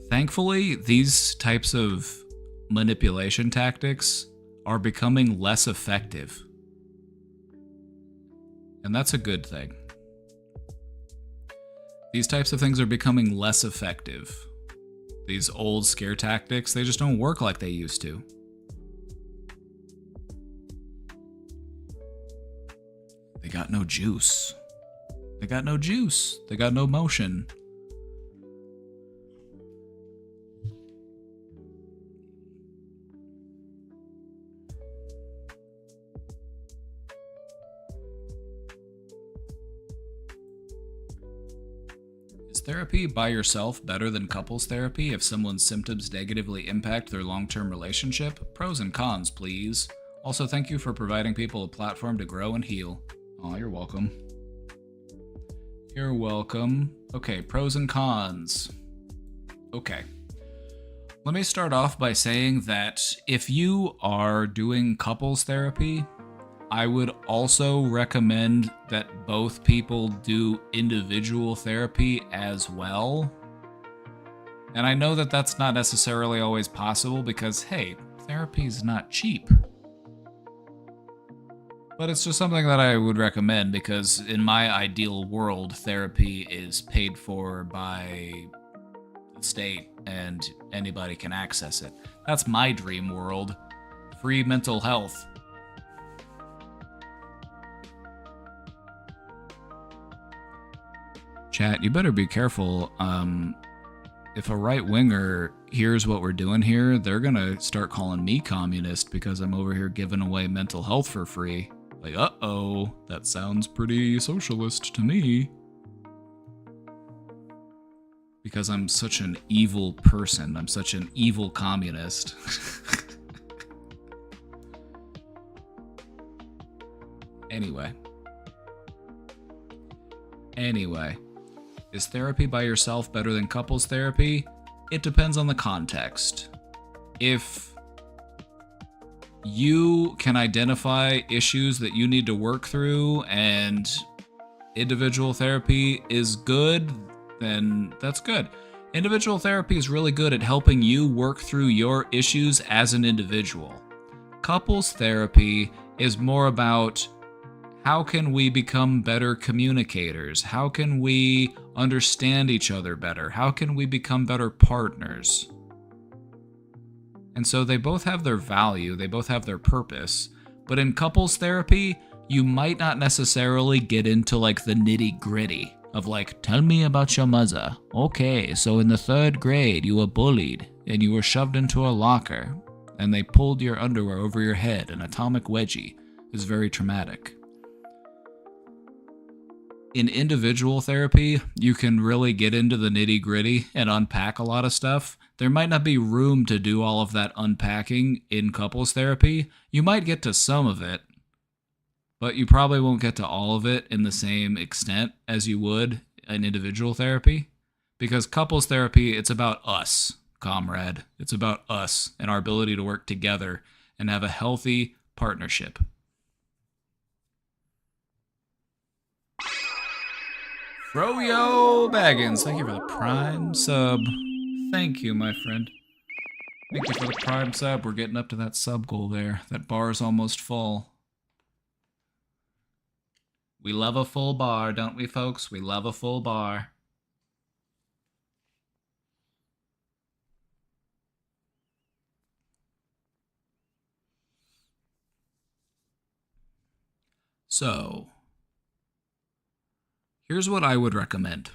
Thankfully, these types of manipulation tactics are becoming less effective. And that's a good thing. These types of things are becoming less effective. These old scare tactics, they just don't work like they used to. They got no juice. They got no juice. They got no motion. Therapy by yourself better than couples therapy if someone's symptoms negatively impact their long-term relationship? Pros and cons, please. Also, thank you for providing people a platform to grow and heal. Oh, you're welcome. You're welcome. Okay, pros and cons. Okay. Let me start off by saying that if you are doing couples therapy, I would also recommend that both people do individual therapy as well. And I know that that's not necessarily always possible because, hey, therapy's not cheap. But it's just something that I would recommend because in my ideal world, therapy is paid for by the state and anybody can access it. That's my dream world. Free mental health. Chat, you better be careful. If a right-winger hears what we're doing here, they're gonna start calling me communist because I'm over here giving away mental health for free. Like, uh-oh, that sounds pretty socialist to me. Because I'm such an evil person. I'm such an evil communist. Anyway. Is therapy by yourself better than couples therapy? It depends on the context. If you can identify issues that you need to work through and individual therapy is good, then that's good. Individual therapy is really good at helping you work through your issues as an individual. Couples therapy is more about how can we become better communicators? How can we understand each other better? How can we become better partners? And so they both have their value, they both have their purpose. But in couples therapy, you might not necessarily get into like the nitty-gritty of like, tell me about your mother. Okay, so in the 3rd grade, you were bullied and you were shoved into a locker and they pulled your underwear over your head. An atomic wedgie is very traumatic. In individual therapy, you can really get into the nitty-gritty and unpack a lot of stuff. There might not be room to do all of that unpacking in couples therapy. You might get to some of it, but you probably won't get to all of it in the same extent as you would in individual therapy. Because couples therapy, it's about us, comrade. It's about us and our ability to work together and have a healthy partnership. Froyo Baggins, thank you for the Prime sub. Thank you, my friend. Thank you for the Prime sub. We're getting up to that sub goal there. That bar is almost full. We love a full bar, don't we, folks? We love a full bar. So, here's what I would recommend.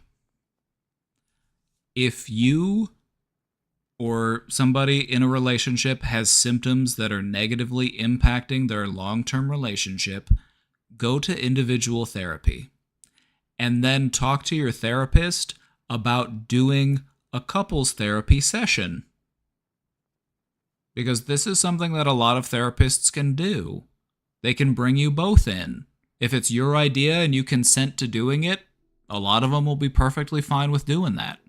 If you or somebody in a relationship has symptoms that are negatively impacting their long-term relationship, go to individual therapy and then talk to your therapist about doing a couples therapy session. Because this is something that a lot of therapists can do. They can bring you both in. If it's your idea and you consent to doing it, a lot of them will be perfectly fine with doing that.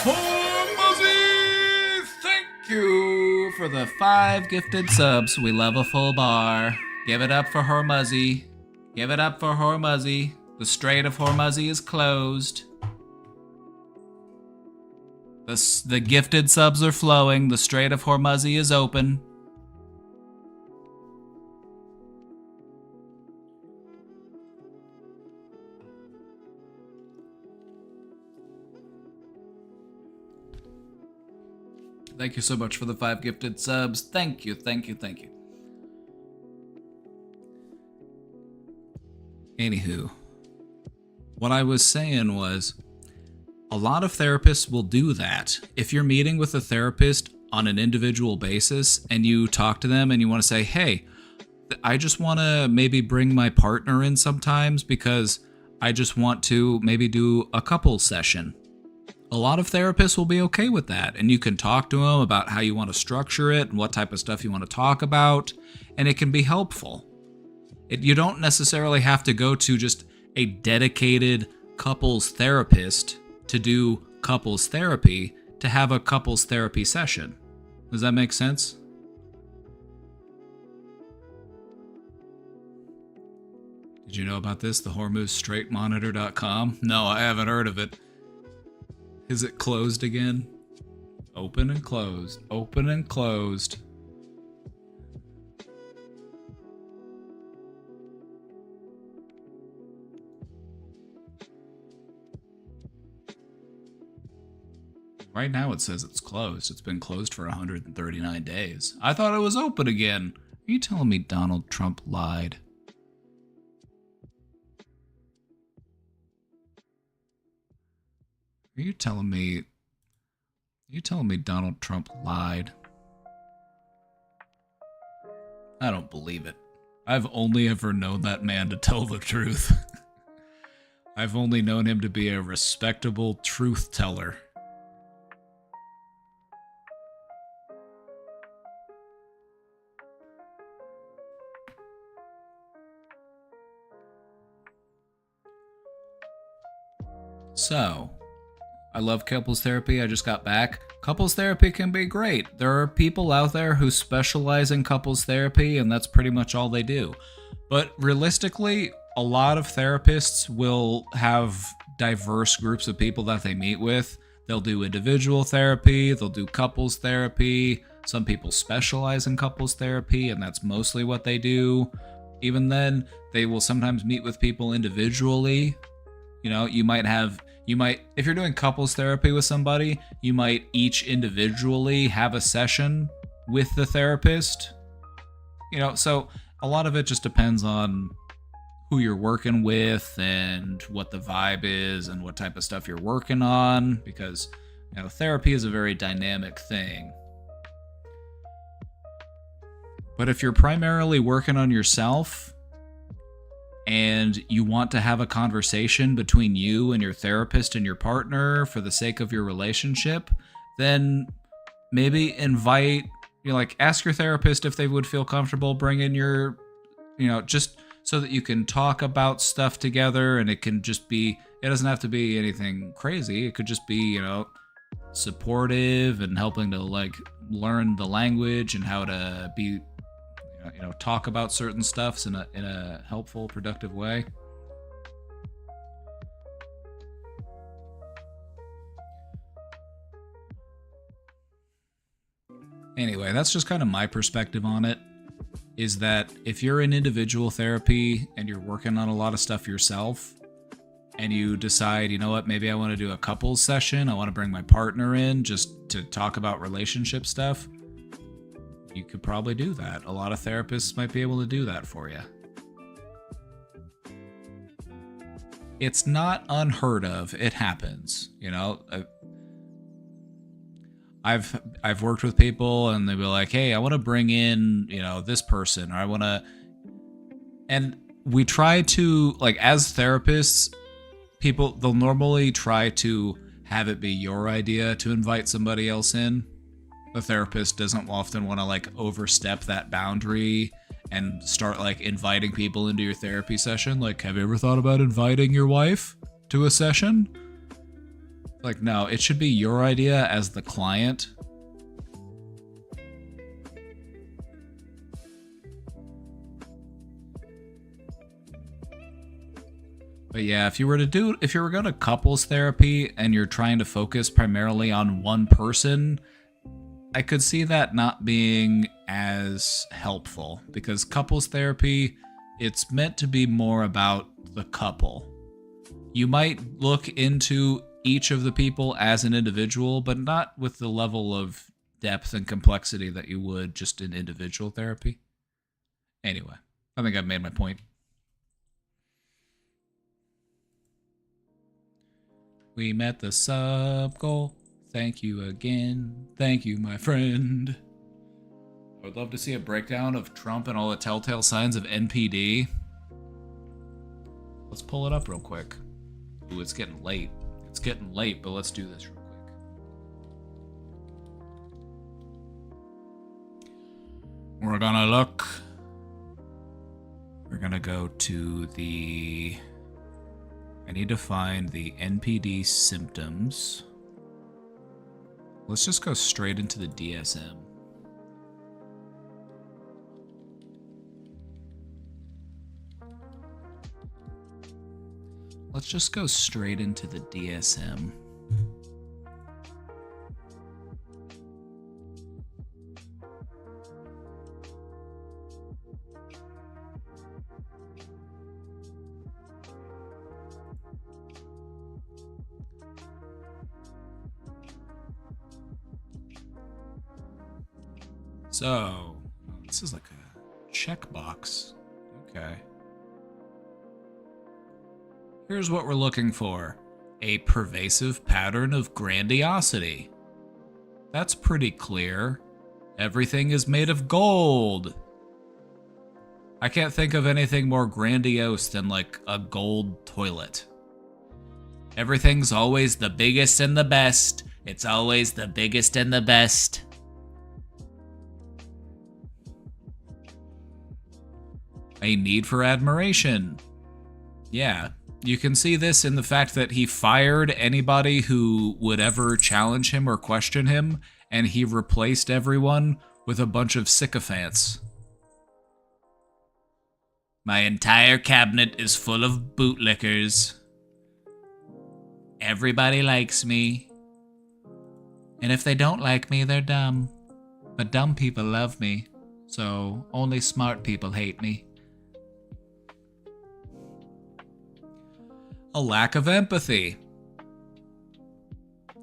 Muzzy, thank you for the 5 gifted subs. We love a full bar. Give it up for Hormuzzy. Give it up for Hormuzzy. The Strait of Hormuzzy is closed. The gifted subs are flowing. The Strait of Hormuzzy is open. Thank you so much for the 5 gifted subs. Thank you, thank you, thank you. Anywho, what I was saying was, a lot of therapists will do that. If you're meeting with a therapist on an individual basis and you talk to them and you want to say, hey, I just want to maybe bring my partner in sometimes because I just want to maybe do a couple session. A lot of therapists will be okay with that, and you can talk to them about how you want to structure it and what type of stuff you want to talk about, and it can be helpful. You don't necessarily have to go to just a dedicated couples therapist to do couples therapy to have a couples therapy session. Does that make sense? Did you know about this? The HormuzStraightMonitor.com? No, I haven't heard of it. Is it closed again? Open and closed. Open and closed. Right now it says it's closed. It's been closed for 139 days. I thought it was open again. Are you telling me Donald Trump lied? Are you telling me Donald Trump lied? I don't believe it. I've only ever known that man to tell the truth. I've only known him to be a respectable truth teller. So, I love couples therapy. I just got back. Couples therapy can be great. There are people out there who specialize in couples therapy, and that's pretty much all they do. But realistically, a lot of therapists will have diverse groups of people that they meet with. They'll do individual therapy, they'll do couples therapy. Some people specialize in couples therapy, and that's mostly what they do. Even then, they will sometimes meet with people individually. You know, if you're doing couples therapy with somebody, you might each individually have a session with the therapist. You know, so a lot of it just depends on who you're working with and what the vibe is and what type of stuff you're working on, because, you know, therapy is a very dynamic thing. But if you're primarily working on yourself, and you want to have a conversation between you and your therapist and your partner for the sake of your relationship, then maybe ask your therapist if they would feel comfortable bringing your, just so that you can talk about stuff together, and it doesn't have to be anything crazy. It could just be, supportive and helping to learn the language and how to be, talk about certain stuffs in a helpful, productive way. Anyway, that's just kind of my perspective on it, is that if you're in individual therapy and you're working on a lot of stuff yourself, and you decide, you know what, maybe I want to do a couples session, I want to bring my partner in just to talk about relationship stuff, you could probably do that. A lot of therapists might be able to do that for you. It's not unheard of. It happens, I've worked with people and they'll be like, hey, I want to bring in, this person, or I want to, and we try to, as therapists, they'll normally try to have it be your idea to invite somebody else in. The therapist doesn't often want to overstep that boundary and start inviting people into your therapy session. Have you ever thought about inviting your wife to a session? No, it should be your idea as the client. But yeah, if you were going to couples therapy and you're trying to focus primarily on one person, I could see that not being as helpful, because couples therapy, it's meant to be more about the couple. You might look into each of the people as an individual, but not with the level of depth and complexity that you would just in individual therapy. Anyway, I think I've made my point. We met the sub goal. Thank you again. Thank you, my friend. I would love to see a breakdown of Trump and all the telltale signs of NPD. Let's pull it up real quick. Ooh, it's getting late. It's getting late, but let's do this real quick. We're gonna look. We're gonna go to the... I need to find the NPD symptoms. Let's just go straight into the DSM. Let's just go straight into the DSM. So, this is like a checkbox. Okay. Here's what we're looking for. A pervasive pattern of grandiosity. That's pretty clear. Everything is made of gold. I can't think of anything more grandiose than like a gold toilet. Everything's always the biggest and the best. It's always the biggest and the best. A need for admiration. Yeah, you can see this in the fact that he fired anybody who would ever challenge him or question him, and he replaced everyone with a bunch of sycophants. My entire cabinet is full of bootlickers. Everybody likes me. And if they don't like me, they're dumb. But dumb people love me, so only smart people hate me. A lack of empathy.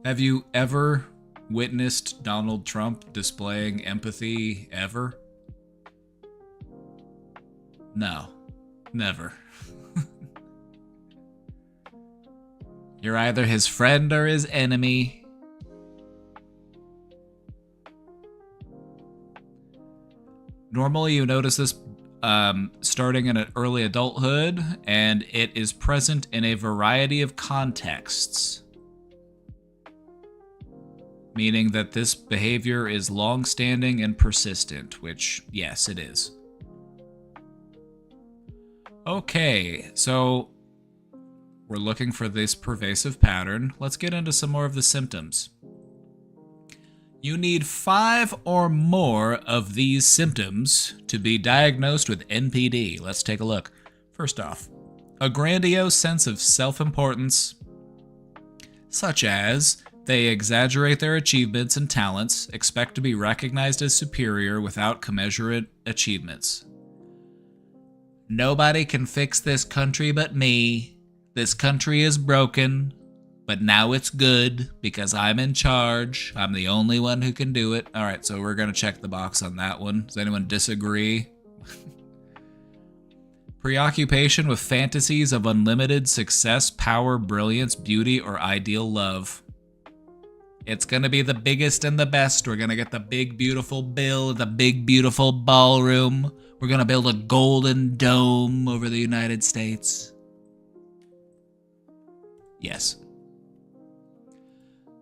Have you ever witnessed Donald Trump displaying empathy ever? No, never. You're either his friend or his enemy. Normally you notice this starting in early adulthood, and it is present in a variety of contexts. Meaning that this behavior is long-standing and persistent, which, yes, it is. Okay, so we're looking for this pervasive pattern. Let's get into some more of the symptoms. You need 5 or more of these symptoms to be diagnosed with NPD. Let's take a look. First off, a grandiose sense of self-importance, such as they exaggerate their achievements and talents, expect to be recognized as superior without commensurate achievements. Nobody can fix this country but me. This country is broken, but now it's good because I'm in charge. I'm the only one who can do it. All right, so we're going to check the box on that one. Does anyone disagree? Preoccupation with fantasies of unlimited success, power, brilliance, beauty, or ideal love. It's going to be the biggest and the best. We're going to get the big, beautiful bill, the big, beautiful ballroom. We're going to build a golden dome over the United States. Yes.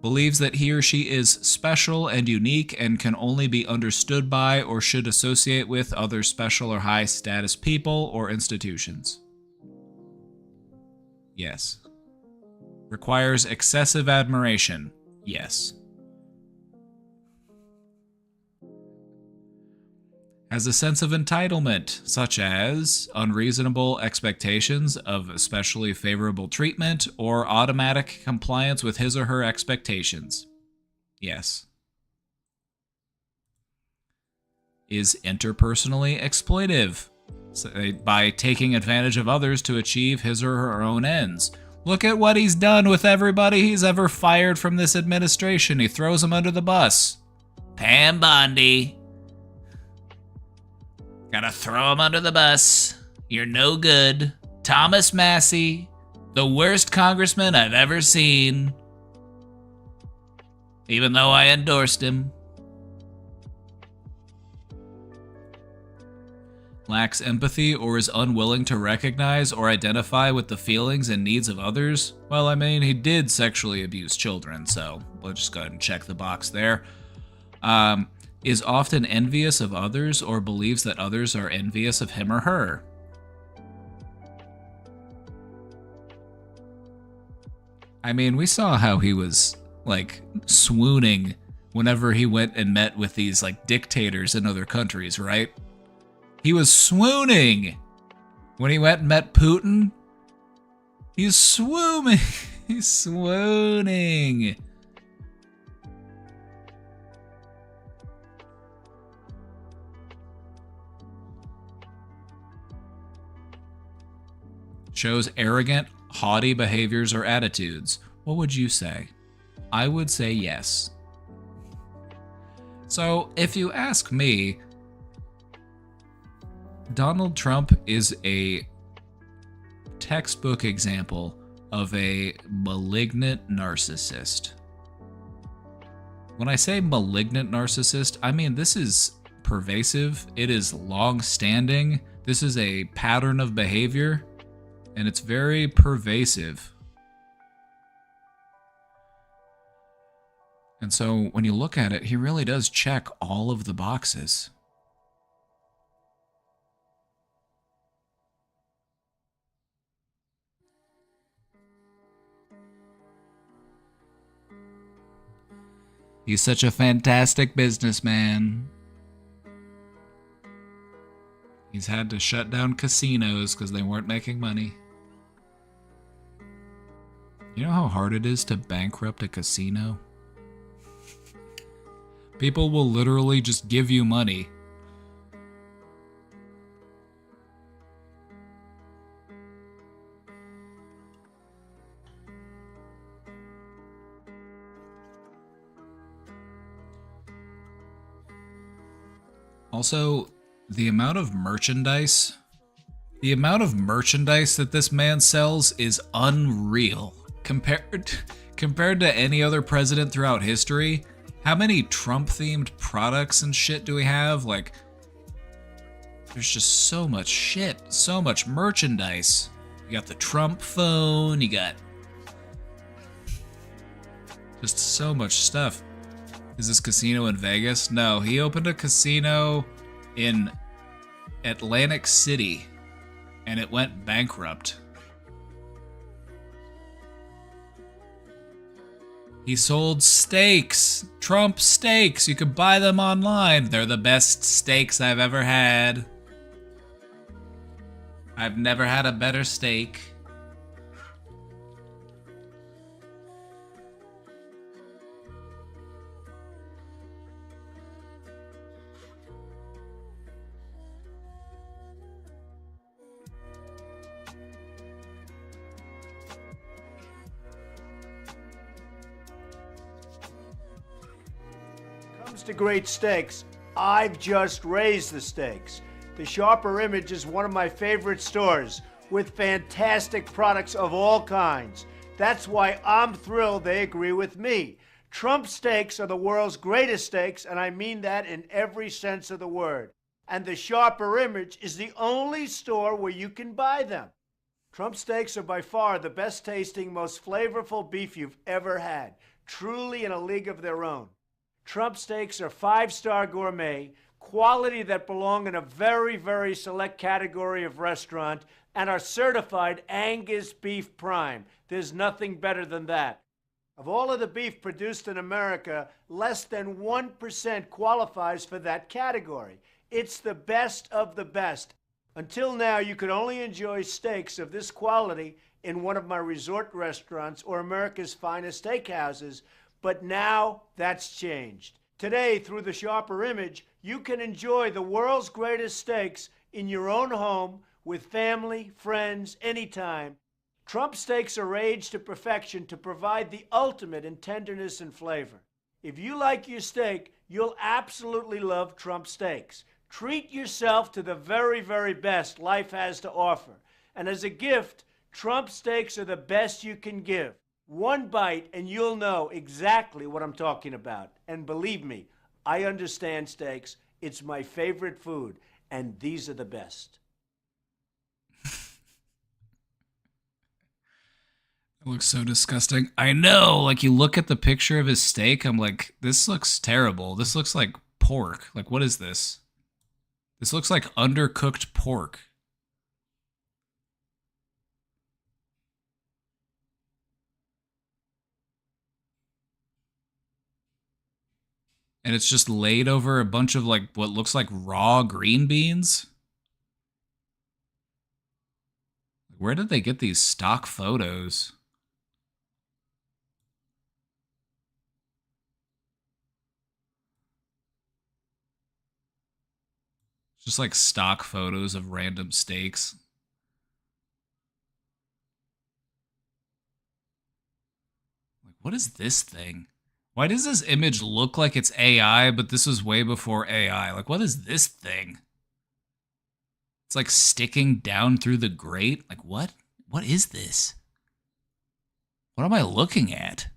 Believes that he or she is special and unique and can only be understood by or should associate with other special or high status people or institutions. Yes. Requires excessive admiration. Yes. Has a sense of entitlement, such as unreasonable expectations of especially favorable treatment or automatic compliance with his or her expectations. Yes. Is interpersonally exploitive, by taking advantage of others to achieve his or her own ends. Look at what he's done with everybody he's ever fired from this administration. He throws them under the bus. Pam Bondi. Gotta throw him under the bus. You're no good. Thomas Massey, the worst congressman I've ever seen. Even though I endorsed him. Lacks empathy or is unwilling to recognize or identify with the feelings and needs of others. Well, I mean, he did sexually abuse children, so we'll just go ahead and check the box there. Is often envious of others or believes that others are envious of him or her. I mean, we saw how he was, like, swooning whenever he went and met with these, like, dictators in other countries, right? He was swooning when he went and met Putin. He's swooning. He's swooning. Shows arrogant, haughty behaviors or attitudes. What would you say? I would say yes. So, if you ask me, Donald Trump is a textbook example of a malignant narcissist. When I say malignant narcissist, I mean this is pervasive, it is long-standing, this is a pattern of behavior, and it's very pervasive. And so when you look at it, he really does check all of the boxes. He's such a fantastic businessman. He's had to shut down casinos because they weren't making money. You know how hard it is to bankrupt a casino? People will literally just give you money. Also, the amount of merchandise that this man sells is unreal. Compared to any other president throughout history, how many Trump-themed products and shit do we have? Like, there's just so much shit, so much merchandise. You got the Trump phone, you got just so much stuff. Is this casino in Vegas? No, he opened a casino in Atlantic City, and it went bankrupt. He sold steaks, Trump steaks. You could buy them online. They're the best steaks I've ever had. I've never had a better steak. Comes to great steaks, I've just raised the stakes. The Sharper Image is one of my favorite stores with fantastic products of all kinds. That's why I'm thrilled they agree with me. Trump steaks are the world's greatest steaks, and I mean that in every sense of the word. And the Sharper Image is the only store where you can buy them. Trump steaks are by far the best tasting, most flavorful beef you've ever had. Truly in a league of their own. Trump steaks are 5-star gourmet, quality that belong in a very, very select category of restaurant, and are certified Angus Beef Prime. There's nothing better than that. Of all of the beef produced in America, less than 1% qualifies for that category. It's the best of the best. Until now, you could only enjoy steaks of this quality in one of my resort restaurants or America's finest steakhouses, but now that's changed. Today, through the Sharper Image, you can enjoy the world's greatest steaks in your own home with family, friends, anytime. Trump steaks are aged to perfection to provide the ultimate in tenderness and flavor. If you like your steak, you'll absolutely love Trump steaks. Treat yourself to the very, very best life has to offer. And as a gift, Trump steaks are the best you can give. One bite and you'll know exactly what I'm talking about. And believe me, I understand steaks. It's my favorite food, and these are the best. It looks so disgusting. I know, like you look at the picture of his steak, I'm like, this looks terrible. This looks like pork. Like, what is this? This looks like undercooked pork. And it's just laid over a bunch of like what looks like raw green beans. Where did they get these stock photos? Just like stock photos of random steaks. Like, what is this thing? Why does this image look like it's AI, but this was way before AI? Like, what is this thing? It's like sticking down through the grate. Like, what? What is this? What am I looking at?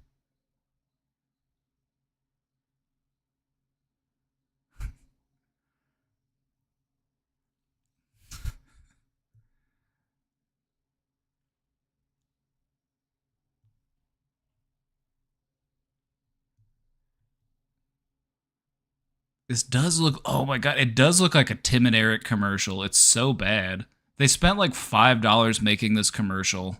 This does look, oh my god, it does look like a Tim and Eric commercial. It's so bad. They spent like $5 making this commercial.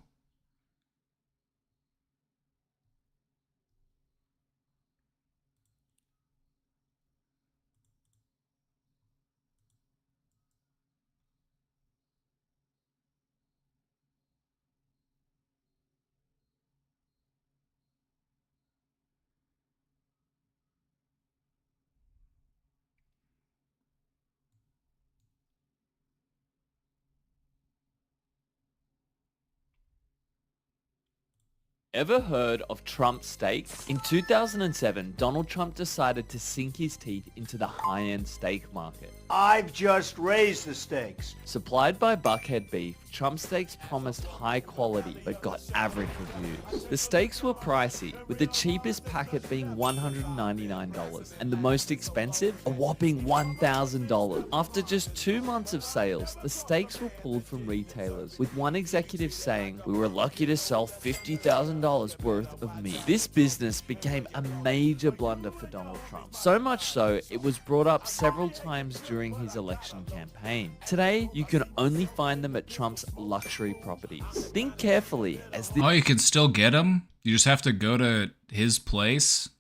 Ever heard of Trump steaks? In 2007, Donald Trump decided to sink his teeth into the high-end steak market. I've just raised the stakes. Supplied by Buckhead Beef, Trump steaks promised high quality but got average reviews. The steaks were pricey, with the cheapest packet being $199 and the most expensive, a whopping $1,000. After just 2 months of sales, the steaks were pulled from retailers, with one executive saying, "We were lucky to sell $50,000 worth of meat." This business became a major blunder for Donald Trump. So much so, it was brought up several times during his election campaign. Today, you can only find them at Trump's luxury properties. Think carefully as this... Oh, you can still get them? You just have to go to his place,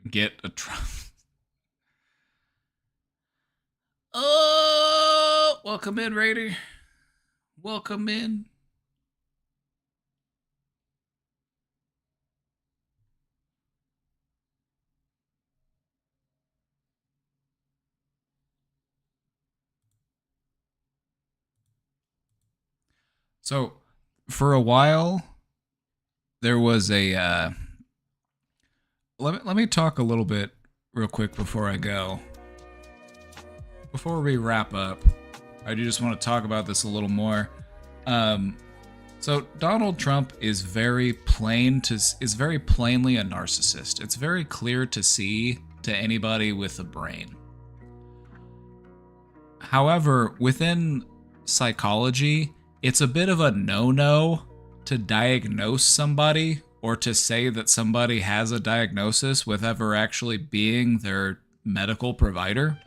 get a Trump. Oh, welcome in, Raider. Welcome in. So, for a while, there was a. Let me talk a little bit real quick before I go. Before we wrap up, I do just want to talk about this a little more. So Donald Trump is very plainly a narcissist. It's very clear to see to anybody with a brain. However, within psychology, it's a bit of a no-no to diagnose somebody or to say that somebody has a diagnosis with ever actually being their medical provider.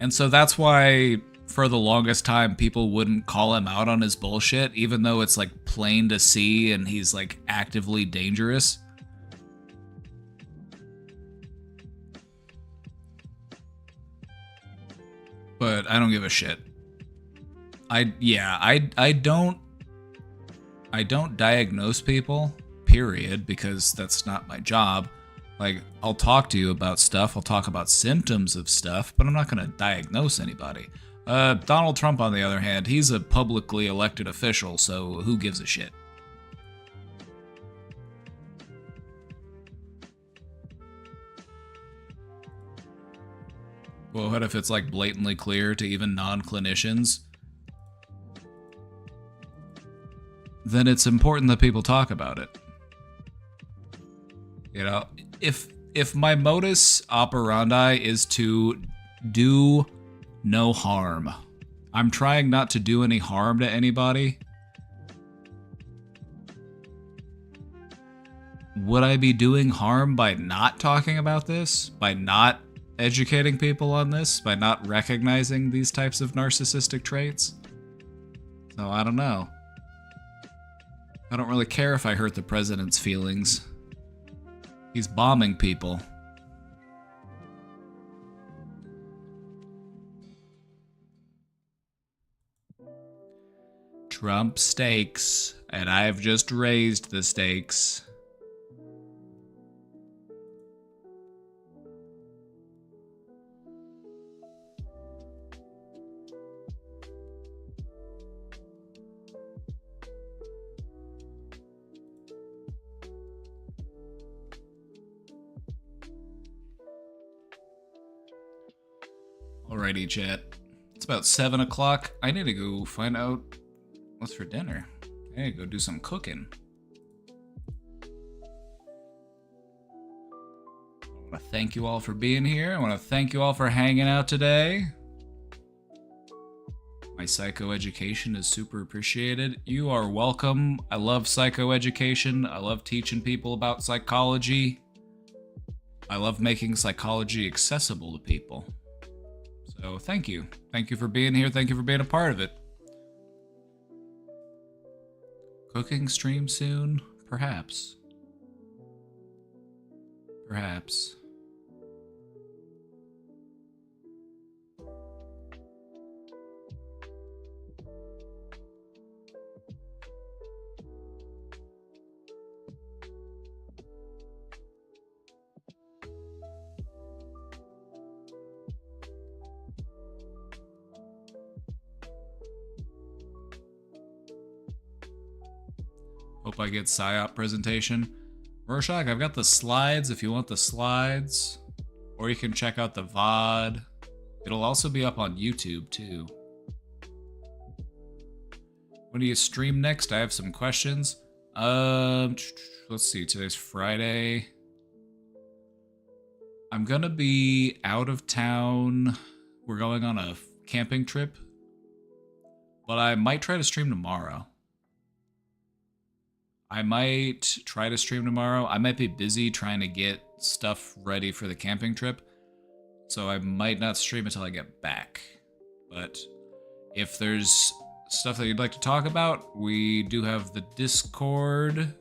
And so that's why for the longest time people wouldn't call him out on his bullshit, even though it's like plain to see and he's like actively dangerous. But I don't give a shit. I don't diagnose people, period, because that's not my job. Like, I'll talk to you about stuff, I'll talk about symptoms of stuff, but I'm not going to diagnose anybody. Donald Trump, on the other hand, he's a publicly elected official, so who gives a shit? Well, what if it's like blatantly clear to even non-clinicians? Then it's important that people talk about it. You know, if my modus operandi is to do no harm, I'm trying not to do any harm to anybody, would I be doing harm by not talking about this? By not educating people on this? By not recognizing these types of narcissistic traits? So I don't know. I don't really care if I hurt the president's feelings. He's bombing people. Trump stakes, and I've just raised the stakes. Alrighty, chat. It's about 7 o'clock. I need to go find out what's for dinner. I need to go do some cooking. I want to thank you all for being here. I want to thank you all for hanging out today. My psychoeducation is super appreciated. You are welcome. I love psychoeducation. I love teaching people about psychology. I love making psychology accessible to people. So thank you. Thank you for being here. Thank you for being a part of it. Cooking stream soon? Perhaps. Perhaps. Hope I get PSYOP presentation. Rorschach, I've got the slides if you want the slides. Or you can check out the VOD. It'll also be up on YouTube too. When do you stream next? I have some questions. Let's see, today's Friday. I'm gonna be out of town. We're going on a camping trip. But I might try to stream tomorrow. I might try to stream tomorrow. I might be busy trying to get stuff ready for the camping trip. So I might not stream until I get back. But if there's stuff that you'd like to talk about, we do have the Discord.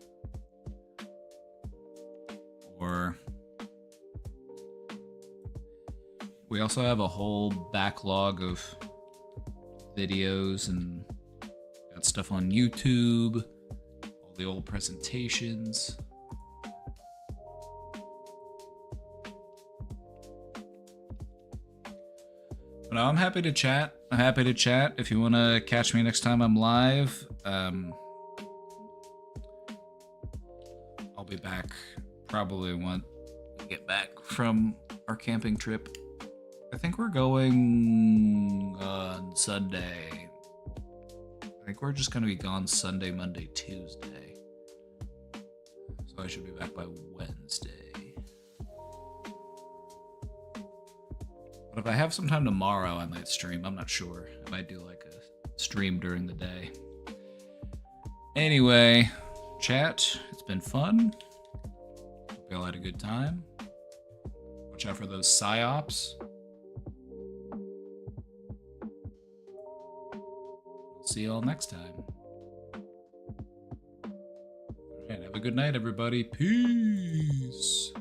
Or we also have a whole backlog of videos and got stuff on YouTube. The old presentations. But I'm happy to chat. I'm happy to chat. If you want to catch me next time I'm live, I'll be back probably when we get back from our camping trip. I think we're going on Sunday. I think we're just going to be gone Sunday, Monday, Tuesday. So I should be back by Wednesday. But if I have some time tomorrow, I might stream. I'm not sure. I might do like a stream during the day. Anyway, chat, it's been fun. Hope you all had a good time. Watch out for those PSYOPs. See you all next time. Alright, have a good night, everybody. Peace.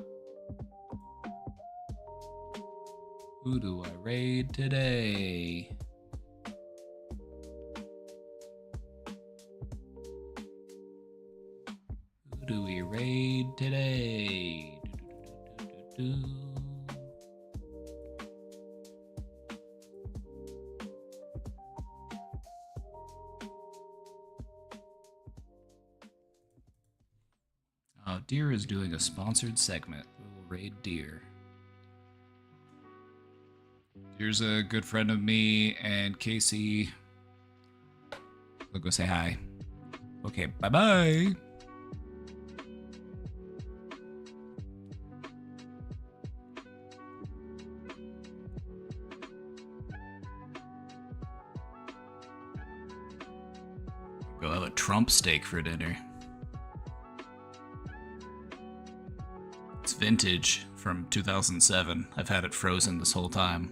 Who do I raid today? Who do we raid today? Do-do-do-do-do-do. Deer is doing a sponsored segment. We will raid Deer. Deer's a good friend of me and Casey. We'll go say hi. Okay, bye-bye. Go have a Trump steak for dinner. It's vintage from 2007. I've had it frozen this whole time.